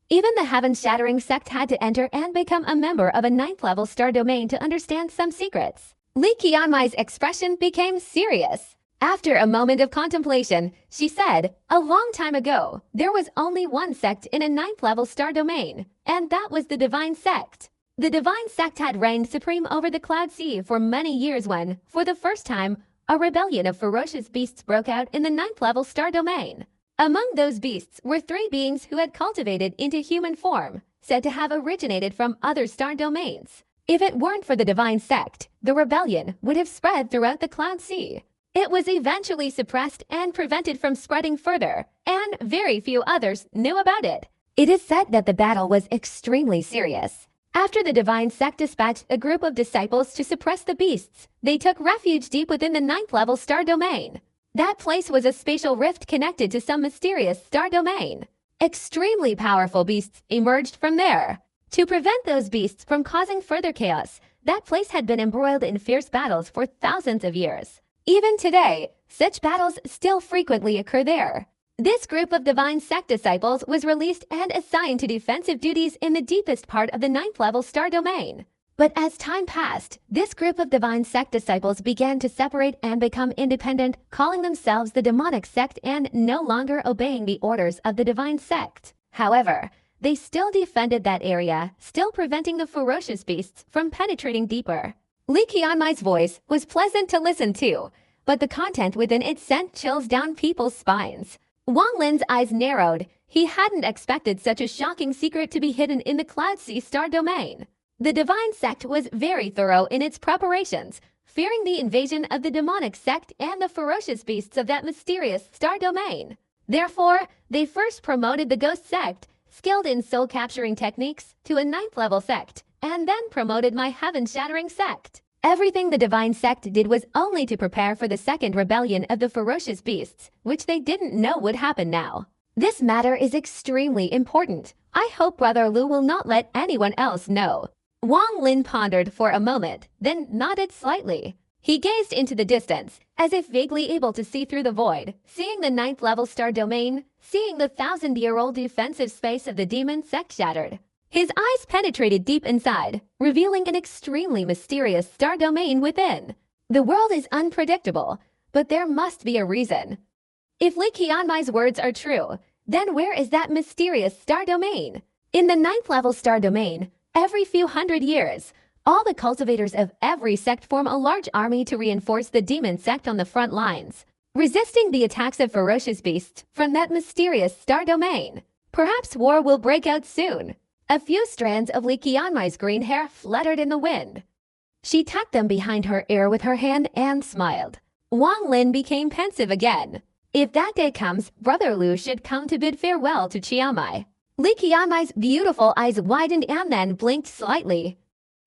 Even the heaven-shattering sect had to enter and become a member of a 9th level star domain to understand some secrets. Li Qianmai's expression became serious. After a moment of contemplation, she said, a long time ago, there was only one sect in a 9th level star domain, and that was the Divine sect. The Divine sect had reigned supreme over the Cloud Sea for many years when, for the first time, a rebellion of ferocious beasts broke out in the 9th level star domain. Among those beasts were 3 beings who had cultivated into human form, said to have originated from other star domains. If it weren't for the Divine sect, the rebellion would have spread throughout the Cloud Sea. It was eventually suppressed and prevented from spreading further, and very few others knew about it. It is said that the battle was extremely serious. After the Divine sect dispatched a group of disciples to suppress the beasts, they took refuge deep within the 9th level star domain. That place was a spatial rift connected to some mysterious star domain. Extremely powerful beasts emerged from there. To prevent those beasts from causing further chaos, that place had been embroiled in fierce battles for thousands of years. Even today, such battles still frequently occur there. This group of Divine sect disciples was released and assigned to defensive duties in the deepest part of the 9th level star domain. But as time passed, this group of Divine sect disciples began to separate and become independent, calling themselves the demonic sect and no longer obeying the orders of the Divine sect. However, they still defended that area, still preventing the ferocious beasts from penetrating deeper. Li Qianmai's voice was pleasant to listen to, but the content within it sent chills down people's spines. Wang Lin's eyes narrowed. He hadn't expected such a shocking secret to be hidden in the Cloud Sea star domain. The Divine sect was very thorough in its preparations, fearing the invasion of the demonic sect and the ferocious beasts of that mysterious star domain. Therefore, they first promoted the Ghost sect, skilled in soul-capturing techniques, to a 9th level sect, and then promoted my heaven-shattering sect. Everything the Divine sect did was only to prepare for the second rebellion of the ferocious beasts, which they didn't know would happen now. This matter is extremely important. I hope Brother Lu will not let anyone else know. Wang Lin pondered for a moment, then nodded slightly. He gazed into the distance, as if vaguely able to see through the void, seeing the ninth-level star domain, seeing the thousand-year-old defensive space of the demon sect shattered. His eyes penetrated deep inside, revealing an extremely mysterious star domain within. The world is unpredictable, but there must be a reason. If Li Qianmai's words are true, then where is that mysterious star domain? In the ninth-level star domain, every few hundred years, all the cultivators of every sect form a large army to reinforce the demon sect on the front lines, resisting the attacks of ferocious beasts from that mysterious star domain. Perhaps war will break out soon. A few strands of Li Qianmai's green hair fluttered in the wind. She tucked them behind her ear with her hand and smiled. Wang Lin became pensive again. If that day comes, Brother Liu should come to bid farewell to Qianmai. Li Qianmai's beautiful eyes widened and then blinked slightly.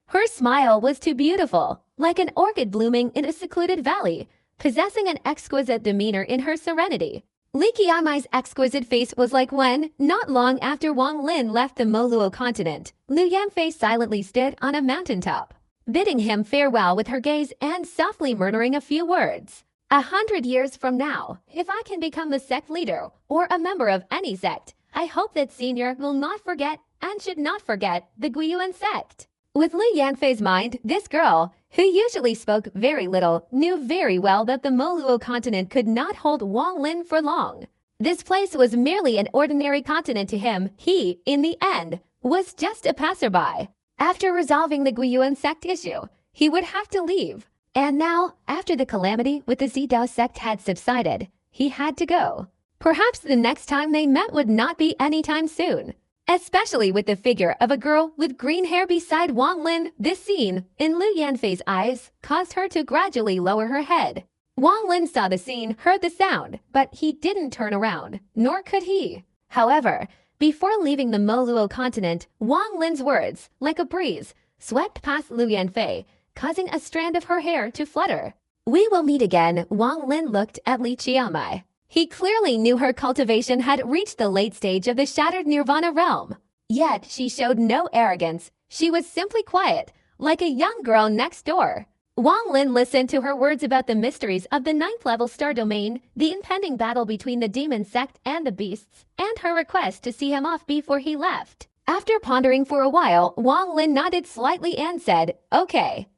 Her smile was too beautiful, like an orchid blooming in a secluded valley, possessing an exquisite demeanor in her serenity. Li Qianmai's exquisite face was like when, not long after Wang Lin left the Moluo continent, Liu Yanfei silently stood on a mountaintop, bidding him farewell with her gaze and softly murmuring a few words. 100 years from now, if I can become the sect leader or a member of any sect, I hope that Senior will not forget and should not forget the Guiyuan sect. With Li Yanfei's mind, this girl, who usually spoke very little, knew very well that the Moluo continent could not hold Wang Lin for long. This place was merely an ordinary continent to him. He, in the end, was just a passerby. After resolving the Guiyuan sect issue, he would have to leave. And now, after the calamity with the Zidao sect had subsided, he had to go. Perhaps the next time they met would not be anytime soon. Especially with the figure of a girl with green hair beside Wang Lin, this scene, in Liu Yanfei's eyes, caused her to gradually lower her head. Wang Lin saw the scene, heard the sound, but he didn't turn around, nor could he. However, before leaving the Moluo continent, Wang Lin's words, like a breeze, swept past Liu Yanfei, causing a strand of her hair to flutter. We will meet again. Wang Lin looked at Li Qianmai. He clearly knew her cultivation had reached the late stage of the shattered nirvana realm. Yet she showed no arrogance. She was simply quiet, like a young girl next door. Wang Lin listened to her words about the mysteries of the ninth-level star domain, the impending battle between the demon sect and the beasts, and her request to see him off before he left. After pondering for a while, Wang Lin nodded slightly and said, "Okay."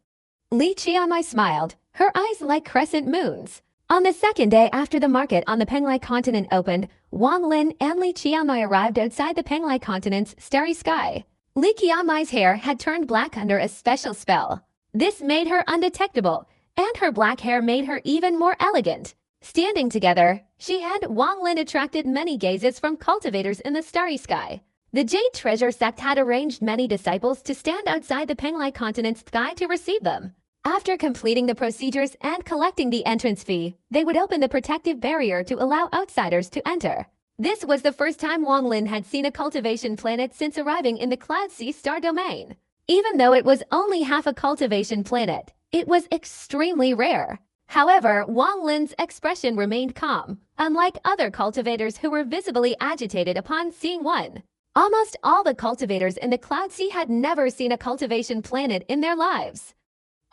Li Qianmai smiled, her eyes like crescent moons. On the second day after the market on the Penglai continent opened, Wang Lin and Li Qianmai arrived outside the Penglai continent's starry sky. Li Qianmai's hair had turned black under a special spell. This made her undetectable, and her black hair made her even more elegant. Standing together, she and Wang Lin attracted many gazes from cultivators in the starry sky. The Jade Treasure sect had arranged many disciples to stand outside the Penglai continent's sky to receive them. After completing the procedures and collecting the entrance fee, they would open the protective barrier to allow outsiders to enter. This was the first time Wang Lin had seen a cultivation planet since arriving in the Cloud Sea star domain. Even though it was only half a cultivation planet, it was extremely rare. However, Wang Lin's expression remained calm, unlike other cultivators who were visibly agitated upon seeing one. Almost all the cultivators in the Cloud Sea had never seen a cultivation planet in their lives.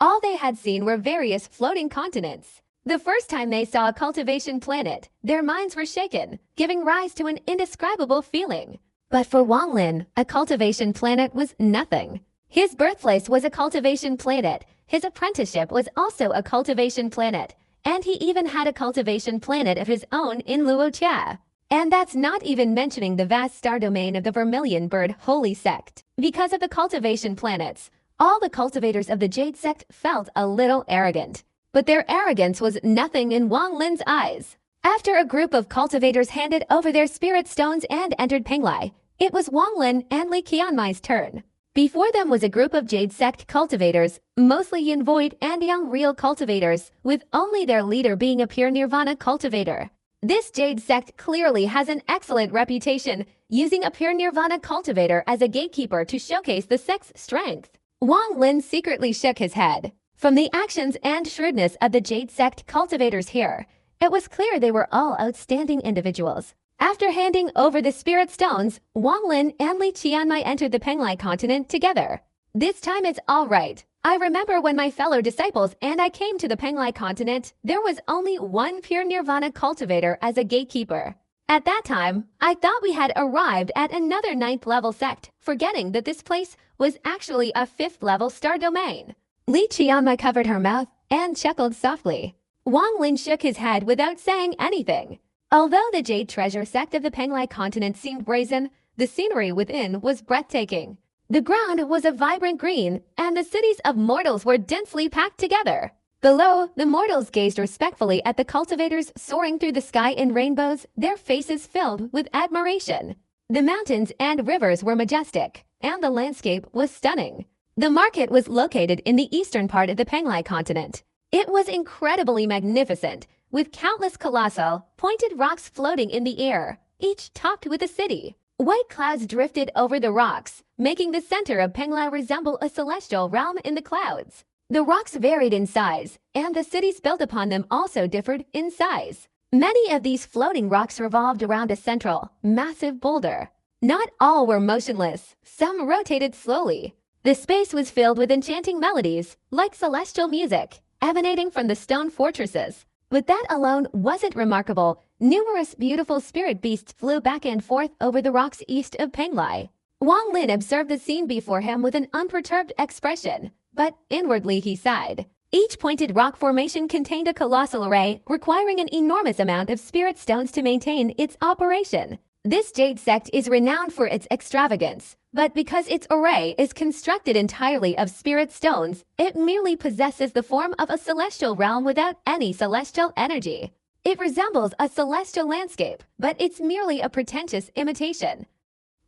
All they had seen were various floating continents. The first time they saw a cultivation planet, their minds were shaken, giving rise to an indescribable feeling. But for Wang Lin, a cultivation planet was nothing. His birthplace was a cultivation planet, his apprenticeship was also a cultivation planet, and he even had a cultivation planet of his own in Luotia. And that's not even mentioning the vast star domain of the Vermilion Bird Holy Sect. Because of the cultivation planets, all the cultivators of the Jade Sect felt a little arrogant. But their arrogance was nothing in Wang Lin's eyes. After a group of cultivators handed over their spirit stones and entered Penglai, it was Wang Lin and Li Qianmai's turn. Before them was a group of Jade Sect cultivators, mostly Yin Void and young real cultivators, with only their leader being a pure Nirvana cultivator. This Jade Sect clearly has an excellent reputation, using a pure Nirvana cultivator as a gatekeeper to showcase the sect's strength. Wang Lin secretly shook his head. From the actions and shrewdness of the Jade Sect cultivators here, it was clear they were all outstanding individuals. After handing over the spirit stones, Wang Lin and Li Qianmai entered the Penglai continent together. This time it's all right. I remember when my fellow disciples and I came to the Penglai continent, there was only one pure nirvana cultivator as a gatekeeper. At that time, I thought we had arrived at another 9th level sect, forgetting that this place was actually a 5th level star domain. Li Qianmai covered her mouth and chuckled softly. Wang Lin shook his head without saying anything. Although the Jade Treasure sect of the Penglai continent seemed brazen, the scenery within was breathtaking. The ground was a vibrant green, and the cities of mortals were densely packed together. Below, the mortals gazed respectfully at the cultivators soaring through the sky in rainbows, their faces filled with admiration. The mountains and rivers were majestic, and the landscape was stunning. The market was located in the eastern part of the Penglai continent. It was incredibly magnificent, with countless colossal, pointed rocks floating in the air, each topped with a city. White clouds drifted over the rocks, making the center of Penglai resemble a celestial realm in the clouds. The rocks varied in size, and the cities built upon them also differed in size. Many of these floating rocks revolved around a central, massive boulder. Not all were motionless, some rotated slowly. The space was filled with enchanting melodies, like celestial music, emanating from the stone fortresses. But that alone wasn't remarkable. Numerous beautiful spirit beasts flew back and forth over the rocks east of Penglai. Wang Lin observed the scene before him with an unperturbed expression, but inwardly he sighed. Each pointed rock formation contained a colossal array, requiring an enormous amount of spirit stones to maintain its operation. This jade sect is renowned for its extravagance, but because its array is constructed entirely of spirit stones, it merely possesses the form of a celestial realm without any celestial energy. It resembles a celestial landscape, but it's merely a pretentious imitation.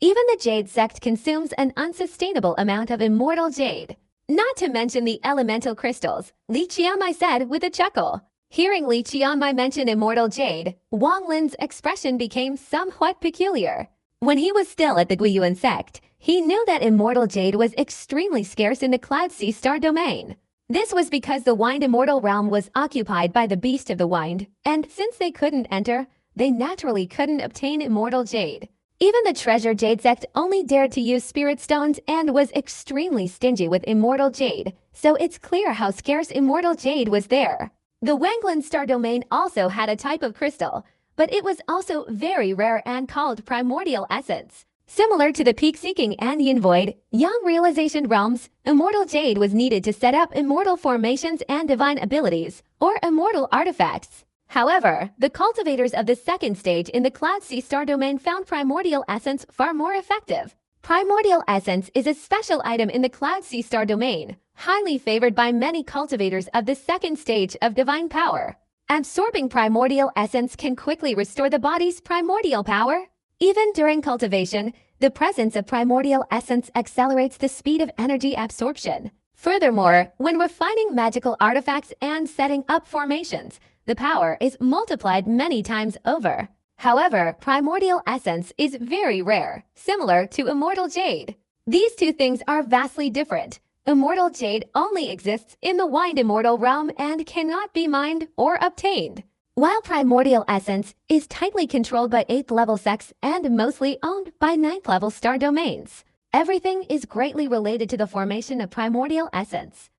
Even the jade sect consumes an unsustainable amount of immortal jade. Not to mention the elemental crystals, Li Qianmai said with a chuckle. Hearing Li Qianmai mention immortal jade, Wang Lin's expression became somewhat peculiar. When he was still at the Guiyuan sect, he knew that immortal jade was extremely scarce in the Cloud Sea Star domain. This was because the Wind Immortal realm was occupied by the Beast of the Wind, and since they couldn't enter, they naturally couldn't obtain immortal jade. Even the Treasure Jade sect only dared to use spirit stones and was extremely stingy with immortal jade, so it's clear how scarce immortal jade was there. The Wanglin Star domain also had a type of crystal, but it was also very rare and called Primordial Essence. Similar to the Peak-Seeking and Yin Void, Young Realization realms, immortal jade was needed to set up immortal formations and divine abilities, or immortal artifacts. However, the cultivators of the second stage in the Cloud Sea Star domain found Primordial Essence far more effective. Primordial Essence is a special item in the Cloud Sea Star domain, highly favored by many cultivators of the second stage of divine power. Absorbing Primordial Essence can quickly restore the body's primordial power. Even during cultivation, the presence of Primordial Essence accelerates the speed of energy absorption. Furthermore, when refining magical artifacts and setting up formations, the power is multiplied many times over. However, Primordial Essence is very rare, similar to Immortal Jade. These two things are vastly different. Immortal Jade only exists in the Wind Immortal realm and cannot be mined or obtained. While Primordial Essence is tightly controlled by 8th level sects and mostly owned by 9th level star domains, everything is greatly related to the formation of Primordial Essence.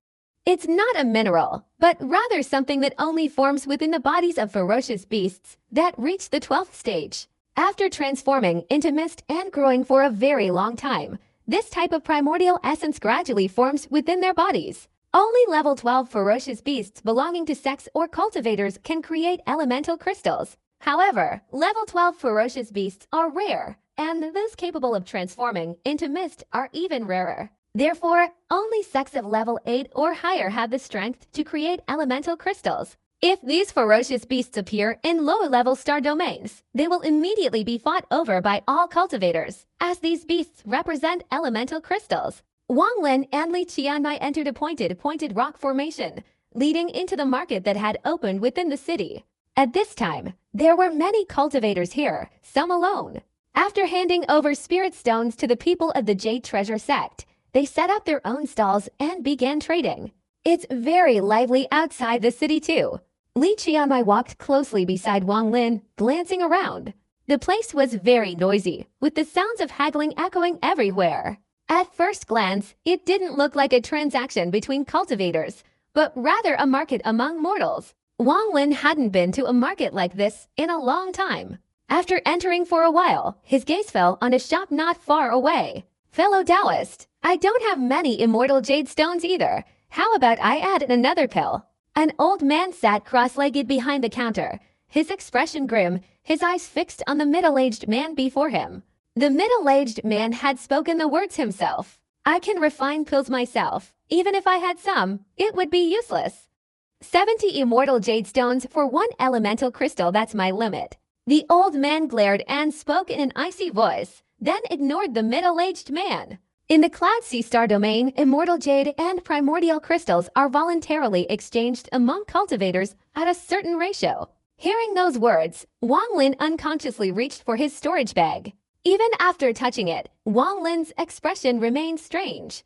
It's not a mineral, but rather something that only forms within the bodies of ferocious beasts that reach the 12th stage. After transforming into mist and growing for a very long time, this type of Primordial Essence gradually forms within their bodies. Only level 12 ferocious beasts belonging to sects or cultivators can create elemental crystals. However, level 12 ferocious beasts are rare, and those capable of transforming into mist are even rarer. Therefore, only sects of level 8 or higher have the strength to create elemental crystals. If these ferocious beasts appear in lower level star domains, they will immediately be fought over by all cultivators, as these beasts represent elemental crystals. Wang Lin and Li Qianmai entered a pointed rock formation, leading into the market that had opened within the city. At this time, there were many cultivators here, some alone. After handing over spirit stones to the people of the Jade Treasure sect, they set up their own stalls and began trading. It's very lively outside the city too. Li Qianmai walked closely beside Wang Lin, glancing around. The place was very noisy, with the sounds of haggling echoing everywhere. At first glance, it didn't look like a transaction between cultivators, but rather a market among mortals. Wang Lin hadn't been to a market like this in a long time. After entering for a while, his gaze fell on a shop not far away. "Fellow Taoist, I don't have many immortal jade stones either. How about I add another pill?" An old man sat cross-legged behind the counter, his expression grim, his eyes fixed on the middle-aged man before him. The middle-aged man had spoken the words himself. "I can refine pills myself. Even if I had some, it would be useless. 70 immortal jade stones for one elemental crystal, that's my limit." The old man glared and spoke in an icy voice, then ignored the middle-aged man. In the Cloud Sea Star domain, immortal jade and primordial crystals are voluntarily exchanged among cultivators at a certain ratio. Hearing those words, Wang Lin unconsciously reached for his storage bag. Even after touching it, Wang Lin's expression remained strange.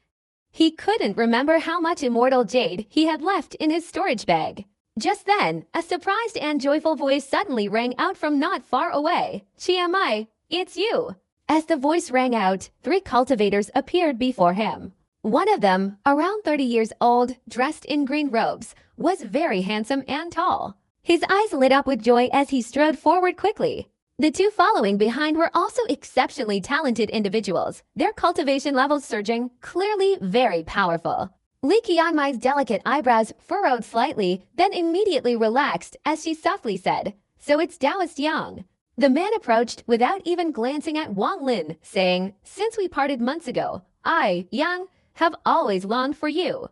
He couldn't remember how much immortal jade he had left in his storage bag. Just then, a surprised and joyful voice suddenly rang out from not far away. "Chiamai, it's you." As the voice rang out, 3 cultivators appeared before him. One of them, around 30 years old, dressed in green robes, was very handsome and tall. His eyes lit up with joy as he strode forward quickly. The 2 following behind were also exceptionally talented individuals, their cultivation levels surging, clearly very powerful. Li Qianmai's delicate eyebrows furrowed slightly, then immediately relaxed as she softly said, "So it's Taoist Yang." The man approached without even glancing at Wang Lin, saying, "Since we parted months ago, I, Yang, have always longed for you.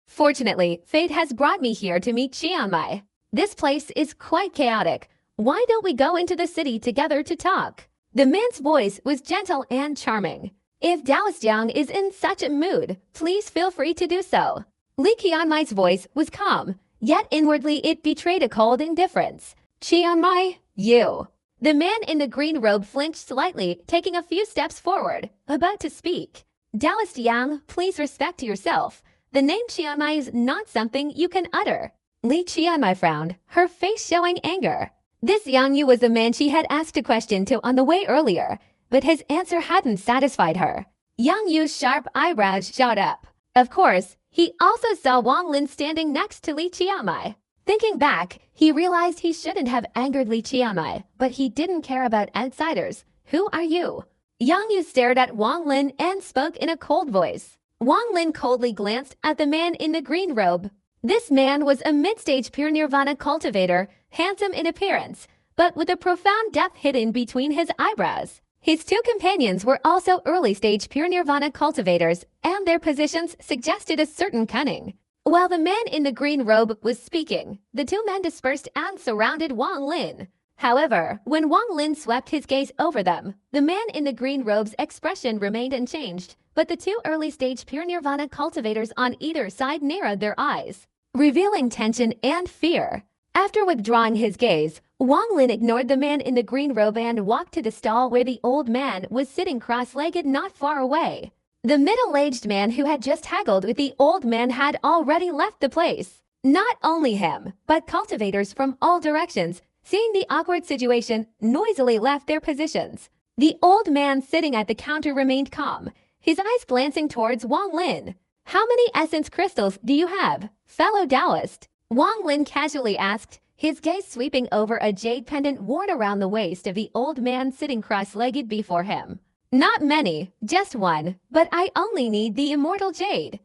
Fortunately, fate has brought me here to meet Qianmai. This place is quite chaotic. Why don't we go into the city together to talk?" The man's voice was gentle and charming. "If Taoist Yang is in such a mood, please feel free to do so." Li Qianmai's voice was calm, yet inwardly it betrayed a cold indifference. "Qianmai, you." The man in the green robe flinched slightly, taking a few steps forward, about to speak. "Taoist Yang, please respect yourself. The name Qianmai is not something you can utter." Li Qianmai frowned, her face showing anger. This Yang Yu was the man she had asked a question to on the way earlier, but his answer hadn't satisfied her. Yang Yu's sharp eyebrows shot up. Of course, he also saw Wang Lin standing next to Li Qianmai. Thinking back, he realized he shouldn't have angered Li Qianmai, but he didn't care about outsiders. "Who are you?" Yang Yu stared at Wang Lin and spoke in a cold voice. Wang Lin coldly glanced at the man in the green robe. This man was a mid-stage pure nirvana cultivator, handsome in appearance, but with a profound depth hidden between his eyebrows. His 2 companions were also early-stage pure nirvana cultivators, and their positions suggested a certain cunning. While the man in the green robe was speaking, the 2 men dispersed and surrounded Wang Lin. However, when Wang Lin swept his gaze over them, the man in the green robe's expression remained unchanged, but the 2 early-stage pure nirvana cultivators on either side narrowed their eyes, revealing tension and fear. After withdrawing his gaze, Wang Lin ignored the man in the green robe and walked to the stall where the old man was sitting cross-legged not far away. The middle-aged man who had just haggled with the old man had already left the place. Not only him, but cultivators from all directions, seeing the awkward situation, noisily left their positions. The old man sitting at the counter remained calm, his eyes glancing towards Wang Lin. "How many essence crystals do you have, fellow Taoist?" Wang Lin casually asked, his gaze sweeping over a jade pendant worn around the waist of the old man sitting cross-legged before him. "Not many, just one, but I only need the immortal jade.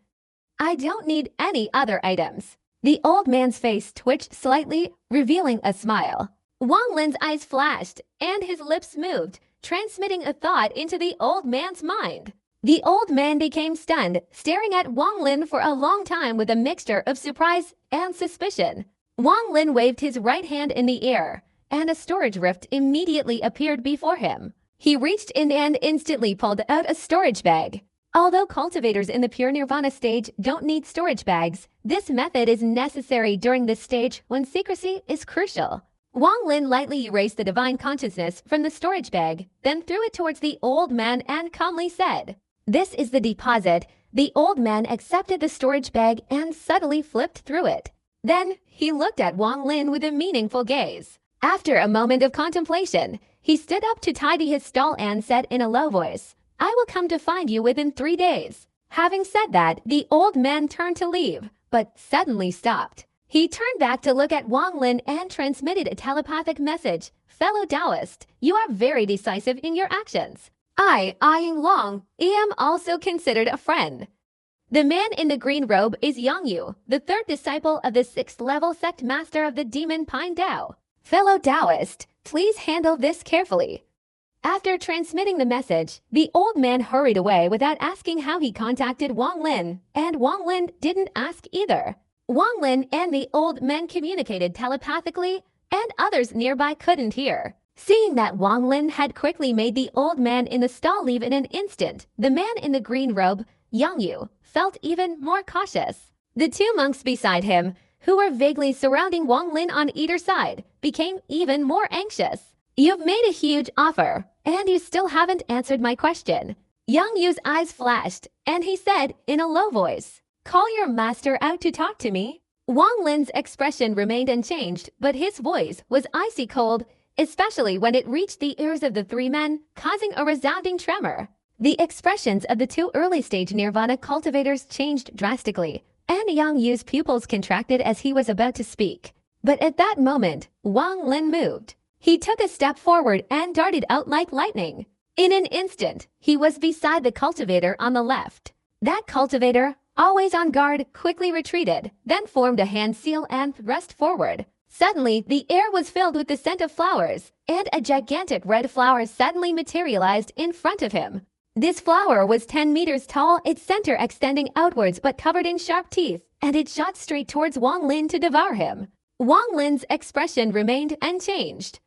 I don't need any other items." The old man's face twitched slightly, revealing a smile. Wang Lin's eyes flashed, and his lips moved, transmitting a thought into the old man's mind. The old man became stunned, staring at Wang Lin for a long time with a mixture of surprise and suspicion. Wang Lin waved his right hand in the air, and a storage rift immediately appeared before him. He reached in and instantly pulled out a storage bag. Although cultivators in the pure nirvana stage don't need storage bags, this method is necessary during this stage when secrecy is crucial. Wang Lin lightly erased the divine consciousness from the storage bag, then threw it towards the old man and calmly said, "This is the deposit." The old man accepted the storage bag and subtly flipped through it. Then, he looked at Wang Lin with a meaningful gaze. After a moment of contemplation, he stood up to tidy his stall and said in a low voice, I will come to find you within 3 days." Having said that, the old man turned to leave, but suddenly stopped. He turned back to look at Wang Lin and transmitted a telepathic message. "Fellow Taoist, you are very decisive in your actions. I, Ying Long, am also considered a friend." The man in the green robe is Yang Yu, the third disciple of the 6th-level sect master of the demon Pine Dao. "Fellow Taoist, please handle this carefully." After transmitting the message, the old man hurried away without asking how he contacted Wang Lin, and Wang Lin didn't ask either. Wang Lin and the old man communicated telepathically, and others nearby couldn't hear. Seeing that Wang Lin had quickly made the old man in the stall leave in an instant, the man in the green robe, Yang Yu, felt even more cautious. The two monks beside him, who were vaguely surrounding Wang Lin on either side, became even more anxious. "You've made a huge offer, and you still haven't answered my question." Yang Yu's eyes flashed, and he said in a low voice, "Call your master out to talk to me." Wang Lin's expression remained unchanged, but his voice was icy cold, especially when it reached the ears of the three men, causing a resounding tremor. The expressions of the two early-stage Nirvana cultivators changed drastically, and Yang Yu's pupils contracted as he was about to speak. But at that moment, Wang Lin moved. He took a step forward and darted out like lightning. In an instant, he was beside the cultivator on the left. That cultivator, always on guard, quickly retreated, then formed a hand seal and thrust forward. Suddenly, the air was filled with the scent of flowers, and a gigantic red flower suddenly materialized in front of him. This flower was 10 meters tall, its center extending outwards but covered in sharp teeth, and it shot straight towards Wang Lin to devour him. Wang Lin's expression remained unchanged.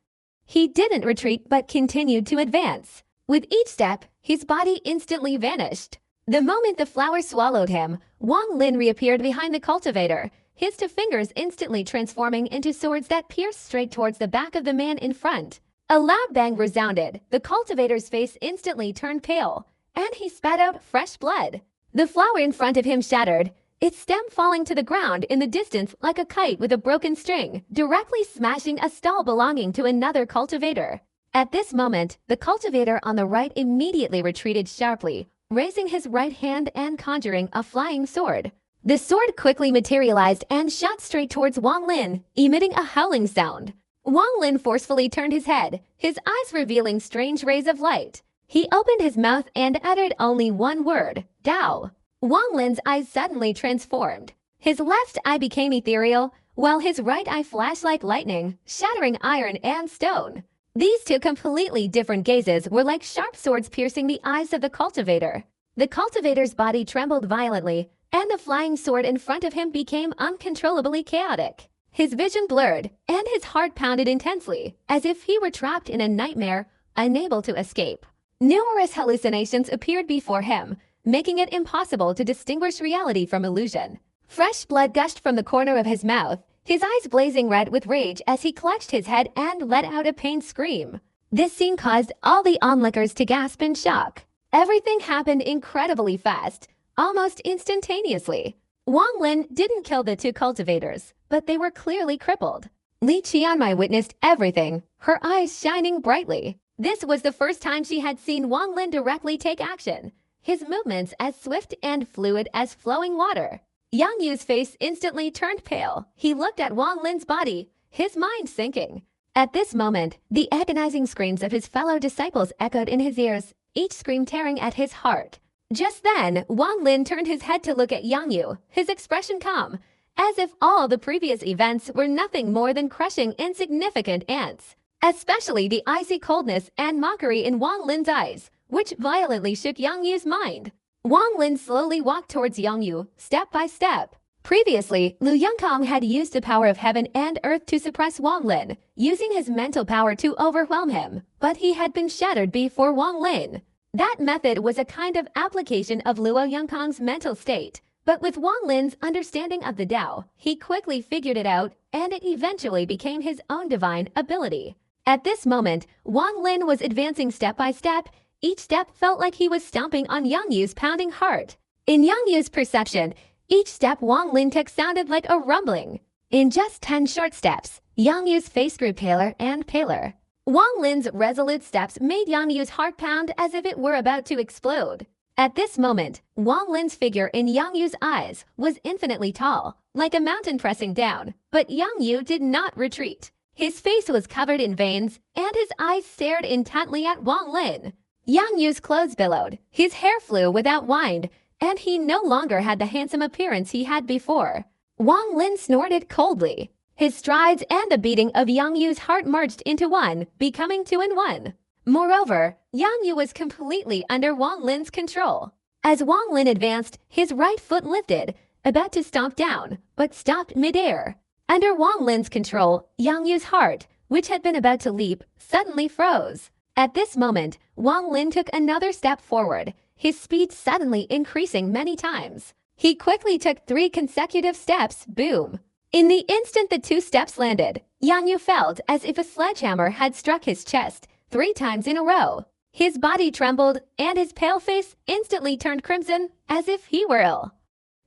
He didn't retreat but continued to advance. With each step, his body instantly vanished. The moment the flower swallowed him, Wang Lin reappeared behind the cultivator, his two fingers instantly transforming into swords that pierced straight towards the back of the man in front. A loud bang resounded, the cultivator's face instantly turned pale, and he spat out fresh blood. The flower in front of him shattered, its stem falling to the ground in the distance like a kite with a broken string, directly smashing a stall belonging to another cultivator. At this moment, the cultivator on the right immediately retreated sharply, raising his right hand and conjuring a flying sword. The sword quickly materialized and shot straight towards Wang Lin, emitting a howling sound. Wang Lin forcefully turned his head, his eyes revealing strange rays of light. He opened his mouth and uttered only one word, "Dao." Wang Lin's eyes suddenly transformed. His left eye became ethereal, while his right eye flashed like lightning, shattering iron and stone. These two completely different gazes were like sharp swords piercing the eyes of the cultivator. The cultivator's body trembled violently, and the flying sword in front of him became uncontrollably chaotic. His vision blurred, and his heart pounded intensely, as if he were trapped in a nightmare, unable to escape. Numerous hallucinations appeared before him, making it impossible to distinguish reality from illusion. Fresh blood gushed from the corner of his mouth, his eyes blazing red with rage as he clutched his head and let out a pained scream. This scene caused all the onlookers to gasp in shock. Everything happened incredibly fast, almost instantaneously. Wang Lin didn't kill the two cultivators, but they were clearly crippled. Li Qianmai witnessed everything, her eyes shining brightly. This was the first time she had seen Wang Lin directly take action, his movements as swift and fluid as flowing water. Yang Yu's face instantly turned pale. He looked at Wang Lin's body, his mind sinking. At this moment, the agonizing screams of his fellow disciples echoed in his ears, each scream tearing at his heart. Just then, Wang Lin turned his head to look at Yang Yu, his expression calm, as if all the previous events were nothing more than crushing insignificant ants. Especially the icy coldness and mockery in Wang Lin's eyes, which violently shook Yang Yu's mind. Wang Lin slowly walked towards Yang Yu, step by step. Previously, Lu Yongkong had used the power of heaven and earth to suppress Wang Lin, using his mental power to overwhelm him, but he had been shattered before Wang Lin. That method was a kind of application of Luo Yongkong's mental state, but with Wang Lin's understanding of the Tao, he quickly figured it out, and it eventually became his own divine ability. At this moment, Wang Lin was advancing step by step. Each step felt like he was stomping on Yang Yu's pounding heart. In Yang Yu's perception, each step Wang Lin took sounded like a rumbling. In just 10 short steps, Yang Yu's face grew paler and paler. Wang Lin's resolute steps made Yang Yu's heart pound as if it were about to explode. At this moment, Wang Lin's figure in Yang Yu's eyes was infinitely tall, like a mountain pressing down, but Yang Yu did not retreat. His face was covered in veins, and his eyes stared intently at Wang Lin. Yang Yu's clothes billowed, his hair flew without wind, and he no longer had the handsome appearance he had before. Wang Lin snorted coldly. His strides and the beating of Yang Yu's heart merged into one, becoming two in one. Moreover, Yang Yu was completely under Wang Lin's control. As Wang Lin advanced, his right foot lifted, about to stomp down, but stopped midair. Under Wang Lin's control, Yang Yu's heart, which had been about to leap, suddenly froze. At this moment, Wang Lin took another step forward, his speed suddenly increasing many times. He quickly took 3 consecutive steps, boom. In the instant the 2 steps landed, Yang Yu felt as if a sledgehammer had struck his chest 3 times in a row. His body trembled, and his pale face instantly turned crimson, as if he were ill.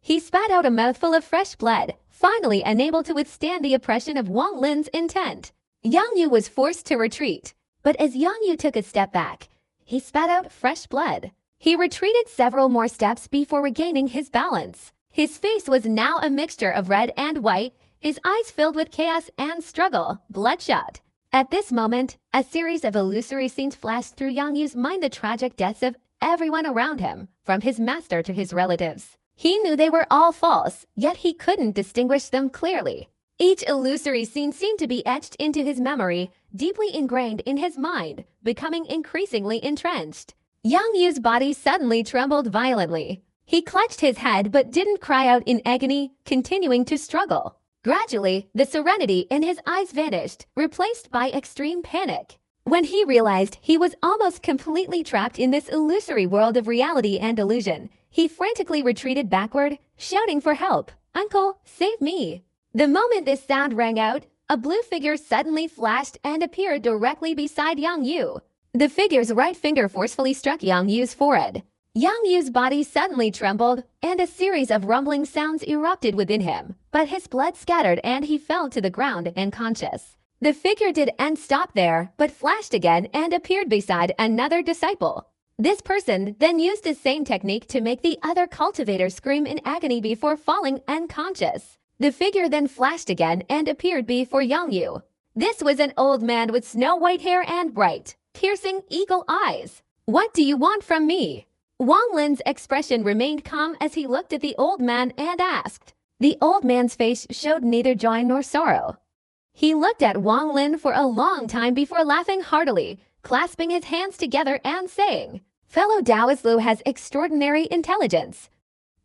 He spat out a mouthful of fresh blood, finally unable to withstand the oppression of Wang Lin's intent. Yang Yu was forced to retreat, but as Yang Yu took a step back, he spat out fresh blood. He retreated several more steps before regaining his balance. His face was now a mixture of red and white, his eyes filled with chaos and struggle, bloodshot. At this moment, a series of illusory scenes flashed through Yang Yu's mind, the tragic deaths of everyone around him, from his master to his relatives. He knew they were all false, yet he couldn't distinguish them clearly. Each illusory scene seemed to be etched into his memory, deeply ingrained in his mind, becoming increasingly entrenched. Yang Yu's body suddenly trembled violently. He clutched his head but didn't cry out in agony, continuing to struggle. Gradually, the serenity in his eyes vanished, replaced by extreme panic. When he realized he was almost completely trapped in this illusory world of reality and illusion, he frantically retreated backward, shouting for help. "Uncle, save me!" The moment this sound rang out, a blue figure suddenly flashed and appeared directly beside Yang Yu. The figure's right finger forcefully struck Yang Yu's forehead. Yang Yu's body suddenly trembled, and a series of rumbling sounds erupted within him, but his blood scattered and he fell to the ground unconscious. The figure didn't stop there, but flashed again and appeared beside another disciple. This person then used the same technique to make the other cultivator scream in agony before falling unconscious. The figure then flashed again and appeared before Yang Yu. This was an old man with snow-white hair and bright, piercing eagle eyes. "What do you want from me?" Wang Lin's expression remained calm as he looked at the old man and asked. The old man's face showed neither joy nor sorrow. He looked at Wang Lin for a long time before laughing heartily, clasping his hands together and saying, "Fellow Taoist Lu has extraordinary intelligence.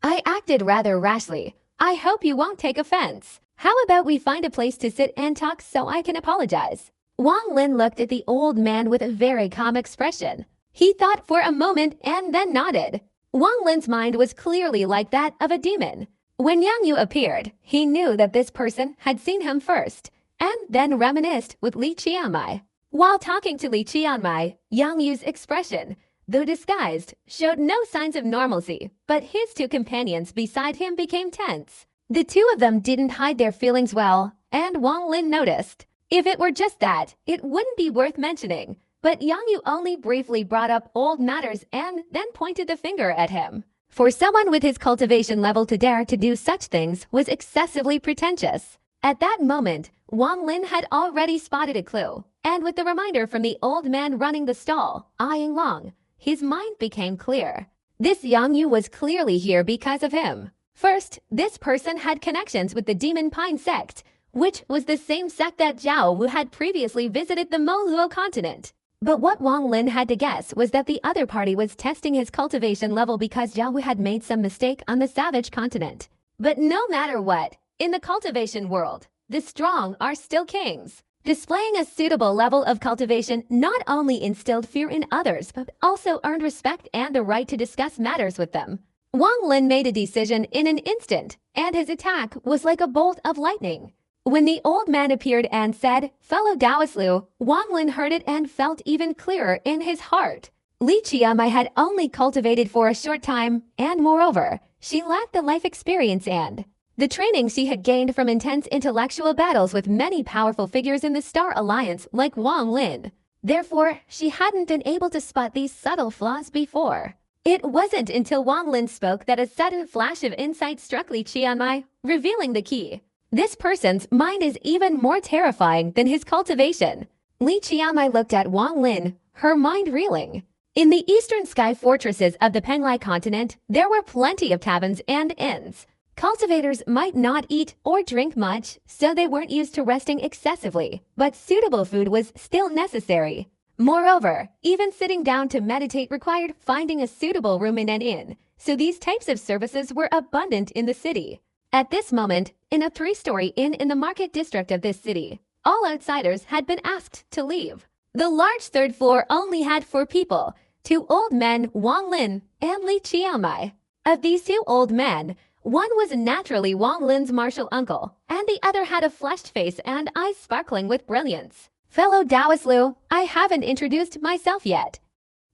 I acted rather rashly. I hope you won't take offense. How about we find a place to sit and talk so I can apologize?" Wang Lin looked at the old man with a very calm expression. He thought for a moment and then nodded. Wang Lin's mind was clearly like that of a demon. When Yang Yu appeared, he knew that this person had seen him first, and then reminisced with Li Qianmai. While talking to Li Qianmai, Yang Yu's expression, though disguised, showed no signs of normalcy, but his 2 companions beside him became tense. The 2 of them didn't hide their feelings well, and Wang Lin noticed. If it were just that, it wouldn't be worth mentioning. But Yang Yu only briefly brought up old matters and then pointed the finger at him. For someone with his cultivation level to dare to do such things was excessively pretentious. At that moment, Wang Lin had already spotted a clue, and with the reminder from the old man running the stall, eyeing Long, his mind became clear. This Yang Yu was clearly here because of him. First, this person had connections with the Demon Pine sect, which was the same sect that Zhao Wu had previously visited the Moluo continent. But what Wang Lin had to guess was that the other party was testing his cultivation level because Zhao Wu had made some mistake on the savage continent. But no matter what, in the cultivation world, the strong are still kings. Displaying a suitable level of cultivation not only instilled fear in others, but also earned respect and the right to discuss matters with them. Wang Lin made a decision in an instant, and his attack was like a bolt of lightning. When the old man appeared and said, "Fellow Taoist Lu," Wang Lin heard it and felt even clearer in his heart. Li Qianmai had only cultivated for a short time, and moreover, she lacked the life experience and the training she had gained from intense intellectual battles with many powerful figures in the Star Alliance like Wang Lin. Therefore, she hadn't been able to spot these subtle flaws before. It wasn't until Wang Lin spoke that a sudden flash of insight struck Li Qianmai, revealing the key. This person's mind is even more terrifying than his cultivation. Li Qianmai looked at Wang Lin, her mind reeling. In the eastern sky fortresses of the Penglai continent, there were plenty of taverns and inns. Cultivators might not eat or drink much, so they weren't used to resting excessively, but suitable food was still necessary. Moreover, even sitting down to meditate required finding a suitable room in an inn, so these types of services were abundant in the city. At this moment, in a 3-story inn in the market district of this city, all outsiders had been asked to leave. The large third floor only had 4 people, 2 old men, Wang Lin and Li Qianmai. Of these 2 old men, one was naturally Wang Lin's martial uncle, and the other had a flushed face and eyes sparkling with brilliance. Fellow Taoist Lu, I haven't introduced myself yet.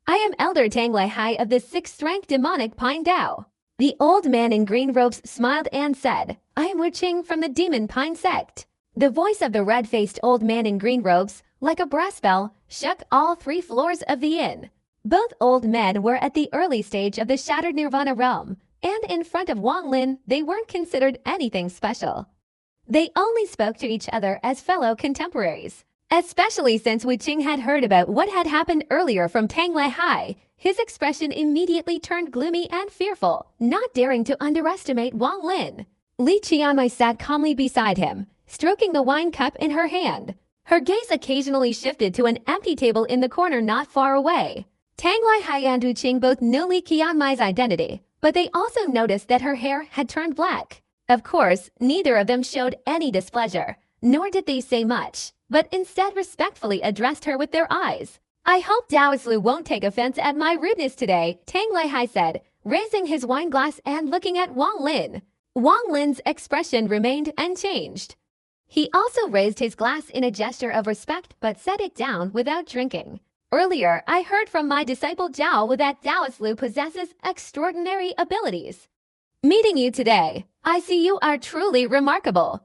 I am Elder Tang Lai Hai of the 6th rank demonic Pine Dao. The old man in green robes smiled and said, I am Wu Qing from the Demon Pine sect. The voice of the red-faced old man in green robes, like a brass bell, shook all 3 floors of the inn. Both old men were at the early stage of the shattered Nirvana realm, and in front of Wang Lin, they weren't considered anything special. They only spoke to each other as fellow contemporaries. Especially since Wu Qing had heard about what had happened earlier from Tang Lai Hai, his expression immediately turned gloomy and fearful, not daring to underestimate Wang Lin. Li Qianmai sat calmly beside him, stroking the wine cup in her hand. Her gaze occasionally shifted to an empty table in the corner not far away. Tang Lai Hai and Wu Qing both knew Li Qianmai's identity, but they also noticed that her hair had turned black. Of course, neither of them showed any displeasure, nor did they say much, but instead respectfully addressed her with their eyes. I hope Taoist Lu won't take offense at my rudeness today, Tang Lai Hai said, raising his wine glass and looking at Wang Lin. Wang Lin's expression remained unchanged. He also raised his glass in a gesture of respect but set it down without drinking. Earlier, I heard from my disciple Zhao that Taoist Lu possesses extraordinary abilities. Meeting you today, I see you are truly remarkable.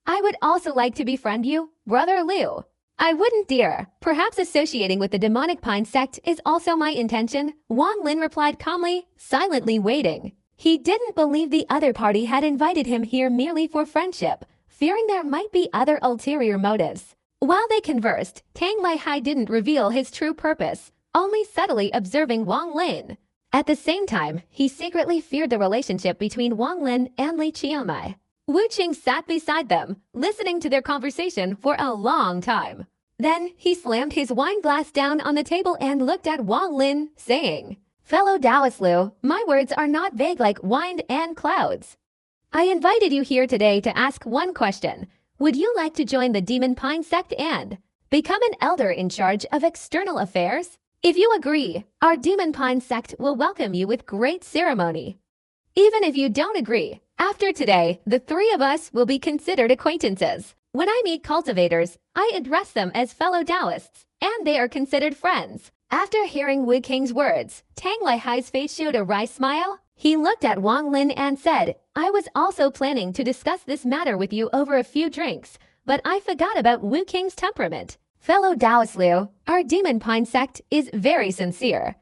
I would also like to befriend you, Brother Liu. I wouldn't dare. Perhaps associating with the demonic Pine sect is also my intention, Wang Lin replied calmly, silently waiting. He didn't believe the other party had invited him here merely for friendship, fearing there might be other ulterior motives. While they conversed, Tang Lai Hai didn't reveal his true purpose, only subtly observing Wang Lin. At the same time, he secretly feared the relationship between Wang Lin and Li Qianmai. Wu Qing sat beside them, listening to their conversation for a long time. Then he slammed his wine glass down on the table and looked at Wang Lin, saying, Fellow Taoist Lu, my words are not vague like wind and clouds. I invited you here today to ask one question. Would you like to join the Demon Pine sect and become an elder in charge of external affairs? If you agree, our Demon Pine sect will welcome you with great ceremony. Even if you don't agree, after today, the 3 of us will be considered acquaintances. When I meet cultivators, I address them as fellow Taoists, and they are considered friends. After hearing Wu Qing's words, Tang Lai Hai's face showed a wry smile. He looked at Wang Lin and said, I was also planning to discuss this matter with you over a few drinks, but I forgot about Wu Qing's temperament. Fellow Taoist Liu, our Demon Pine sect is very sincere.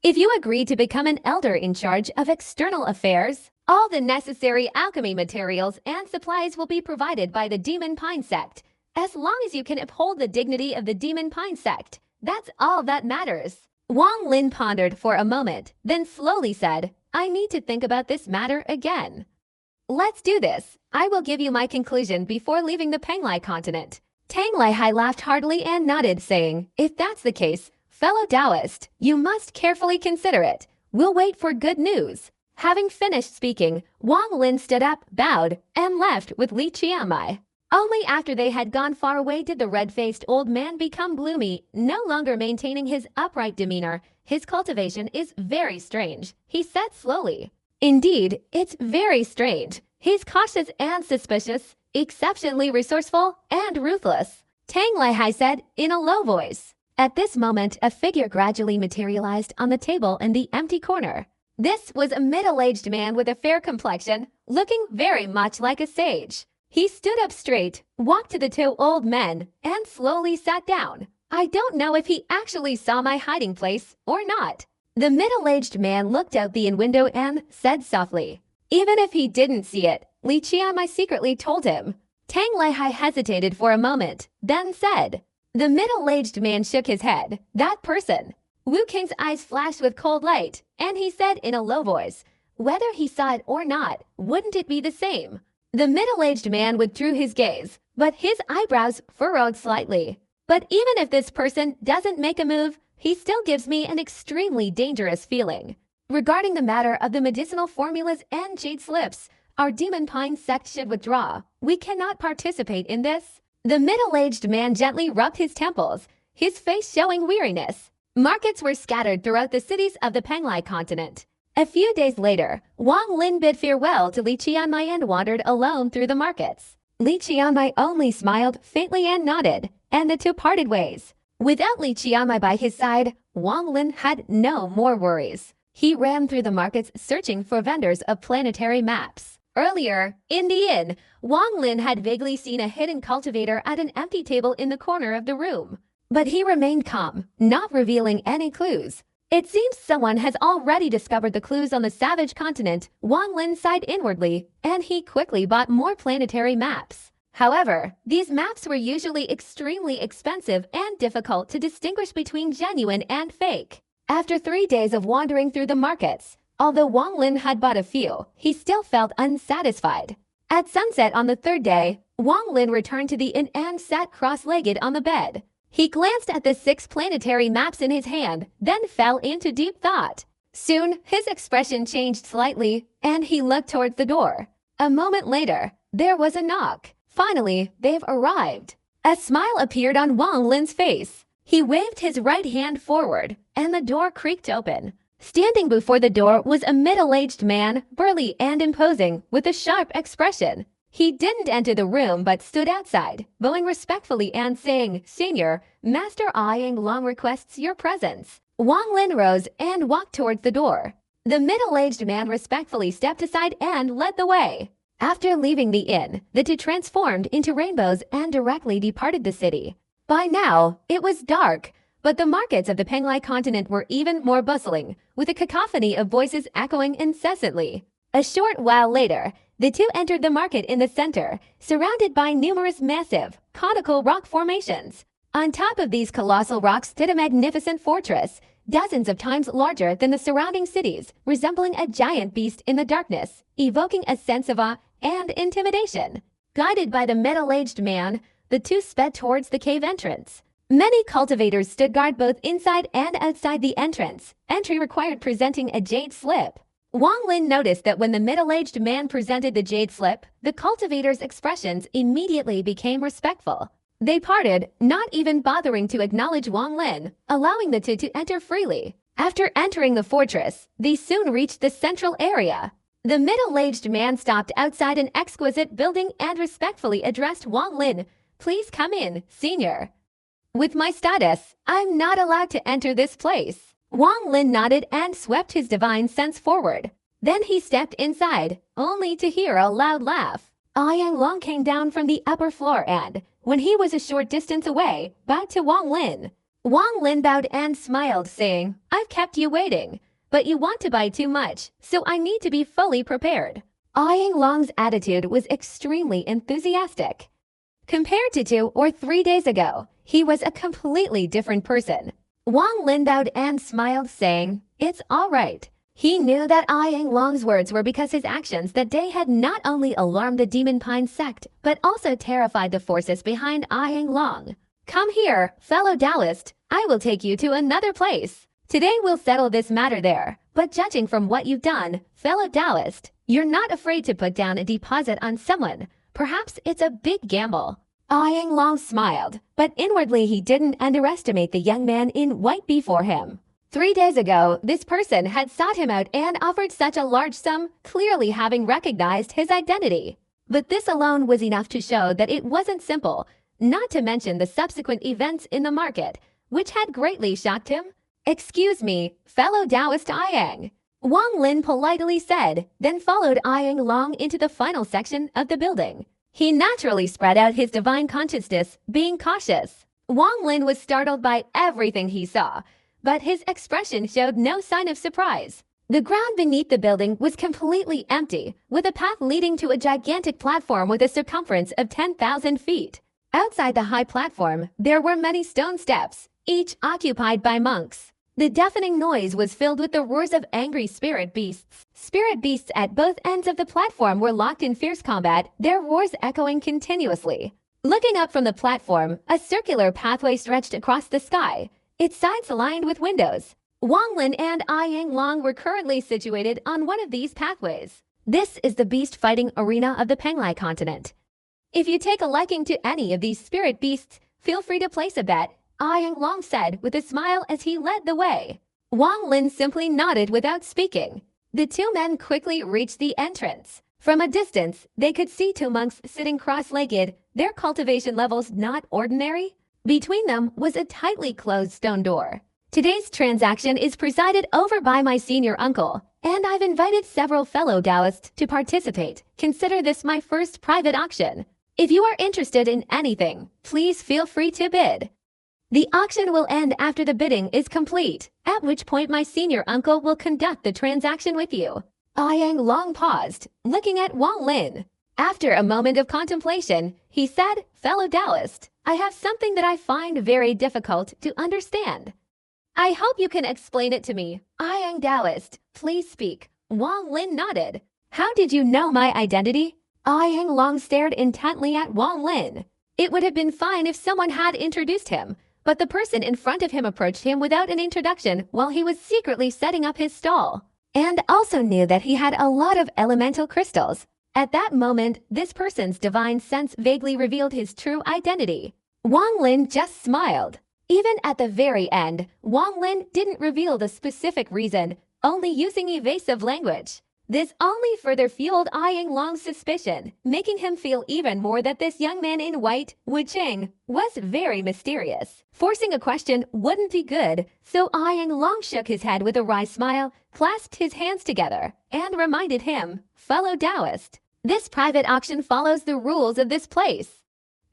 If you agree to become an elder in charge of external affairs, all the necessary alchemy materials and supplies will be provided by the Demon Pine sect. As long as you can uphold the dignity of the Demon Pine sect, that's all that matters. Wang Lin pondered for a moment, then slowly said, I need to think about this matter again. Let's do this. I will give you my conclusion before leaving the Penglai continent. Tang Lai Hai laughed heartily and nodded, saying, If that's the case, fellow Taoist, you must carefully consider it. We'll wait for good news. Having finished speaking, Wang Lin stood up, bowed, and left with Li Qianmai. Only after they had gone far away did the red-faced old man become gloomy, no longer maintaining his upright demeanor. His cultivation is very strange, he said slowly. Indeed, it's very strange. He's cautious and suspicious, exceptionally resourceful and ruthless, Tang Lai Hai said in a low voice. At this moment, a figure gradually materialized on the table in the empty corner. This was a middle-aged man with a fair complexion, looking very much like a sage. He stood up straight, walked to the 2 old men, and slowly sat down. I don't know if he actually saw my hiding place or not. The middle-aged man looked out the window and said softly, even if he didn't see it, Li Qianmai secretly told him. Tang Leihai hesitated for a moment, then said. The middle-aged man shook his head. That person. Wu King's eyes flashed with cold light, and he said in a low voice, whether he saw it or not, wouldn't it be the same? The middle-aged man withdrew his gaze, but his eyebrows furrowed slightly. But even if this person doesn't make a move, he still gives me an extremely dangerous feeling. Regarding the matter of the medicinal formulas and jade slips, our demon pine sect should withdraw. We cannot participate in this. The middle-aged man gently rubbed his temples, his face showing weariness. Markets were scattered throughout the cities of the Penglai continent. A few days later, Wang Lin bid farewell to Li Qianmai and wandered alone through the markets. Li Qianmai only smiled faintly and nodded, and the two parted ways. Without Li Qianmai by his side, Wang Lin had no more worries. He ran through the markets searching for vendors of planetary maps. Earlier, in the inn, Wang Lin had vaguely seen a hidden cultivator at an empty table in the corner of the room. But he remained calm, not revealing any clues. It seems someone has already discovered the clues on the savage continent. Wang Lin sighed inwardly, and he quickly bought more planetary maps. However, these maps were usually extremely expensive and difficult to distinguish between genuine and fake. After 3 days of wandering through the markets, although Wang Lin had bought a few, he still felt unsatisfied. At sunset on the third day, Wang Lin returned to the inn and sat cross-legged on the bed. He glanced at the 6 planetary maps in his hand, then fell into deep thought. Soon, his expression changed slightly, and he looked towards the door. A moment later, there was a knock. Finally, they've arrived. A smile appeared on Wang Lin's face. He waved his right hand forward, and the door creaked open. Standing before the door was a middle-aged man, burly and imposing, with a sharp expression. He didn't enter the room but stood outside, bowing respectfully and saying, Senior, Master Yang Long requests your presence. Wang Lin rose and walked towards the door. The middle-aged man respectfully stepped aside and led the way. After leaving the inn, the two transformed into rainbows and directly departed the city. By now, it was dark, but the markets of the Penglai continent were even more bustling, with a cacophony of voices echoing incessantly. A short while later, the two entered the market in the center, surrounded by numerous massive, conical rock formations. On top of these colossal rocks stood a magnificent fortress, dozens of times larger than the surrounding cities, resembling a giant beast in the darkness, evoking a sense of awe and intimidation. Guided by the middle-aged man, the two sped towards the cave entrance. Many cultivators stood guard both inside and outside the entrance. Entry required presenting a jade slip. Wang Lin noticed that when the middle-aged man presented the jade slip, the cultivators' expressions immediately became respectful. They parted, not even bothering to acknowledge Wang Lin, allowing the two to enter freely. After entering the fortress, they soon reached the central area. The middle-aged man stopped outside an exquisite building and respectfully addressed Wang Lin. Please come in, Senior. With my status, I'm not allowed to enter this place. Wang Lin nodded and swept his divine sense forward. Then he stepped inside, only to hear a loud laugh. Yang Long came down from the upper floor and, when he was a short distance away, bowed to Wang Lin. Wang Lin bowed and smiled, saying, I've kept you waiting, but you want to buy too much, so I need to be fully prepared. Yang Long's attitude was extremely enthusiastic. Compared to 2 or 3 days ago, he was a completely different person. Wang Lin bowed and smiled, saying, It's all right. He knew that Yang Long's words were because his actions that day had not only alarmed the Demon Pine sect, but also terrified the forces behind Yang Long. Come here, fellow Taoist. I will take you to another place. Today we'll settle this matter there. But judging from what you've done, fellow Taoist, you're not afraid to put down a deposit on someone. Perhaps it's a big gamble. Yang Long smiled, but inwardly he didn't underestimate the young man in white before him. 3 days ago, this person had sought him out and offered such a large sum, clearly having recognized his identity. But this alone was enough to show that it wasn't simple, not to mention the subsequent events in the market, which had greatly shocked him. Excuse me, fellow Taoist Yang. Wang Lin politely said, then followed Yang Long into the final section of the building. He naturally spread out his divine consciousness, being cautious. Wang Lin was startled by everything he saw, but his expression showed no sign of surprise. The ground beneath the building was completely empty, with a path leading to a gigantic platform with a circumference of 10,000 feet. Outside the high platform, there were many stone steps, each occupied by monks. The deafening noise was filled with the roars of angry spirit beasts. Spirit beasts at both ends of the platform were locked in fierce combat, their roars echoing continuously. Looking up from the platform, a circular pathway stretched across the sky, its sides lined with windows. Wang Lin and I Yang Long were currently situated on one of these pathways. This is the beast fighting arena of the Penglai continent. If you take a liking to any of these spirit beasts, feel free to place a bet, I Yang Long said with a smile as he led the way. Wang Lin simply nodded without speaking. The two men quickly reached the entrance. From a distance, they could see two monks sitting cross-legged, their cultivation levels not ordinary. Between them was a tightly closed stone door. Today's transaction is presided over by my senior uncle, and I've invited several fellow Taoists to participate. Consider this my first private auction. If you are interested in anything, please feel free to bid. The auction will end after the bidding is complete, at which point my senior uncle will conduct the transaction with you. Ah Yang Long paused, looking at Wang Lin. After a moment of contemplation, he said, "Fellow Taoist, I have something that I find very difficult to understand. I hope you can explain it to me. I am Taoist. Please speak." Wang Lin nodded. "How did you know my identity?" I Yang Long stared intently at Wang Lin. It would have been fine if someone had introduced him, but the person in front of him approached him without an introduction while he was secretly setting up his stall, and also knew that he had a lot of elemental crystals. At that moment, this person's divine sense vaguely revealed his true identity. Wang Lin just smiled. Even at the very end, Wang Lin didn't reveal the specific reason, only using evasive language. This only further fueled I Yang Long's suspicion, making him feel even more that this young man in white, Wu Qing, was very mysterious. Forcing a question wouldn't be good, so I Yang Long shook his head with a wry smile, clasped his hands together, and reminded him, "Fellow Taoist, this private auction follows the rules of this place.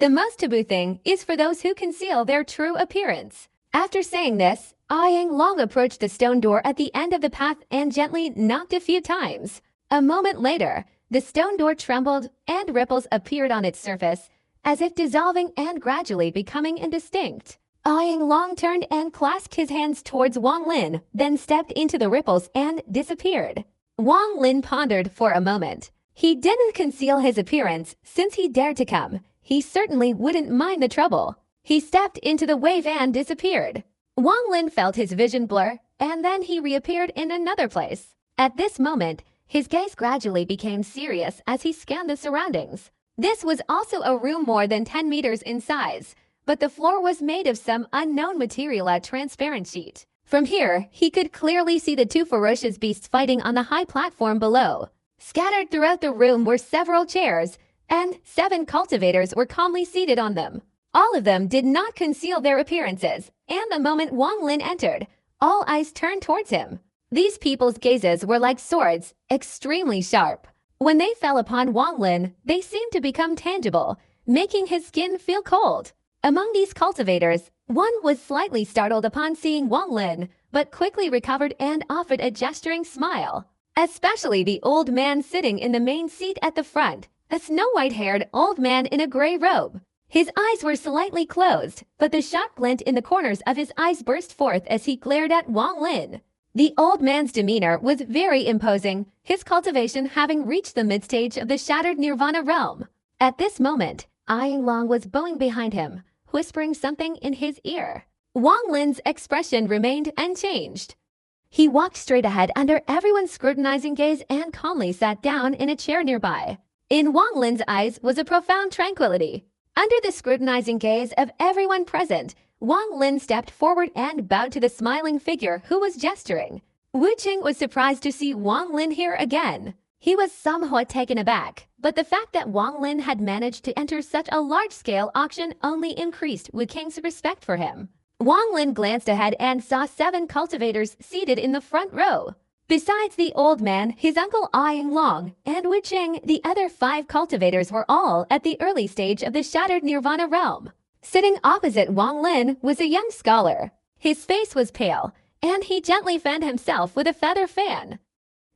The most taboo thing is for those who conceal their true appearance." After saying this, I Yang Long approached the stone door at the end of the path and gently knocked a few times. A moment later, the stone door trembled and ripples appeared on its surface, as if dissolving and gradually becoming indistinct. I Yang Long turned and clasped his hands towards Wang Lin, then stepped into the ripples and disappeared. Wang Lin pondered for a moment. He didn't conceal his appearance since he dared to come. He certainly wouldn't mind the trouble. He stepped into the wave and disappeared. Wang Lin felt his vision blur, and then he reappeared in another place. At this moment, his gaze gradually became serious as he scanned the surroundings. This was also a room more than 10 meters in size, but the floor was made of some unknown material, a transparent sheet. From here, he could clearly see the two ferocious beasts fighting on the high platform below. Scattered throughout the room were several chairs, and 7 cultivators were calmly seated on them. All of them did not conceal their appearances, and the moment Wang Lin entered, all eyes turned towards him. These people's gazes were like swords, extremely sharp. When they fell upon Wang Lin, they seemed to become tangible, making his skin feel cold. Among these cultivators, one was slightly startled upon seeing Wang Lin, but quickly recovered and offered a gesturing smile. Especially the old man sitting in the main seat at the front, a snow-white-haired old man in a gray robe. His eyes were slightly closed, but the sharp glint in the corners of his eyes burst forth as he glared at Wang Lin. The old man's demeanor was very imposing, his cultivation having reached the mid-stage of the shattered nirvana realm. At this moment, I Yang Long was bowing behind him, whispering something in his ear. Wang Lin's expression remained unchanged. He walked straight ahead under everyone's scrutinizing gaze and calmly sat down in a chair nearby. In Wang Lin's eyes was a profound tranquility. Under the scrutinizing gaze of everyone present, Wang Lin stepped forward and bowed to the smiling figure who was gesturing. Wu Qing was surprised to see Wang Lin here again. He was somewhat taken aback, but the fact that Wang Lin had managed to enter such a large-scale auction only increased Wu Qing's respect for him. Wang Lin glanced ahead and saw 7 cultivators seated in the front row. Besides the old man, his uncle I Yang Long, and Wu Qing, the other 5 cultivators were all at the early stage of the shattered nirvana realm. Sitting opposite Wang Lin was a young scholar. His face was pale, and he gently fanned himself with a feather fan.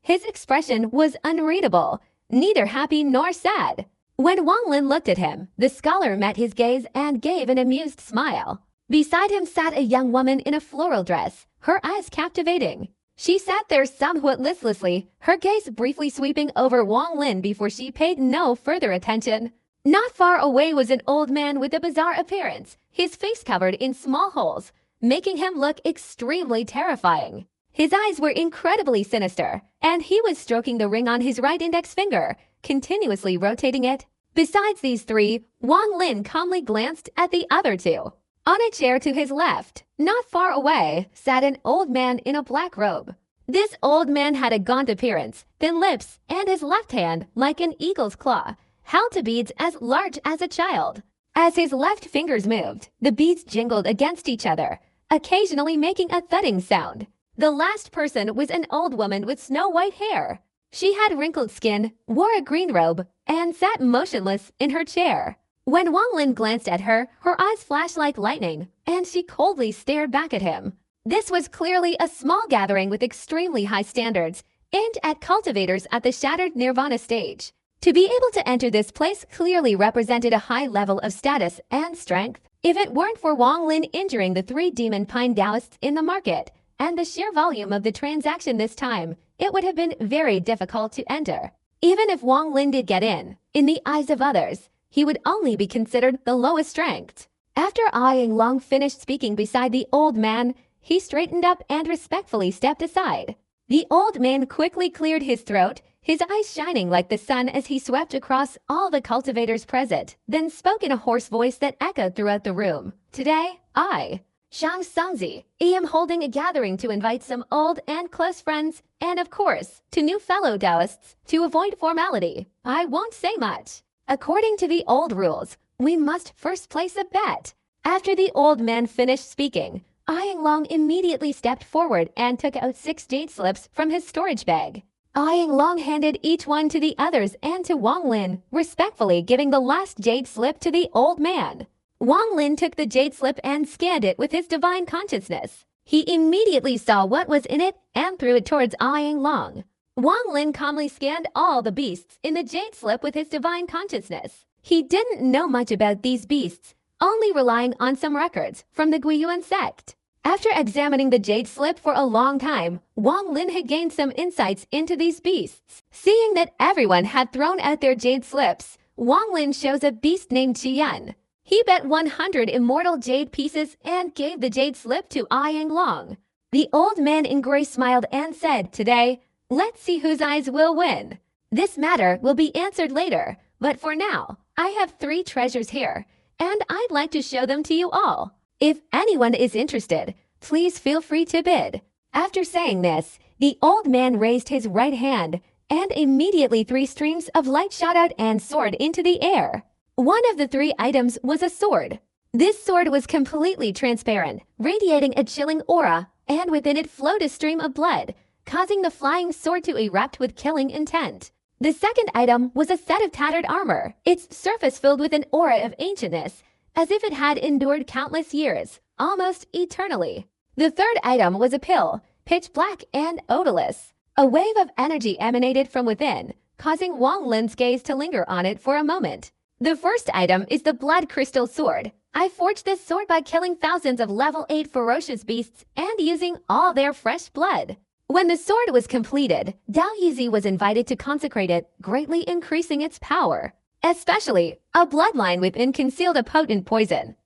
His expression was unreadable, neither happy nor sad. When Wang Lin looked at him, the scholar met his gaze and gave an amused smile. Beside him sat a young woman in a floral dress, her eyes captivating. She sat there somewhat listlessly, her gaze briefly sweeping over Wang Lin before she paid no further attention. Not far away was an old man with a bizarre appearance, his face covered in small holes, making him look extremely terrifying. His eyes were incredibly sinister, and he was stroking the ring on his right index finger, continuously rotating it. Besides these three, Wang Lin calmly glanced at the other two. On a chair to his left, not far away, sat an old man in a black robe. This old man had a gaunt appearance, thin lips, and his left hand, like an eagle's claw, held to beads as large as a child. As his left fingers moved, the beads jingled against each other, occasionally making a thudding sound. The last person was an old woman with snow-white hair. She had wrinkled skin, wore a green robe, and sat motionless in her chair. When Wang Lin glanced at her, her eyes flashed like lightning, and she coldly stared back at him. This was clearly a small gathering with extremely high standards, aimed at cultivators at the Shattered Nirvana stage. To be able to enter this place clearly represented a high level of status and strength. If it weren't for Wang Lin injuring the 3 demon pine Taoists in the market, and the sheer volume of the transaction this time, it would have been very difficult to enter. Even if Wang Lin did get in the eyes of others, he would only be considered the lowest ranked. After eyeing Long finished speaking beside the old man, he straightened up and respectfully stepped aside. The old man quickly cleared his throat, his eyes shining like the sun as he swept across all the cultivators present, then spoke in a hoarse voice that echoed throughout the room. Today, I, Shang Sangzi, am holding a gathering to invite some old and close friends, and of course, to new fellow Taoists. To avoid formality, I won't say much. According to the old rules, we must first place a bet. After the old man finished speaking, Aying Long immediately stepped forward and took out 6 jade slips from his storage bag. Aying Long handed each one to the others and to Wang Lin, respectfully giving the last jade slip to the old man. Wang Lin took the jade slip and scanned it with his divine consciousness. He immediately saw what was in it and threw it towards Aying Long. Wang Lin calmly scanned all the beasts in the jade slip with his divine consciousness. He didn't know much about these beasts, only relying on some records from the Guiyuan sect. After examining the jade slip for a long time, Wang Lin had gained some insights into these beasts. Seeing that everyone had thrown out their jade slips, Wang Lin chose a beast named Qian. He bet 100 immortal jade pieces and gave the jade slip to Aying Long. The old man in gray smiled and said, "Today, let's see whose eyes will win. This matter will be answered later, but for now, I have 3 treasures here, and I'd like to show them to you all. If anyone is interested, please feel free to bid." After saying this, the old man raised his right hand, and immediately 3 streams of light shot out and soared into the air. One of the 3 items was a sword. This sword was completely transparent, radiating a chilling aura, and within it flowed a stream of blood, causing the flying sword to erupt with killing intent. The second item was a set of tattered armor, its surface filled with an aura of ancientness, as if it had endured countless years, almost eternally. The third item was a pill, pitch black and odorless. A wave of energy emanated from within, causing Wang Lin's gaze to linger on it for a moment. The first item is the blood crystal sword. I forged this sword by killing thousands of level 8 ferocious beasts and using all their fresh blood. When the sword was completed, Dao Yizi was invited to consecrate it, greatly increasing its power. Especially, a bloodline within concealed a potent poison.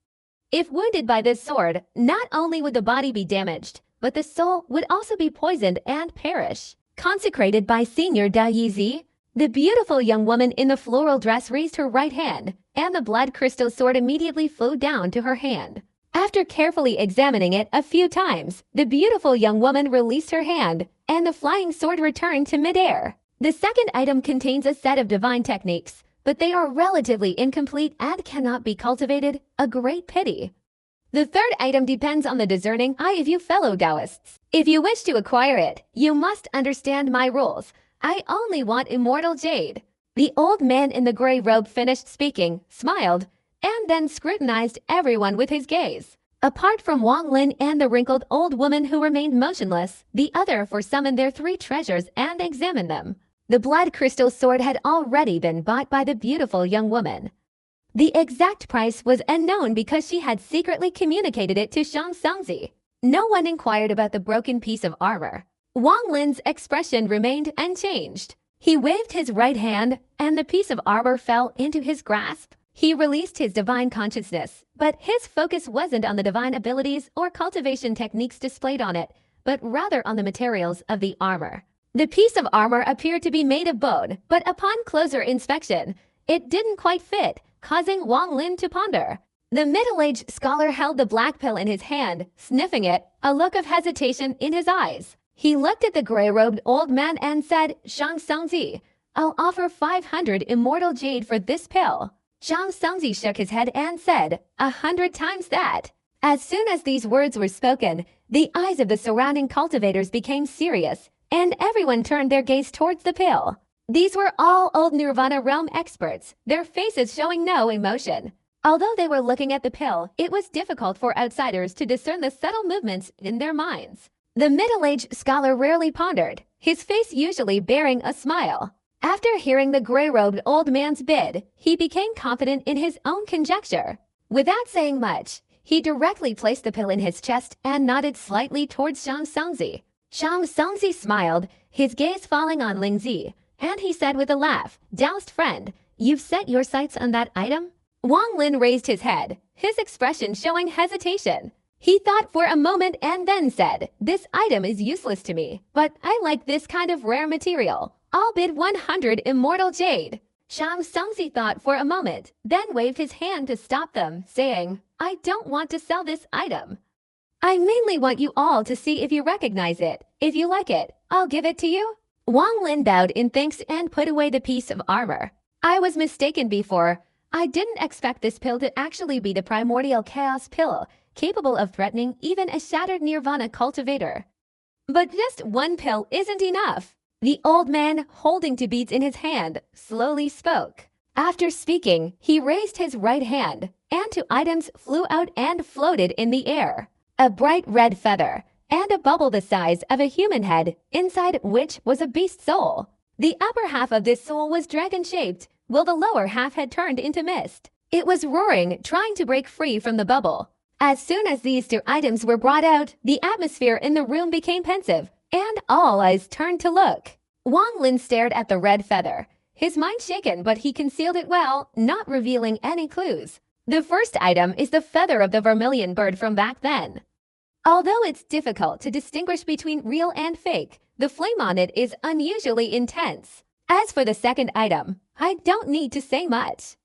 If wounded by this sword, not only would the body be damaged, but the soul would also be poisoned and perish. Consecrated by Senior Dao Yizi, the beautiful young woman in the floral dress raised her right hand, and the blood crystal sword immediately flew down to her hand. After carefully examining it a few times, the beautiful young woman released her hand, and the flying sword returned to midair. The second item contains a set of divine techniques, but they are relatively incomplete and cannot be cultivated, a great pity. The third item depends on the discerning eye of you fellow Taoists. If you wish to acquire it, you must understand my rules. I only want immortal jade. The old man in the gray robe finished speaking, smiled, and then scrutinized everyone with his gaze. Apart from Wang Lin and the wrinkled old woman who remained motionless, the other four summoned their three treasures and examined them. The blood crystal sword had already been bought by the beautiful young woman. The exact price was unknown because she had secretly communicated it to Shang Songzi. No one inquired about the broken piece of armor. Wang Lin's expression remained unchanged. He waved his right hand, and the piece of armor fell into his grasp. He released his divine consciousness, but his focus wasn't on the divine abilities or cultivation techniques displayed on it, but rather on the materials of the armor. The piece of armor appeared to be made of bone, but upon closer inspection, it didn't quite fit, causing Wang Lin to ponder. The middle-aged scholar held the black pill in his hand, sniffing it, a look of hesitation in his eyes. He looked at the gray-robed old man and said, "Shang Songzi, I'll offer 500 immortal jade for this pill." Shang Songzi shook his head and said, 100 times that. As soon as these words were spoken, the eyes of the surrounding cultivators became serious, and everyone turned their gaze towards the pill. These were all old Nirvana realm experts, their faces showing no emotion. Although they were looking at the pill, it was difficult for outsiders to discern the subtle movements in their minds. The middle-aged scholar rarely pondered, his face usually bearing a smile. After hearing the gray-robed old man's bid, he became confident in his own conjecture. Without saying much, he directly placed the pill in his chest and nodded slightly towards Shang Songzi. Shang Songzi smiled, his gaze falling on Ling Zi, and he said with a laugh, "Doused friend, you've set your sights on that item?" Wang Lin raised his head, his expression showing hesitation. He thought for a moment and then said, "This item is useless to me, but I like this kind of rare material. I'll bid 100 immortal jade." Shang Songzi thought for a moment, then waved his hand to stop them, saying, "I don't want to sell this item. I mainly want you all to see if you recognize it. If you like it, I'll give it to you." Wang Lin bowed in thanks and put away the piece of armor. "I was mistaken before. I didn't expect this pill to actually be the primordial chaos pill, capable of threatening even a shattered nirvana cultivator. But just one pill isn't enough." The old man, holding two beads in his hand, slowly spoke. After speaking, he raised his right hand, and two items flew out and floated in the air. A bright red feather, and a bubble the size of a human head, inside which was a beast soul. The upper half of this soul was dragon-shaped, while the lower half had turned into mist. It was roaring, trying to break free from the bubble. As soon as these two items were brought out, the atmosphere in the room became pensive, and all eyes turned to look. Wang Lin stared at the red feather, his mind shaken, but he concealed it well, not revealing any clues. The first item is the feather of the vermilion bird from back then. Although it's difficult to distinguish between real and fake, the flame on it is unusually intense. As for the second item, I don't need to say much.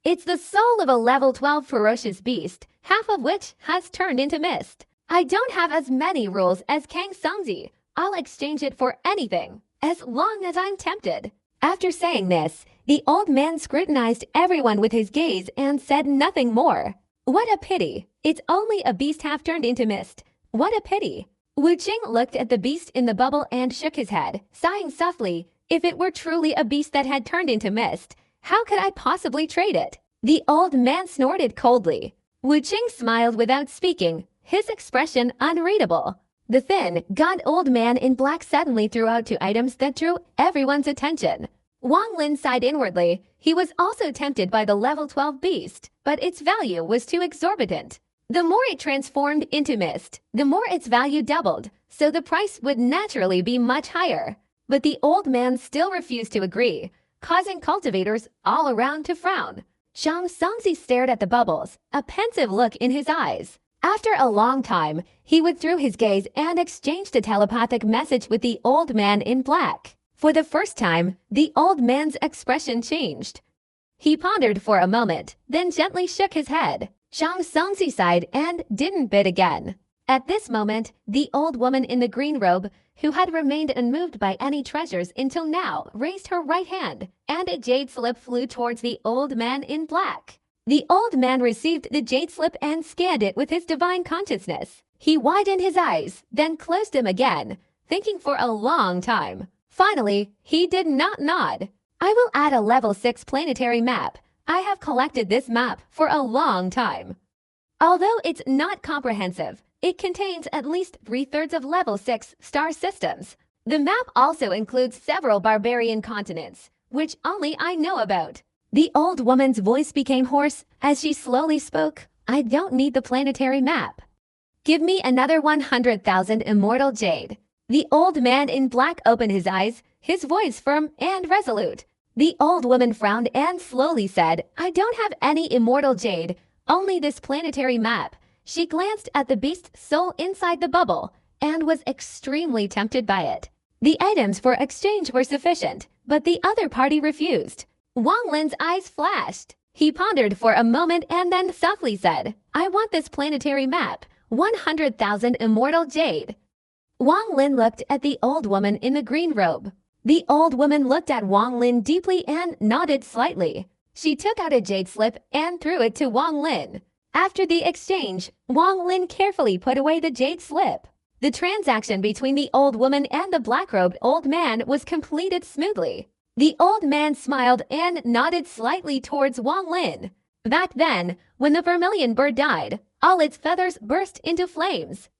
It's the soul of a level 12 ferocious beast, half of which has turned into mist. I don't have as many rules as Kang Songzi. I'll exchange it for anything, as long as I'm tempted. After saying this, the old man scrutinized everyone with his gaze and said nothing more. What a pity. It's only a beast half turned into mist. What a pity. Wu Qing looked at the beast in the bubble and shook his head, sighing softly. If it were truly a beast that had turned into mist, how could I possibly trade it? The old man snorted coldly. Wu Qing smiled without speaking, his expression unreadable. The thin, gaunt old man in black suddenly threw out two items that drew everyone's attention. Wang Lin sighed inwardly. He was also tempted by the level 12 beast, but its value was too exorbitant. The more it transformed into mist, the more its value doubled, so the price would naturally be much higher. But the old man still refused to agree, causing cultivators all around to frown. Shang Songzi stared at the bubbles, a pensive look in his eyes. After a long time, he withdrew his gaze and exchanged a telepathic message with the old man in black. For the first time, the old man's expression changed. He pondered for a moment, then gently shook his head. Shang Songzi sighed and didn't bid again. At this moment, the old woman in the green robe, who had remained unmoved by any treasures until now, raised her right hand, and a jade slip flew towards the old man in black. The old man received the jade slip and scanned it with his divine consciousness. He widened his eyes, then closed them again, thinking for a long time. Finally, he did not nod. "I will add a level 6 planetary map. I have collected this map for a long time. Although it's not comprehensive, it contains at least 3/3 of level 6 star systems. The map also includes several barbarian continents, which only I know about. The old woman's voice became hoarse as she slowly spoke. I don't need the planetary map. Give me another 100,000 immortal jade. The old man in black opened his eyes, his voice firm and resolute. The old woman frowned and slowly said, I don't have any immortal jade, only this planetary map. She glanced at the beast's soul inside the bubble and was extremely tempted by it. The items for exchange were sufficient, but the other party refused. Wang Lin's eyes flashed. He pondered for a moment and then softly said, I want this planetary map, 100,000 immortal jade. Wang Lin looked at the old woman in the green robe. The old woman looked at Wang Lin deeply and nodded slightly. She took out a jade slip and threw it to Wang Lin. After the exchange, Wang Lin carefully put away the jade slip. The transaction between the old woman and the black-robed old man was completed smoothly. The old man smiled and nodded slightly towards Wang Lin. Back then, when the vermilion bird died, all its feathers burst into flames.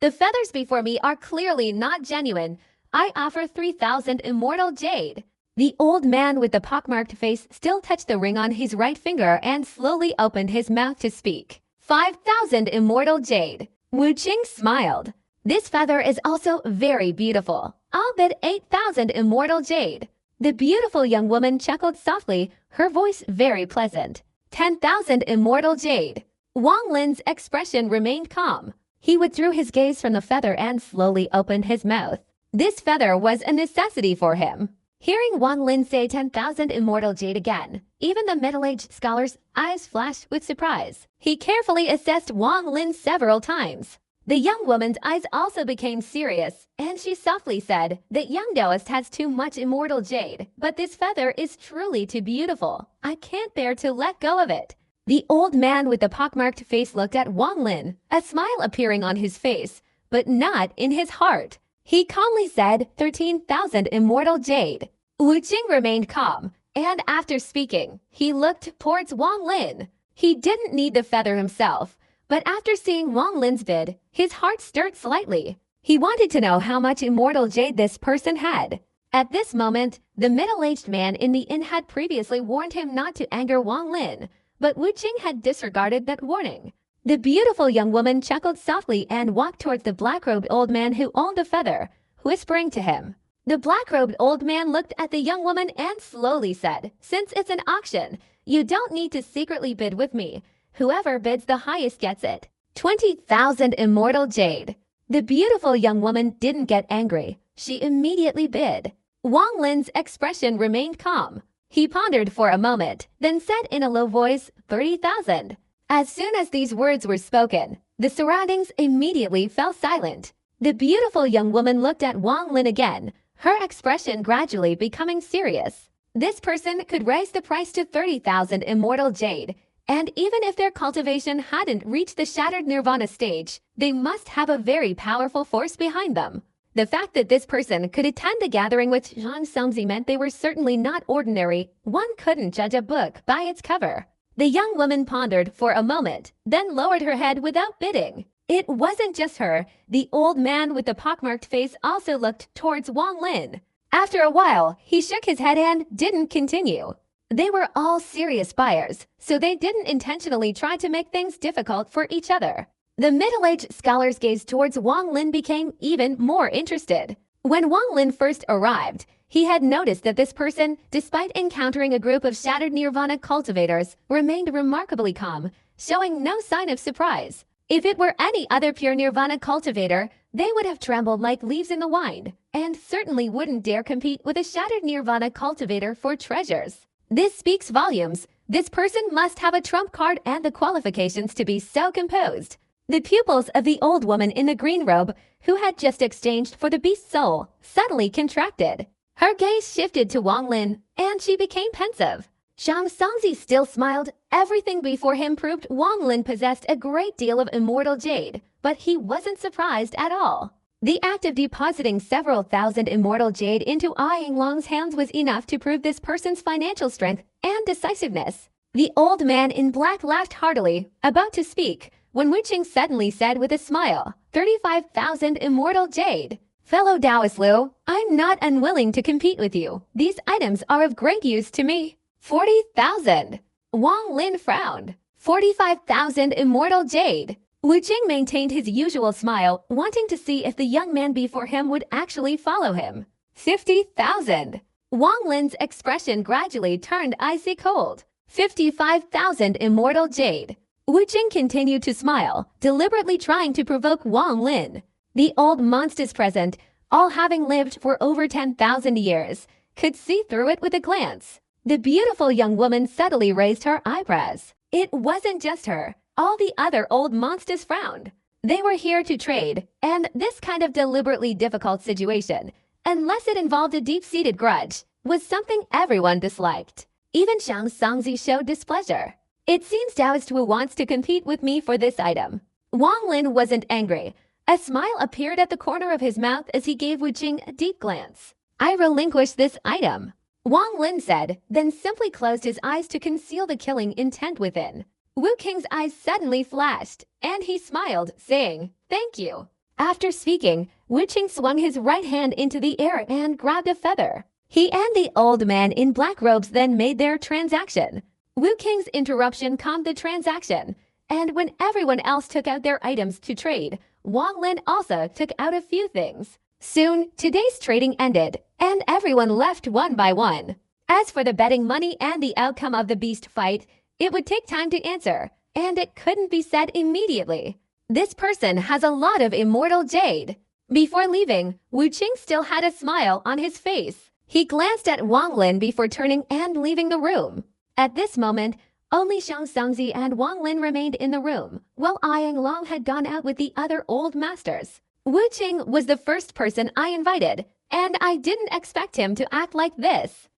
The feathers before me are clearly not genuine. I offer 3,000 immortal jade. The old man with the pockmarked face still touched the ring on his right finger and slowly opened his mouth to speak. 5,000 immortal jade. Wu Qing smiled. This feather is also very beautiful. I'll bid 8,000 immortal jade. The beautiful young woman chuckled softly, her voice very pleasant. 10,000 immortal jade. Wang Lin's expression remained calm. He withdrew his gaze from the feather and slowly opened his mouth. This feather was a necessity for him. Hearing Wang Lin say 10,000 immortal jade again, even the middle-aged scholar's eyes flashed with surprise. He carefully assessed Wang Lin several times. The young woman's eyes also became serious, and she softly said, that young Taoist has too much immortal jade, but this feather is truly too beautiful. I can't bear to let go of it. The old man with the pockmarked face looked at Wang Lin, a smile appearing on his face, but not in his heart. He calmly said 13,000 immortal jade. Wu Qing remained calm, and after speaking, he looked towards Wang Lin. He didn't need the feather himself, but after seeing Wang Lin's bid, his heart stirred slightly. He wanted to know how much immortal jade this person had. At this moment, the middle-aged man in the inn had previously warned him not to anger Wang Lin, but Wu Qing had disregarded that warning. The beautiful young woman chuckled softly and walked towards the black-robed old man who owned the feather, whispering to him. The black-robed old man looked at the young woman and slowly said, Since it's an auction, you don't need to secretly bid with me. Whoever bids the highest gets it. 20,000 immortal jade. The beautiful young woman didn't get angry. She immediately bid. Wang Lin's expression remained calm. He pondered for a moment, then said in a low voice, 30,000. As soon as these words were spoken, the surroundings immediately fell silent. The beautiful young woman looked at Wang Lin again, her expression gradually becoming serious. This person could raise the price to 30,000 immortal jade, and even if their cultivation hadn't reached the shattered nirvana stage, they must have a very powerful force behind them. The fact that this person could attend the gathering with Zhang Songzi meant they were certainly not ordinary. One couldn't judge a book by its cover. The young woman pondered for a moment, then lowered her head without bidding. It wasn't just her. The old man with the pockmarked face also looked towards Wang Lin. After a while, he shook his head and didn't continue. They were all serious buyers, so they didn't intentionally try to make things difficult for each other. The middle-aged scholar's gaze towards Wang Lin became even more interested. When Wang Lin first arrived, he had noticed that this person, despite encountering a group of shattered nirvana cultivators, remained remarkably calm, showing no sign of surprise. If it were any other pure nirvana cultivator, they would have trembled like leaves in the wind, and certainly wouldn't dare compete with a shattered nirvana cultivator for treasures. This speaks volumes. This person must have a trump card and the qualifications to be so composed. The pupils of the old woman in the green robe, who had just exchanged for the beast's soul, suddenly contracted. Her gaze shifted to Wang Lin, and she became pensive. Zhang Songzi still smiled. Everything before him proved Wang Lin possessed a great deal of immortal jade, but he wasn't surprised at all. The act of depositing several thousand immortal jade into Ah Yinglong's hands was enough to prove this person's financial strength and decisiveness. The old man in black laughed heartily, about to speak, when Wu Qing suddenly said with a smile, 35,000 immortal jade. Fellow Taoist Liu, I'm not unwilling to compete with you. These items are of great use to me. 40,000. Wang Lin frowned. 45,000 immortal jade. Wu Qing maintained his usual smile, wanting to see if the young man before him would actually follow him. 50,000. Wang Lin's expression gradually turned icy cold. 55,000 immortal jade. Wu Qing continued to smile, deliberately trying to provoke Wang Lin. The old monsters present, all having lived for over 10,000 years, could see through it with a glance. The beautiful young woman subtly raised her eyebrows. It wasn't just her. All the other old monsters frowned. They were here to trade, and this kind of deliberately difficult situation, unless it involved a deep-seated grudge, was something everyone disliked. Even Zhang Songzi showed displeasure. It seems Taoist Wu wants to compete with me for this item. Wang Lin wasn't angry. A smile appeared at the corner of his mouth as he gave Wu Qing a deep glance. I relinquish this item, Wang Lin said, then simply closed his eyes to conceal the killing intent within. Wu Qing's eyes suddenly flashed, and he smiled, saying, thank you. After speaking, Wu Qing swung his right hand into the air and grabbed a feather. He and the old man in black robes then made their transaction. Wu Qing's interruption calmed the transaction, and when everyone else took out their items to trade, Wang Lin also took out a few things. Soon, today's trading ended, and everyone left one by one. As for the betting money and the outcome of the beast fight, it would take time to answer, and it couldn't be said immediately. This person has a lot of immortal jade. Before leaving, Wu Qing still had a smile on his face. He glanced at Wang Lin before turning and leaving the room. At this moment, only Zhang Songzi and Wang Lin remained in the room, while Yang Long had gone out with the other old masters. Wu Qing was the first person I invited, and I didn't expect him to act like this.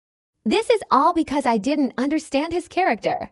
This is all because I didn't understand his character.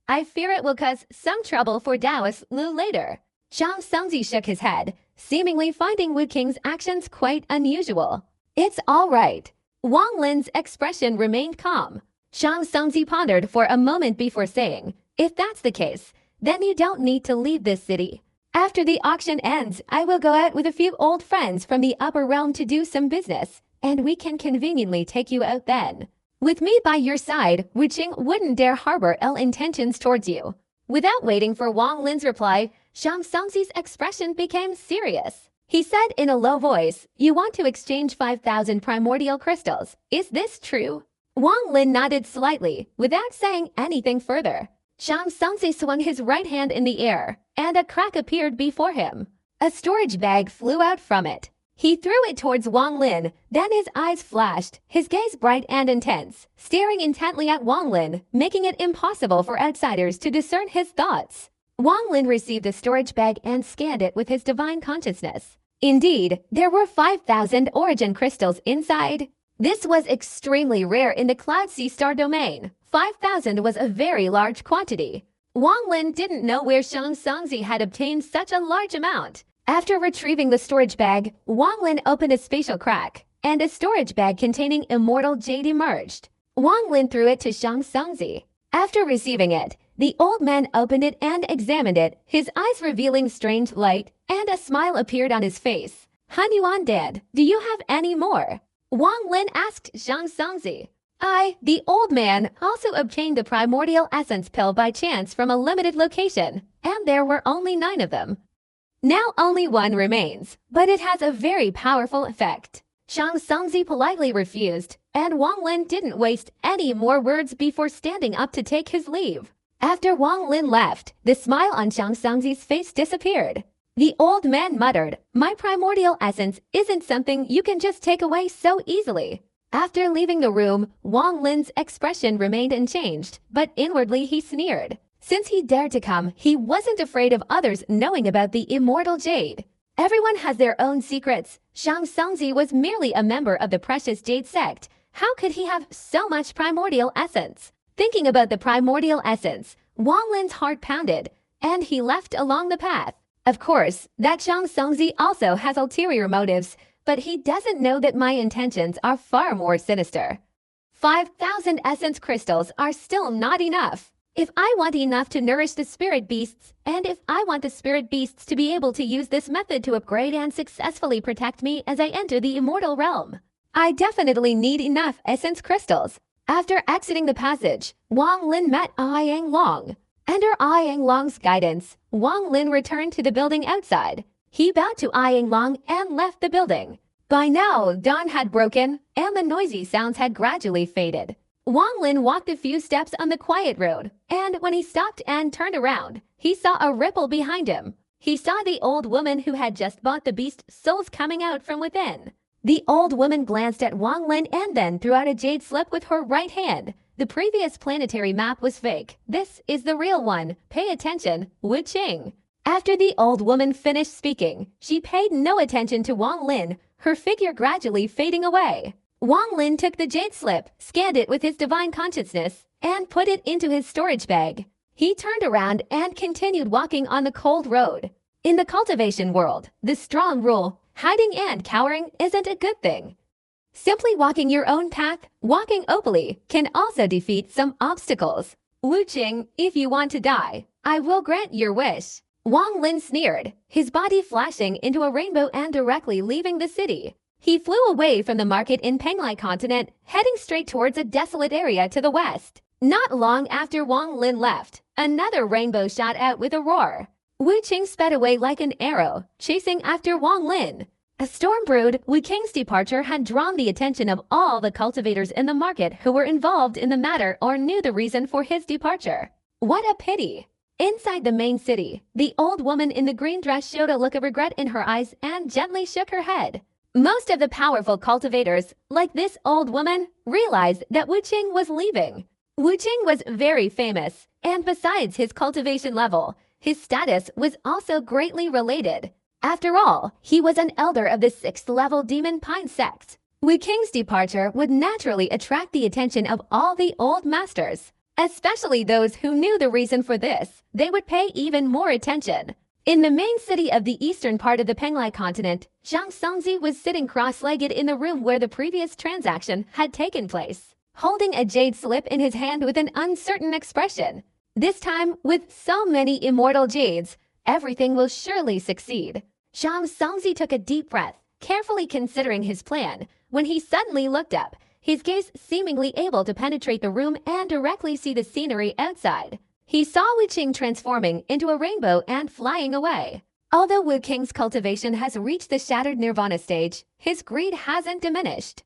I fear it will cause some trouble for Taoist Liu later. Zhang Songzi shook his head, seemingly finding Wu Qing's actions quite unusual. It's all right. Wang Lin's expression remained calm. Zhang Songzi pondered for a moment before saying, if that's the case, then you don't need to leave this city. After the auction ends, I will go out with a few old friends from the upper realm to do some business, and we can conveniently take you out then. With me by your side, Wu Qing wouldn't dare harbor ill intentions towards you. Without waiting for Wang Lin's reply, Zhang Songzi's expression became serious. He said in a low voice, you want to exchange 5,000 primordial crystals. Is this true? Wang Lin nodded slightly, without saying anything further. Zhang Songzi swung his right hand in the air, and a crack appeared before him. A storage bag flew out from it. He threw it towards Wang Lin, then his eyes flashed, his gaze bright and intense, staring intently at Wang Lin, making it impossible for outsiders to discern his thoughts. Wang Lin received the storage bag and scanned it with his divine consciousness. Indeed, there were 5,000 origin crystals inside. This was extremely rare in the Cloud Sea Star domain. 5,000 was a very large quantity. Wang Lin didn't know where Zhang Songzi had obtained such a large amount. After retrieving the storage bag, Wang Lin opened a spatial crack, and a storage bag containing immortal jade emerged. Wang Lin threw it to Zhang Songzi. After receiving it, the old man opened it and examined it, his eyes revealing strange light, and a smile appeared on his face. Han Yuan dead, do you have any more? Wang Lin asked Zhang Songzi. The old man, also obtained the primordial essence pill by chance from a limited location, and there were only 9 of them. Now only 1 remains, but it has a very powerful effect. Zhang Songzi politely refused, and Wang Lin didn't waste any more words before standing up to take his leave. After Wang Lin left, the smile on Zhang Songzi's face disappeared. The old man muttered, my primordial essence isn't something you can just take away so easily. After leaving the room, Wang Lin's expression remained unchanged, but inwardly he sneered. Since he dared to come, he wasn't afraid of others knowing about the immortal jade. Everyone has their own secrets. Zhang Songzi was merely a member of the precious jade sect. How could he have so much primordial essence? Thinking about the primordial essence, Wang Lin's heart pounded, and he left along the path. Of course, that Zhang Songzi also has ulterior motives, but he doesn't know that my intentions are far more sinister. 5,000 essence crystals are still not enough. If I want enough to nourish the spirit beasts, and if I want the spirit beasts to be able to use this method to upgrade and successfully protect me as I enter the immortal realm, I definitely need enough essence crystals. After exiting the passage, Wang Lin met Yang Long. Under Yang Long's guidance, Wang Lin returned to the building outside. He bowed to Yang Long and left the building. By now, dawn had broken, and the noisy sounds had gradually faded. Wang Lin walked a few steps on the quiet road, and when he stopped and turned around, he saw a ripple behind him. He saw the old woman who had just bought the beast souls coming out from within. The old woman glanced at Wang Lin and then threw out a jade slip with her right hand. The previous planetary map was fake. This is the real one. Pay attention, Wu Qing. After the old woman finished speaking, she paid no attention to Wang Lin, her figure gradually fading away. Wang Lin took the jade slip, scanned it with his divine consciousness, and put it into his storage bag. He turned around and continued walking on the cold road. In the cultivation world, the strong rule, hiding and cowering isn't a good thing. Simply walking your own path, walking openly, can also defeat some obstacles. Wu Qing, if you want to die, I will grant your wish. Wang Lin sneered, his body flashing into a rainbow and directly leaving the city. He flew away from the market in Penglai continent, heading straight towards a desolate area to the west. Not long after Wang Lin left, another rainbow shot out with a roar. Wu Qing sped away like an arrow, chasing after Wang Lin. A storm brewed. Wu Qing's departure had drawn the attention of all the cultivators in the market who were involved in the matter or knew the reason for his departure. What a pity! Inside the main city, the old woman in the green dress showed a look of regret in her eyes and gently shook her head. Most of the powerful cultivators, like this old woman, realized that Wu Qing was leaving. Wu Qing was very famous, and besides his cultivation level, his status was also greatly related. After all, he was an elder of the 6th level Demon Pine sect. Wu Qing's departure would naturally attract the attention of all the old masters, especially those who knew the reason for this. They would pay even more attention. In the main city of the eastern part of the Penglai continent, Zhang Songzi was sitting cross-legged in the room where the previous transaction had taken place, holding a jade slip in his hand with an uncertain expression. This time, with so many immortal jades, everything will surely succeed. Zhang Songzi took a deep breath, carefully considering his plan, when he suddenly looked up, his gaze seemingly able to penetrate the room and directly see the scenery outside. He saw Wu Qing transforming into a rainbow and flying away. Although Wu Qing's cultivation has reached the shattered nirvana stage, his greed hasn't diminished.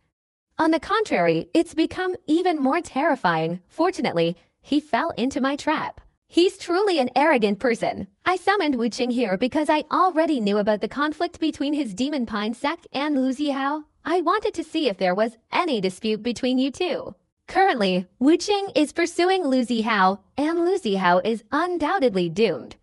On the contrary, it's become even more terrifying. Fortunately, he fell into my trap. He's truly an arrogant person. I summoned Wu Qing here because I already knew about the conflict between his Demon Pine sect and Lu Zihao. I wanted to see if there was any dispute between you two. Currently, Wu Qing is pursuing Lu Zihao, and Lu Zihao is undoubtedly doomed.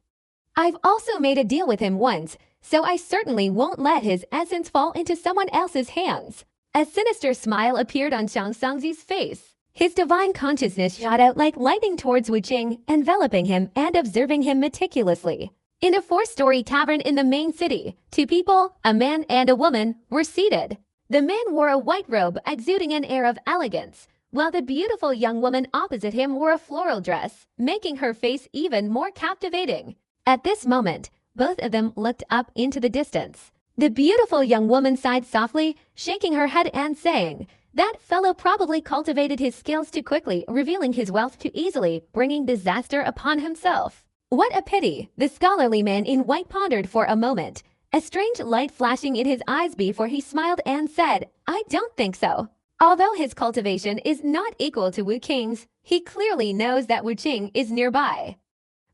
I've also made a deal with him once, so I certainly won't let his essence fall into someone else's hands. A sinister smile appeared on Zhang Songzi's face. His divine consciousness shot out like lightning towards Wu Qing, enveloping him and observing him meticulously. In a 4-story tavern in the main city, 2 people, a man and a woman, were seated. The man wore a white robe exuding an air of elegance, while the beautiful young woman opposite him wore a floral dress, making her face even more captivating. At this moment, both of them looked up into the distance. The beautiful young woman sighed softly, shaking her head and saying, "That fellow probably cultivated his skills too quickly, revealing his wealth too easily, bringing disaster upon himself." What a pity, the scholarly man in white pondered for a moment, a strange light flashing in his eyes before he smiled and said, "I don't think so." Although his cultivation is not equal to Wu Qing's, he clearly knows that Wu Qing is nearby.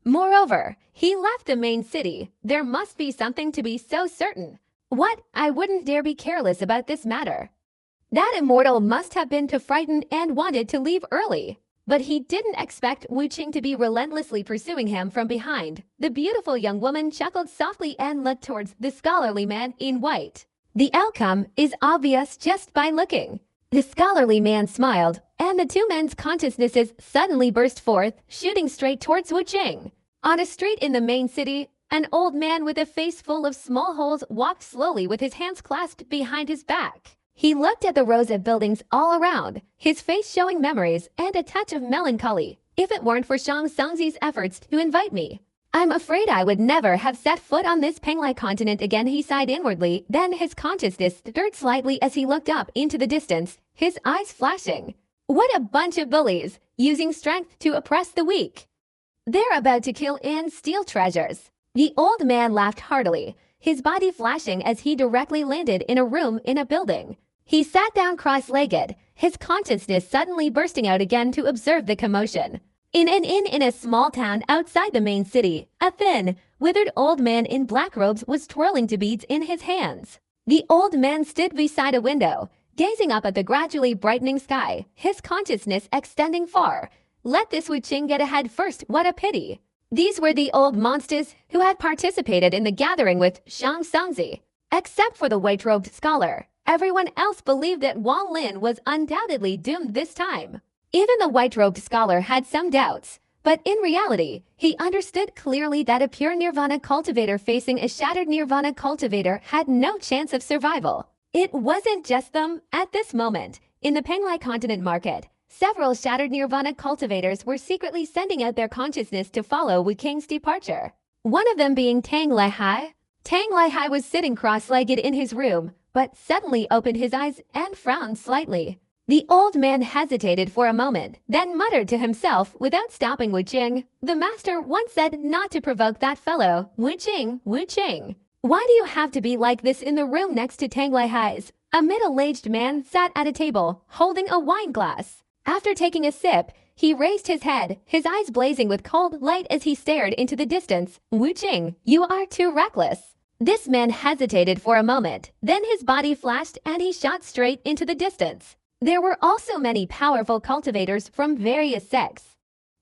Moreover, he left the main city. There must be something to be so certain. What? I wouldn't dare be careless about this matter. That immortal must have been too frightened and wanted to leave early. But he didn't expect Wu Qing to be relentlessly pursuing him from behind. The beautiful young woman chuckled softly and looked towards the scholarly man in white. The outcome is obvious just by looking. The scholarly man smiled, and the 2 men's consciousnesses suddenly burst forth, shooting straight towards Wu Qing. On a street in the main city, an old man with a face full of small holes walked slowly with his hands clasped behind his back. He looked at the rows of buildings all around, his face showing memories and a touch of melancholy. if it weren't for Shang Tsung's efforts to invite me. I'm afraid I would never have set foot on this Penglai continent again, he sighed inwardly, then his consciousness stirred slightly as he looked up into the distance, his eyes flashing. What a bunch of bullies, using strength to oppress the weak. They're about to kill and steal treasures. The old man laughed heartily, his body flashing as he directly landed in a room in a building. He sat down cross-legged, his consciousness suddenly bursting out again to observe the commotion. In an inn in a small town outside the main city, a thin, withered old man in black robes was twirling two beads in his hands. The old man stood beside a window, gazing up at the gradually brightening sky, his consciousness extending far. Let this Wu Qing get ahead first, what a pity. These were the old monsters who had participated in the gathering with Shang Tsungzi. Except for the white-robed scholar, everyone else believed that Wang Lin was undoubtedly doomed this time. Even the white-robed scholar had some doubts, but in reality, he understood clearly that a pure nirvana cultivator facing a shattered nirvana cultivator had no chance of survival. It wasn't just them. At this moment, in the Penglai continent market, several shattered nirvana cultivators were secretly sending out their consciousness to follow Wu Qing's departure. One of them being Tang Lihai. Tang Lihai was sitting cross-legged in his room, but suddenly opened his eyes and frowned slightly. The old man hesitated for a moment, then muttered to himself without stopping. Wu Qing, the master once said not to provoke that fellow. Wu Qing, Wu Qing. Why do you have to be like this? In the room next to Tang Lihai's, a middle-aged man sat at a table, holding a wine glass. After taking a sip, he raised his head, his eyes blazing with cold light as he stared into the distance. Wu Qing, you are too reckless. This man hesitated for a moment, then his body flashed and he shot straight into the distance. There were also many powerful cultivators from various sects.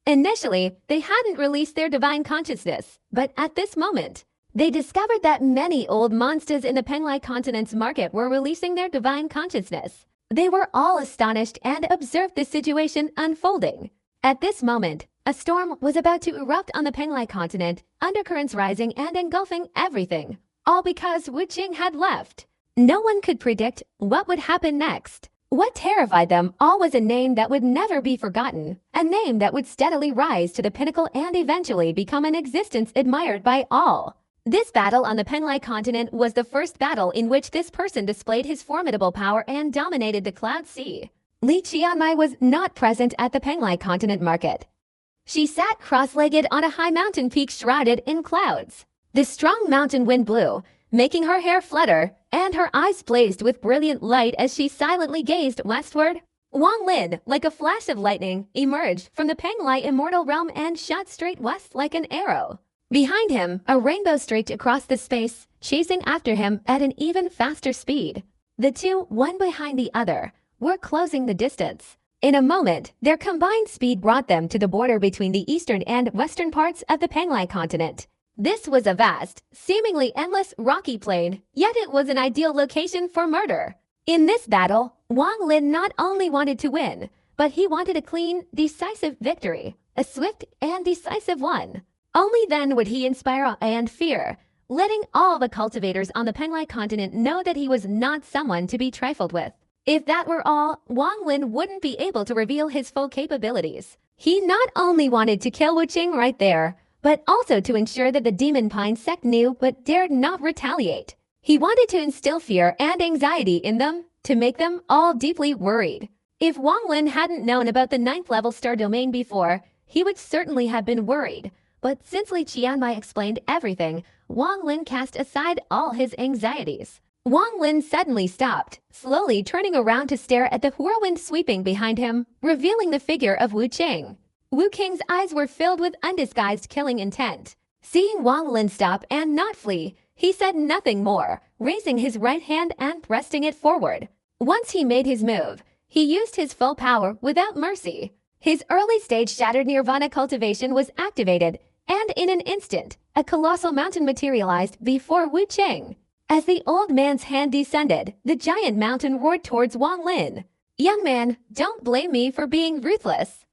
Initially, they hadn't released their divine consciousness, but at this moment, they discovered that many old monsters in the Penglai continent's market were releasing their divine consciousness. They were all astonished and observed the situation unfolding. At this moment, a storm was about to erupt on the Penglai continent, undercurrents rising and engulfing everything, all because Wu Qing had left. No one could predict what would happen next. What terrified them all was a name that would never be forgotten, a name that would steadily rise to the pinnacle and eventually become an existence admired by all. This battle on the Penglai continent was the first battle in which this person displayed his formidable power and dominated the Cloud Sea. Li Qianmai was not present at the Penglai continent market. She sat cross-legged on a high mountain peak shrouded in clouds. The strong mountain wind blew, making her hair flutter, and her eyes blazed with brilliant light as she silently gazed westward. Wang Lin, like a flash of lightning, emerged from the Penglai immortal realm and shot straight west like an arrow. Behind him, a rainbow streaked across the space, chasing after him at an even faster speed. The two, one behind the other, were closing the distance. In a moment, their combined speed brought them to the border between the eastern and western parts of the Penglai continent. This was a vast, seemingly endless rocky plain, yet it was an ideal location for murder. In this battle, Wang Lin not only wanted to win, but he wanted a clean, decisive victory, a swift and decisive one. Only then would he inspire awe and fear, letting all the cultivators on the Penglai continent know that he was not someone to be trifled with. If that were all, Wang Lin wouldn't be able to reveal his full capabilities. He not only wanted to kill Wu Qing right there, but also to ensure that the Demon Pine sect knew but dared not retaliate. He wanted to instill fear and anxiety in them, to make them all deeply worried. If Wang Lin hadn't known about the 9th level star domain before, he would certainly have been worried. But since Li Qianmai explained everything, Wang Lin cast aside all his anxieties. Wang Lin suddenly stopped, slowly turning around to stare at the whirlwind sweeping behind him, revealing the figure of Wu Qing. Wu Qing's eyes were filled with undisguised killing intent. Seeing Wang Lin stop and not flee, he said nothing more, raising his right hand and thrusting it forward. Once he made his move, he used his full power without mercy. His early-stage shattered nirvana cultivation was activated, and in an instant, a colossal mountain materialized before Wu Qing. As the old man's hand descended, the giant mountain roared towards Wang Lin. "Young man, don't blame me for being ruthless.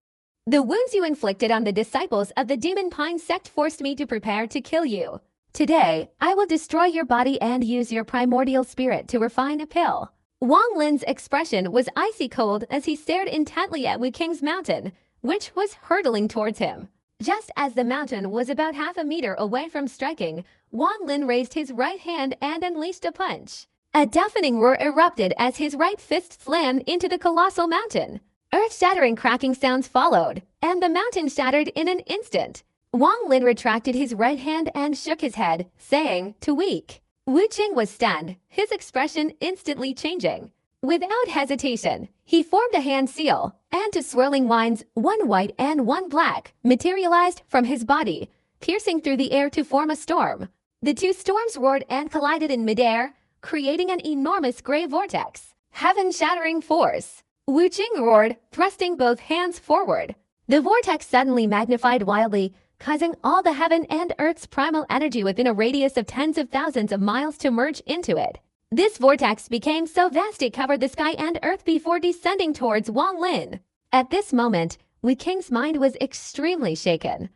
The wounds you inflicted on the disciples of the Demon Pine sect forced me to prepare to kill you. Today, I will destroy your body and use your primordial spirit to refine a pill." Wang Lin's expression was icy cold as he stared intently at Wu Qing's mountain, which was hurtling towards him. Just as the mountain was about half a meter away from striking, Wang Lin raised his right hand and unleashed a punch. A deafening roar erupted as his right fist slammed into the colossal mountain. Earth-shattering cracking sounds followed, and the mountain shattered in an instant. Wang Lin retracted his right hand and shook his head, saying, "Too weak." Wu Qing was stunned, his expression instantly changing. Without hesitation, he formed a hand seal, and two swirling lines, one white and one black, materialized from his body, piercing through the air to form a storm. The two storms roared and collided in midair, creating an enormous gray vortex. Heaven-shattering force. Wu Qing roared, thrusting both hands forward. The vortex suddenly magnified wildly, causing all the heaven and earth's primal energy within a radius of tens of thousands of miles to merge into it. This vortex became so vast it covered the sky and earth before descending towards Wang Lin. At this moment, Wu Qing's mind was extremely shaken.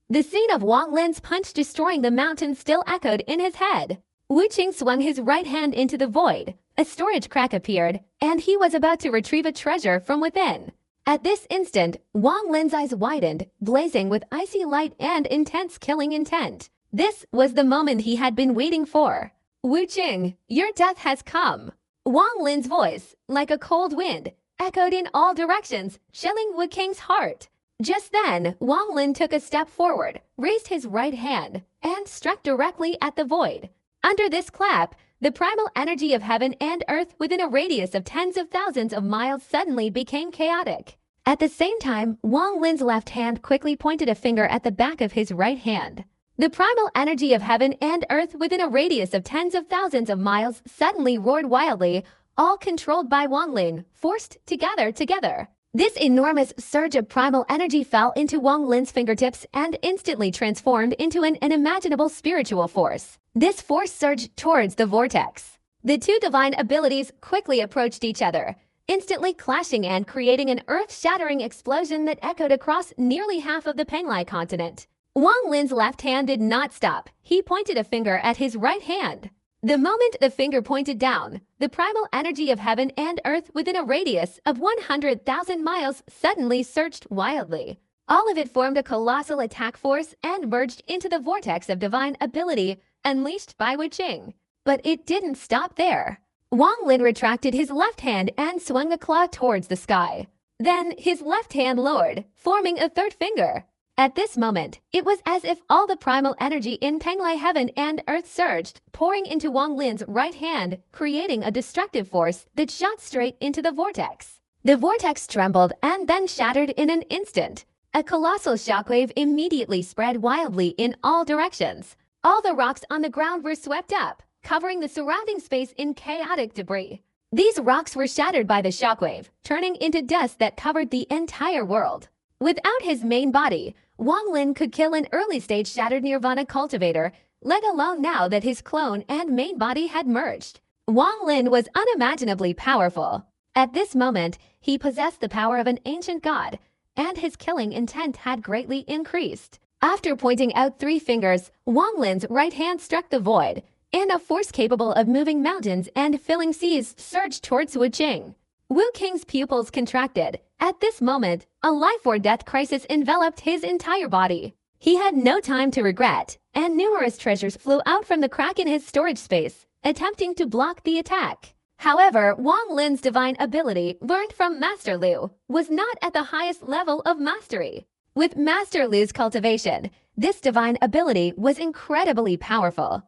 The scene of Wang Lin's punch destroying the mountain still echoed in his head. Wu Qing swung his right hand into the void. A storage crack appeared, and he was about to retrieve a treasure from within. At this instant, Wang Lin's eyes widened, blazing with icy light and intense killing intent. This was the moment he had been waiting for. "Wu Qing, your death has come." Wang Lin's voice, like a cold wind, echoed in all directions, chilling Wu Qing's heart. Just then, Wang Lin took a step forward, raised his right hand, and struck directly at the void. Under this clap, the primal energy of heaven and earth within a radius of tens of thousands of miles suddenly became chaotic. At the same time, Wang Lin's left hand quickly pointed a finger at the back of his right hand. The primal energy of heaven and earth within a radius of tens of thousands of miles suddenly roared wildly, all controlled by Wang Lin, forced together. This enormous surge of primal energy fell into Wang Lin's fingertips and instantly transformed into an unimaginable spiritual force. This force surged towards the vortex. The two divine abilities quickly approached each other, instantly clashing and creating an earth-shattering explosion that echoed across nearly half of the Penglai continent. Wang Lin's left hand did not stop. He pointed a finger at his right hand. The moment the finger pointed down, the primal energy of heaven and earth within a radius of 100,000 miles suddenly surged wildly. All of it formed a colossal attack force and merged into the vortex of divine ability unleashed by Wu Qing. But it didn't stop there. Wang Lin retracted his left hand and swung a claw towards the sky. Then his left hand lowered, forming a third finger. At this moment, it was as if all the primal energy in Penglai heaven and earth surged, pouring into Wang Lin's right hand, creating a destructive force that shot straight into the vortex. The vortex trembled and then shattered in an instant. A colossal shockwave immediately spread wildly in all directions. All the rocks on the ground were swept up, covering the surrounding space in chaotic debris. These rocks were shattered by the shockwave, turning into dust that covered the entire world. Without his main body, Wang Lin could kill an early-stage shattered nirvana cultivator, let alone now that his clone and main body had merged. Wang Lin was unimaginably powerful. At this moment, he possessed the power of an ancient god, and his killing intent had greatly increased. After pointing out 3 fingers, Wang Lin's right hand struck the void, and a force capable of moving mountains and filling seas surged towards Wu Qing. Wu Qing's pupils contracted. At this moment, a life-or-death crisis enveloped his entire body. He had no time to regret, and numerous treasures flew out from the crack in his storage space, attempting to block the attack. However, Wang Lin's divine ability, learned from Master Lu, was not at the highest level of mastery. With Master Lu's cultivation, this divine ability was incredibly powerful.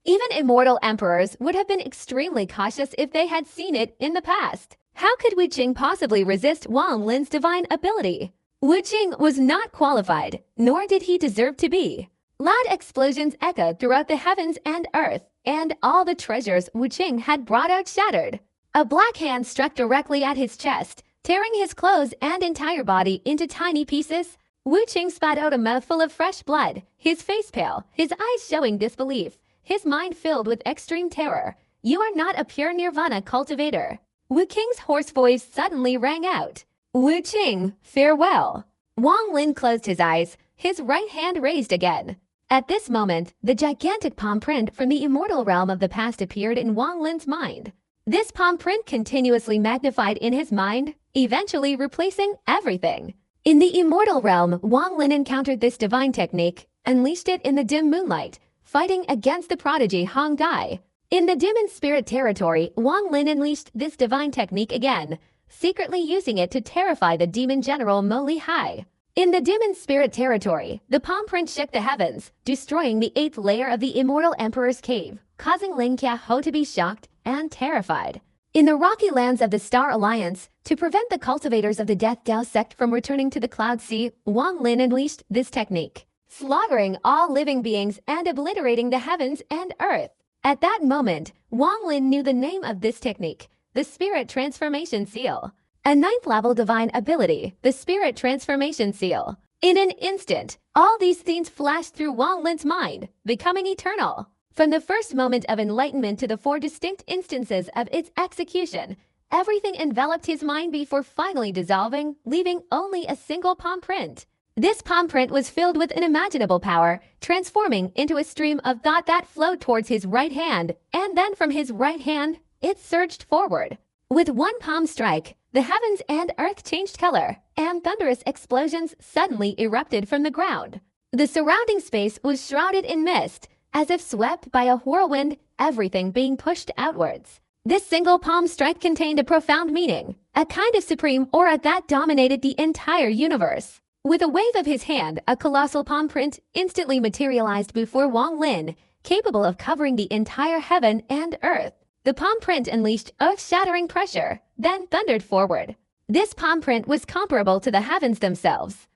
Even immortal emperors would have been extremely cautious if they had seen it in the past. How could Wu Qing possibly resist Wang Lin's divine ability? Wu Qing was not qualified, nor did he deserve to be. Loud explosions echoed throughout the heavens and earth, and all the treasures Wu Qing had brought out shattered. A black hand struck directly at his chest, tearing his clothes and entire body into tiny pieces. Wu Qing spat out a mouthful of fresh blood, his face pale, his eyes showing disbelief, his mind filled with extreme terror. "You are not a pure nirvana cultivator." Wu Qing's hoarse voice suddenly rang out. "Wu Qing, farewell." Wang Lin closed his eyes, his right hand raised again. At this moment, the gigantic palm print from the immortal realm of the past appeared in Wang Lin's mind. This palm print continuously magnified in his mind, eventually replacing everything. In the immortal realm, Wang Lin encountered this divine technique, unleashed it in the dim moonlight, fighting against the prodigy Hong Dai. In the demon spirit territory, Wang Lin unleashed this divine technique again, secretly using it to terrify the demon general Mo Li Hai. In the demon spirit territory, the palm print shook the heavens, destroying the 8th layer of the immortal emperor's cave, causing Ling Qiaho to be shocked and terrified. In the rocky lands of the Star Alliance, to prevent the cultivators of the Death Dao sect from returning to the Cloud Sea, Wang Lin unleashed this technique, slaughtering all living beings and obliterating the heavens and earth. At that moment, Wang Lin knew the name of this technique, the Spirit Transformation Seal. A 9th level divine ability, the Spirit Transformation Seal. In an instant, all these themes flashed through Wang Lin's mind, becoming eternal. From the first moment of enlightenment to the 4 distinct instances of its execution, everything enveloped his mind before finally dissolving, leaving only a single palm print. This palm print was filled with unimaginable power, transforming into a stream of thought that flowed towards his right hand, and then from his right hand, it surged forward. With one palm strike, the heavens and earth changed color, and thunderous explosions suddenly erupted from the ground. The surrounding space was shrouded in mist, as if swept by a whirlwind, everything being pushed outwards. This single palm strike contained a profound meaning, a kind of supreme aura that dominated the entire universe. With a wave of his hand, a colossal palm print instantly materialized before Wang Lin, capable of covering the entire heaven and earth. The palm print unleashed earth-shattering pressure, then thundered forward. This palm print was comparable to the heavens themselves.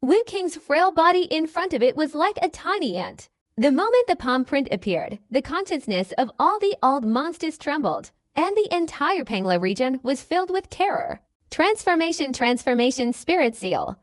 Wu Qing's frail body in front of it was like a tiny ant. The moment the palm print appeared, the consciousness of all the old monsters trembled, and the entire Pangla region was filled with terror. Transformation Spirit Seal.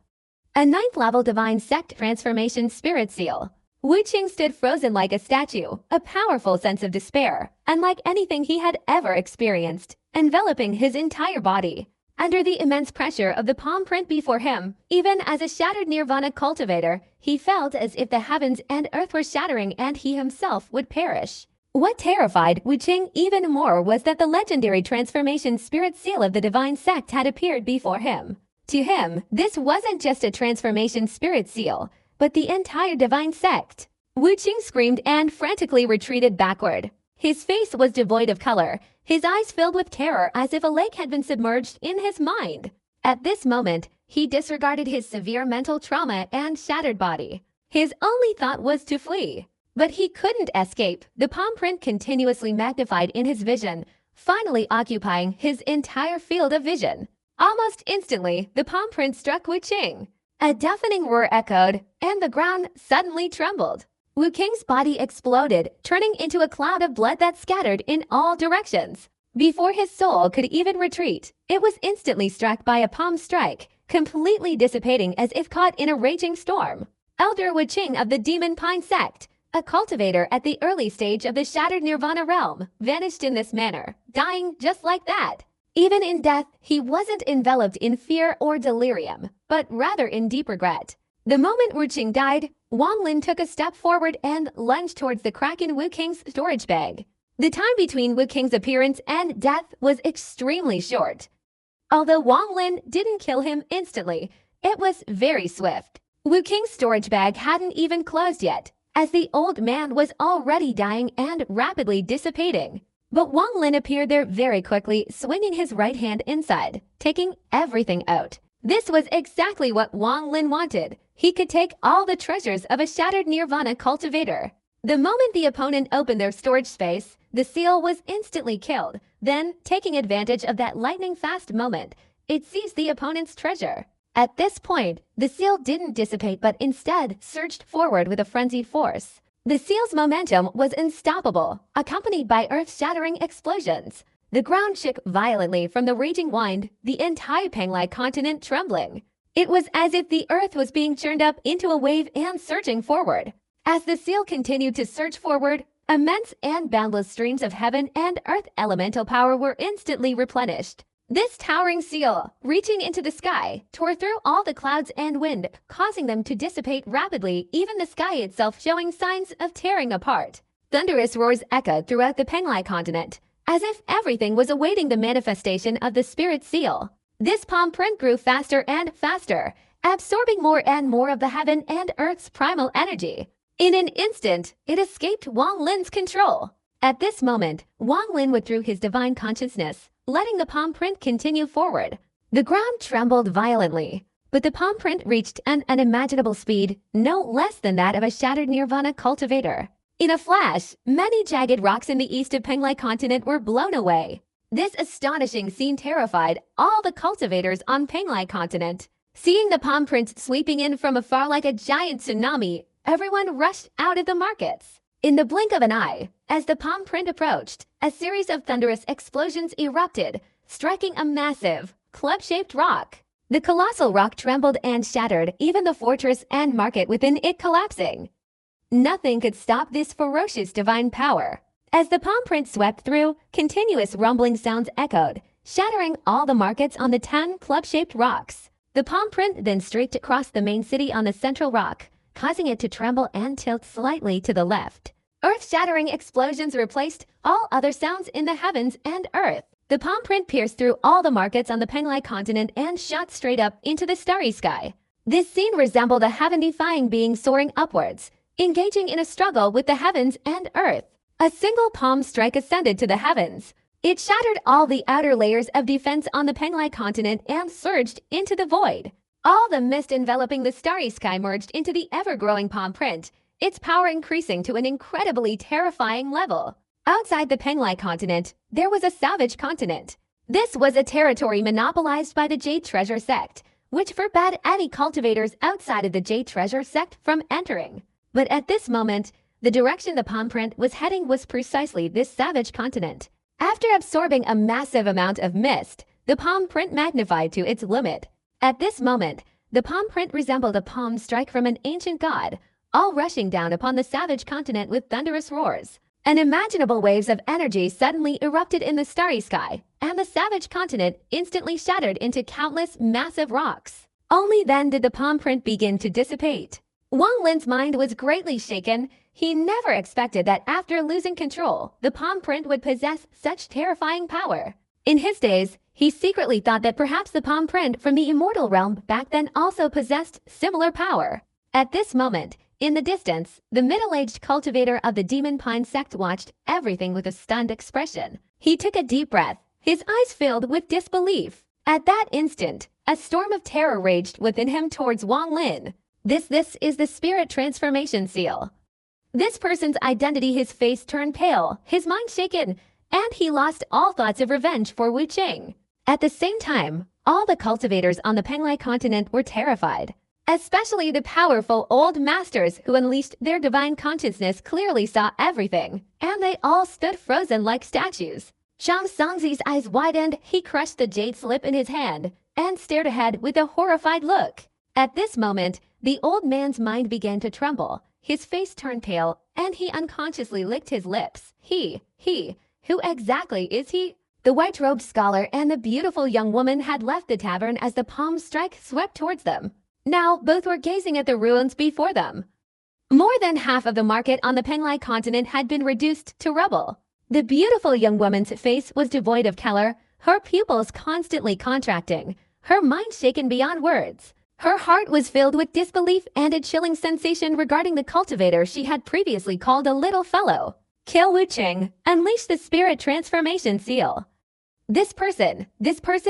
A 9th level divine sect transformation spirit seal. Wu Qing stood frozen like a statue, a powerful sense of despair, unlike anything he had ever experienced, enveloping his entire body. Under the immense pressure of the palm print before him, even as a shattered nirvana cultivator, he felt as if the heavens and earth were shattering and he himself would perish. What terrified Wu Qing even more was that the legendary transformation spirit seal of the divine sect had appeared before him. To him, this wasn't just a transformation spirit seal, but the entire divine sect. Wu Qing screamed and frantically retreated backward. His face was devoid of color, his eyes filled with terror as if a lake had been submerged in his mind. At this moment, he disregarded his severe mental trauma and shattered body. His only thought was to flee. But he couldn't escape. The palm print continuously magnified in his vision, finally occupying his entire field of vision. Almost instantly, the palm print struck Wu Qing. A deafening roar echoed, and the ground suddenly trembled. Wu Qing's body exploded, turning into a cloud of blood that scattered in all directions. Before his soul could even retreat, it was instantly struck by a palm strike, completely dissipating as if caught in a raging storm. Elder Wu Qing of the Demon Pine Sect, a cultivator at the early stage of the shattered Nirvana realm, vanished in this manner, dying just like that. Even in death, he wasn't enveloped in fear or delirium, but rather in deep regret. The moment Wu Qing died, Wang Lin took a step forward and lunged towards the crack in Wu Qing's storage bag. The time between Wu Qing's appearance and death was extremely short. Although Wang Lin didn't kill him instantly, it was very swift. Wu Qing's storage bag hadn't even closed yet, as the old man was already dying and rapidly dissipating. But Wang Lin appeared there very quickly, swinging his right hand inside, taking everything out. This was exactly what Wang Lin wanted. He could take all the treasures of a shattered Nirvana cultivator. The moment the opponent opened their storage space, the seal was instantly killed. Then, taking advantage of that lightning-fast moment, it seized the opponent's treasure. At this point, the seal didn't dissipate but instead surged forward with a frenzied force. The seal's momentum was unstoppable, accompanied by earth-shattering explosions. The ground shook violently from the raging wind, the entire Panglai continent trembling. It was as if the earth was being churned up into a wave and surging forward. As the seal continued to surge forward, immense and boundless streams of heaven and earth elemental power were instantly replenished. This towering seal, reaching into the sky, tore through all the clouds and wind, causing them to dissipate rapidly, even the sky itself showing signs of tearing apart. Thunderous roars echoed throughout the Panglai continent, as if everything was awaiting the manifestation of the spirit seal. This palm print grew faster and faster, absorbing more and more of the heaven and earth's primal energy. In an instant, it escaped Wang Lin's control. At this moment, Wang Lin withdrew his divine consciousness, letting the palm print continue forward. The ground trembled violently, but the palm print reached an unimaginable speed, no less than that of a shattered nirvana cultivator. In a flash, many jagged rocks in the east of Penglai continent were blown away. This astonishing scene terrified all the cultivators on Penglai continent. Seeing the palm print sweeping in from afar like a giant tsunami, everyone rushed out of the markets. In the blink of an eye, as the palm print approached, a series of thunderous explosions erupted, striking a massive, club-shaped rock. The colossal rock trembled and shattered, even the fortress and market within it collapsing. Nothing could stop this ferocious divine power. As the palm print swept through, continuous rumbling sounds echoed, shattering all the markets on the 10 club-shaped rocks. The palm print then streaked across the main city on the central rock, causing it to tremble and tilt slightly to the left. Earth-shattering explosions replaced all other sounds in the heavens and earth. The palm print pierced through all the markets on the Penglai continent and shot straight up into the starry sky. This scene resembled a heaven-defying being soaring upwards, engaging in a struggle with the heavens and earth. A single palm strike ascended to the heavens. It shattered all the outer layers of defense on the Penglai continent and surged into the void. All the mist enveloping the starry sky merged into the ever-growing palm print, its power increasing to an incredibly terrifying level. Outside the Penglai continent, there was a savage continent. This was a territory monopolized by the Jade Treasure sect, which forbade any cultivators outside of the Jade Treasure sect from entering. But at this moment, the direction the palm print was heading was precisely this savage continent. After absorbing a massive amount of mist, the palm print magnified to its limit. At this moment, the palm print resembled a palm strike from an ancient god, all rushing down upon the savage continent with thunderous roars. Unimaginable waves of energy suddenly erupted in the starry sky, and the savage continent instantly shattered into countless massive rocks. Only then did the palm print begin to dissipate. Wang Lin's mind was greatly shaken. He never expected that after losing control, the palm print would possess such terrifying power. In his days, he secretly thought that perhaps the palm print from the immortal realm back then also possessed similar power. At this moment, in the distance, the middle-aged cultivator of the Demon Pine sect watched everything with a stunned expression. He took a deep breath, his eyes filled with disbelief. At that instant, a storm of terror raged within him towards Wang Lin. This is the spirit transformation seal. This person's identity, his face turned pale, his mind shaken, and he lost all thoughts of revenge for Wu Qing. At the same time, all the cultivators on the Penglai continent were terrified. Especially the powerful old masters who unleashed their divine consciousness clearly saw everything, and they all stood frozen like statues. Zhang Songzi's eyes widened, he crushed the jade slip in his hand, and stared ahead with a horrified look. At this moment, the old man's mind began to tremble, his face turned pale, and he unconsciously licked his lips. Who exactly is he? The white-robed scholar and the beautiful young woman had left the tavern as the palm strike swept towards them. Now, both were gazing at the ruins before them. More than half of the market on the Penglai continent had been reduced to rubble. The beautiful young woman's face was devoid of color, her pupils constantly contracting, her mind shaken beyond words. Her heart was filled with disbelief and a chilling sensation regarding the cultivator she had previously called a little fellow. Kill Wu Qing, unleash the spirit transformation seal. This person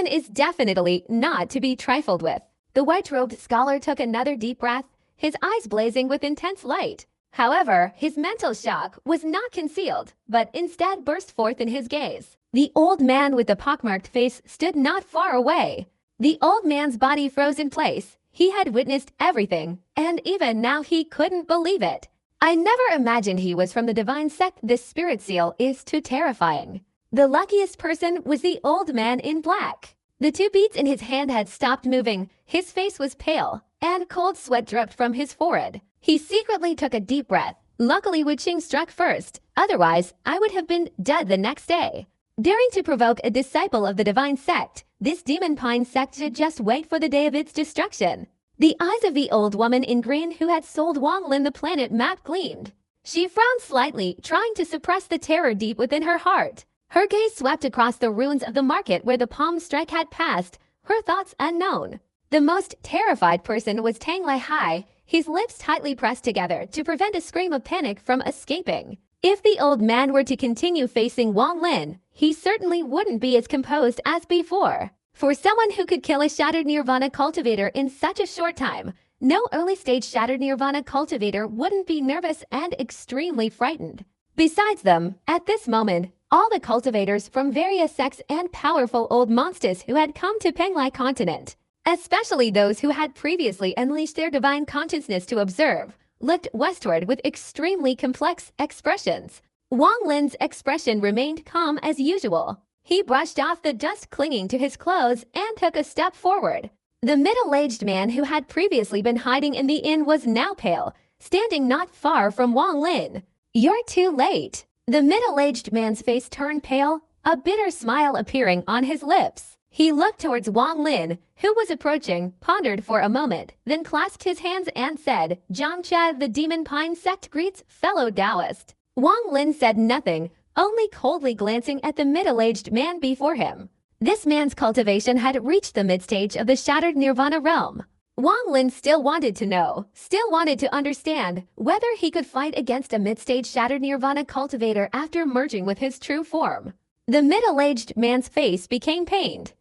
is definitely not to be trifled with. The white-robed scholar took another deep breath, his eyes blazing with intense light. However, his mental shock was not concealed, but instead burst forth in his gaze. The old man with the pockmarked face stood not far away. The old man's body froze in place. He had witnessed everything, and even now he couldn't believe it. I never imagined he was from the divine sect. This spirit seal is too terrifying. The luckiest person was the old man in black. The two beads in his hand had stopped moving, his face was pale, and cold sweat dripped from his forehead. He secretly took a deep breath. Luckily Wu Qing struck first, otherwise I would have been dead the next day. Daring to provoke a disciple of the divine sect, this Demon Pine sect should just wait for the day of its destruction. The eyes of the old woman in green who had sold Wang Lin the planet map gleamed. She frowned slightly, trying to suppress the terror deep within her heart. Her gaze swept across the ruins of the market where the palm strike had passed, her thoughts unknown. The most terrified person was Tang Lai Hai, his lips tightly pressed together to prevent a scream of panic from escaping. If the old man were to continue facing Wang Lin, he certainly wouldn't be as composed as before. For someone who could kill a Shattered Nirvana cultivator in such a short time, no early-stage Shattered Nirvana cultivator wouldn't be nervous and extremely frightened. Besides them, at this moment, all the cultivators from various sects and powerful old monsters who had come to Penglai continent, especially those who had previously unleashed their divine consciousness to observe, looked westward with extremely complex expressions. Wang Lin's expression remained calm as usual. He brushed off the dust clinging to his clothes and took a step forward. The middle-aged man who had previously been hiding in the inn was now pale, standing not far from Wang Lin. "You're too late." The middle-aged man's face turned pale, a bitter smile appearing on his lips. He looked towards Wang Lin, who was approaching, pondered for a moment, then clasped his hands and said, "Zhangcha, the Demon Pine sect greets fellow Taoist." Wang Lin said nothing, only coldly glancing at the middle-aged man before him. This man's cultivation had reached the mid-stage of the Shattered Nirvana realm. Wang Lin still wanted to know, still wanted to understand, whether he could fight against a mid-stage Shattered Nirvana cultivator after merging with his true form. The middle-aged man's face became pained.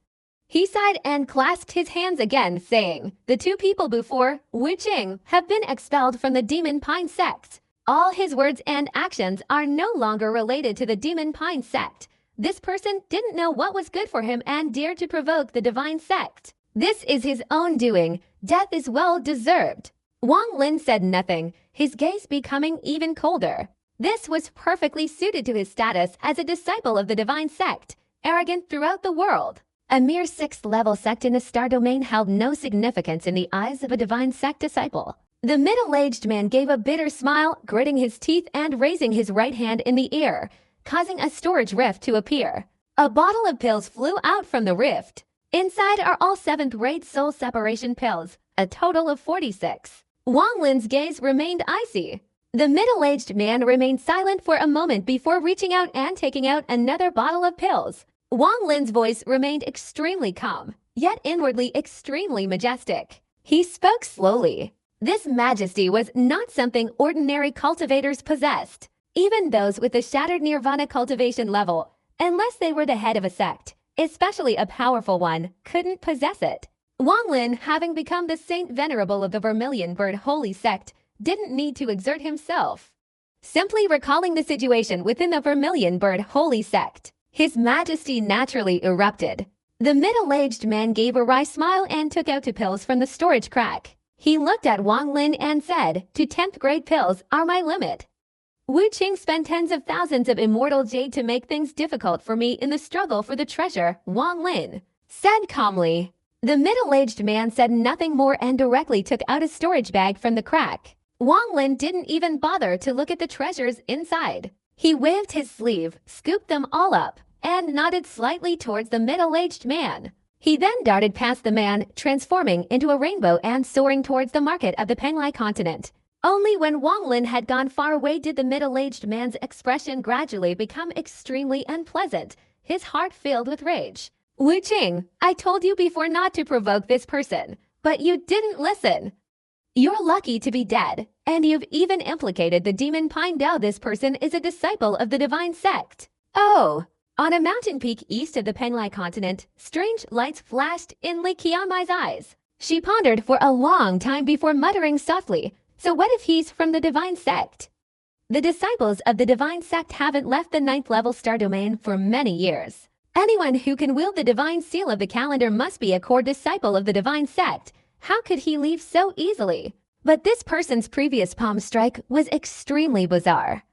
He sighed and clasped his hands again, saying, "The two people before, Wu Qing, have been expelled from the Demon Pine sect. All his words and actions are no longer related to the Demon Pine sect. This person didn't know what was good for him and dared to provoke the divine sect. This is his own doing. Death is well deserved." Wang Lin said nothing, his gaze becoming even colder. This was perfectly suited to his status as a disciple of the divine sect, arrogant throughout the world. A mere 6th-level sect in a star domain held no significance in the eyes of a divine sect disciple. The middle-aged man gave a bitter smile, gritting his teeth and raising his right hand in the air, causing a storage rift to appear. A bottle of pills flew out from the rift. Inside are all 7th-grade soul separation pills, a total of 46. Wang Lin's gaze remained icy. The middle-aged man remained silent for a moment before reaching out and taking out another bottle of pills. Wang Lin's voice remained extremely calm, yet inwardly extremely majestic. He spoke slowly. This majesty was not something ordinary cultivators possessed. Even those with the Shattered Nirvana cultivation level, unless they were the head of a sect, especially a powerful one, couldn't possess it. Wang Lin, having become the Saint Venerable of the Vermilion Bird Holy Sect, didn't need to exert himself. Simply recalling the situation within the Vermilion Bird Holy Sect, His Majesty naturally erupted. The middle-aged man gave a wry smile and took out 2 pills from the storage crack. He looked at Wang Lin and said, "To 10th-grade pills are my limit. Wu Qing spent tens of thousands of immortal jade to make things difficult for me in the struggle for the treasure," Wang Lin said calmly. The middle-aged man said nothing more and directly took out a storage bag from the crack. Wang Lin didn't even bother to look at the treasures inside. He waved his sleeve, scooped them all up, and nodded slightly towards the middle-aged man. He then darted past the man, transforming into a rainbow and soaring towards the market of the Penglai continent. Only when Wang Lin had gone far away did the middle-aged man's expression gradually become extremely unpleasant, his heart filled with rage. "Wu Qing, I told you before not to provoke this person, but you didn't listen. You're lucky to be dead, and you've even implicated the Demon Pine Dao. This person is a disciple of the divine sect." "Oh." On a mountain peak east of the Penglai continent, strange lights flashed in Li Qianmai's eyes. She pondered for a long time before muttering softly, "So what if he's from the divine sect?" The disciples of the divine sect haven't left the 9th-level star domain for many years. Anyone who can wield the divine seal of the calendar must be a core disciple of the divine sect. How could he leave so easily? But this person's previous palm strike was extremely bizarre.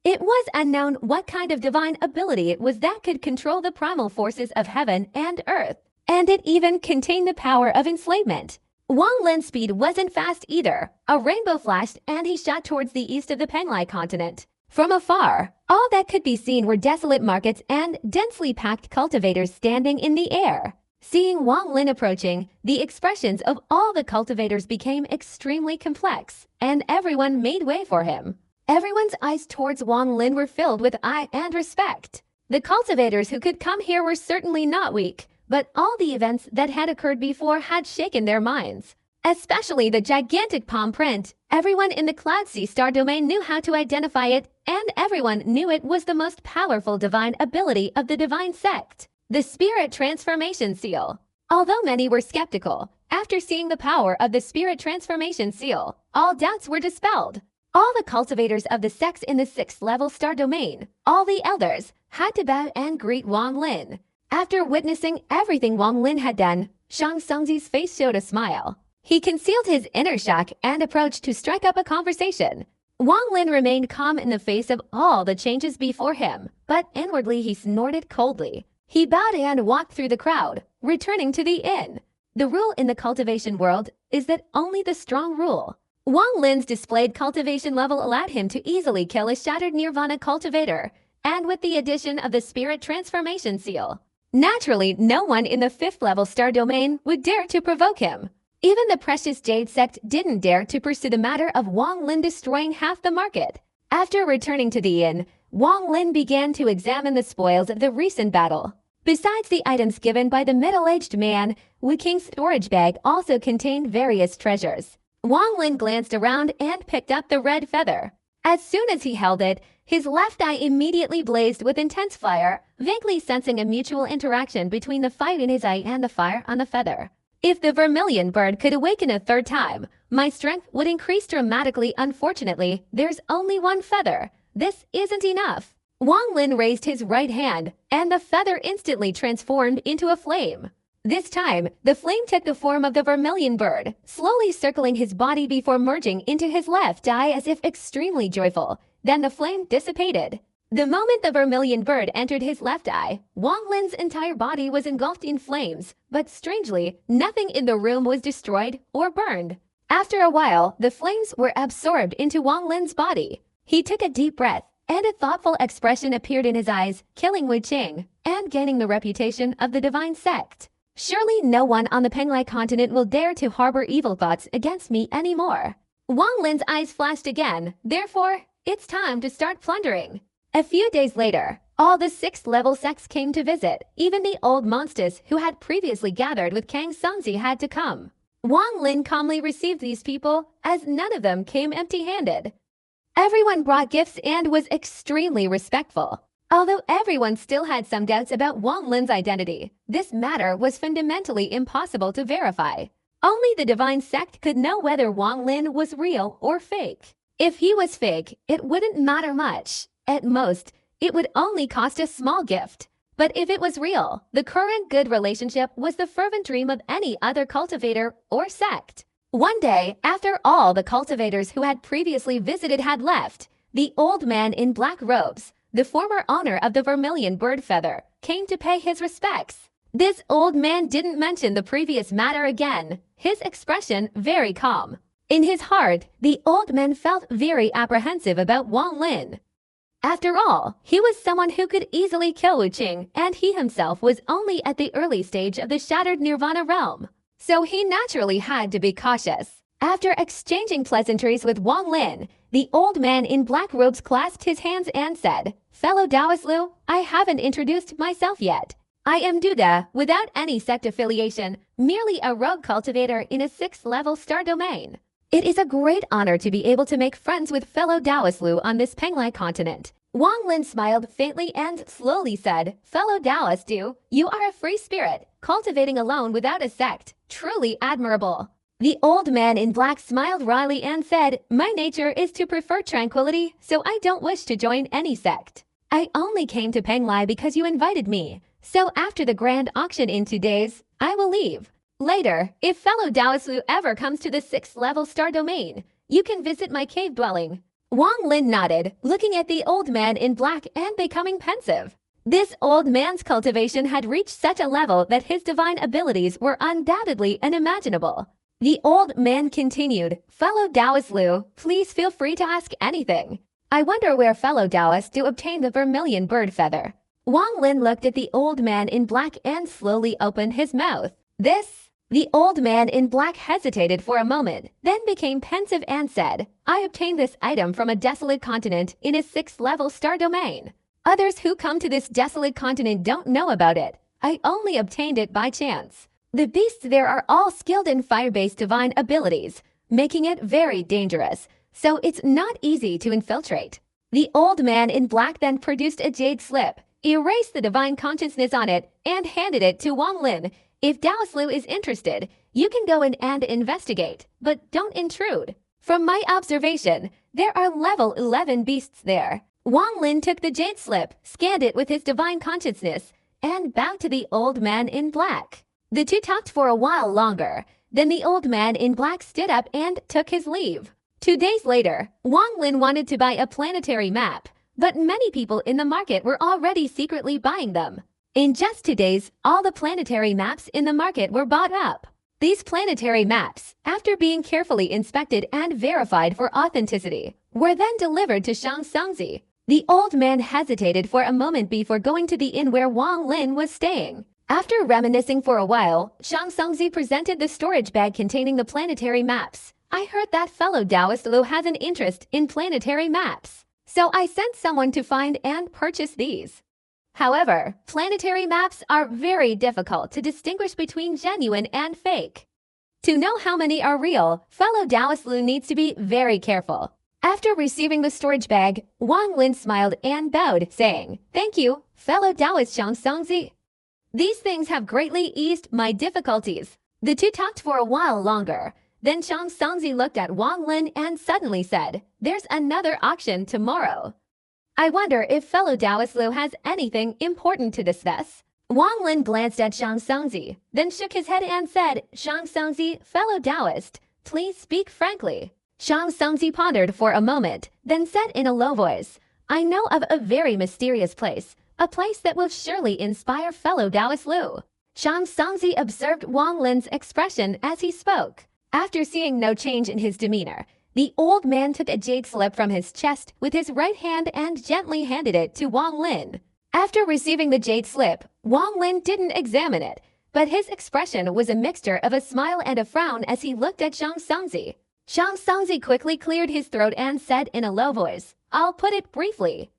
It was unknown what kind of divine ability it was that could control the primal forces of heaven and earth, and it even contained the power of enslavement. Wang Lin's speed wasn't fast either. A rainbow flashed and he shot towards the east of the Penglai continent. From afar, all that could be seen were desolate markets and densely packed cultivators standing in the air. Seeing Wang Lin approaching, the expressions of all the cultivators became extremely complex, and everyone made way for him. Everyone's eyes towards Wang Lin were filled with awe and respect. The cultivators who could come here were certainly not weak, but all the events that had occurred before had shaken their minds. Especially the gigantic palm print. Everyone in the Cloud Sea star domain knew how to identify it, and everyone knew it was the most powerful divine ability of the divine sect, the Spirit Transformation Seal. Although many were skeptical, after seeing the power of the Spirit Transformation Seal, all doubts were dispelled. All the cultivators of the sects in the 6th level star domain, all the elders, had to bow and greet Wang Lin. After witnessing everything Wang Lin had done, Shang Tsungzi's face showed a smile. He concealed his inner shock and approached to strike up a conversation. Wang Lin remained calm in the face of all the changes before him, but inwardly he snorted coldly. He bowed and walked through the crowd, returning to the inn. The rule in the cultivation world is that only the strong rule. Wang Lin's displayed cultivation level allowed him to easily kill a shattered Nirvana cultivator, and with the addition of the Spirit Transformation Seal, naturally no one in the 5th level star domain would dare to provoke him. Even the precious Jade sect didn't dare to pursue the matter of Wang Lin destroying half the market. After returning to the inn, Wang Lin began to examine the spoils of the recent battle. Besides the items given by the middle-aged man, Wu King's storage bag also contained various treasures. Wang Lin glanced around and picked up the red feather. As soon as he held it, his left eye immediately blazed with intense fire, vaguely sensing a mutual interaction between the fire in his eye and the fire on the feather. If the vermilion bird could awaken a third time, my strength would increase dramatically. Unfortunately, there's only one feather. This isn't enough. Wang Lin raised his right hand, and the feather instantly transformed into a flame. This time, the flame took the form of the vermilion bird, slowly circling his body before merging into his left eye as if extremely joyful. Then the flame dissipated. The moment the vermilion bird entered his left eye, Wang Lin's entire body was engulfed in flames, but strangely, nothing in the room was destroyed or burned. After a while, the flames were absorbed into Wang Lin's body. He took a deep breath, and a thoughtful expression appeared in his eyes, killing Wu Qing and gaining the reputation of the divine sect. Surely no one on the Penglai continent will dare to harbor evil thoughts against me anymore. Wang Lin's eyes flashed again, therefore, it's time to start plundering. A few days later, all the 6th level sects came to visit. Even the old monsters who had previously gathered with Kang Sungzi had to come. Wang Lin calmly received these people, as none of them came empty-handed. Everyone brought gifts and was extremely respectful. Although everyone still had some doubts about Wang Lin's identity, this matter was fundamentally impossible to verify. Only the divine sect could know whether Wang Lin was real or fake. If he was fake, it wouldn't matter much. At most, it would only cost a small gift. But if it was real, the current good relationship was the fervent dream of any other cultivator or sect. One day, after all the cultivators who had previously visited had left, the old man in black robes, the former owner of the vermilion bird feather, came to pay his respects. This old man didn't mention the previous matter again, his expression very calm. In his heart, the old man felt very apprehensive about Wang Lin. After all, he was someone who could easily kill Wu Qing, and he himself was only at the early stage of the shattered Nirvana realm. So he naturally had to be cautious. After exchanging pleasantries with Wang Lin, the old man in black robes clasped his hands and said, "Fellow Taoist Lu, I haven't introduced myself yet. I am Duda, without any sect affiliation, merely a rogue cultivator in a 6th level star domain. It is a great honor to be able to make friends with fellow Taoist Lu on this Penglai continent." Wang Lin smiled faintly and slowly said, "Fellow Taoist Du, you are a free spirit, cultivating alone without a sect. Truly admirable." The old man in black smiled wryly and said, "My nature is to prefer tranquility, so I don't wish to join any sect. I only came to Penglai because you invited me, so after the grand auction in 2 days, I will leave. Later, if fellow Taoist Lu ever comes to the 6th level star domain, you can visit my cave dwelling." Wang Lin nodded, looking at the old man in black and becoming pensive. This old man's cultivation had reached such a level that his divine abilities were undoubtedly unimaginable. The old man continued, "Fellow Taoist Lu, please feel free to ask anything. I wonder where fellow Taoists do obtain the vermilion bird feather." Wang Lin looked at the old man in black and slowly opened his mouth. The old man in black hesitated for a moment, then became pensive and said, "I obtained this item from a desolate continent in a 6th level star domain. Others who come to this desolate continent don't know about it. I only obtained it by chance. The beasts there are all skilled in fire-based divine abilities, making it very dangerous, so it's not easy to infiltrate. The old man in black then produced a jade slip, erased the divine consciousness on it, and handed it to Wang Lin. If Taoist Lu is interested, you can go in and investigate, but don't intrude. From my observation, there are level 11 beasts there. Wang Lin took the jade slip, scanned it with his divine consciousness, and bowed to the old man in black. The two talked for a while longer. Then the old man in black stood up and took his leave. 2 days later, Wang Lin wanted to buy a planetary map, but many people in the market were already secretly buying them. In just 2 days, all the planetary maps in the market were bought up. These planetary maps, after being carefully inspected and verified for authenticity, were then delivered to Shang Songzi. The old man hesitated for a moment before going to the inn where Wang Lin was staying. After reminiscing for a while, Shang Songzi presented the storage bag containing the planetary maps. I heard that fellow Taoist Lu has an interest in planetary maps, so I sent someone to find and purchase these. However, planetary maps are very difficult to distinguish between genuine and fake. To know how many are real, fellow Taoist Lu needs to be very careful. After receiving the storage bag, Wang Lin smiled and bowed, saying, "Thank you, fellow Taoist Shang Songzi. These things have greatly eased my difficulties." The two talked for a while longer. Then Shang Songzi looked at Wang Lin and suddenly said, "There's another auction tomorrow. I wonder if fellow Taoist Lu has anything important to discuss." Wang Lin glanced at Shang Songzi, then shook his head and said, "Shang Songzi, fellow Taoist, please speak frankly." Shang Songzi pondered for a moment, then said in a low voice, "I know of a very mysterious place, a place that will surely inspire fellow Taoist Lu." Shang Songzi observed Wang Lin's expression as he spoke. After seeing no change in his demeanor, the old man took a jade slip from his chest with his right hand and gently handed it to Wang Lin. After receiving the jade slip, Wang Lin didn't examine it, but his expression was a mixture of a smile and a frown as he looked at Shang Songzi. Shang Songzi quickly cleared his throat and said in a low voice, "I'll put it briefly.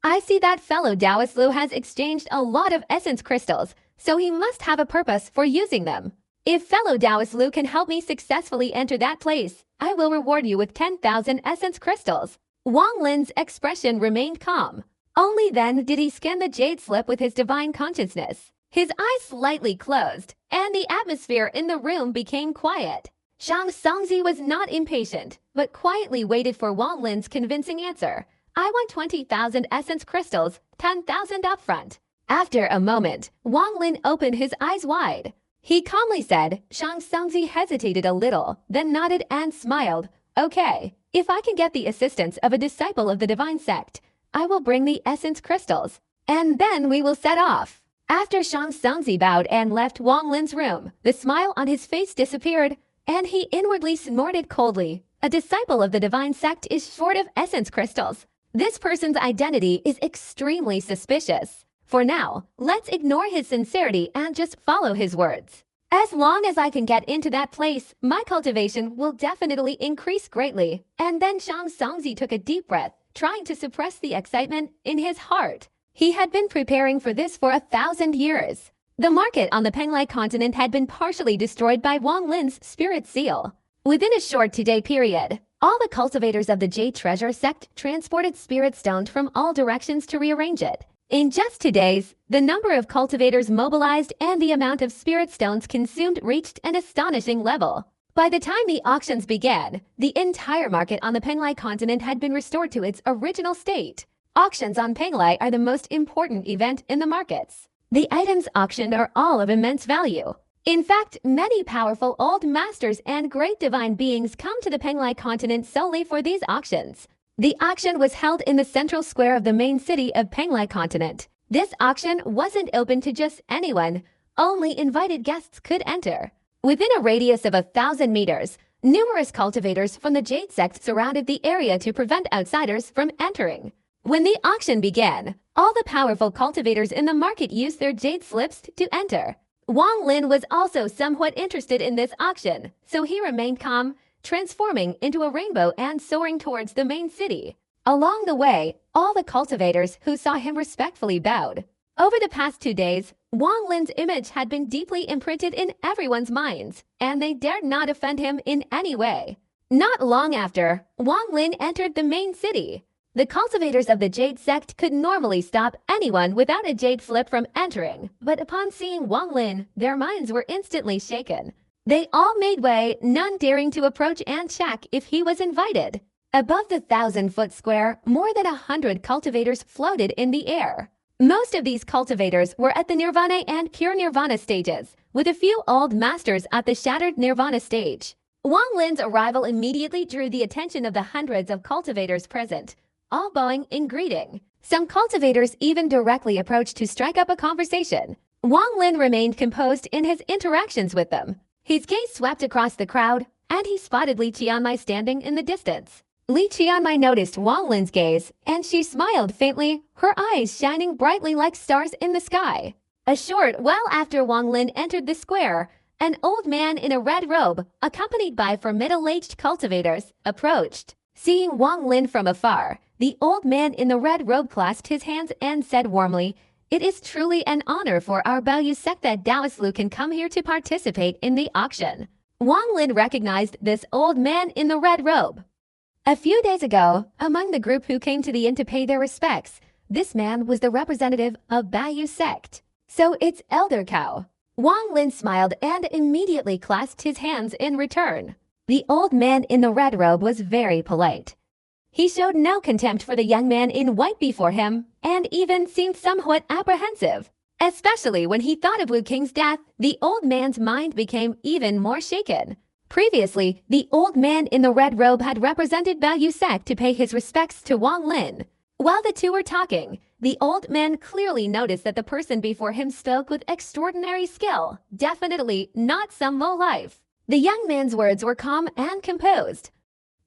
I see that fellow Taoist Lu has exchanged a lot of essence crystals, so he must have a purpose for using them. If fellow Taoist Lu can help me successfully enter that place, I will reward you with 10,000 essence crystals." Wang Lin's expression remained calm. Only then did he scan the jade slip with his divine consciousness. His eyes slightly closed, and the atmosphere in the room became quiet. Shang Songzi was not impatient, but quietly waited for Wang Lin's convincing answer. "I want 20,000 essence crystals, 10,000 upfront." After a moment, Wang Lin opened his eyes wide. He calmly said. Shang Songzi hesitated a little, then nodded and smiled. "Okay, if I can get the assistance of a disciple of the divine sect, I will bring the essence crystals, and then we will set off." After Shang Songzi bowed and left Wang Lin's room, the smile on his face disappeared, and he inwardly snorted coldly. A disciple of the divine sect is short of essence crystals. This person's identity is extremely suspicious. For now, let's ignore his sincerity and just follow his words. As long as I can get into that place, my cultivation will definitely increase greatly. And then Shang Songzi took a deep breath, trying to suppress the excitement in his heart. He had been preparing for this for 1,000 years. The market on the Penglai continent had been partially destroyed by Wang Lin's spirit seal. Within a short 2-day period, all the cultivators of the Jade Treasure sect transported spirit stones from all directions to rearrange it. In just 2 days, the number of cultivators mobilized and the amount of spirit stones consumed reached an astonishing level. By the time the auctions began, the entire market on the Penglai continent had been restored to its original state. Auctions on Penglai are the most important event in the markets. The items auctioned are all of immense value. In fact, many powerful old masters and great divine beings come to the Penglai continent solely for these auctions. The auction was held in the central square of the main city of Penglai continent. This auction wasn't open to just anyone. Only invited guests could enter. Within a radius of 1,000 meters, numerous cultivators from the Jade sect surrounded the area to prevent outsiders from entering. When the auction began, all the powerful cultivators in the market used their jade slips to enter. Wang Lin was also somewhat interested in this auction, so he remained calm, transforming into a rainbow and soaring towards the main city. Along the way, all the cultivators who saw him respectfully bowed. Over the past 2 days, Wang Lin's image had been deeply imprinted in everyone's minds, and they dared not offend him in any way. Not long after, Wang Lin entered the main city. The cultivators of the Jade sect could normally stop anyone without a Jade flip from entering, but upon seeing Wang Lin, their minds were instantly shaken. They all made way, none daring to approach and check if he was invited. Above the 1,000-foot square, more than 100 cultivators floated in the air. Most of these cultivators were at the Nirvana and Pure Nirvana stages, with a few old masters at the Shattered Nirvana stage. Wang Lin's arrival immediately drew the attention of the hundreds of cultivators present, all bowing in greeting. Some cultivators even directly approached to strike up a conversation. Wang Lin remained composed in his interactions with them. His gaze swept across the crowd, and he spotted Li Qianmai standing in the distance. Li Qianmai noticed Wang Lin's gaze, and she smiled faintly, her eyes shining brightly like stars in the sky. A short while after Wang Lin entered the square, an old man in a red robe, accompanied by four middle-aged cultivators, approached. Seeing Wang Lin from afar, the old man in the red robe clasped his hands and said warmly, "It is truly an honor for our Baoyu sect that Taoist Lu can come here to participate in the auction." Wang Lin recognized this old man in the red robe. A few days ago, among the group who came to the inn to pay their respects, this man was the representative of Baoyu sect. So it's Elder Cow. Wang Lin smiled and immediately clasped his hands in return. The old man in the red robe was very polite. He showed no contempt for the young man in white before him, and even seemed somewhat apprehensive. Especially when he thought of Wu Qing's death, the old man's mind became even more shaken. Previously, the old man in the red robe had represented Baoyu sect to pay his respects to Wang Lin. While the two were talking, the old man clearly noticed that the person before him spoke with extraordinary skill, definitely not some lowlife. The young man's words were calm and composed.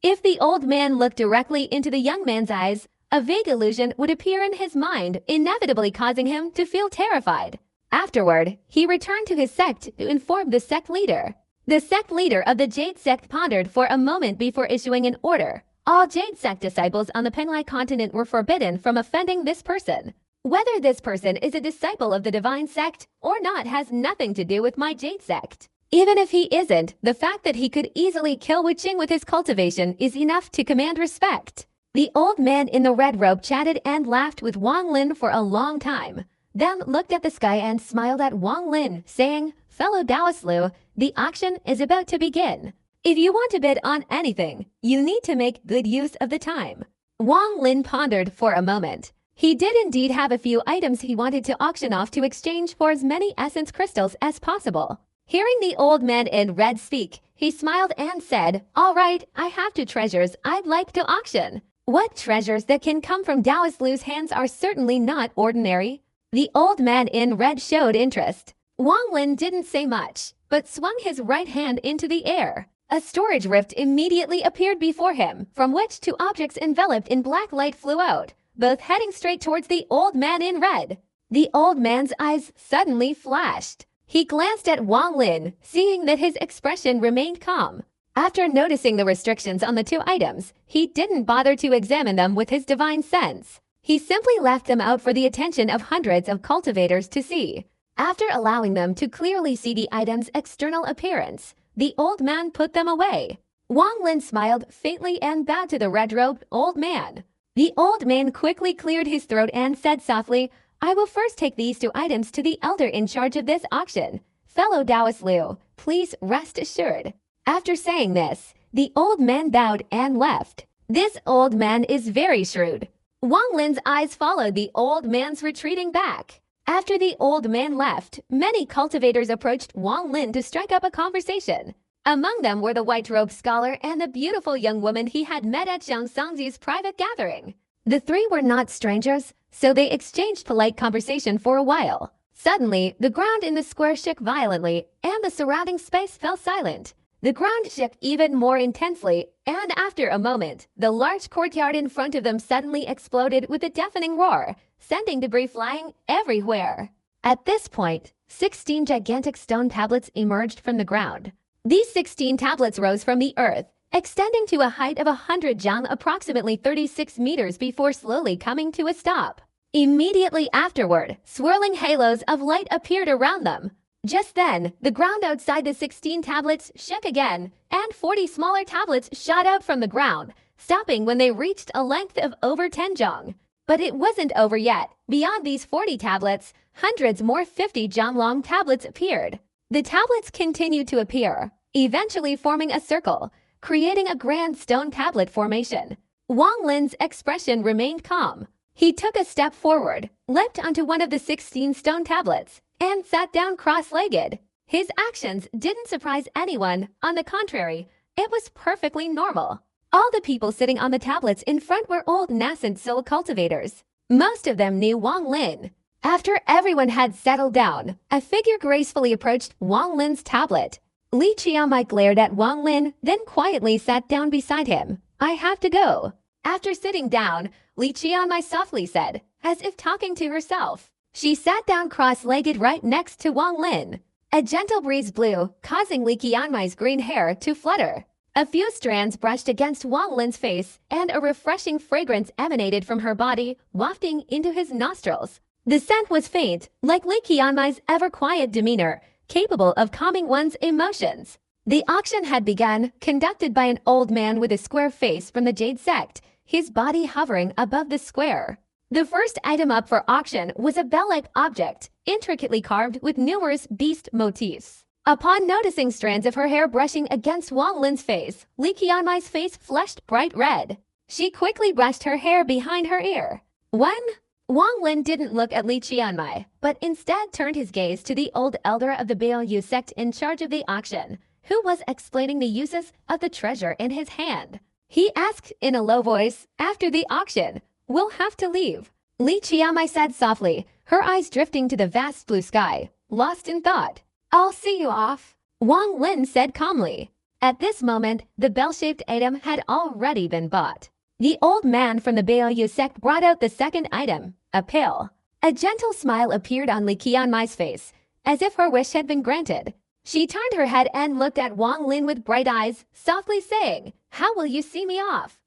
If the old man looked directly into the young man's eyes, a vague illusion would appear in his mind, inevitably causing him to feel terrified. Afterward, he returned to his sect to inform the sect leader. The sect leader of the Jade sect pondered for a moment before issuing an order. All Jade sect disciples on the Penglai continent were forbidden from offending this person. Whether this person is a disciple of the divine sect or not has nothing to do with my Jade sect. Even if he isn't, the fact that he could easily kill Wu Qing with his cultivation is enough to command respect. The old man in the red robe chatted and laughed with Wang Lin for a long time, then looked at the sky and smiled at Wang Lin, saying, "Fellow Taoist Lu, the auction is about to begin. If you want to bid on anything, you need to make good use of the time." Wang Lin pondered for a moment. He did indeed have a few items he wanted to auction off to exchange for as many essence crystals as possible. Hearing the old man in red speak, he smiled and said, "All right, I have two treasures I'd like to auction." What treasures that can come from Taoist Lu's hands are certainly not ordinary. The old man in red showed interest. Wang Lin didn't say much, but swung his right hand into the air. A storage rift immediately appeared before him, from which two objects enveloped in black light flew out, both heading straight towards the old man in red. The old man's eyes suddenly flashed. He glanced at Wang Lin, seeing that his expression remained calm. After noticing the restrictions on the two items, he didn't bother to examine them with his divine sense. He simply left them out for the attention of hundreds of cultivators to see. After allowing them to clearly see the item's external appearance, the old man put them away. Wang Lin smiled faintly and bowed to the red-robed old man. The old man quickly cleared his throat and said softly, "I will first take these two items to the elder in charge of this auction. Fellow Taoist Lu, please rest assured." After saying this, the old man bowed and left. This old man is very shrewd. Wang Lin's eyes followed the old man's retreating back. After the old man left, many cultivators approached Wang Lin to strike up a conversation. Among them were the white-robed scholar and the beautiful young woman he had met at Zhang Songzi's private gathering. The three were not strangers, so they exchanged polite conversation for a while. Suddenly, the ground in the square shook violently, and the surrounding space fell silent. The ground shook even more intensely, and after a moment, the large courtyard in front of them suddenly exploded with a deafening roar, sending debris flying everywhere. At this point, 16 gigantic stone tablets emerged from the ground. These 16 tablets rose from the earth, extending to a height of 100 zhang, approximately 36 meters, before slowly coming to a stop. Immediately afterward, swirling halos of light appeared around them. Just then, the ground outside the 16 tablets shook again, and 40 smaller tablets shot out from the ground, stopping when they reached a length of over 10 jong. But it wasn't over yet. Beyond these 40 tablets, hundreds more 50 jong long tablets appeared. The tablets continued to appear, eventually forming a circle, creating a grand stone tablet formation. Wang Lin's expression remained calm. He took a step forward, leapt onto one of the 16 stone tablets, and sat down cross-legged. His actions didn't surprise anyone. On the contrary, it was perfectly normal. All the people sitting on the tablets in front were old nascent soul cultivators. Most of them knew Wang Lin. After everyone had settled down, a figure gracefully approached Wang Lin's tablet. Li Qiamai glared at Wang Lin, then quietly sat down beside him. "I have to go." After sitting down, Li Qiamai softly said, as if talking to herself. She sat down cross-legged right next to Wang Lin. A gentle breeze blew, causing Li Qiamai's green hair to flutter. A few strands brushed against Wang Lin's face, and a refreshing fragrance emanated from her body, wafting into his nostrils. The scent was faint, like Li Qiamai's ever-quiet demeanor, capable of calming one's emotions. The auction had begun, conducted by an old man with a square face from the Jade sect, his body hovering above the square. The first item up for auction was a bell-like object, intricately carved with numerous beast motifs. Upon noticing strands of her hair brushing against Wang Lin's face, Li Qianmai's face flushed bright red. She quickly brushed her hair behind her ear. Wang Lin didn't look at Li Qianmai, but instead turned his gaze to the old elder of the Baoyu sect in charge of the auction, who was explaining the uses of the treasure in his hand. He asked in a low voice, "After the auction, we'll have to leave." Li Qianmai said softly, her eyes drifting to the vast blue sky, lost in thought. "I'll see you off," Wang Lin said calmly. At this moment, the bell-shaped item had already been bought. The old man from the Baoyu sect brought out the second item, a pill. A gentle smile appeared on Li Qianmai's face, as if her wish had been granted. She turned her head and looked at Wang Lin with bright eyes, softly saying, "How will you see me off?"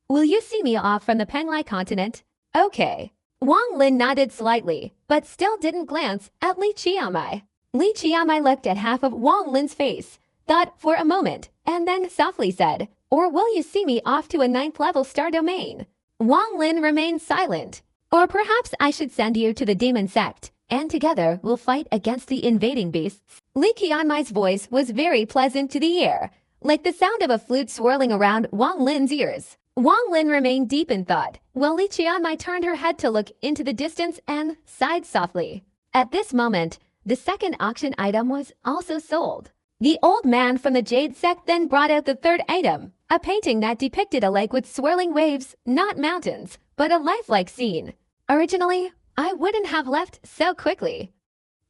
"Will you see me off from the Penglai continent?" "Okay." Wang Lin nodded slightly, but still didn't glance at Li Qianmai. Li Qianmai looked at half of Wang Lin's face, thought for a moment, and then softly said, "Or will you see me off to a 9th-level star domain?" Wang Lin remained silent. "Or perhaps I should send you to the demon sect, and together we'll fight against the invading beasts." Li Qianmai's voice was very pleasant to the ear, like the sound of a flute swirling around Wang Lin's ears. Wang Lin remained deep in thought, while Li Qianmai turned her head to look into the distance and sighed softly. At this moment, the second auction item was also sold. The old man from the Jade sect then brought out the third item, a painting that depicted a lake with swirling waves, not mountains, but a lifelike scene. Originally, I wouldn't have left so quickly.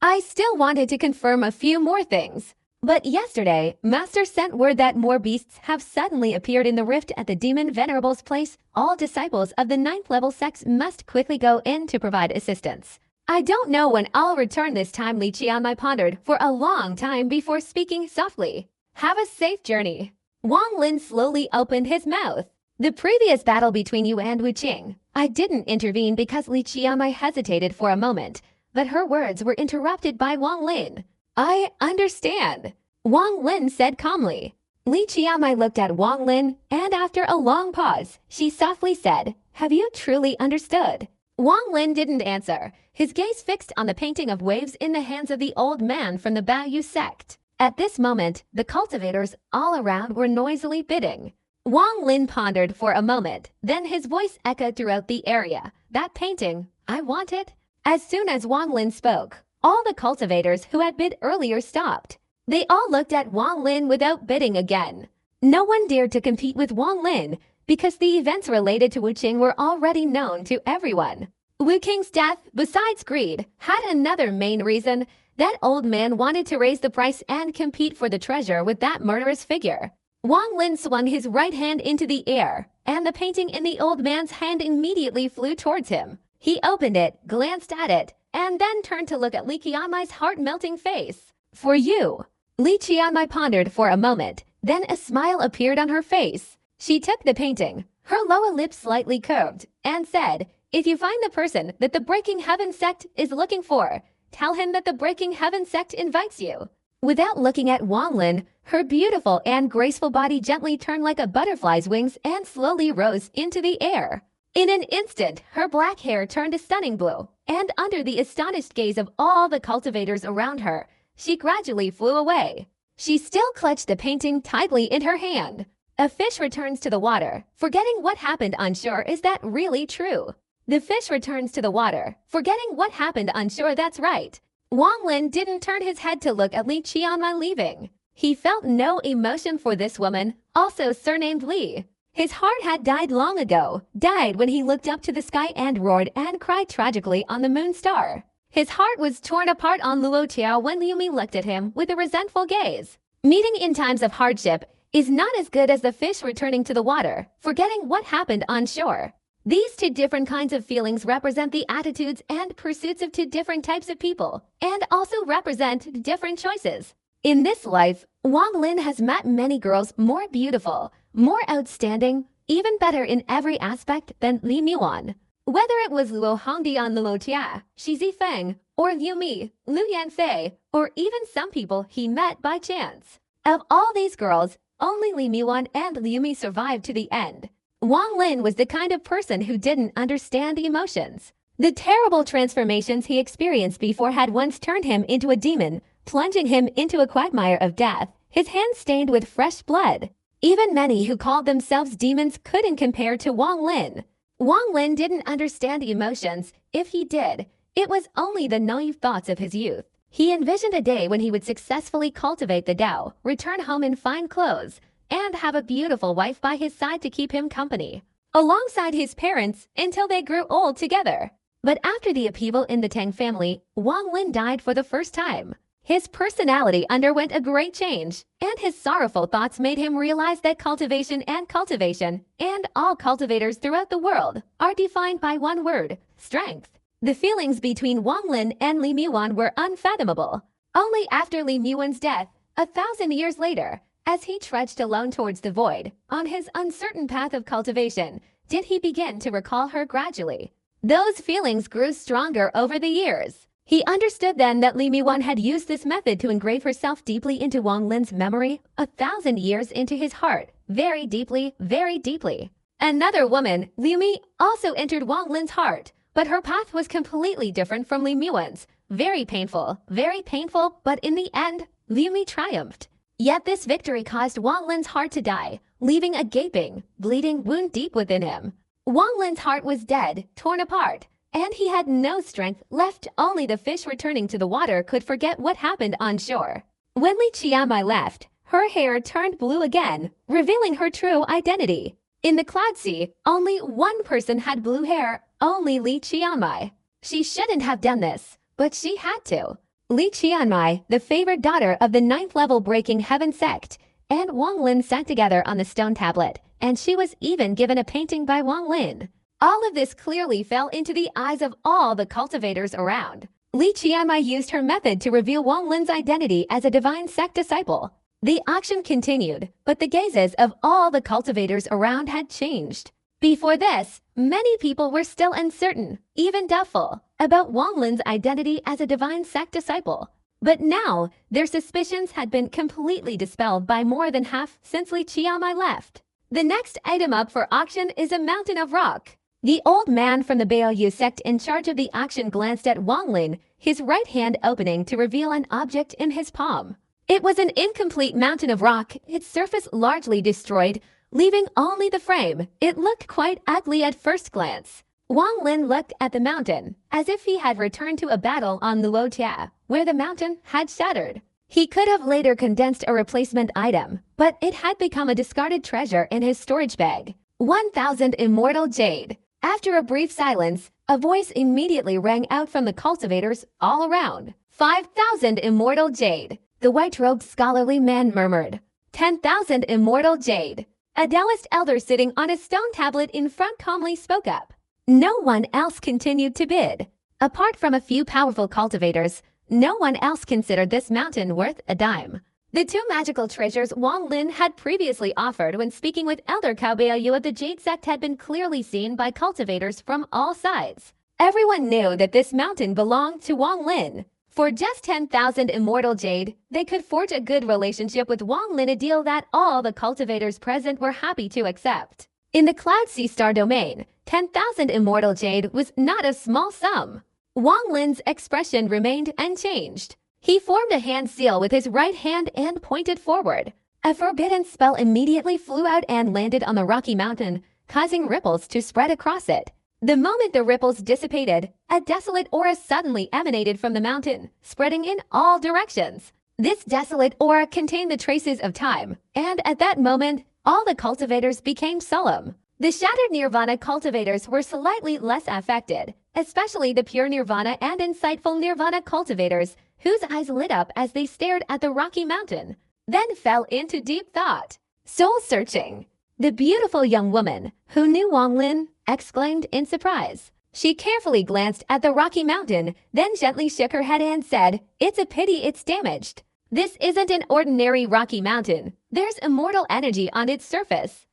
I still wanted to confirm a few more things. But yesterday, Master sent word that more beasts have suddenly appeared in the rift at the Demon Venerable's place. All disciples of the 9th-level sects must quickly go in to provide assistance. I don't know when I'll return this time. Li Qianmai pondered for a long time before speaking softly. "Have a safe journey." Wang Lin slowly opened his mouth. "The previous battle between you and Wu Qing. I didn't intervene because Li Qianmai hesitated for a moment, but her words were interrupted by Wang Lin. "I understand," Wang Lin said calmly. Li Qianmai looked at Wang Lin, and after a long pause, she softly said, "Have you truly understood?" Wang Lin didn't answer, his gaze fixed on the painting of waves in the hands of the old man from the Baoyu sect. At this moment, the cultivators all around were noisily bidding. Wang Lin pondered for a moment, then his voice echoed throughout the area. "That painting, I want it." As soon as Wang Lin spoke, all the cultivators who had bid earlier stopped. They all looked at Wang Lin without bidding again. No one dared to compete with Wang Lin because the events related to Wu Qing were already known to everyone. Wu Qing's death, besides greed, had another main reason. That old man wanted to raise the price and compete for the treasure with that murderous figure. Wang Lin swung his right hand into the air, and the painting in the old man's hand immediately flew towards him. He opened it, glanced at it, and then turned to look at Li Qianmai's heart-melting face. "For you." Li Qianmai pondered for a moment, then a smile appeared on her face. She took the painting, her lower lip slightly curved, and said, If you find the person that the Breaking Heaven sect is looking for, tell him that the Breaking Heaven sect invites you. Without looking at Wang Lin, her beautiful and graceful body gently turned like a butterfly's wings and slowly rose into the air. In an instant, her black hair turned a stunning blue, and under the astonished gaze of all the cultivators around her, she gradually flew away. She still clutched the painting tightly in her hand. A fish returns to the water, forgetting what happened on shore. Is that really true? The fish returns to the water, forgetting what happened on shore. That's right. Wang Lin didn't turn his head to look at Li Qianmai leaving. He felt no emotion for this woman, also surnamed Li. His heart had died long ago, died when he looked up to the sky and roared and cried tragically on the moon star. His heart was torn apart on Luotiao when Liu Mi looked at him with a resentful gaze. Meeting in times of hardship is not as good as the fish returning to the water, forgetting what happened on shore. These two different kinds of feelings represent the attitudes and pursuits of two different types of people, and also represent different choices. In this life, Wang Lin has met many girls more beautiful, more outstanding, even better in every aspect than Li Miwan. Whether it was Luo Hongdian, Luo Tia, Shi Zifeng, or Liu Mi, Lu Yanfei, or even some people he met by chance. Of all these girls, only Li Miwan and Liu Mi survived to the end. Wang Lin was the kind of person who didn't understand emotions. The terrible transformations he experienced before had once turned him into a demon, plunging him into a quagmire of death, his hands stained with fresh blood. Even many who called themselves demons couldn't compare to Wang Lin. Wang Lin didn't understand emotions. If he did, it was only the naive thoughts of his youth. He envisioned a day when he would successfully cultivate the Tao, return home in fine clothes, and have a beautiful wife by his side to keep him company, alongside his parents until they grew old together. But after the upheaval in the Tang family, Wang Lin died for the first time. His personality underwent a great change, and his sorrowful thoughts made him realize that cultivation, and all cultivators throughout the world, are defined by one word: strength. The feelings between Wang Lin and Li Miwan were unfathomable. Only after Li Miwan's death, 1,000 years later, as he trudged alone towards the void, on his uncertain path of cultivation, did he begin to recall her gradually. Those feelings grew stronger over the years. He understood then that Li Miwan had used this method to engrave herself deeply into Wang Lin's memory, 1,000 years into his heart, very deeply, very deeply. Another woman, Liu Mi, also entered Wang Lin's heart, but her path was completely different from Li Miwan's. Very painful, but in the end, Liu Mi triumphed. Yet this victory caused Wang Lin's heart to die, leaving a gaping, bleeding wound deep within him. Wang Lin's heart was dead, torn apart, and he had no strength left. Only the fish returning to the water could forget what happened on shore. When Li Qianmai left, her hair turned blue again, revealing her true identity. In the cloud sea, only one person had blue hair, only Li Qianmai. She shouldn't have done this, but she had to. Li Qianmai, the favored daughter of the 9th level Breaking Heaven sect, and Wang Lin sat together on the stone tablet, and she was even given a painting by Wang Lin. All of this clearly fell into the eyes of all the cultivators around. Li Qianmai used her method to reveal Wang Lin's identity as a divine sect disciple. The auction continued, but the gazes of all the cultivators around had changed. Before this, many people were still uncertain, even doubtful, about Wang Lin's identity as a divine sect disciple. But now, their suspicions had been completely dispelled by more than half since Li Qianmai left. The next item up for auction is a mountain of rock. The old man from the Baoyu sect in charge of the auction glanced at Wang Lin, his right hand opening to reveal an object in his palm. It was an incomplete mountain of rock, its surface largely destroyed, leaving only the frame. It looked quite ugly at first glance. Wang Lin looked at the mountain, as if he had returned to a battle on Luotia, where the mountain had shattered. He could have later condensed a replacement item, but it had become a discarded treasure in his storage bag. 1,000 immortal jade. After a brief silence, a voice immediately rang out from the cultivators all around. 5,000 immortal jade. The white-robed scholarly man murmured. 10,000 immortal jade. A Taoist elder sitting on a stone tablet in front calmly spoke up. No one else continued to bid. Apart from a few powerful cultivators, no one else considered this mountain worth a dime. The two magical treasures Wang Lin had previously offered when speaking with Elder Cao of the Jade Sect had been clearly seen by cultivators from all sides. Everyone knew that this mountain belonged to Wang Lin. For just 10,000 immortal jade, they could forge a good relationship with Wang Lin, a deal that all the cultivators present were happy to accept. In the Cloud Sea Star domain, 10,000 immortal jade was not a small sum. Wang Lin's expression remained unchanged. He formed a hand seal with his right hand and pointed forward. A forbidden spell immediately flew out and landed on the rocky mountain, causing ripples to spread across it. The moment the ripples dissipated, a desolate aura suddenly emanated from the mountain, spreading in all directions. This desolate aura contained the traces of time, and at that moment, all the cultivators became solemn. The shattered Nirvana cultivators were slightly less affected, especially the pure Nirvana and insightful Nirvana cultivators, whose eyes lit up as they stared at the rocky mountain, then fell into deep thought. Soul-searching. The beautiful young woman, who knew Wang Lin, exclaimed in surprise. She carefully glanced at the rocky mountain, then gently shook her head and said, "It's a pity it's damaged. This isn't an ordinary rocky mountain. There's immortal energy on its surface.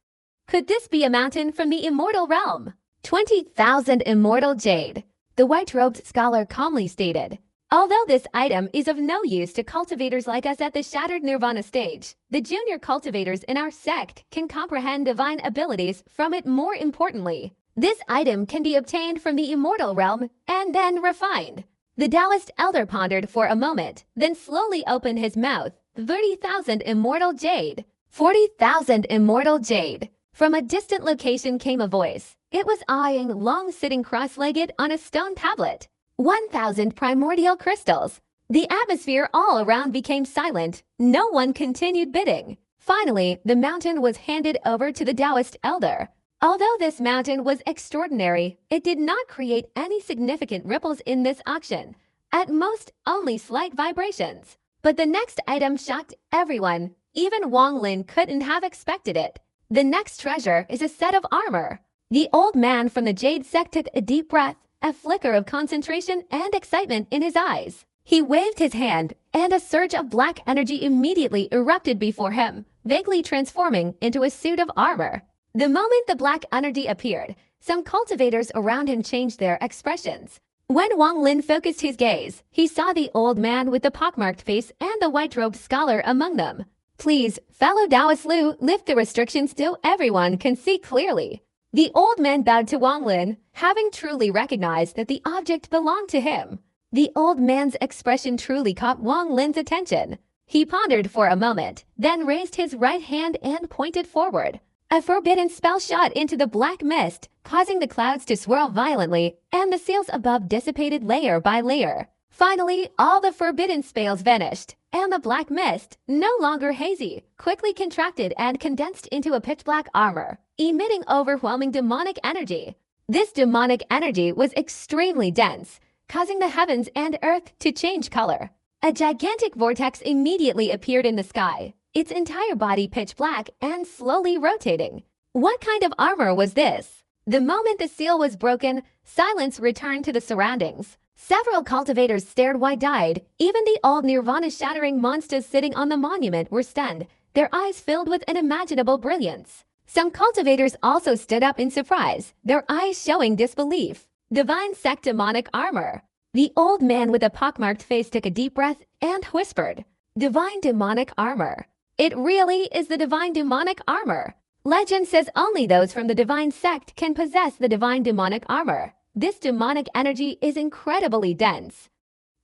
Could this be a mountain from the immortal realm?" 20,000 immortal jade, the white-robed scholar calmly stated. Although this item is of no use to cultivators like us at the Shattered Nirvana stage, the junior cultivators in our sect can comprehend divine abilities from it. More importantly, this item can be obtained from the immortal realm and then refined. The Taoist elder pondered for a moment, then slowly opened his mouth. 30,000 immortal jade. 40,000 immortal jade. From a distant location came a voice. It was eyeing Long sitting cross-legged on a stone tablet. 1,000 primordial crystals. The atmosphere all around became silent. No one continued bidding. Finally, the mountain was handed over to the Taoist elder. Although this mountain was extraordinary, it did not create any significant ripples in this auction. At most, only slight vibrations. But the next item shocked everyone. Even Wang Lin couldn't have expected it. The next treasure is a set of armor. The old man from the Jade Sect took a deep breath, a flicker of concentration and excitement in his eyes. He waved his hand, and a surge of black energy immediately erupted before him, vaguely transforming into a suit of armor. The moment the black energy appeared, some cultivators around him changed their expressions. When Wang Lin focused his gaze, he saw the old man with the pockmarked face and the white-robed scholar among them. "Please, fellow Taoist Lu, lift the restrictions so everyone can see clearly." The old man bowed to Wang Lin, having truly recognized that the object belonged to him. The old man's expression truly caught Wang Lin's attention. He pondered for a moment, then raised his right hand and pointed forward. A forbidden spell shot into the black mist, causing the clouds to swirl violently, and the seals above dissipated layer by layer. Finally, all the forbidden spells vanished, and the black mist, no longer hazy, quickly contracted and condensed into a pitch-black armor, emitting overwhelming demonic energy. This demonic energy was extremely dense, causing the heavens and earth to change color. A gigantic vortex immediately appeared in the sky, its entire body pitch black and slowly rotating. What kind of armor was this? The moment the seal was broken, silence returned to the surroundings. Several cultivators stared wide-eyed. Even the old Nirvana-shattering monsters sitting on the monument were stunned, their eyes filled with unimaginable brilliance. Some cultivators also stood up in surprise, their eyes showing disbelief. Divine Sect demonic armor. The old man with a pockmarked face took a deep breath and whispered, "Divine demonic armor. It really is the divine demonic armor. Legend says only those from the Divine Sect can possess the divine demonic armor. This demonic energy is incredibly dense.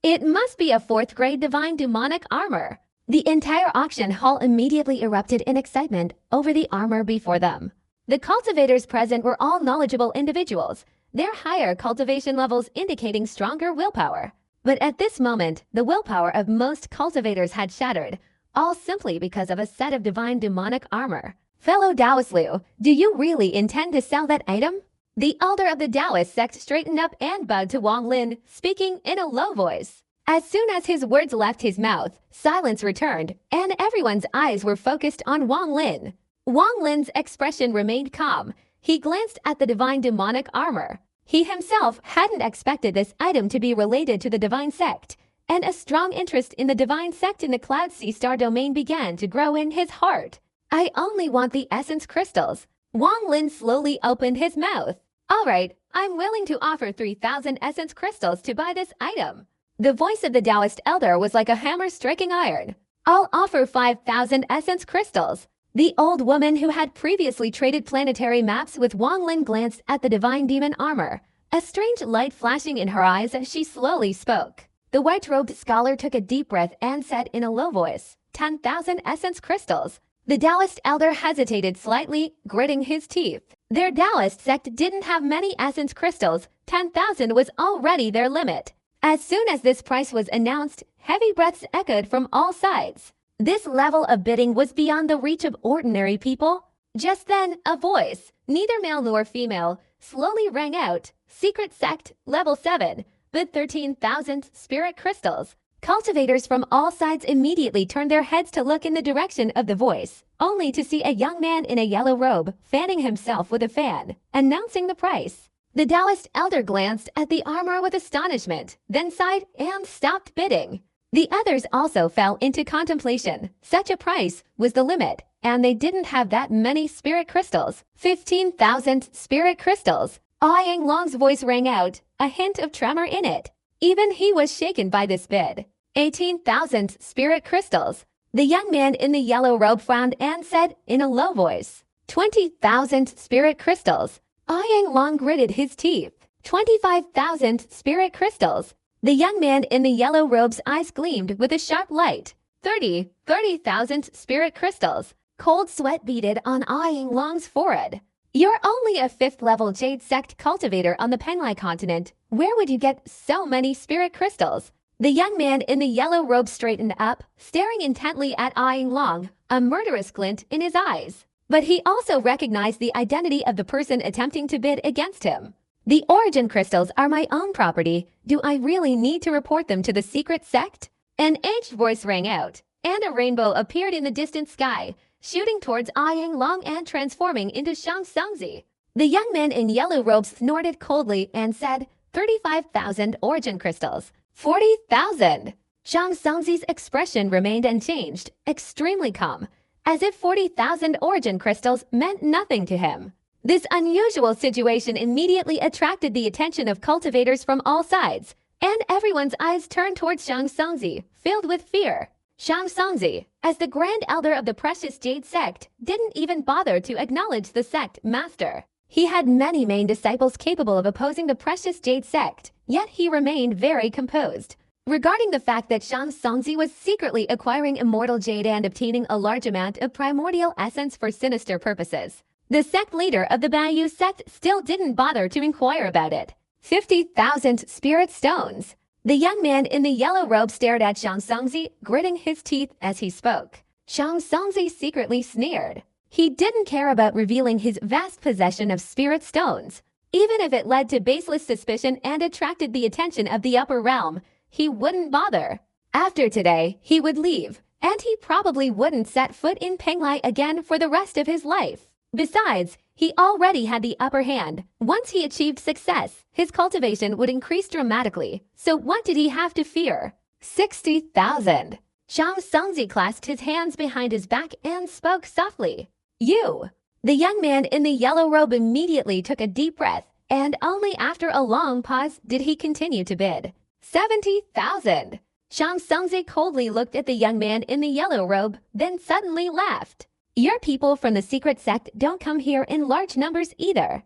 It must be a 4th grade divine demonic armor." The entire auction hall immediately erupted in excitement over the armor before them. The cultivators present were all knowledgeable individuals, their higher cultivation levels indicating stronger willpower. But at this moment, the willpower of most cultivators had shattered, all simply because of a set of divine demonic armor. "Fellow Taoist Lu, do you really intend to sell that item?" The elder of the Taoist sect straightened up and bowed to Wang Lin, speaking in a low voice. As soon as his words left his mouth, silence returned, and everyone's eyes were focused on Wang Lin. Wang Lin's expression remained calm. He glanced at the divine demonic armor. He himself hadn't expected this item to be related to the Divine Sect, and a strong interest in the divine sect in the Cloud Sea star domain began to grow in his heart. I only want the essence crystals. Wang Lin slowly opened his mouth. Alright, I'm willing to offer 3,000 essence crystals to buy this item. The voice of the Taoist elder was like a hammer striking iron. I'll offer 5,000 essence crystals. The old woman who had previously traded planetary maps with Wang Lin glanced at the divine demon armor, a strange light flashing in her eyes as she slowly spoke. The white-robed scholar took a deep breath and said in a low voice, 10,000 essence crystals. The Taoist elder hesitated slightly, gritting his teeth. Their Taoist sect didn't have many essence crystals. 10,000 was already their limit. As soon as this price was announced, heavy breaths echoed from all sides. This level of bidding was beyond the reach of ordinary people. Just then, a voice, neither male nor female, slowly rang out, Secret Sect, Level 7, bid 13,000 spirit crystals. Cultivators from all sides immediately turned their heads to look in the direction of the voice, only to see a young man in a yellow robe fanning himself with a fan, announcing the price. The Taoist elder glanced at the armor with astonishment, then sighed and stopped bidding. The others also fell into contemplation. Such a price was the limit, and they didn't have that many spirit crystals. 15,000 spirit crystals. Yang Long's voice rang out, a hint of tremor in it. Even he was shaken by this bid. 18,000 spirit crystals. The young man in the yellow robe frowned and said in a low voice, 20,000 spirit crystals. Yang Long gritted his teeth. 25,000 spirit crystals. The young man in the yellow robe's eyes gleamed with a sharp light. 30,000 spirit crystals. Cold sweat beaded on Yang Long's forehead. You're only a 5th-level Jade Sect cultivator on the Penglai continent. Where would you get so many spirit crystals? The young man in the yellow robe straightened up, staring intently at Yang Long, a murderous glint in his eyes. But he also recognized the identity of the person attempting to bid against him. The origin crystals are my own property. Do I really need to report them to the secret sect? An aged voice rang out, and a rainbow appeared in the distant sky, shooting towards Yang Long and transforming into Shang Songzi. The young man in yellow robes snorted coldly and said, 35,000 origin crystals. 40,000. Shang Songzi's expression remained unchanged, extremely calm, as if 40,000 origin crystals meant nothing to him. This unusual situation immediately attracted the attention of cultivators from all sides, and everyone's eyes turned towards Shang Songzi, filled with fear. Shang Songzi, as the Grand Elder of the Precious Jade Sect, didn't even bother to acknowledge the sect master. He had many main disciples capable of opposing the Precious Jade Sect, yet he remained very composed. Regarding the fact that Shang Songzi was secretly acquiring immortal jade and obtaining a large amount of primordial essence for sinister purposes, the sect leader of the Bayou sect still didn't bother to inquire about it. 50,000 spirit stones. The young man in the yellow robe stared at Shang Songzi, gritting his teeth as he spoke. Shang Songzi secretly sneered. He didn't care about revealing his vast possession of spirit stones. Even if it led to baseless suspicion and attracted the attention of the upper realm, he wouldn't bother. After today, he would leave, and he probably wouldn't set foot in Penglai again for the rest of his life. Besides, he already had the upper hand. Once he achieved success, his cultivation would increase dramatically. So what did he have to fear? 60,000. Shang Songzi clasped his hands behind his back and spoke softly. You. The young man in the yellow robe immediately took a deep breath, and only after a long pause did he continue to bid. 70,000. Shang Songzi coldly looked at the young man in the yellow robe, then suddenly laughed. Your people from the secret sect don't come here in large numbers either.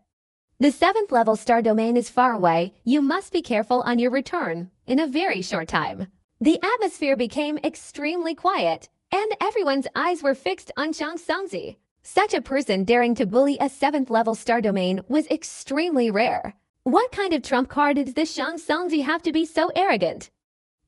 The 7th level star domain is far away. You must be careful on your return. In a very short time, the atmosphere became extremely quiet, and everyone's eyes were fixed on Shang Songzi. Such a person daring to bully a 7th level star domain was extremely rare. What kind of trump card did this Shang Songzi have to be so arrogant?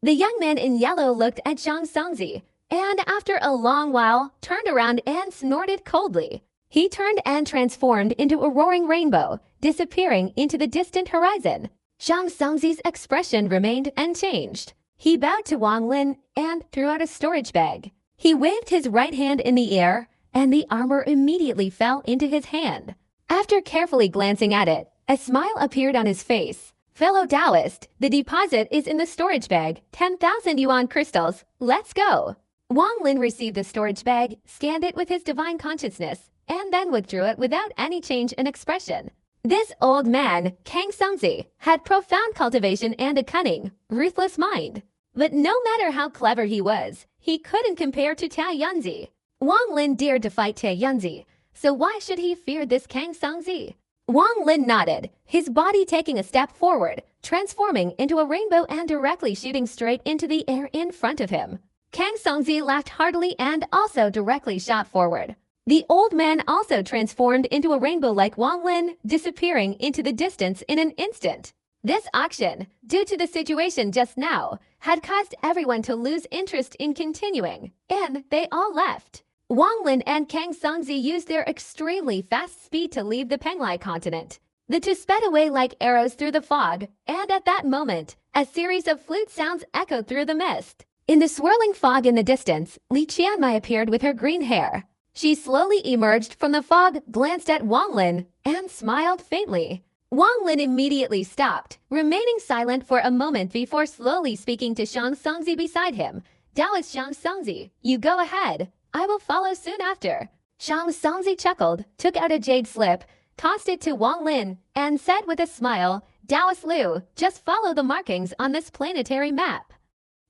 The young man in yellow looked at Shang Songzi, and after a long while, turned around and snorted coldly. He turned and transformed into a roaring rainbow, disappearing into the distant horizon. Shang Songzi's expression remained unchanged. He bowed to Wang Lin and threw out a storage bag. He waved his right hand in the air, and the armor immediately fell into his hand. After carefully glancing at it, a smile appeared on his face. Fellow Taoist, the deposit is in the storage bag, 10,000 yuan crystals. Let's go. Wang Lin received the storage bag, scanned it with his divine consciousness, and then withdrew it without any change in expression. This old man, Kang Songzi, had profound cultivation and a cunning, ruthless mind. But no matter how clever he was, he couldn't compare to Tai Yunzi. Wang Lin dared to fight Tai Yunzi, so why should he fear this Kang Songzi? Wang Lin nodded, his body taking a step forward, transforming into a rainbow and directly shooting straight into the air in front of him. Kang Songzi laughed heartily and also directly shot forward. The old man also transformed into a rainbow like Wang Lin, disappearing into the distance in an instant. This action, due to the situation just now, had caused everyone to lose interest in continuing, and they all left. Wang Lin and Kang Songzi used their extremely fast speed to leave the Penglai continent. The two sped away like arrows through the fog, and at that moment, a series of flute sounds echoed through the mist. In the swirling fog in the distance, Li Qianmai appeared with her green hair. She slowly emerged from the fog, glanced at Wang Lin, and smiled faintly. Wang Lin immediately stopped, remaining silent for a moment before slowly speaking to Shang Songzi beside him. Taoist Shang Songzi, you go ahead. I will follow soon after. Shang Songzi chuckled, took out a jade slip, tossed it to Wang Lin, and said with a smile, Taoist Liu, just follow the markings on this planetary map.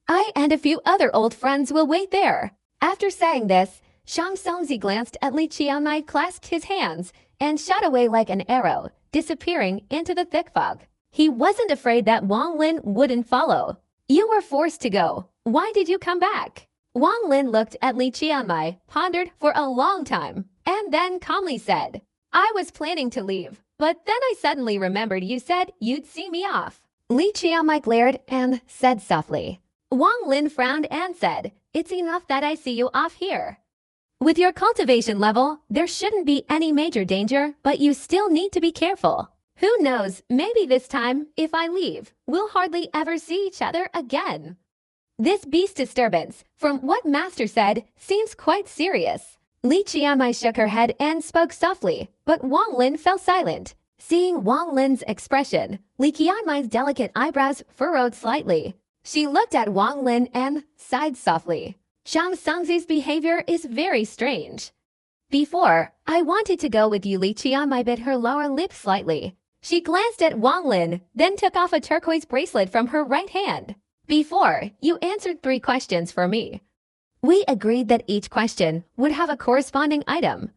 I and a few other old friends will wait there. After saying this, Shang Songzi glanced at Li Qianmai, clasped his hands, and shot away like an arrow, disappearing into the thick fog. He wasn't afraid that Wang Lin wouldn't follow. You were forced to go. Why did you come back? Wang Lin looked at Li Qianmai, pondered for a long time, and then calmly said, I was planning to leave, but then I suddenly remembered you said you'd see me off. Li Qianmai glared and said softly. Wang Lin frowned and said, it's enough that I see you off here. With your cultivation level, there shouldn't be any major danger, but you still need to be careful. Who knows, maybe this time, if I leave, we'll hardly ever see each other again. This beast disturbance, from what Master said, seems quite serious. Li Qianmai shook her head and spoke softly, but Wang Lin fell silent. Seeing Wang Lin's expression, Li Qianmai's delicate eyebrows furrowed slightly. She looked at Wang Lin and sighed softly. Shang Songzi's behavior is very strange. Before, I wanted to go with you. Li Qianmai bit her lower lip slightly. She glanced at Wang Lin, then took off a turquoise bracelet from her right hand. Before, you answered 3 questions for me. We agreed that each question would have a corresponding item.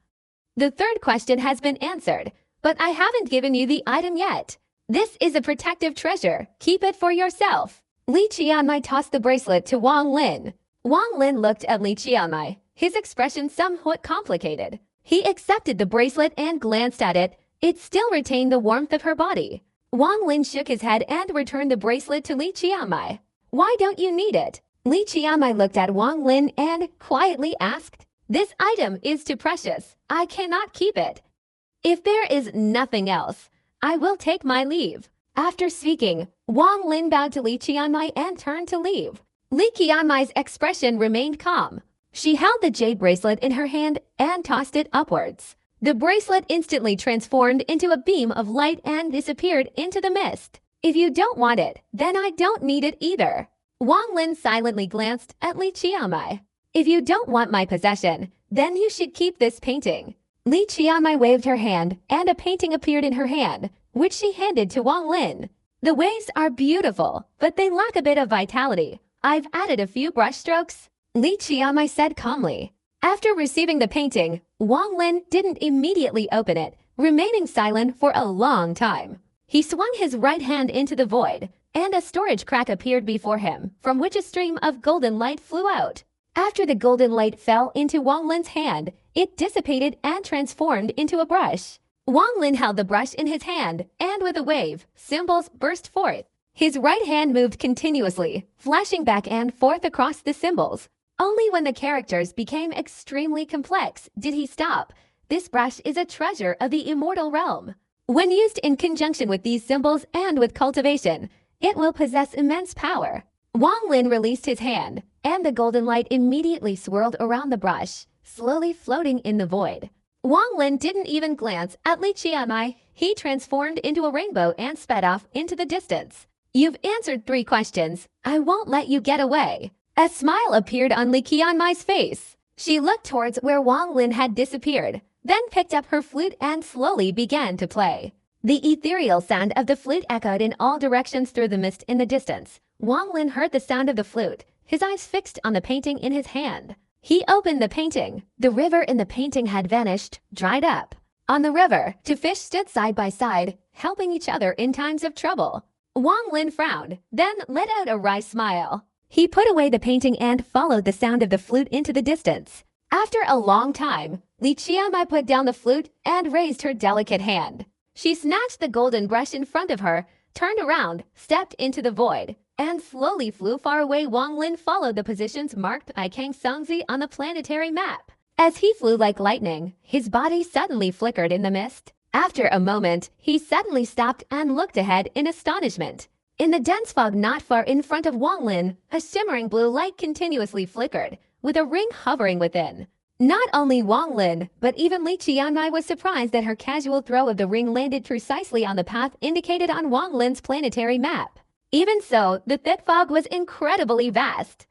The 3rd question has been answered, but I haven't given you the item yet. This is a protective treasure. Keep it for yourself. Li Qianmai tossed the bracelet to Wang Lin. Wang Lin looked at Li Qianmai, his expression somewhat complicated. He accepted the bracelet and glanced at it. It still retained the warmth of her body. Wang Lin shook his head and returned the bracelet to Li Qianmai. Why don't you need it? Li Qianmai looked at Wang Lin and quietly asked. This item is too precious. I cannot keep it. If there is nothing else, I will take my leave. After speaking, Wang Lin bowed to Li Qianmai and turned to leave. Li Qianmai's expression remained calm. She held the jade bracelet in her hand and tossed it upwards. The bracelet instantly transformed into a beam of light and disappeared into the mist. If you don't want it, then I don't need it either. Wang Lin silently glanced at Li Qianmai. If you don't want my possession, then you should keep this painting. Li Qianmai waved her hand, and a painting appeared in her hand, which she handed to Wang Lin. The waves are beautiful, but they lack a bit of vitality. I've added a few brushstrokes, Li Qianmai said calmly. After receiving the painting, Wang Lin didn't immediately open it, remaining silent for a long time. He swung his right hand into the void, and a storage crack appeared before him, from which a stream of golden light flew out. After the golden light fell into Wang Lin's hand, it dissipated and transformed into a brush. Wang Lin held the brush in his hand, and with a wave, symbols burst forth. His right hand moved continuously, flashing back and forth across the symbols. Only when the characters became extremely complex did he stop. This brush is a treasure of the immortal realm. When used in conjunction with these symbols and with cultivation, it will possess immense power. Wang Lin released his hand, and the golden light immediately swirled around the brush, slowly floating in the void. Wang Lin didn't even glance at Li Qianmai. he transformed into a rainbow and sped off into the distance. You've answered 3 questions. I won't let you get away. A smile appeared on Li Qianmai's face. She looked towards where Wang Lin had disappeared, then picked up her flute and slowly began to play. The ethereal sound of the flute echoed in all directions through the mist in the distance. Wang Lin heard the sound of the flute, his eyes fixed on the painting in his hand. He opened the painting. The river in the painting had vanished, dried up. On the river, 2 fish stood side by side, helping each other in times of trouble. Wang Lin frowned, then let out a wry smile. He put away the painting and followed the sound of the flute into the distance. After a long time, Li Qianmai put down the flute and raised her delicate hand. She snatched the golden brush in front of her, turned around, stepped into the void, and slowly flew far away. Wang Lin followed the positions marked by Kang Songzi on the planetary map. As he flew like lightning, his body suddenly flickered in the mist. After a moment, he suddenly stopped and looked ahead in astonishment. In the dense fog not far in front of Wang Lin, a shimmering blue light continuously flickered, with a ring hovering within. Not only Wang Lin, but even Li Qianmai was surprised that her casual throw of the ring landed precisely on the path indicated on Wang Lin's planetary map. Even so, the thick fog was incredibly vast.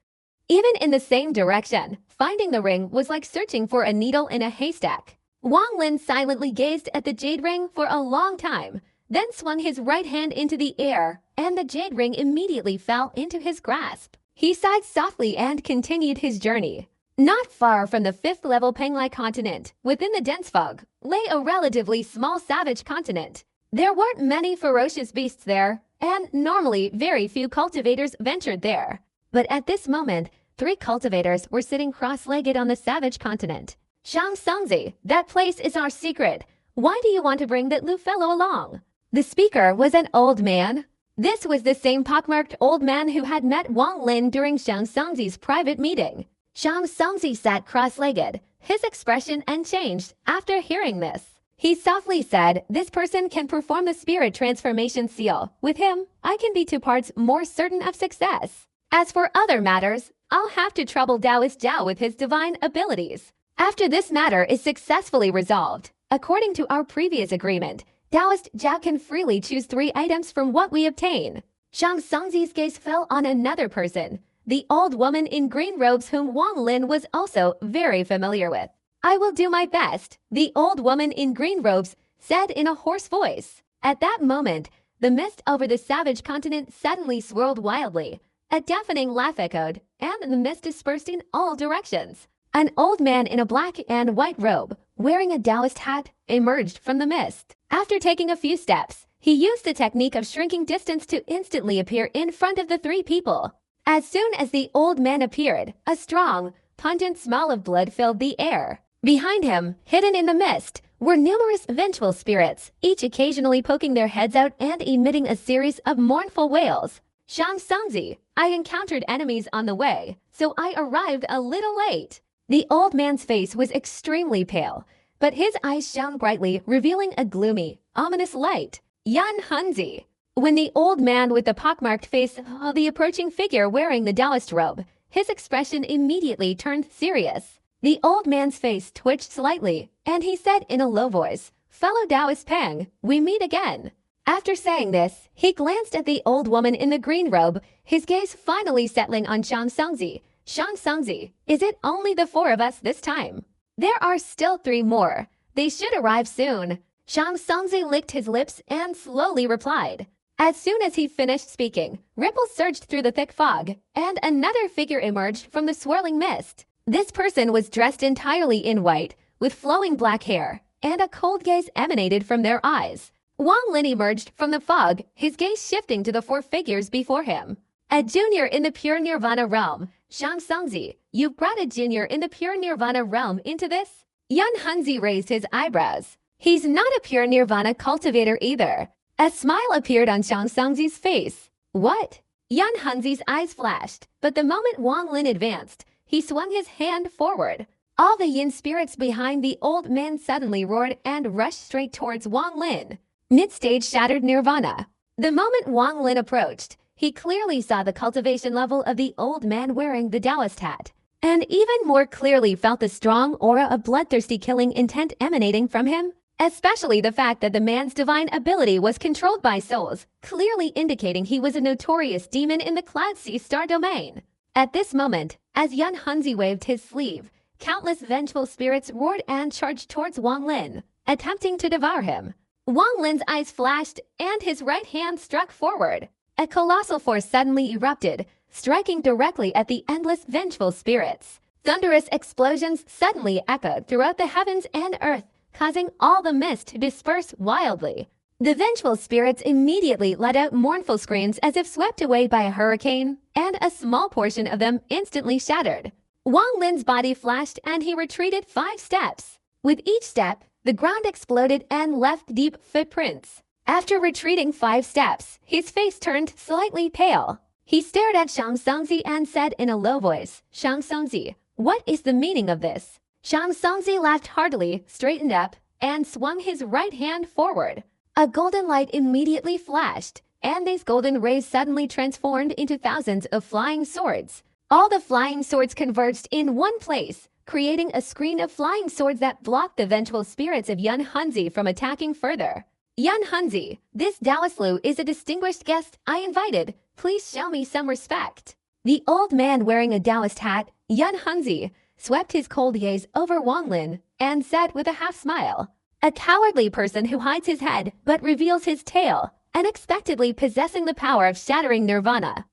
Even in the same direction, finding the ring was like searching for a needle in a haystack. Wang Lin silently gazed at the jade ring for a long time, then swung his right hand into the air, and the jade ring immediately fell into his grasp. He sighed softly and continued his journey. Not far from the 5th level Penglai continent, within the dense fog, lay a relatively small savage continent. There weren't many ferocious beasts there, and normally very few cultivators ventured there. But at this moment, 3 cultivators were sitting cross-legged on the savage continent. Shang Songzi, that place is our secret. Why do you want to bring that Lu fellow along? The speaker was an old man. This was the same pockmarked old man who had met Wang Lin during Shang Songzi's private meeting. Shang Songzi sat cross-legged, his expression unchanged after hearing this. He softly said, "This person can perform the spirit transformation seal. With him, I can be 2 parts more certain of success. As for other matters, I'll have to trouble Taoist Zhao with his divine abilities. After this matter is successfully resolved, according to our previous agreement, Taoist Zhao can freely choose 3 items from what we obtain." Shang Songzi's gaze fell on another person, the old woman in green robes whom Wang Lin was also very familiar with. "I will do my best," the old woman in green robes said in a hoarse voice. At that moment, the mist over the savage continent suddenly swirled wildly. A deafening laugh echoed, and the mist dispersed in all directions. An old man in a black and white robe, wearing a Taoist hat, emerged from the mist. After taking a few steps, he used the technique of shrinking distance to instantly appear in front of the 3 people. As soon as the old man appeared, a strong, pungent smell of blood filled the air. Behind him, hidden in the mist, were numerous vengeful spirits, each occasionally poking their heads out and emitting a series of mournful wails. "Shang Songzi, I encountered enemies on the way, so I arrived a little late." The old man's face was extremely pale, but his eyes shone brightly, revealing a gloomy, ominous light. Yan Hunzi. When the old man with the pockmarked face saw the approaching figure wearing the Taoist robe, his expression immediately turned serious. The old man's face twitched slightly, and he said in a low voice, "Fellow Taoist Peng, we meet again." After saying this, he glanced at the old woman in the green robe, his gaze finally settling on Shang Songzi. "Shang Songzi, is it only the 4 of us this time?" "There are still 3 more. They should arrive soon." Shang Songzi licked his lips and slowly replied. As soon as he finished speaking, ripples surged through the thick fog, and another figure emerged from the swirling mist. This person was dressed entirely in white, with flowing black hair, and a cold gaze emanated from their eyes. Wang Lin emerged from the fog, his gaze shifting to the 4 figures before him. "A junior in the pure Nirvana realm. Shang Songzi, you brought a junior in the pure Nirvana realm into this?" Yan Hunzi raised his eyebrows. "He's not a pure Nirvana cultivator either." A smile appeared on Shang Songzi's face. "What?" Yan Hunzi's eyes flashed, but the moment Wang Lin advanced, he swung his hand forward. All the yin spirits behind the old man suddenly roared and rushed straight towards Wang Lin. Mid-stage shattered Nirvana. The moment Wang Lin approached, he clearly saw the cultivation level of the old man wearing the Taoist hat, and even more clearly felt the strong aura of bloodthirsty killing intent emanating from him. especially the fact that the man's divine ability was controlled by souls, clearly indicating he was a notorious demon in the Class C star domain. At this moment, as Yun Hunzi waved his sleeve, countless vengeful spirits roared and charged towards Wang Lin, attempting to devour him. Wang Lin's eyes flashed and his right hand struck forward. A colossal force suddenly erupted, striking directly at the endless vengeful spirits. Thunderous explosions suddenly echoed throughout the heavens and earth, causing all the mist to disperse wildly. The vengeful spirits immediately let out mournful screams as if swept away by a hurricane, and a small portion of them instantly shattered. Wang Lin's body flashed and he retreated 5 steps. With each step, the ground exploded and left deep footprints. After retreating 5 steps, his face turned slightly pale. He stared at Shang Songzi and said in a low voice, "Shang Songzi, what is the meaning of this?" Shang Songzi laughed heartily, straightened up, and swung his right hand forward. A golden light immediately flashed, and these golden rays suddenly transformed into thousands of flying swords. All the flying swords converged in one place, creating a screen of flying swords that blocked the vengeful spirits of Yun Hunzi from attacking further. "Yun Hunzi, this Taoist Lu is a distinguished guest I invited. Please show me some respect." The old man wearing a Taoist hat, Yun Hunzi, swept his cold gaze over Wang Lin and said with a half-smile, "A cowardly person who hides his head but reveals his tail, unexpectedly possessing the power of shattering nirvana."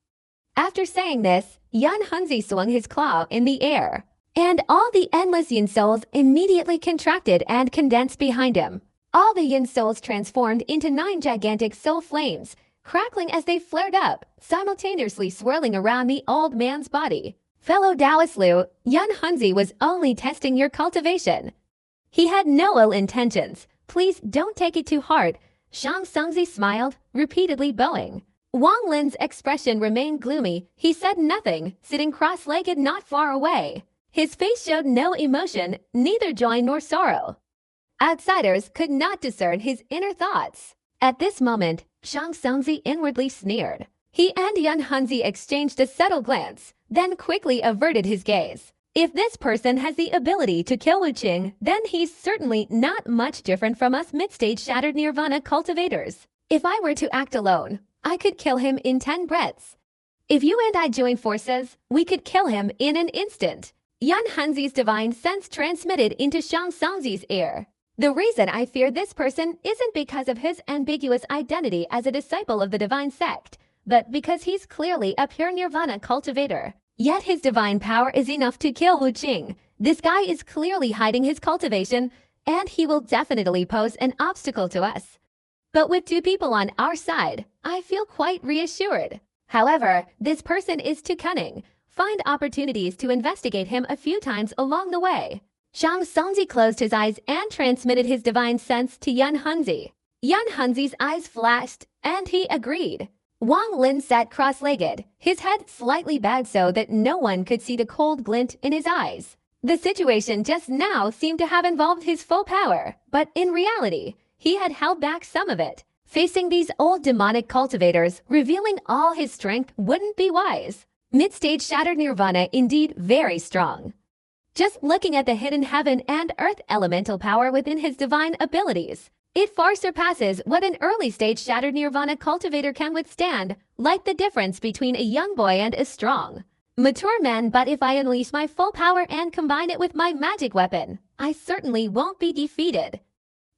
After saying this, Yun Hunzi swung his claw in the air, and all the endless yin souls immediately contracted and condensed behind him. All the yin souls transformed into 9 gigantic soul flames, crackling as they flared up, simultaneously swirling around the old man's body. "Fellow Taoist Lu, Yun Hunzi was only testing your cultivation. He had no ill intentions. Please don't take it too hard." Shang Songzi smiled, repeatedly bowing. Wang Lin's expression remained gloomy. He said nothing, sitting cross-legged not far away. His face showed no emotion, neither joy nor sorrow. Outsiders could not discern his inner thoughts. At this moment, Shang Songzi inwardly sneered. He and Yun Hunzi exchanged a subtle glance, then quickly averted his gaze. If this person has the ability to kill Wu Qing, then he's certainly not much different from us mid-stage shattered nirvana cultivators. If I were to act alone, I could kill him in 10 breaths. If you and I join forces, we could kill him in an instant. Yun Hunzi's divine sense transmitted into Shang Songzi's ear. The reason I fear this person isn't because of his ambiguous identity as a disciple of the divine sect, but because he's clearly a pure nirvana cultivator. Yet his divine power is enough to kill Wu Qing. This guy is clearly hiding his cultivation, and he will definitely pose an obstacle to us. But with 2 people on our side, I feel quite reassured. However, this person is too cunning. Find opportunities to investigate him a few times along the way. Shang Songzi closed his eyes and transmitted his divine sense to Yun Hunzi. Yun Hunzi's eyes flashed, and he agreed. Wang Lin sat cross-legged, his head slightly bowed so that no one could see the cold glint in his eyes. The situation just now seemed to have involved his full power, but in reality, he had held back some of it. Facing these old demonic cultivators, revealing all his strength wouldn't be wise. Mid-stage shattered nirvana indeed very strong. Just looking at the hidden heaven and earth elemental power within his divine abilities, it far surpasses what an early-stage shattered nirvana cultivator can withstand, like the difference between a young boy and a strong, mature man. But if I unleash my full power and combine it with my magic weapon, I certainly won't be defeated.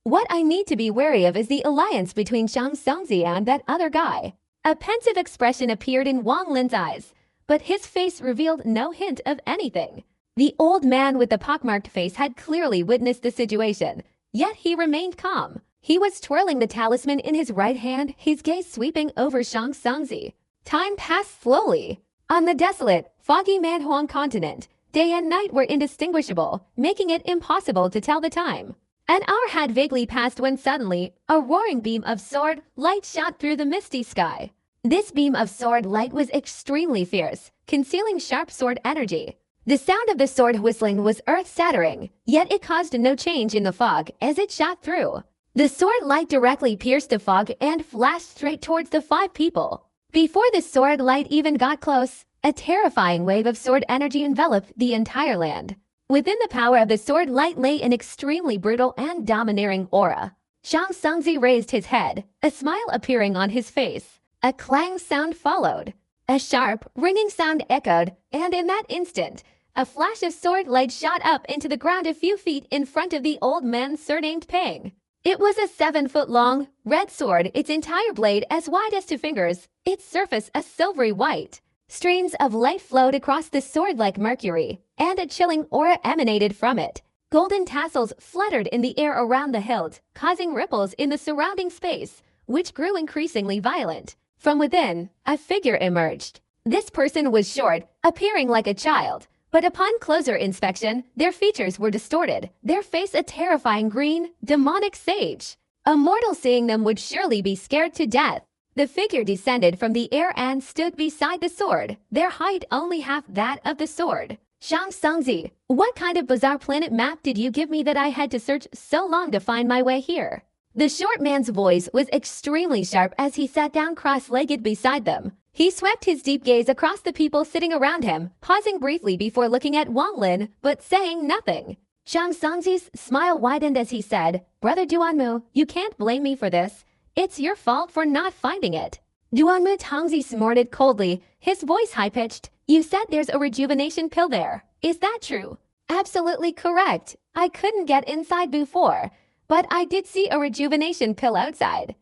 What I need to be wary of is the alliance between Shang Songzi and that other guy. A pensive expression appeared in Wang Lin's eyes, but his face revealed no hint of anything. The old man with the pockmarked face had clearly witnessed the situation, yet he remained calm. He was twirling the talisman in his right hand, his gaze sweeping over Shang Songzi. Time passed slowly. On the desolate, foggy Manhuang continent, day and night were indistinguishable, making it impossible to tell the time. An hour had vaguely passed when suddenly, a roaring beam of sword light shot through the misty sky. This beam of sword light was extremely fierce, concealing sharp sword energy. The sound of the sword whistling was earth-shattering, yet it caused no change in the fog as it shot through. The sword light directly pierced the fog and flashed straight towards the 5 people. Before the sword light even got close, a terrifying wave of sword energy enveloped the entire land. Within the power of the sword light lay an extremely brutal and domineering aura. Shang Tsungzi raised his head, a smile appearing on his face. A clang sound followed. A sharp, ringing sound echoed, and in that instant, a flash of sword light shot up into the ground a few feet in front of the old man surnamed Peng. It was a 7-foot-long, red sword, its entire blade as wide as 2 fingers, its surface a silvery white. Streams of light flowed across the sword like mercury, and a chilling aura emanated from it. Golden tassels fluttered in the air around the hilt, causing ripples in the surrounding space, which grew increasingly violent. From within, a figure emerged. This person was short, appearing like a child, but upon closer inspection, their features were distorted, their face a terrifying green, demonic sage. A mortal seeing them would surely be scared to death. The figure descended from the air and stood beside the sword, their height only half that of the sword. Shang Tsungzi, what kind of bizarre planet map did you give me that I had to search so long to find my way here? The short man's voice was extremely sharp as he sat down cross-legged beside them. He swept his deep gaze across the people sitting around him, pausing briefly before looking at Wang Lin, but saying nothing. Shang Tsungzi's smile widened as he said, "Brother Duanmu, you can't blame me for this. It's your fault for not finding it." Duanmu Tongzi snorted coldly, his voice high-pitched. "You said there's a rejuvenation pill there. Is that true?" "Absolutely correct. I couldn't get inside before, but I did see a rejuvenation pill outside.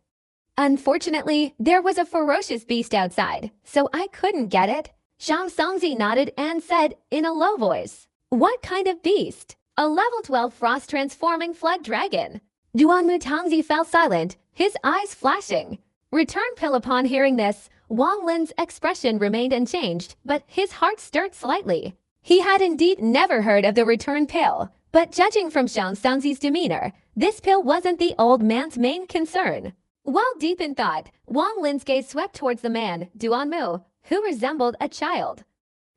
Unfortunately, there was a ferocious beast outside, so I couldn't get it." Shang Tsungzi nodded and said in a low voice, "What kind of beast?" "A level 12 frost-transforming flood dragon." Duanmu Tongzi fell silent, his eyes flashing. Return pill. Upon hearing this, Wang Lin's expression remained unchanged, but his heart stirred slightly. He had indeed never heard of the return pill, but judging from Shang Tsungzi's demeanor, this pill wasn't the old man's main concern. While deep in thought, Wang Lin's gaze swept towards the man, Duanmu, who resembled a child.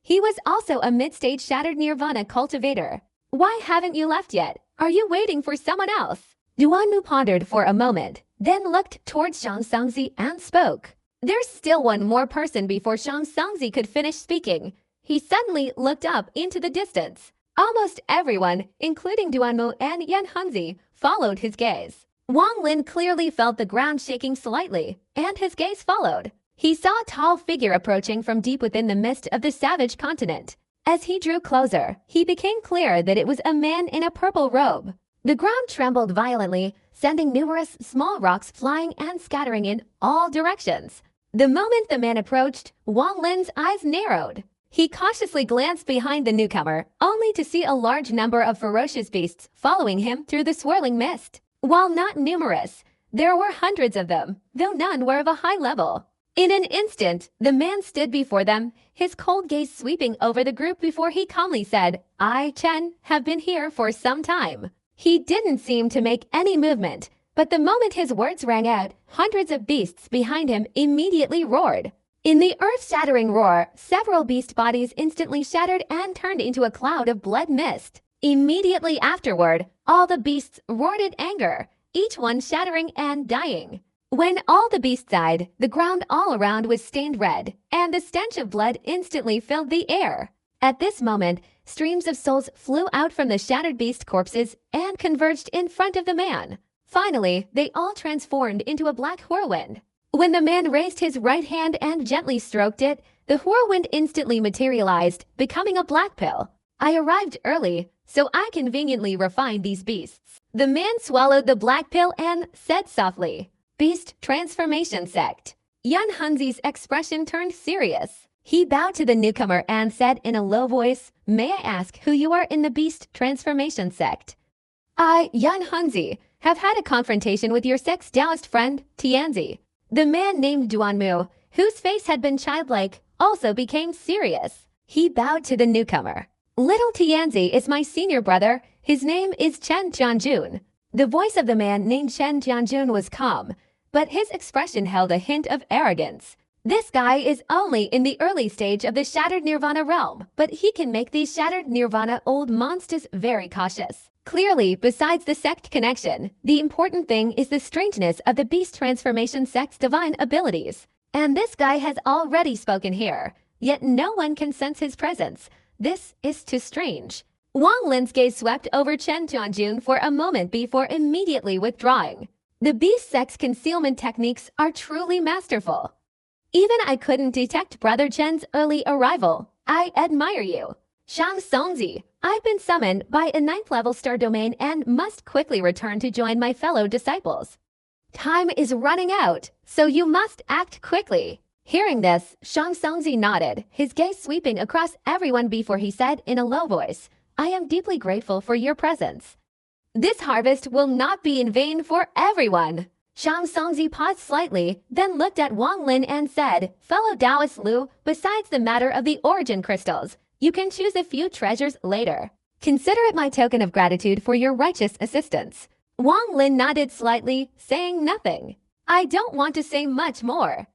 He was also a mid-stage Shattered Nirvana cultivator. "Why haven't you left yet? Are you waiting for someone else?" Duanmu pondered for a moment, then looked towards Shang Tsungzi and spoke. There's still one more person before Shang Tsungzi could finish speaking. He suddenly looked up into the distance. Almost everyone, including Duanmu and Yan Hunzi, followed his gaze. Wang Lin clearly felt the ground shaking slightly, and his gaze followed. He saw a tall figure approaching from deep within the mist of the savage continent. As he drew closer, he became clear that it was a man in a purple robe. The ground trembled violently, sending numerous small rocks flying and scattering in all directions. The moment the man approached, Wang Lin's eyes narrowed. He cautiously glanced behind the newcomer, only to see a large number of ferocious beasts following him through the swirling mist. While not numerous, there were hundreds of them, though none were of a high level. In an instant, the man stood before them, his cold gaze sweeping over the group before he calmly said, "I, Chen, have been here for some time." He didn't seem to make any movement, but the moment his words rang out, hundreds of beasts behind him immediately roared. In the earth-shattering roar, several beast bodies instantly shattered and turned into a cloud of blood mist. Immediately afterward, all the beasts roared in anger, each one shattering and dying. When all the beasts died, the ground all around was stained red, and the stench of blood instantly filled the air. At this moment, streams of souls flew out from the shattered beast corpses and converged in front of the man. Finally, they all transformed into a black whirlwind. When the man raised his right hand and gently stroked it, the whirlwind instantly materialized, becoming a black pill. "I arrived early, so I conveniently refined these beasts." The man swallowed the black pill and said softly, "Beast Transformation Sect." Yan Hunzi's expression turned serious. He bowed to the newcomer and said in a low voice, "May I ask who you are in the Beast Transformation Sect?" "I, Yan Hunzi, have had a confrontation with your sect's Taoist friend, Tianzi." The man named Duanmu, whose face had been childlike, also became serious. He bowed to the newcomer. "Little Tianzi is my senior brother. His name is Chen Jianjun." The voice of the man named Chen Jianjun was calm, but his expression held a hint of arrogance. This guy is only in the early stage of the Shattered Nirvana realm, but he can make these Shattered Nirvana old monsters very cautious. Clearly, besides the sect connection, the important thing is the strangeness of the Beast Transformation sect's divine abilities. And this guy has already spoken here, yet no one can sense his presence. This is too strange. Wang Lin's gaze swept over Chen Jianjun for a moment before immediately withdrawing. The beast sex concealment techniques are truly masterful. Even I couldn't detect Brother Chen's early arrival. I admire you. Shang Songzi, I've been summoned by a 9th level star domain and must quickly return to join my fellow disciples. Time is running out, so you must act quickly. Hearing this, Shang Songzi nodded, his gaze sweeping across everyone before he said in a low voice, I am deeply grateful for your presence. This harvest will not be in vain for everyone. Shang Songzi paused slightly, then looked at Wang Lin and said, Fellow Taoist Lu, besides the matter of the origin crystals, you can choose a few treasures later. Consider it my token of gratitude for your righteous assistance. Wang Lin nodded slightly, saying nothing. I don't want to say much more.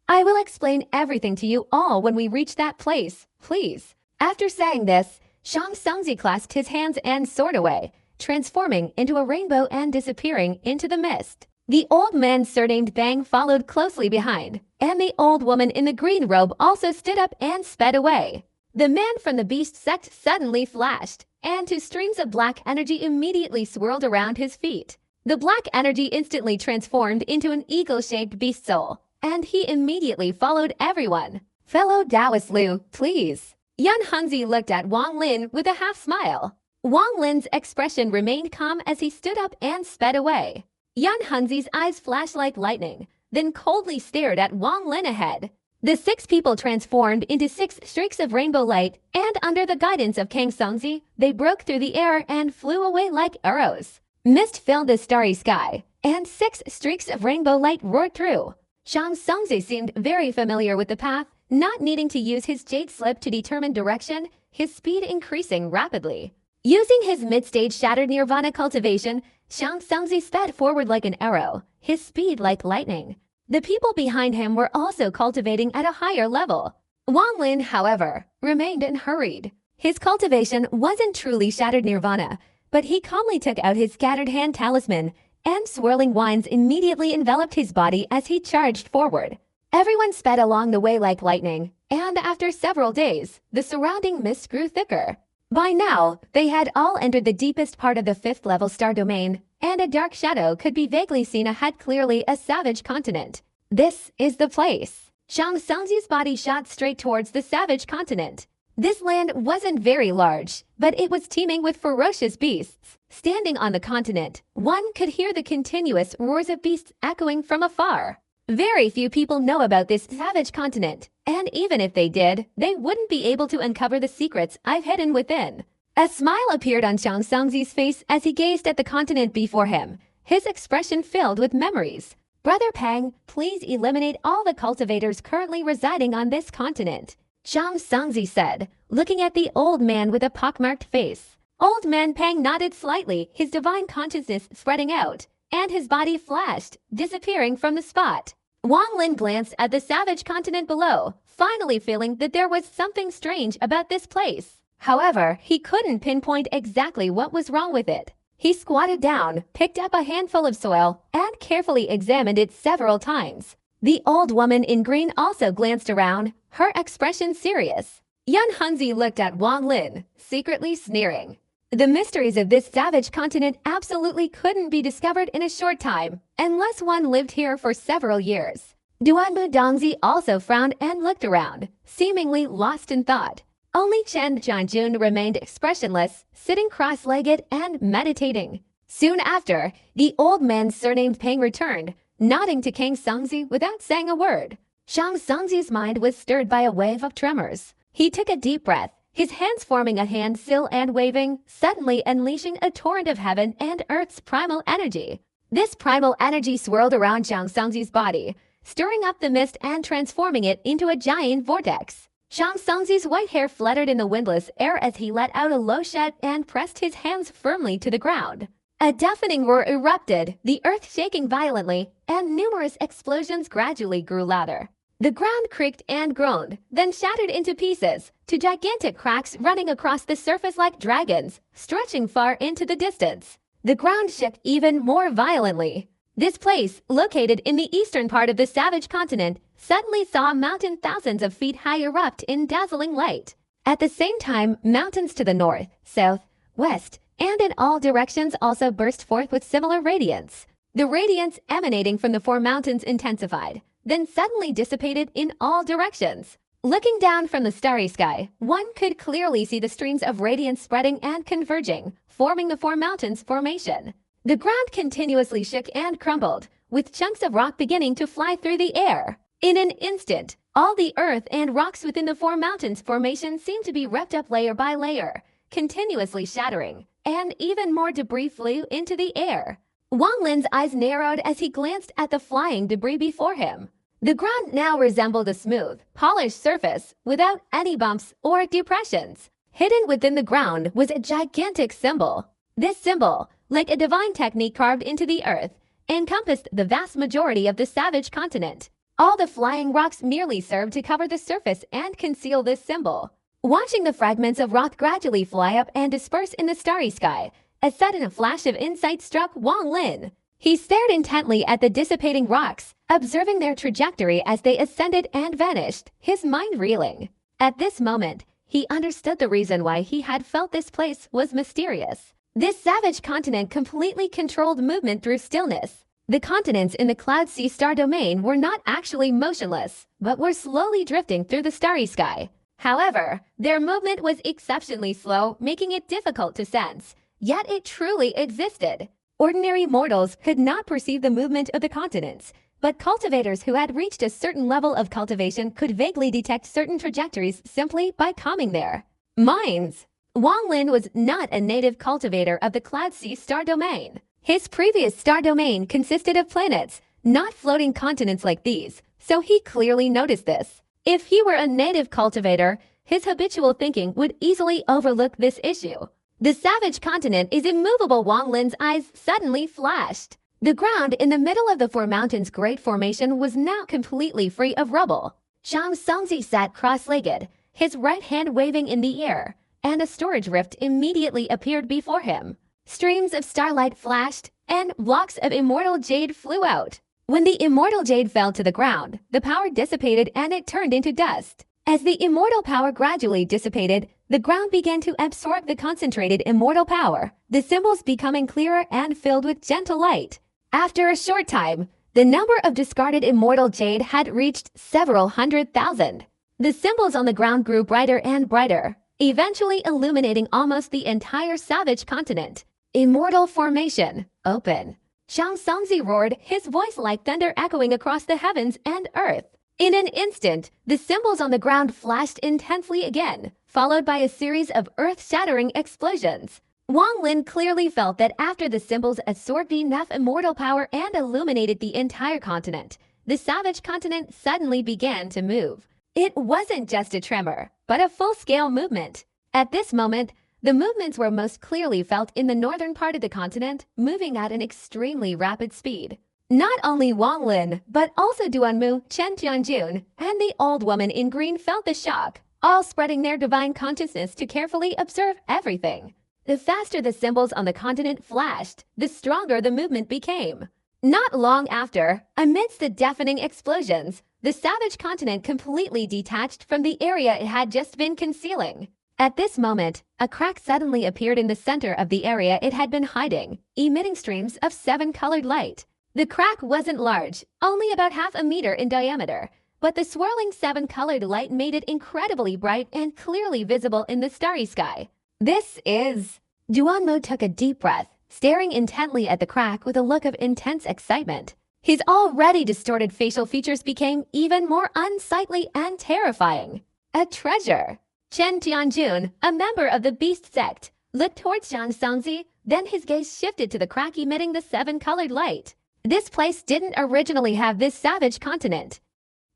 I will explain everything to you all when we reach that place, please. After saying this, Shang Songzi clasped his hands and soared away, transforming into a rainbow and disappearing into the mist. The old man surnamed Bang followed closely behind, and the old woman in the green robe also stood up and sped away. The man from the beast sect suddenly flashed, and 2 streams of black energy immediately swirled around his feet. The black energy instantly transformed into an eagle-shaped beast soul, and he immediately followed everyone. Fellow Taoist Lu, please. Yan Hunzi looked at Wang Lin with a half-smile. Wang Lin's expression remained calm as he stood up and sped away. Yan Hunzi's eyes flashed like lightning, then coldly stared at Wang Lin ahead. The 6 people transformed into 6 streaks of rainbow light, and under the guidance of Kang Songzi, they broke through the air and flew away like arrows. Mist filled the starry sky, and 6 streaks of rainbow light roared through. Shang Songzi seemed very familiar with the path, not needing to use his jade slip to determine direction, his speed increasing rapidly. Using his mid-stage shattered nirvana cultivation, Shang Songzi sped forward like an arrow, his speed like lightning. The people behind him were also cultivating at a higher level. Wang Lin, however, remained unhurried. His cultivation wasn't truly shattered nirvana, but he calmly took out his scattered hand talisman, and swirling winds immediately enveloped his body as he charged forward. Everyone sped along the way like lightning, and after several days, the surrounding mist grew thicker. By now, they had all entered the deepest part of the 5th level star domain, and a dark shadow could be vaguely seen ahead, clearly a savage continent. This is the place. Shang Songzi's body shot straight towards the savage continent. This land wasn't very large, but it was teeming with ferocious beasts. Standing on the continent, one could hear the continuous roars of beasts echoing from afar. Very few people know about this savage continent, and even if they did, they wouldn't be able to uncover the secrets I've hidden within. A smile appeared on Shang Songzi's face as he gazed at the continent before him, his expression filled with memories. Brother Pang, please eliminate all the cultivators currently residing on this continent, Shang Songzi said, looking at the old man with a pockmarked face. Old man Pang nodded slightly, his divine consciousness spreading out, and his body flashed, disappearing from the spot. Wang Lin glanced at the savage continent below, finally feeling that there was something strange about this place. However, he couldn't pinpoint exactly what was wrong with it. He squatted down, picked up a handful of soil, and carefully examined it several times. The old woman in green also glanced around, her expression serious. Yan Hunzi looked at Wang Lin, secretly sneering. The mysteries of this savage continent absolutely couldn't be discovered in a short time, unless one lived here for several years. Duanmu Dongzi also frowned and looked around, seemingly lost in thought. Only Chen Jianjun remained expressionless, sitting cross-legged and meditating. Soon after, the old man surnamed Pang returned, nodding to Kang Songzi without saying a word. Shang Songzi's mind was stirred by a wave of tremors. He took a deep breath, his hands forming a hand still and waving, suddenly unleashing a torrent of heaven and earth's primal energy. This primal energy swirled around Shang Songzi's body, stirring up the mist and transforming it into a giant vortex. Shang Songzi's white hair fluttered in the windless air as he let out a low shout and pressed his hands firmly to the ground. A deafening roar erupted, the earth shaking violently, and numerous explosions gradually grew louder. The ground creaked and groaned, then shattered into pieces, to gigantic cracks running across the surface like dragons, stretching far into the distance. The ground shook even more violently. This place, located in the eastern part of the savage continent, suddenly saw a mountain thousands of feet high erupt in dazzling light. At the same time, mountains to the north, south, west, and in all directions also burst forth with similar radiance. The radiance emanating from the four mountains intensified, then suddenly dissipated in all directions. Looking down from the starry sky, one could clearly see the streams of radiance spreading and converging, forming the four mountains formation. The ground continuously shook and crumbled, with chunks of rock beginning to fly through the air. In an instant, all the earth and rocks within the four mountains formation seemed to be ripped up layer by layer, continuously shattering, and even more debris flew into the air. Wang Lin's eyes narrowed as he glanced at the flying debris before him. The ground now resembled a smooth, polished surface without any bumps or depressions. Hidden within the ground was a gigantic symbol. This symbol, like a divine technique carved into the earth, encompassed the vast majority of the savage continent. All the flying rocks merely served to cover the surface and conceal this symbol. Watching the fragments of rock gradually fly up and disperse in the starry sky, a sudden flash of insight struck Wang Lin. He stared intently at the dissipating rocks, observing their trajectory as they ascended and vanished, his mind reeling. At this moment, he understood the reason why he had felt this place was mysterious. This savage continent completely controlled movement through stillness. The continents in the Cloud Sea star domain were not actually motionless, but were slowly drifting through the starry sky. However, their movement was exceptionally slow, making it difficult to sense. Yet it truly existed. Ordinary mortals could not perceive the movement of the continents, but cultivators who had reached a certain level of cultivation could vaguely detect certain trajectories simply by coming there. Minds. Wang Lin was not a native cultivator of the Cloud Sea star domain. His previous star domain consisted of planets, not floating continents like these, so he clearly noticed this. If he were a native cultivator, his habitual thinking would easily overlook this issue. The savage continent is immovable. Wang Lin's eyes suddenly flashed. The ground in the middle of the Four Mountains Great Formation was now completely free of rubble. Shang Songzi sat cross-legged, his right hand waving in the air, and a storage rift immediately appeared before him. Streams of starlight flashed, and blocks of immortal jade flew out. When the immortal jade fell to the ground, the power dissipated and it turned into dust. As the immortal power gradually dissipated, the ground began to absorb the concentrated immortal power, the symbols becoming clearer and filled with gentle light. After a short time, the number of discarded immortal jade had reached several 100,000. The symbols on the ground grew brighter and brighter, eventually illuminating almost the entire savage continent. Immortal formation, open. Shang Songzi roared, his voice like thunder echoing across the heavens and earth. In an instant, the symbols on the ground flashed intensely again, followed by a series of earth-shattering explosions. Wang Lin clearly felt that after the symbols absorbed enough immortal power and illuminated the entire continent, the savage continent suddenly began to move. It wasn't just a tremor, but a full-scale movement. At this moment, the movements were most clearly felt in the northern part of the continent, moving at an extremely rapid speed. Not only Wang Lin, but also Duanmu, Chen Tianjun, and the old woman in green felt the shock, all spreading their divine consciousness to carefully observe everything. The faster the symbols on the continent flashed, the stronger the movement became. Not long after, amidst the deafening explosions, the savage continent completely detached from the area it had just been concealing. At this moment, a crack suddenly appeared in the center of the area it had been hiding, emitting streams of seven-colored light. The crack wasn't large, only about half a meter in diameter, but the swirling seven-colored light made it incredibly bright and clearly visible in the starry sky. This is... Duanmu took a deep breath, staring intently at the crack with a look of intense excitement. His already distorted facial features became even more unsightly and terrifying. A treasure! Chen Tianjun, a member of the Beast sect, looked towards Shang Songzi, then his gaze shifted to the crack emitting the seven-colored light. This place didn't originally have this savage continent.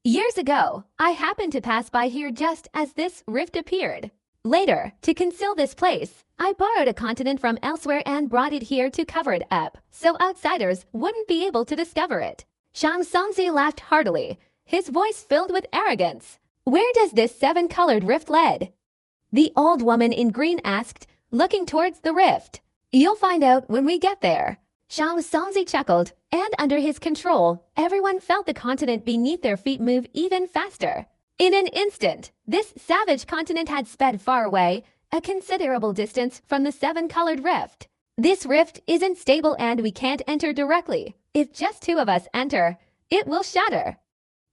Years ago, I happened to pass by here just as this rift appeared. Later, to conceal this place, I borrowed a continent from elsewhere and brought it here to cover it up, so outsiders wouldn't be able to discover it. Shang Songzi laughed heartily, his voice filled with arrogance. Where does this seven-colored rift lead? The old woman in green asked, looking towards the rift. You'll find out when we get there. Shang Songzi chuckled, and under his control, everyone felt the continent beneath their feet move even faster. In an instant, this savage continent had sped far away, a considerable distance from the seven-colored rift. This rift isn't stable and we can't enter directly. If just two of us enter, it will shatter.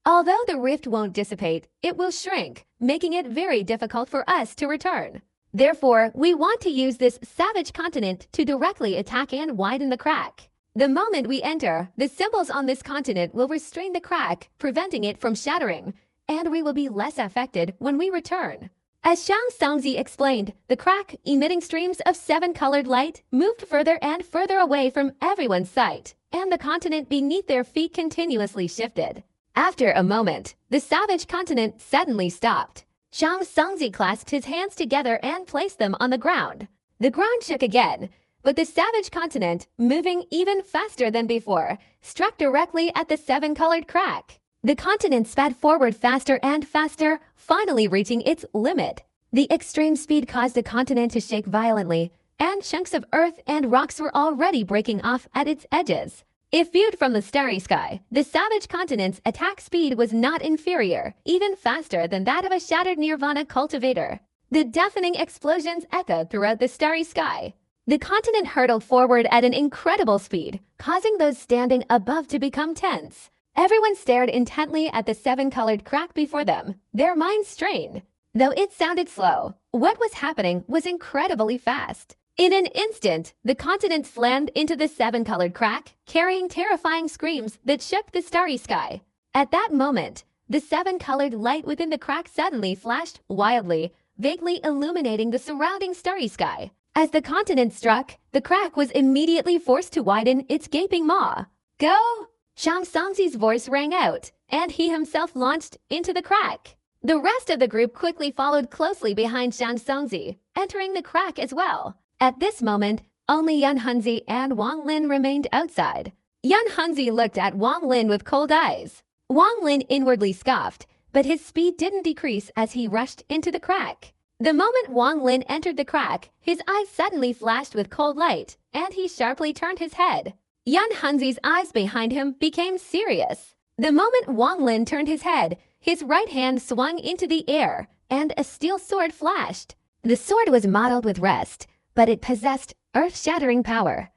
Although the rift won't dissipate, it will shrink, making it very difficult for us to return. Therefore, we want to use this savage continent to directly attack and widen the crack. The moment we enter, the symbols on this continent will restrain the crack, preventing it from shattering, and we will be less affected when we return. As Shang Songzi explained, the crack, emitting streams of seven-colored light, moved further and further away from everyone's sight, and the continent beneath their feet continuously shifted. After a moment, the savage continent suddenly stopped. Shang Songzi clasped his hands together and placed them on the ground. The ground shook again, but the savage continent, moving even faster than before, struck directly at the seven-colored crack. The continent sped forward faster and faster, finally reaching its limit. The extreme speed caused the continent to shake violently, and chunks of earth and rocks were already breaking off at its edges. If viewed from the starry sky, the savage continent's attack speed was not inferior, even faster than that of a shattered nirvana cultivator. The deafening explosions echoed throughout the starry sky. The continent hurtled forward at an incredible speed, causing those standing above to become tense. Everyone stared intently at the seven-colored crack before them, their minds strained. Though it sounded slow, what was happening was incredibly fast. In an instant, the continent slammed into the seven-colored crack, carrying terrifying screams that shook the starry sky. At that moment, the seven-colored light within the crack suddenly flashed wildly, vaguely illuminating the surrounding starry sky. As the continent struck, the crack was immediately forced to widen its gaping maw. Go! Shang Songzi's voice rang out, and he himself launched into the crack. The rest of the group quickly followed closely behind Shang Songzi, entering the crack as well. At this moment, only Yan Hunzi and Wang Lin remained outside. Yan Hunzi looked at Wang Lin with cold eyes. Wang Lin inwardly scoffed, but his speed didn't decrease as he rushed into the crack. The moment Wang Lin entered the crack, his eyes suddenly flashed with cold light, and he sharply turned his head. Yan Hunzi's eyes behind him became serious. The moment Wang Lin turned his head, his right hand swung into the air, and a steel sword flashed. The sword was mottled with rust, but it possessed earth-shattering power.